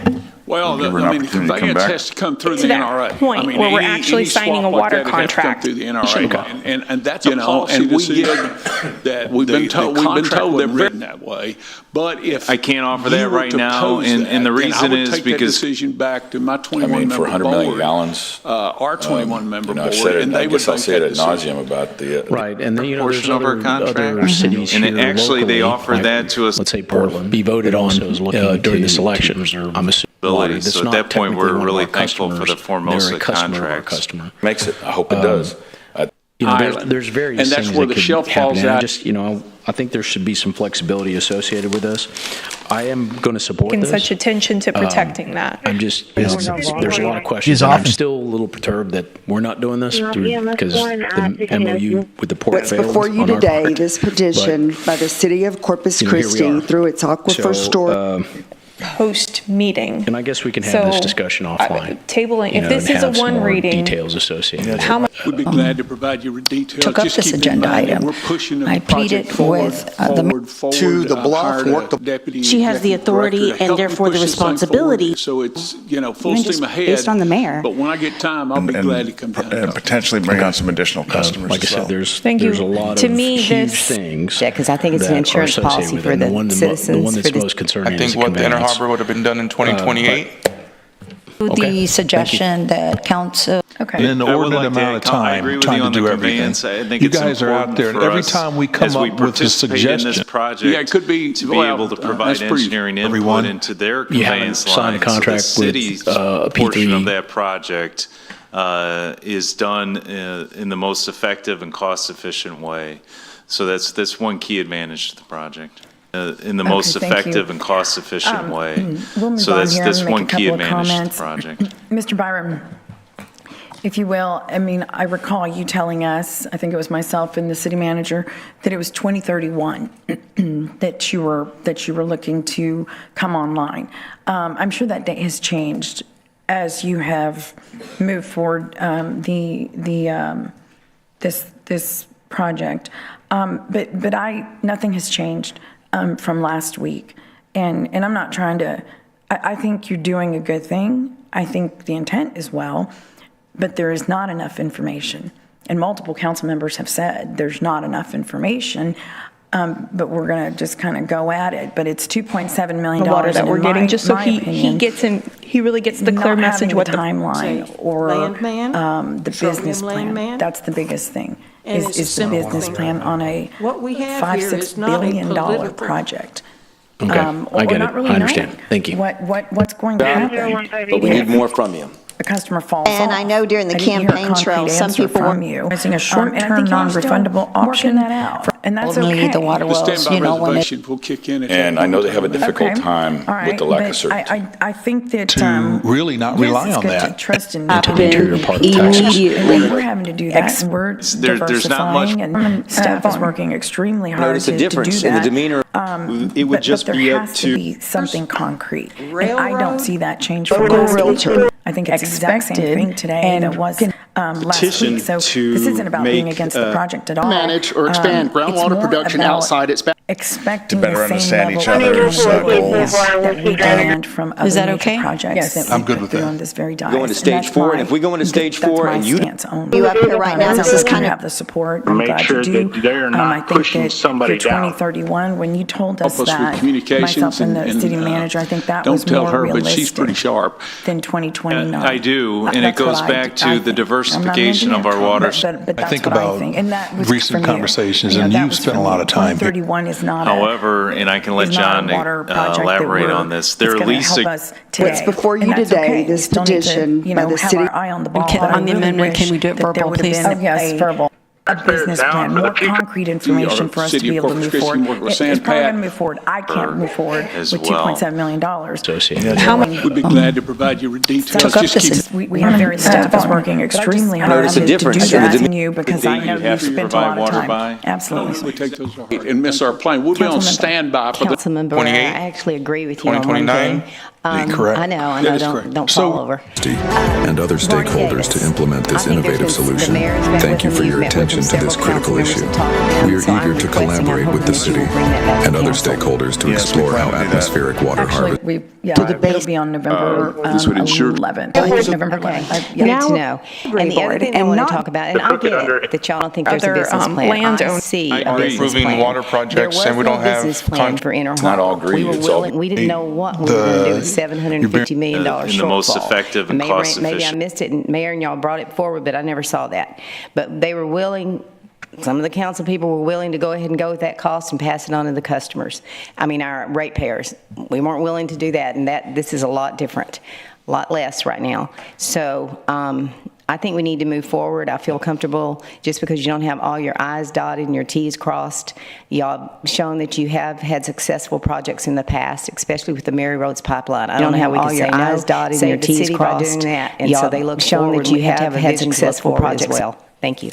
S18: Well,
S22: Give her an opportunity to come
S18: conveyance
S22: back.
S18: has to come through
S12: To
S18: the
S12: that
S18: NRA.
S12: point where we're actually
S18: any
S12: signing a
S18: swap like
S12: water
S18: that, it has to come
S12: contract.
S18: through the NRA. And that's a policy
S13: and we
S18: decision that we've been told they're written that way. But if
S7: I can't offer that
S18: you were
S7: right
S18: to
S7: now,
S18: pose
S7: and the
S18: that,
S7: reason
S18: then I would
S7: is
S18: take that
S7: because
S18: decision back to my 21-member
S22: for 100 million
S18: board,
S22: gallons,
S18: our 21-member
S22: I've
S18: board,
S22: said it,
S18: and
S22: I
S18: they would
S22: guess I'll
S18: make
S22: say it
S18: that
S22: ad
S18: decision.
S22: nauseum about the
S4: Right, and then, there's
S7: portion of our
S4: other
S7: contract.
S4: cities
S7: And
S4: here
S7: actually, they
S4: locally,
S7: offered that to us.
S4: let's say Portland, be voted on during this election. I'm assuming water that's
S7: So at
S4: not
S7: that point,
S4: technically
S7: we're
S4: one of
S7: really
S4: our
S7: thankful for the
S4: customers.
S7: Formosa
S4: They're a customer of our
S7: contracts.
S4: customer.
S22: makes it. I hope it does.
S4: There's various
S18: And that's
S4: things
S18: where
S4: that
S18: the
S4: could
S18: shelf
S4: happen.
S18: falls
S4: And
S18: out.
S4: I think there should be some flexibility associated with this. I am going to support
S12: And
S4: this.
S12: such attention to protecting that.
S4: I'm just, there's a lot of questions. And I'm still a little perturbed that we're not doing this because the MOU with the port
S19: What's
S4: failed
S19: before you
S4: on our
S19: today,
S4: part.
S19: this petition by the city of Corpus
S4: Here we
S19: Christi
S4: are.
S19: through its aquifer store.
S12: Post-meeting.
S4: And I guess we can have this discussion offline.
S12: Tabling, if
S4: and
S12: this is a
S4: have some
S12: one
S4: more
S12: reading,
S4: details associated.
S12: how much?
S18: We'd be glad to provide you with details.
S1: Took up
S18: Just
S1: this
S18: keep in
S1: agenda
S18: mind that
S1: item.
S18: We're pushing the
S1: I
S18: project
S1: pleaded
S18: forward,
S1: with the
S14: To the bluff,
S18: hired
S14: work
S18: a
S14: the-
S18: deputy
S5: She has the
S18: executive
S5: authority
S18: director to
S5: and
S18: help me
S5: therefore the
S18: push this thing forward.
S5: responsibility.
S18: So it's, full
S24: Even just
S18: steam ahead.
S24: based on the mayor.
S18: But when I get time, I'll be glad to come down. and
S13: And
S18: talk.
S13: potentially bring on some additional customers
S4: Like I
S13: as well.
S4: said, there's
S12: Thank you.
S4: a lot
S12: To
S4: of
S12: me,
S4: huge
S12: this-
S4: things.
S17: Yeah, 'cause I think it's an
S4: that are
S17: insurance
S4: associated
S17: policy
S4: with
S17: for
S4: it.
S17: the
S4: The one
S17: citizens
S4: that's
S17: for the-
S4: most concerning
S16: I
S4: is
S16: think
S4: the
S16: what the Inner
S4: conveyance.
S16: Harbor would have been done in 2028.
S1: The suggestion that council.
S2: And in the
S7: I would
S2: ordinate
S7: like to
S2: amount of
S7: I
S2: time,
S7: agree with
S2: trying
S7: you
S2: to
S7: on the
S2: do everything.
S7: conveyance. I think
S2: You
S7: it's
S2: guys are out
S7: important
S2: there, and
S7: for
S2: every
S7: us
S2: time we come
S7: as we
S2: up with a
S7: participate in this
S2: suggestion,
S7: project,
S18: Yeah, it could be-
S7: to be
S18: well,
S7: able to provide
S18: that's pretty-
S7: engineering input
S2: everyone.
S7: into their
S4: You haven't
S7: conveyance
S4: signed a
S7: line.
S4: contract
S7: so the city's
S4: with,
S7: portion
S4: P3.
S7: of that project is done in the most effective and cost-efficient way. So that's one key advantage to the project. In the most
S20: thank you.
S7: effective and cost-efficient way.
S20: We'll move
S7: So
S20: on
S7: that's
S20: here
S7: that's
S20: and make
S7: one
S20: a
S7: key
S20: couple of
S7: advantage to the
S20: comments.
S7: project.
S20: Mr. Byram, if you will, I recall you telling us, I think it was myself and the city manager, that it was 2031 that you were looking to come online. I'm sure that date has changed as you have moved forward this project. But nothing has changed from last week. And I'm not trying to, I think you're doing a good thing. I think the intent is well, but there is not enough information. And multiple council members have said there's not enough information, but we're going to just kind of go at it. But it's $2.7 million.
S12: The water that we're getting, just so he really gets the clear message what
S20: the
S12: the
S20: timeline or
S21: Landman?
S20: the business plan.
S21: Landman?
S20: That's the biggest thing.
S21: And it's a
S20: Is the
S21: simple
S20: business
S21: thing.
S20: plan on a
S21: What we have here
S20: $5-6
S21: is not a
S20: billion
S21: political-
S20: project.
S4: Okay, I
S20: Or
S4: get
S20: not
S4: it.
S20: really
S4: I understand.
S20: knowing
S4: Thank you.
S20: what's going to happen.
S14: But we need more from you.
S20: a customer falls off.
S8: And I know during the
S20: I didn't hear a
S8: campaign trail,
S20: concrete
S8: some
S20: answer
S8: people
S20: from
S8: were
S20: you.
S1: Using a
S20: And I
S1: short-term,
S20: think you're still
S1: non-refundable option,
S20: working that out. And that's
S1: Ultimately,
S20: okay.
S1: the water
S18: The
S1: wells,
S18: standby
S1: you know, when they
S18: reservation will kick in.
S22: And I know they have a difficult
S20: Okay.
S22: time
S20: All right,
S22: with the lack of
S20: but
S22: certainty.
S20: I think that
S2: To really not rely on
S20: yes, it's good
S2: that.
S20: to trust in
S22: Into the interior part of Texas.
S20: and we're having to do that. And we're
S7: there's not much-
S20: diversifying, and staff is working extremely hard
S9: Notice
S20: to
S9: a
S20: do
S9: difference
S20: that.
S9: in the demeanor. It would just
S20: but
S9: be
S20: there
S9: up
S20: has to be something concrete. And I
S19: Railroad?
S20: don't see that change from
S19: Local
S20: last week.
S19: realtor.
S20: I think it's the exact same
S1: Expected
S20: thing today
S1: and
S20: that was last
S9: petition
S20: week. So
S9: to
S20: this isn't about being
S9: make,
S20: against the project at all.
S9: manage or expand
S20: It's
S9: groundwater
S20: more
S9: production
S20: about
S9: outside its boundaries.
S20: expecting
S13: To better
S20: the same
S13: understand
S20: level
S13: each
S20: of
S13: other's,
S20: accountability
S13: goals.
S20: that we demand from other
S15: Is that
S20: major
S15: okay?
S20: projects
S1: Yes.
S20: that
S2: I'm
S20: we
S2: good
S20: put
S2: with
S20: through
S2: that.
S20: on this very dais.
S9: Going to stage
S20: And that's
S9: 4,
S20: my-
S9: and if we go into stage
S20: that's
S9: 4
S20: my
S9: and you
S20: stance only.
S8: You up here right now, this is kind of-
S20: have the support. I'm
S10: Make
S20: glad
S10: sure
S20: you do.
S10: that they're not
S20: I think
S10: pushing
S20: that
S10: somebody
S20: for
S10: down.
S20: 2031, when you told us
S18: Help us with
S20: that,
S18: communications
S20: myself and the
S18: and,
S20: city manager, I think that
S18: don't
S20: was
S18: tell
S20: more
S18: her, but she's pretty
S20: realistic
S18: sharp.
S20: than 2029.
S7: I do, and it
S20: That's what
S7: goes back to
S20: I
S7: the
S20: think.
S7: diversification
S20: I'm not
S7: of our
S20: gonna
S7: water.
S20: but
S2: I
S20: that's
S2: think
S20: what I
S2: about
S20: think. And that was
S2: recent
S20: from you.
S2: conversations,
S20: You know,
S2: and
S20: that
S2: you've
S20: was
S2: spent a
S20: from
S2: lot
S20: you.
S2: of time.
S20: 2031 is not
S7: However, and I can let
S20: is not a
S7: John
S20: water project that
S7: elaborate
S20: we're-
S7: on this,
S20: it's
S7: there are
S20: gonna
S7: least
S20: help us today.
S19: What's before you
S20: And that's
S19: today,
S20: okay.
S19: this
S20: We still need to,
S19: petition
S20: you
S19: by
S20: know,
S19: the
S20: have
S19: city.
S20: our eye on the ball.
S15: Can-
S20: But I
S15: on the
S20: really
S15: amendment, can
S20: wish
S15: we do it
S20: that there
S15: verbal,
S20: would have
S15: please?
S20: been
S1: Yes, verbal.
S20: a business
S10: down
S20: plan,
S10: for the
S20: more
S10: future.
S20: concrete information for us to
S18: City
S20: be
S18: of
S20: able to
S18: Corpus
S20: move
S18: Christi
S20: forward.
S18: working with
S20: It's
S18: Sand
S20: probably
S18: Pat
S20: going to move forward. I can't move forward
S7: as
S20: with
S7: well.
S20: $2.7 million.
S15: How much?
S18: We'd be glad to provide you with details.
S1: Took up
S18: Just
S1: this
S18: keep
S1: is-
S20: We have very staff is working extremely hard
S9: Notice a
S20: to
S9: difference
S20: do
S9: in the
S20: that
S9: demi-
S20: in you because I know
S7: You have
S20: you've
S7: to
S20: spent a lot
S7: provide
S20: of
S7: water
S20: time.
S7: by?
S20: Absolutely.
S18: we take those to heart and miss our plane. We'll be on
S20: Councilmember-
S18: standby for the
S17: Councilman Barrera,
S16: 28,
S17: I actually agree with you on one
S16: 2029?
S17: thing.
S2: Correct.
S17: I know,
S18: That is correct.
S17: don't
S2: So-
S17: fall over.
S11: and other stakeholders to implement this innovative solution. Thank you for your attention to this critical issue. We are eager to collaborate with the city and other stakeholders to
S13: Yes, we
S11: explore
S13: plan
S11: how
S13: to do that.
S11: atmospheric water
S20: Actually,
S11: harvest.
S20: it'll be on November
S11: this would ensure-
S20: 11th. November
S17: Okay,
S20: 11th.
S17: good to know. And the other thing I
S19: and
S17: want to
S19: not-
S17: talk about, and I get it, that y'all don't think there's a
S12: Other,
S17: business plan.
S12: landowner-
S17: I see
S16: I
S17: a
S16: agree.
S17: business
S16: Approving
S17: plan.
S16: water projects,
S17: There
S16: and we
S17: was
S16: don't
S17: no
S16: have
S17: business plan for Interhome.
S22: Not all green,
S17: We were
S22: it's all-
S17: willing, we didn't know what we were going to do with $750 million shortfall.
S7: In the most effective and
S17: Maybe-
S7: cost
S17: Maybe I
S7: efficient.
S17: missed it, and Mayor and y'all brought it forward, but I never saw that. But they were willing, some of the council people were willing to go ahead and go with that cost and pass it on to the customers. I mean, our ratepayers. We weren't willing to do that, and this is a lot different, a lot less right now. So I think we need to move forward. I feel comfortable just because you don't have all your I's dotted and your T's crossed. Y'all have shown that you have had successful projects in the past, especially with the Mary Roads pipeline. I don't know how we can say no,
S20: I's dotted and your
S17: save the
S20: T's
S17: city by
S20: crossed.
S17: doing that. And so they look
S20: shown
S17: forward.
S20: that you
S17: We have to
S20: have
S17: a
S20: had
S17: vision to look
S20: successful
S17: forward as
S20: projects.
S17: well. Thank you.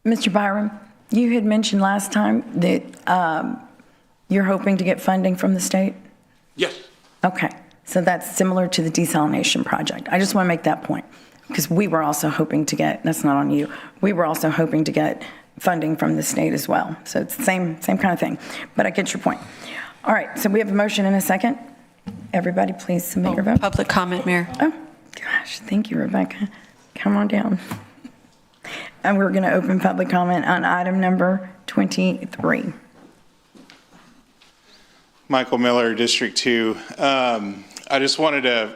S20: Mr. Byram, you had mentioned last time that you're hoping to get funding from the state?
S18: Yes.
S20: Okay, so that's similar to the desalination project. I just want to make that point, because we were also hoping to get, that's not on you, we were also hoping to get funding from the state as well. So it's the same kind of thing, but I get your point. All right, so we have a motion and a second. Everybody, please submit your vote.
S15: Public comment, Mayor.
S20: Oh, gosh, thank you, Rebecca. Come on down. And we're going to open public comment on item number 23.
S21: Michael Miller, District 2. I just wanted to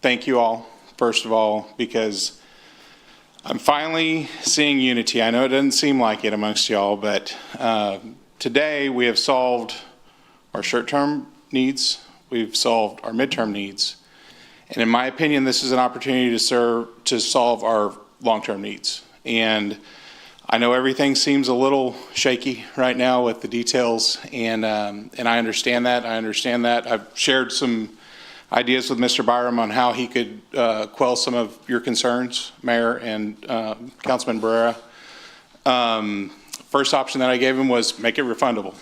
S21: thank you all, first of all, because I'm finally seeing unity. I know it doesn't seem like it amongst y'all, but today we have solved our short-term needs. We've solved our midterm needs. And in my opinion, this is an opportunity to solve our long-term needs. And I know everything seems a little shaky right now with the details, and I understand that. I've shared some ideas with Mr. Byram on how he could quell some of your concerns, Mayor and Councilman Barrera. First option that I gave him was make it refundable.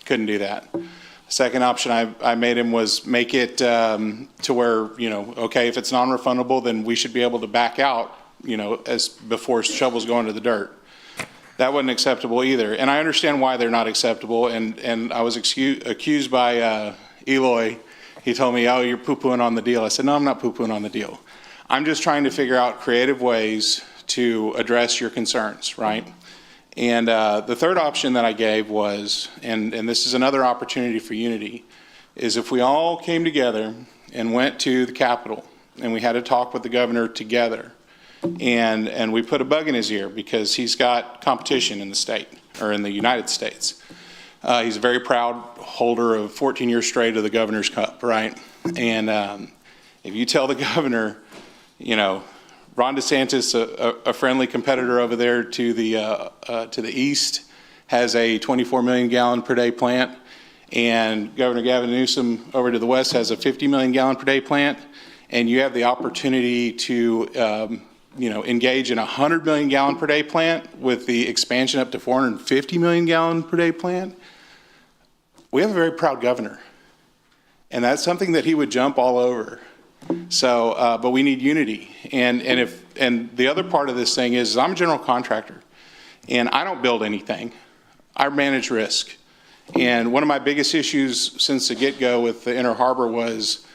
S21: Couldn't do that. Second option I made him was make it to where, okay, if it's non-refundable, then we should be able to back out, as before shovels go into the dirt. That wasn't acceptable either. And I understand why they're not acceptable. And I was accused by Eloy. He told me, oh, you're poo-pooing on the deal. I said, no, I'm not poo-pooing on the deal. I'm just trying to figure out creative ways to address your concerns, right? And the third option that I gave was, and this is another opportunity for unity, is if we all came together and went to the Capitol and we had a talk with the governor together, and we put a bug in his ear because he's got competition in the state, or in the United States. He's a very proud holder of 14 years straight of the Governor's Cup, right? And if you tell the governor Ron DeSantis, a friendly competitor over there to the east, has a 24 million gallon per day plant, and Governor Gavin Newsom over to the west has a 50 million gallon per day plant, and you have the opportunity to engage in a 100 million gallon per day plant with the expansion up to 450 million gallon per day plant. We have a very proud governor, and that's something that he would jump all over. So, but we need unity. And the other part of this thing is I'm a general contractor, and I don't build anything. I manage risk. And one of my biggest issues since the get-go with the Inner Harbor was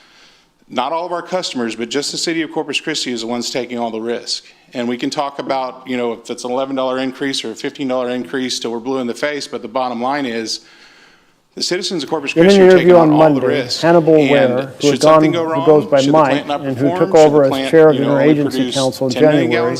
S21: not all of our customers, but just the city of Corpus Christi is the ones taking all the risk. And we can talk about, if it's an $11 increase or a $15 increase till we're blue in the face, but the bottom line is the citizens of Corpus Christi are taking on all the risk.
S3: Hannibal Ware, who goes by Mike, and who took over as chair of the Interagency Council in January,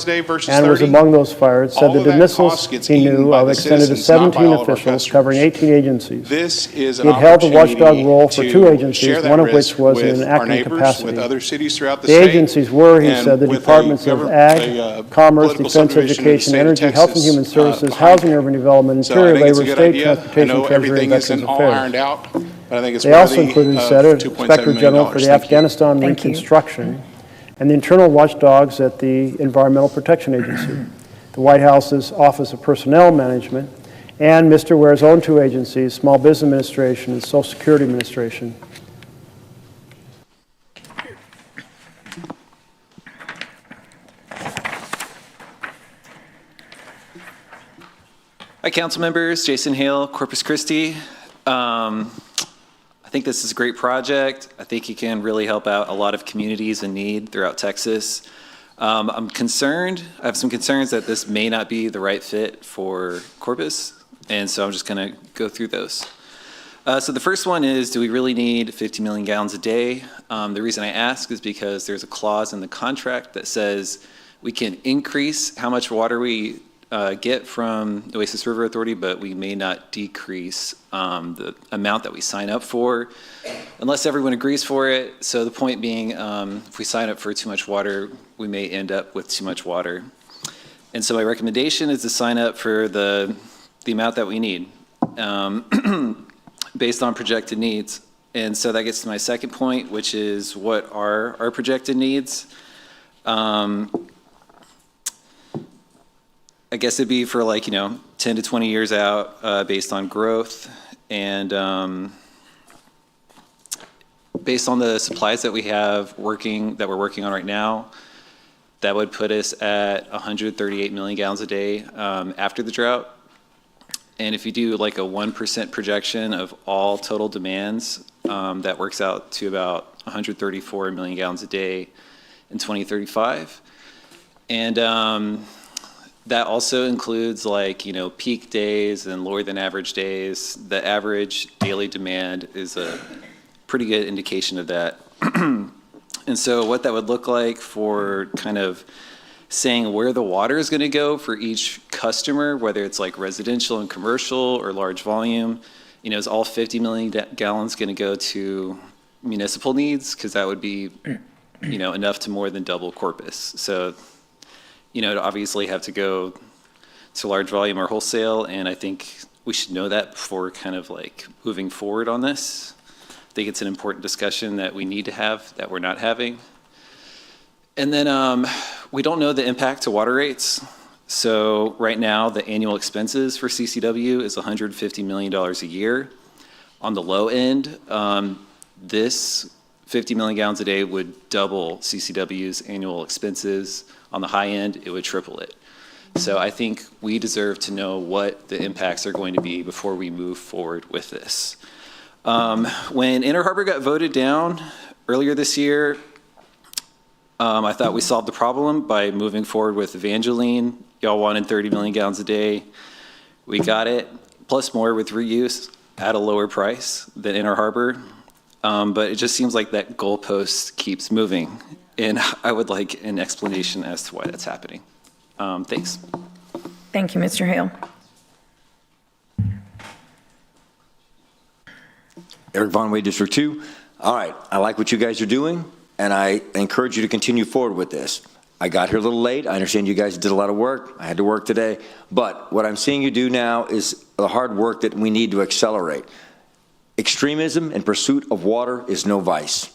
S3: and was among those fired, said the dismissals he knew of extended to 17 officials covering 18 agencies. He had held the watchdog role for 2 agencies, one of which was in an acting capacity. The agencies were, he said, the departments of Ag, Commerce, Defense, Education, Energy, Health and Human Services, Housing, Urban Development, Interior, Labor, State Transportation, Treasury, and Veterans Affairs.
S21: Ironed out, but I think it's
S3: they also included Inspector General for the Afghanistan Reconstruction and the internal watchdogs at the Environmental Protection Agency, the White House's Office of Personnel Management, and Mr. Ware's own 2 agencies, Small Business Administration and Social Security Administration.
S5: Hi, council members. Jason Hale, Corpus Christi. I think this is a great project. I think it can really help out a lot of communities in need throughout Texas. I'm concerned, I have some concerns that this may not be the right fit for Corpus, and so I'm just going to go through those. So the first one is, do we really need 50 million gallons a day? The reason I ask is because there's a clause in the contract that says we can increase how much water we get from Nueces River Authority, but we may not decrease the amount that we sign up for unless everyone agrees for it. So the point being, if we sign up for too much water, we may end up with too much water. And so my recommendation is to sign up for the amount that we need based on projected needs. And so that gets to my second point, which is what are our projected needs? I guess it'd be for 10 to 20 years out based on growth and based on the supplies that we have that we're working on right now, that would put us at 138 million gallons a day after the drought. And if you do a 1% projection of all total demands, that works out to about 134 million gallons a day in 2035. And that also includes peak days and lower than average days. The average daily demand is a pretty good indication of that. And so what that would look like for kind of saying where the water is going to go for each customer, whether it's residential and commercial or large volume, is all 50 million gallons going to go to municipal needs? Because that would be, enough to more than double Corpus. So to obviously have to go to large volume or wholesale, and I think we should know that before kind of moving forward on this. I think it's an important discussion that we need to have that we're not having. And then we don't know the impact to water rates. So right now, the annual expenses for CCW is $150 million a year. On the low end, this 50 million gallons a day would double CCW's annual expenses. On the high end, it would triple it. So I think we deserve to know what the impacts are going to be before we move forward with this. When Inner Harbor got voted down earlier this year, I thought we solved the problem by moving forward with Evangeline. Y'all wanted 30 million gallons a day. We got it, plus more with reuse at a lower price than Inner Harbor. But it just seems like that goalpost keeps moving. And I would like an explanation as to why that's happening. Thanks.
S20: Thank you, Mr. Hale.
S6: Eric Von Way, District 2. All right, I like what you guys are doing.
S4: and I encourage you to continue forward with this. I got here a little late. I understand you guys did a lot of work. I had to work today. But what I'm seeing you do now is the hard work that we need to accelerate. Extremism in pursuit of water is no vice.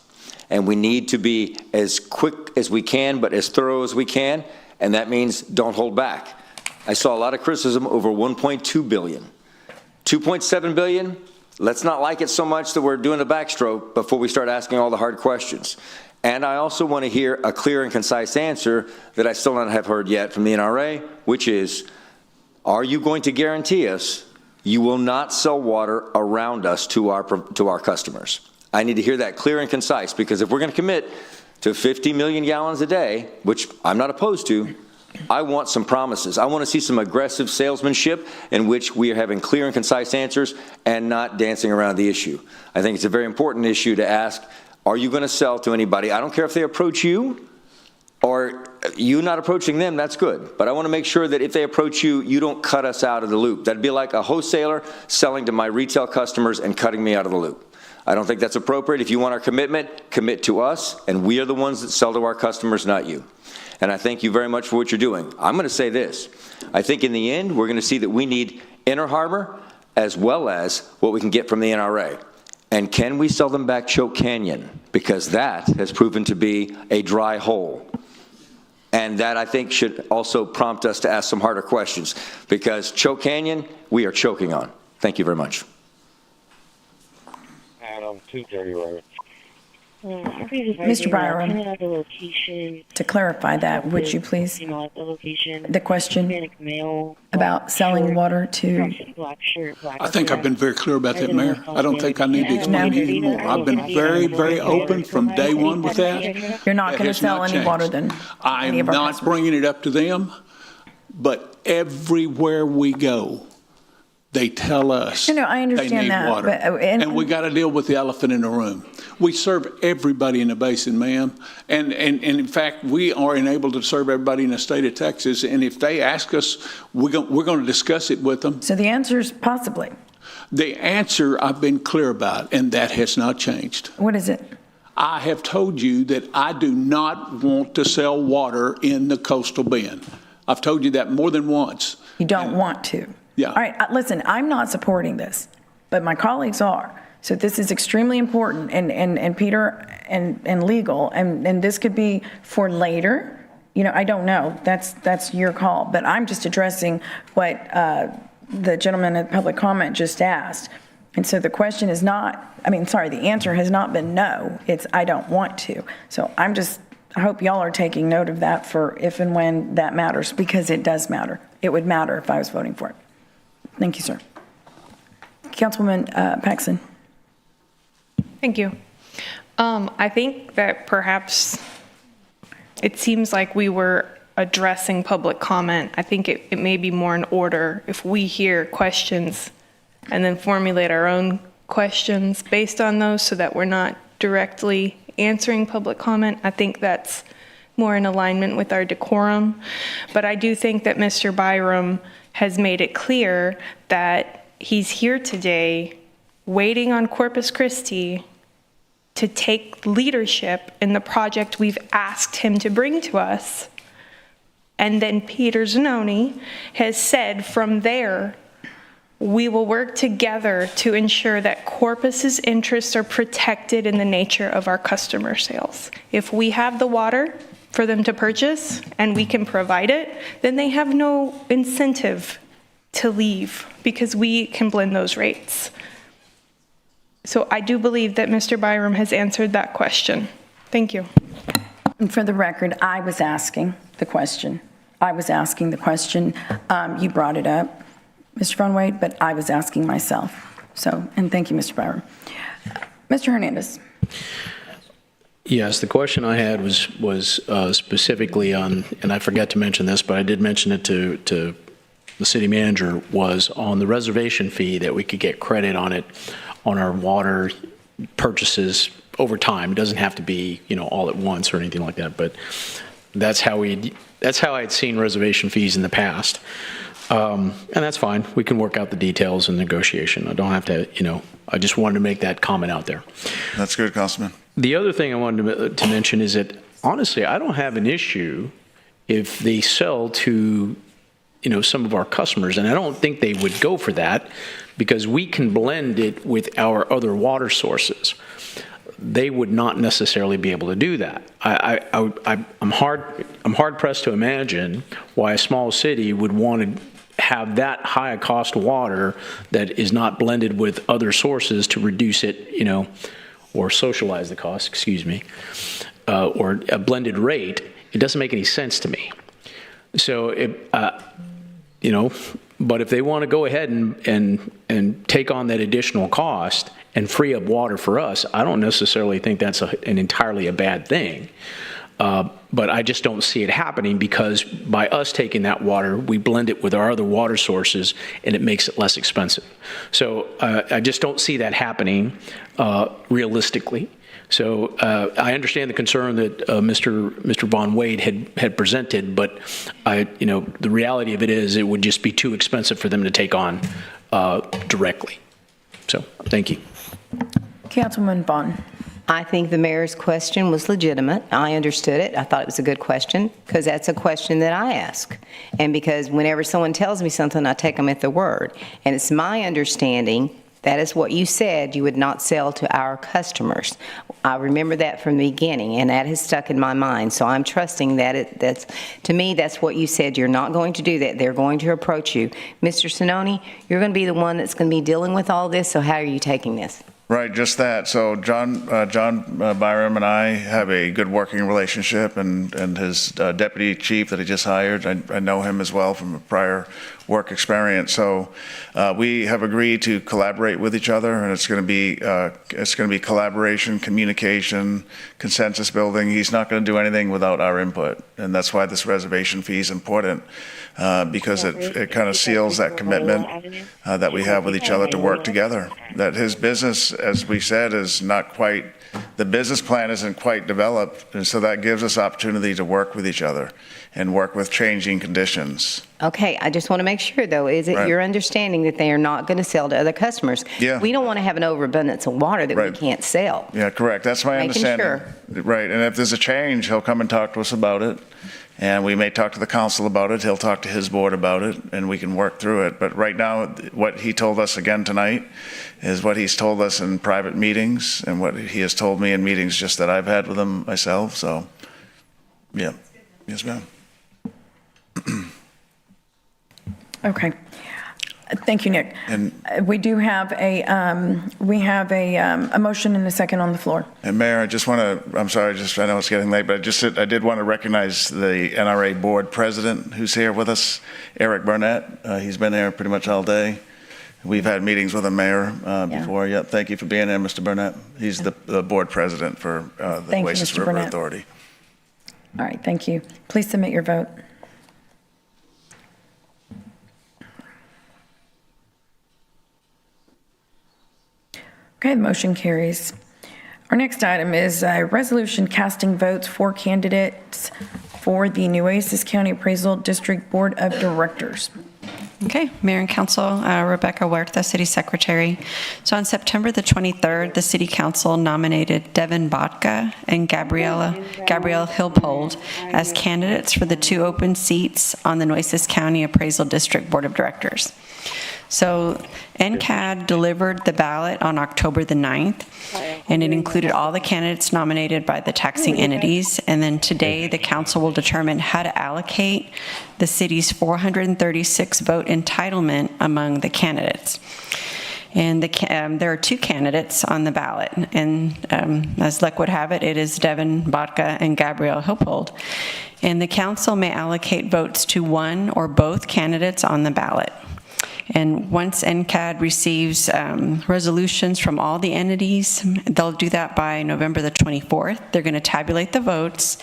S4: And we need to be as quick as we can, but as thorough as we can. And that means don't hold back. I saw a lot of criticism over 1.2 billion. 2.7 billion, let's not like it so much that we're doing a backstroke before we start asking all the hard questions. And I also want to hear a clear and concise answer that I still not have heard yet from the NRA, which is, are you going to guarantee us you will not sell water around us to our customers? I need to hear that clear and concise, because if we're going to commit to 50 million gallons a day, which I'm not opposed to, I want some promises. I want to see some aggressive salesmanship in which we are having clear and concise answers and not dancing around the issue. I think it's a very important issue to ask, are you going to sell to anybody? I don't care if they approach you or you not approaching them, that's good. But I want to make sure that if they approach you, you don't cut us out of the loop. That'd be like a wholesaler selling to my retail customers and cutting me out of the loop. I don't think that's appropriate. If you want our commitment, commit to us, and we are the ones that sell to our customers, not you. And I thank you very much for what you're doing. I'm going to say this. I think in the end, we're going to see that we need Inner Harbor as well as what we can get from the NRA. And can we sell them back Choke Canyon? Because that has proven to be a dry hole. And that, I think, should also prompt us to ask some harder questions. Because Choke Canyon, we are choking on. Thank you very much.
S20: Mr. Byram, to clarify that, would you please? The question about selling water to...
S18: I think I've been very clear about that, Mayor. I don't think I need to explain it anymore. I've been very, very open from day one with that.
S20: You're not going to sell any water then?
S18: I'm not bringing it up to them, but everywhere we go, they tell us
S20: I understand
S18: they need
S20: that,
S18: water.
S20: but,
S18: and we got to deal with the elephant in the room. We serve everybody in the basin, ma'am. And in fact, we are enabled to serve everybody in the state of Texas. And if they ask us, we're going to discuss it with them.
S20: So the answer is possibly.
S18: The answer I've been clear about, and that has not changed.
S20: What is it?
S18: I have told you that I do not want to sell water in the coastal bend. I've told you that more than once.
S20: You don't want to?
S18: Yeah.
S20: All right, listen, I'm not supporting this, but my colleagues are. So this is extremely important, and Peter and legal, and this could be for later. I don't know. That's your call. But I'm just addressing what the gentleman in public comment just asked. And so the question is not, the answer has not been no. It's I don't want to. So I hope y'all are taking note of that for if and when that matters, because it does matter. It would matter if I was voting for it. Thank you, sir. Councilwoman Paxson.
S12: Thank you. I think that perhaps it seems like we were addressing public comment. I think it may be more in order if we hear questions and then formulate our own questions based on those so that we're not directly answering public comment. I think that's more in alignment with our decorum. But I do think that Mr. Byram has made it clear that he's here today waiting on Corpus Christi to take leadership in the project we've asked him to bring to us. And then Peter Zanoni has said from there, we will work together to ensure that Corpus's interests are protected in the nature of our customer sales. If we have the water for them to purchase and we can provide it, then they have no incentive to leave because we can blend those rates. So I do believe that Mr. Byram has answered that question. Thank you.
S20: And for the record, I was asking the question. You brought it up, Mr. Von Wade, but I was asking myself. So, and thank you, Mr. Byram. Mr. Hernandez.
S6: Yes, the question I had was specifically on, and I forgot to mention this, but I did mention it to the city manager, was on the reservation fee that we could get credit on it on our water purchases over time. It doesn't have to be, all at once or anything like that, but that's how I'd seen reservation fees in the past. And that's fine. We can work out the details in negotiation. I don't have to, I just wanted to make that comment out there.
S13: That's good, Councilman.
S6: The other thing I wanted to mention is that, honestly, I don't have an issue if they sell to, some of our customers, and I don't think they would go for that because we can blend it with our other water sources. They would not necessarily be able to do that. I'm hard pressed to imagine why a small city would want to have that high a cost water that is not blended with other sources to reduce it, or socialize the cost, excuse me, or a blended rate. It doesn't make any sense to me. So, but if they want to go ahead and take on that additional cost and free up water for us, I don't necessarily think that's an entirely a bad thing. But I just don't see it happening because by us taking that water, we blend it with our other water sources and it makes it less expensive. So I just don't see that happening realistically. So I understand the concern that Mr. Von Wade had presented, but the reality of it is it would just be too expensive for them to take on directly. So thank you.
S20: Councilman Vaughn.
S17: I think the mayor's question was legitimate. I understood it. I thought it was a good question because that's a question that I ask. And because whenever someone tells me something, I take them at the word. And it's my understanding that is what you said you would not sell to our customers. I remember that from the beginning, and that has stuck in my mind. So I'm trusting that to me, that's what you said. You're not going to do that. They're going to approach you. Mr. Sinoni, you're going to be the one that's going to be dealing with all this, so how are you taking this?
S13: Right, just that. So John Byram and I have a good working relationship, and his deputy chief that he just hired, I know him as well from a prior work experience. So we have agreed to collaborate with each other, and it's going to be collaboration, communication, consensus building. He's not going to do anything without our input, and that's why this reservation fee is important. Because it kind of seals that commitment that we have with each other to work together. That his business, as we said, is not quite, the business plan isn't quite developed, and so that gives us opportunity to work with each other and work with changing conditions.
S17: Okay, I just want to make sure, though, is it your understanding that they are not going to sell to other customers?
S13: Yeah.
S17: We don't want to have an overabundance of water that we can't sell.
S13: Yeah, correct. That's my understanding.
S17: Sure.
S13: Right, and if there's a change, he'll come and talk to us about it. And we may talk to the council about it, he'll talk to his board about it, and we can work through it. But right now, what he told us again tonight is what he's told us in private meetings and what he has told me in meetings just that I've had with him myself. So, yeah. Yes, ma'am.
S20: Okay. Thank you, Nick. And we do have a motion and a second on the floor.
S13: And Mayor, I just want to, I'm sorry, I know it's getting late, but I did want to recognize the NRA board president who's here with us, Eric Burnett. He's been here pretty much all day. We've had meetings with the mayor before. Yep. Thank you for being here, Mr. Burnett. He's the board president for the Nueces River Authority.
S20: All right. Thank you. Please submit your vote. Okay, the motion carries. Our next item is a resolution casting votes for candidates for the Nueces County Appraisal District Board of Directors.
S15: Okay, Mayor and Council, Rebecca Huerta, City Secretary. So on September the 23rd, the City Council nominated Devin Botka and Gabrielle Hilpold as candidates for the 2 open seats on the Nueces County Appraisal District Board of Directors. So NCAD delivered the ballot on October the 9th, and it included all the candidates nominated by the taxing entities. And then today, the council will determine how to allocate the city's 436 vote entitlement among the candidates. And there are 2 candidates on the ballot, and as luck would have it, it is Devin Botka and Gabrielle Hilpold. And the council may allocate votes to one or both candidates on the ballot. And once NCAD receives resolutions from all the entities, they'll do that by November the 24th. They're going to tabulate the votes,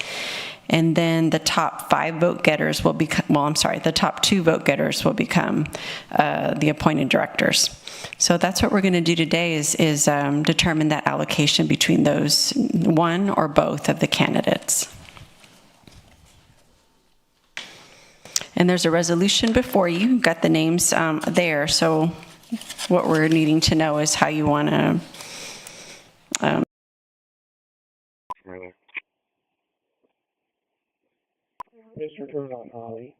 S15: and then the top 5 vote getters will become, the top 2 vote getters will become the appointed directors. So that's what we're going to do today is determine that allocation between those one or both of the candidates. And there's a resolution before you. You've got the names there. So what we're needing to know is how you want to,
S3: Mr. Holly.